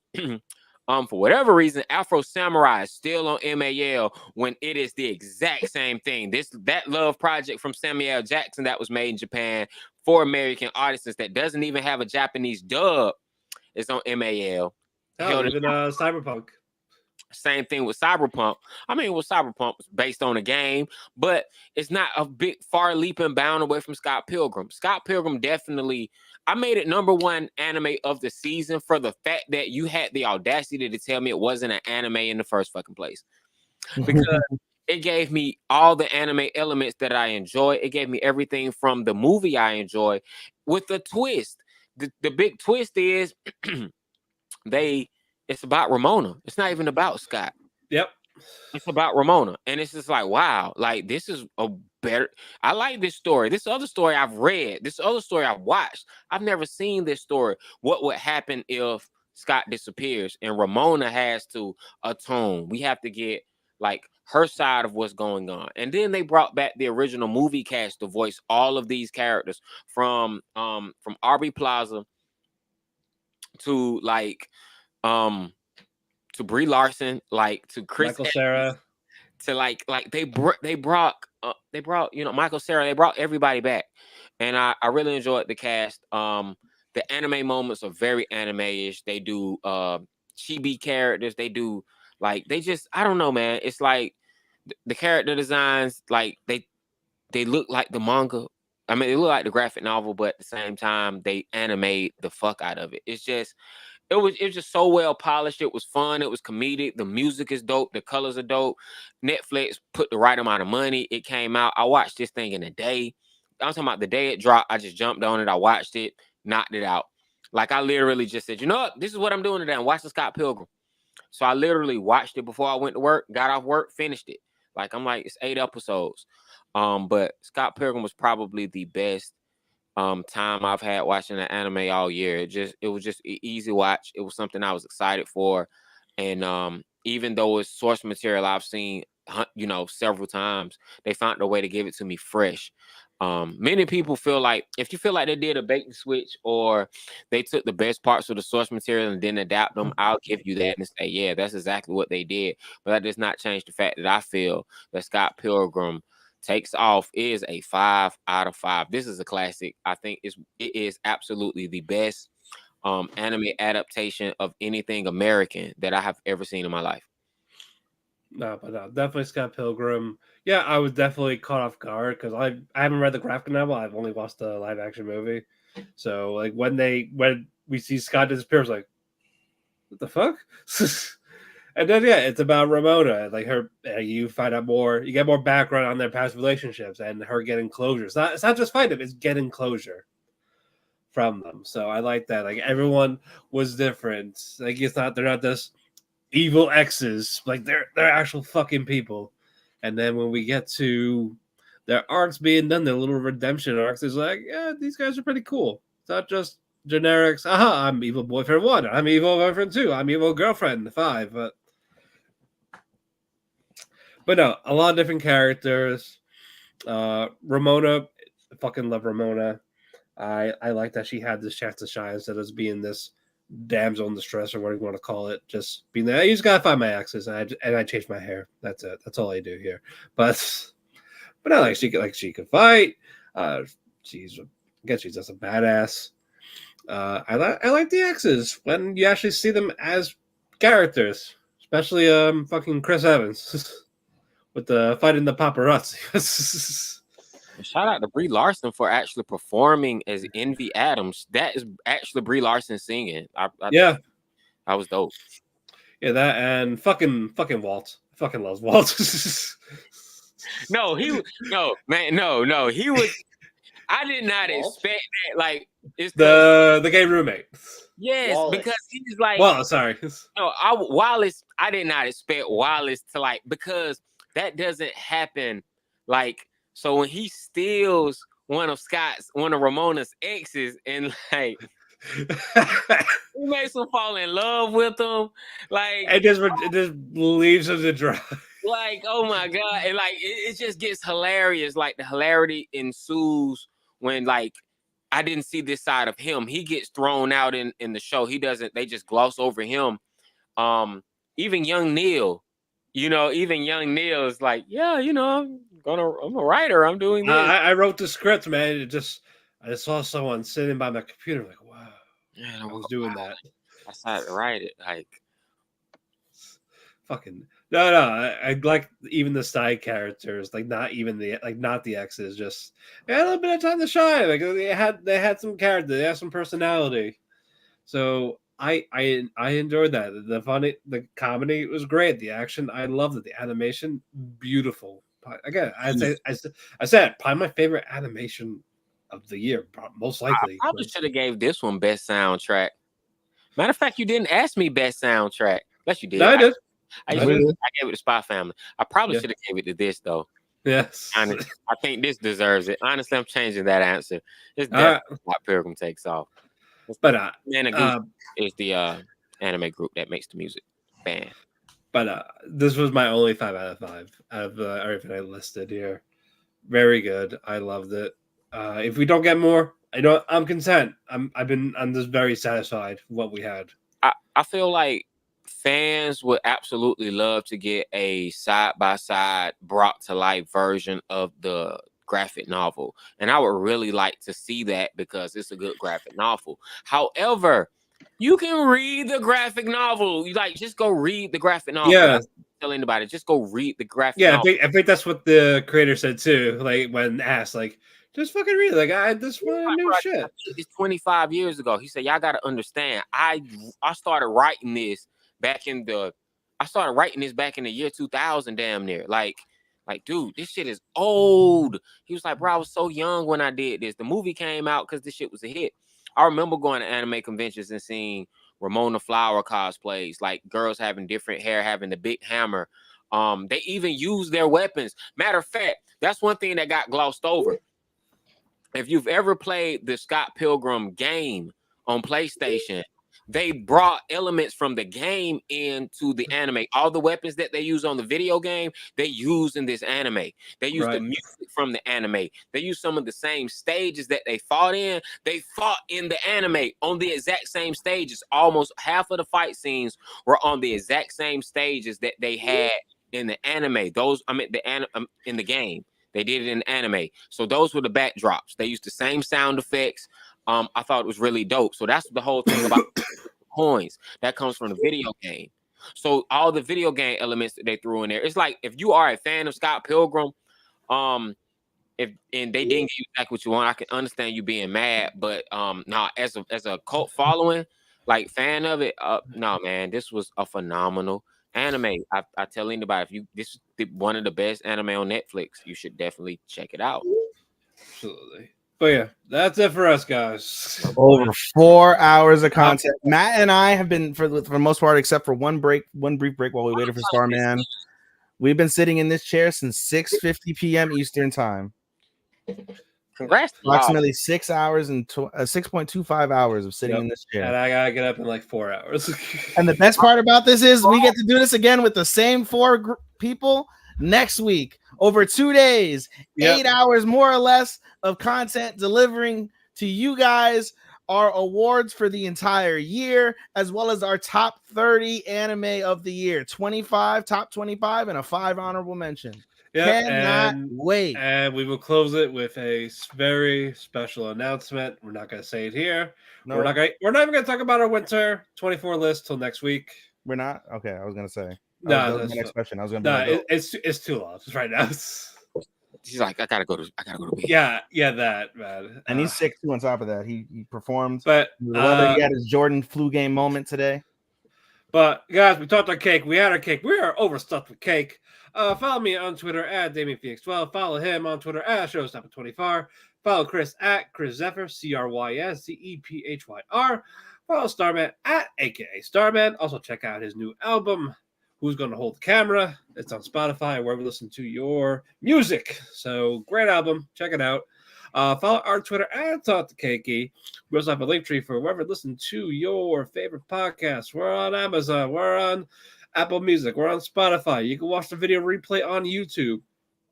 For whatever reason, Afro Samurai is still on MAL when it is the exact same thing. That love project from Samuel Jackson that was made in Japan for American audiences that doesn't even have a Japanese dub is on MAL. Hell, even Cyberpunk. Same thing with Cyberpunk. I mean, with Cyberpunk was based on a game, but it's not a big far leap and bound away from Scott Pilgrim. Scott Pilgrim definitely, I made it #1 anime of the season for the fact that you had the audacity to tell me it wasn't an anime in the first fucking place. Because it gave me all the anime elements that I enjoy. It gave me everything from the movie I enjoy with a twist. The big twist is it's about Ramona. It's not even about Scott. Yep. It's about Ramona. And it's just like, wow, like this is a better. I like this story. This other story I've read. This other story I've watched. I've never seen this story. What would happen if Scott disappears and Ramona has to atone? We have to get like her side of what's going on. And then they brought back the original movie cast to voice all of these characters from Aubrey Plaza to like to Brie Larson, like to Chris Michael Evans, Cera, to like they brought Michael Cera. They brought everybody back, and I really enjoyed the cast. The anime moments are very anime-ish. They do chibi characters. They do like they just I don't know, man. It's like the character designs like they look like the manga. I mean, they look like the graphic novel, but at the same time, they animate the fuck out of it. It's just it was just so well polished. It was fun. It was comedic. The music is dope. The colors are dope. Netflix put the right amount of money. It came out. I watched this thing in a day. I'm talking about the day it dropped. I just jumped on it. I watched it, knocked it out. Like I literally just said, you know what? This is what I'm doing today. I'm watching Scott Pilgrim. So I literally watched it before I went to work, got off work, finished it. Like I'm like, it's 8 episodes. But Scott Pilgrim was probably the best time I've had watching an anime all year. It was just an easy watch. It was something I was excited for. And even though it's source material I've seen several times, they found a way to give it to me fresh. Many people feel like if you feel like they did a bait and switch or they took the best parts of the source material and didn't adapt them, I'll give you that and say, yeah, that's exactly what they did. But that does not change the fact that I feel that Scott Pilgrim Takes Off is a 5 out of 5. This is a classic. I think it is absolutely the best anime adaptation of anything American that I have ever seen in my life. No, but no, definitely Scott Pilgrim. Yeah, I was definitely caught off guard because I haven't read the graphic novel. I've only watched the live action movie. So like when we see Scott disappear, I was like, what the fuck? And then it's about Ramona. Like her, you find out more. You get more background on their past relationships and her getting closure. It's not just find them; it's getting closure from them. So I like that. Like everyone was different. Like they're not just evil exes. Like they're actual fucking people. And then when we get to their arcs being done, their little redemption arcs, is like, yeah, these guys are pretty cool. It's not just generics. I'm evil boyfriend 1. I'm evil boyfriend 2. I'm evil girlfriend 5. But no, a lot of different characters. Ramona, I fucking love Ramona. I like that she had this chance to shine instead of being this damsel in distress or whatever you want to call it. Just being there. You just gotta find my exes, and I change my hair. That's it. That's all I do here. But I like she could fight. She's just a badass. I like the exes when you actually see them as characters, especially fucking Chris Evans with the fighting the paparazzi. Shout out to Brie Larson for actually performing as Envy Adams. That is actually Brie Larson singing. Yeah, that was dope. Yeah, that and fucking Walt. Fucking loves Walt. No, he was I did not expect that. Like it's the gay roommate. Yes, Wallace. Because he's like Wallace, sorry. No, Wallace, I did not expect Wallace to like because that doesn't happen like so when he steals one of Ramona's exes and like he makes him fall in love with him, like it just leaves him to dry. Like, oh my god, and like it just gets hilarious. Like the hilarity ensues when like I didn't see this side of him. He gets thrown out in the show. They just gloss over him. Even young Neil, even young Neil is like, yeah, I'm a writer. I'm doing this. I wrote the script, man. I just saw someone sitting by my computer, like, wow, Man, I was doing that. I decided to write it. Like, Fucking no. I like even the side characters, like not the exes. Just they had a little bit of time to shine. Like they had some character, they had some personality. So I enjoyed that. The comedy was great. The action, I loved it. The animation, beautiful. Again, I said probably my favorite animation of the year, most likely. I probably should have gave this one best soundtrack. Matter of fact, you didn't ask me best soundtrack. Yes, you did. No, I did. I gave it to Spy Family. I probably Yeah. should have gave it to this though. Yes. Honestly, I think this deserves it. Honestly, I'm changing that answer. It's All right. definitely what Pilgrim Takes Off. But is the anime group that makes the music band. But this was my only 5 out of 5 out of everything I listed here. Very good. I loved it. If we don't get more, I'm content. I'm just very satisfied with what we had. I feel like fans would absolutely love to get a side-by-side brought to life version of the graphic novel, and I would really like to see that because it's a good graphic novel. However, you can read the graphic novel. You just go read the graphic novel. Yeah. Tell anybody, just go read the graphic Yeah, novel. I think that's what the creator said too. Like when asked, like, just fucking read it. Like, I just want new shit. It's 25 years ago. He said, y'all got to understand. I started writing this back in the year 2000, damn near. Like, dude, this shit is old. He was like, bro, I was so young when I did this. The movie came out because this shit was a hit. I remember going to anime conventions and seeing Ramona Flower cosplays, like girls having different hair, having the big hammer. They even use their weapons. Matter of fact, that's one thing that got glossed over. If you've ever played the Scott Pilgrim game on PlayStation, they brought elements from the game into the anime. All the weapons that they use on the video game, they use in this anime. They use the music from the anime. They use some of the same stages that they fought in. They fought in the anime on the exact same stages. Almost half of the fight scenes were on the exact same stages that they had in the anime. In the game. They did it in anime. So those were the backdrops. They used the same sound effects. I thought it was really dope. So that's the whole thing about coins that comes from the video game. So all the video game elements that they threw in there. It's like if you are a fan of Scott Pilgrim, and they didn't give you back what you want, I can understand you being mad. But as a cult following, like fan of it, no, man, this was a phenomenal anime. I tell anybody, this is one of the best anime on Netflix, you should definitely check it out. Absolutely. But yeah, that's it for us, guys. Over 4 hours of content. Matt and I have been, for the most part, except for one brief break while we waited for Starman, we've been sitting in this chair since 6:50 p.m. Eastern time. Congrats. Approximately 6 hours and 6.25 hours of sitting in this chair. And I gotta get up in like 4 hours. And the best part about this is we get to do this again with the same 4 people next week over 2 days, 8 hours more or less of content delivering to you guys our awards for the entire year, as well as our top 30 anime of the year, top 25, and a 5 honorable mention. Cannot wait. And we will close it with a very special announcement. We're not going to say it here. No. We're not even going to talk about our winter 24 list till next week. We're not? Okay, I was going to say. No, that's my next question. I was going to be it's too long right now. She's like, I gotta go to bed. Yeah, that man. And he's sick too. On top of that, he performed. But he had his Jordan flu game moment today. But guys, we talked our cake. We had our cake. We are overstuffed with cake. Follow me on Twitter at DamianPhoenix12. Follow him on Twitter at Showstopper24. Follow Chris at Chris Zephyr, CRYSZEPHYR. Follow Starman at AKA Starman. Also check out his new album, Who's Gonna Hold the Camera? It's on Spotify, wherever you listen to your music. So great album. Check it out. Follow our Twitter at Talk to Keki. We also have a link tree for wherever you listen to your favorite podcasts. We're on Amazon. We're on Apple Music. We're on Spotify. You can watch the video replay on YouTube.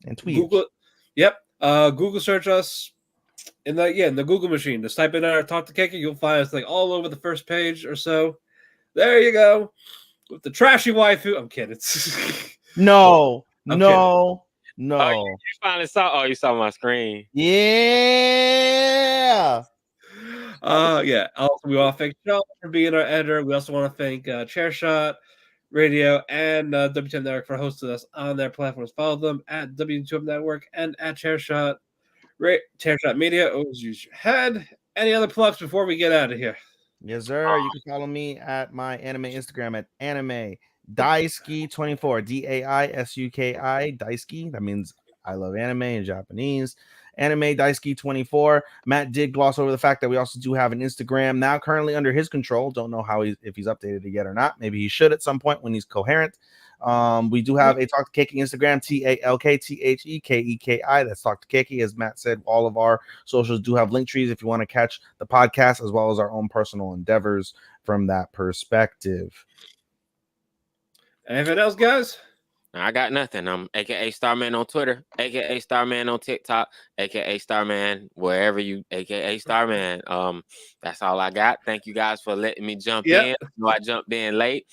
And tweet. Google. Yep. Google search us in the Google machine. Just type in our Talk to Keki. You'll find us like all over the first page or so. There you go. with the trashy waifu. I'm kidding. No, I'm no, Oh, no. you finally saw. Oh, you saw my screen. Yeah. Yeah. Also, we want to thank Sean for being our editor. We also want to thank Chairshot Radio and WTM Network for hosting us on their platforms. Follow them at WTM Network and at Chairshot. Chairshot Media. Always use your head. Any other plugs before we get out of here? Yes, sir. You can follow me at my anime Instagram at anime Daisuki24. Daisuki. Daisuki. That means I love anime in Japanese. Anime Daisuki24. Matt did gloss over the fact that we also do have an Instagram now currently under his control. Don't know if he's updated it yet or not. Maybe he should at some point when he's coherent. We do have a Talk to Keki Instagram, TalkThekeki. That's Talk to Keki. As Matt said, all of our socials do have link trees if you want to catch the podcast as well as our own personal endeavors from that perspective. Anything else, guys? I got nothing. I'm AKA Starman on Twitter, AKA Starman on TikTok, AKA Starman wherever you, AKA Starman. That's all I got. Thank you guys for letting me jump in. I jumped in late.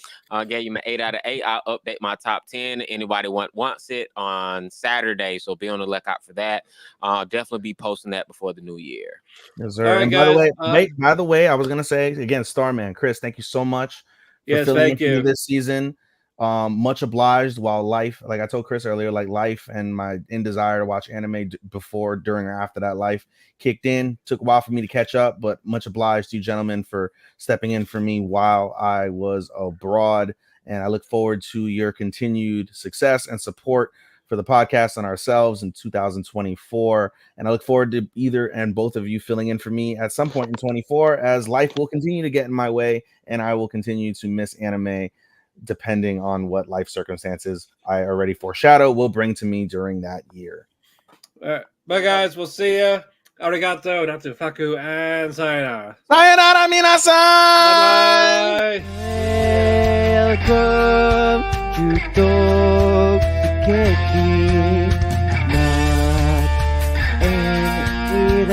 Gave you my 8 out of 8. I'll update my top 10. Anybody wants it on Saturday, so be on the lookout for that. I'll definitely be posting that before the new year. Yes, sir. All right, and guys, by the way, I was gonna say again, Starman, Chris, thank you so much for filling in for me this season. Much obliged. While life, like I told Chris earlier, like life and my desire to watch anime before, during, or after that life kicked in. Took a while for me to catch up, but much obliged to you gentlemen for stepping in for me while I was abroad. And I look forward to your continued success and support for the podcast and ourselves in 2024. And I look forward to either and both of you filling in for me at some point in 24, as life will continue to get in my way and I will continue to miss anime, depending on what life circumstances I already foreshadow will bring to me during that year. All right. Bye, guys. We'll see ya. Arigato, natu faku, and sayonara. Sayonara, minasan! Bye-bye. Welcome to Talk to Keki. Not an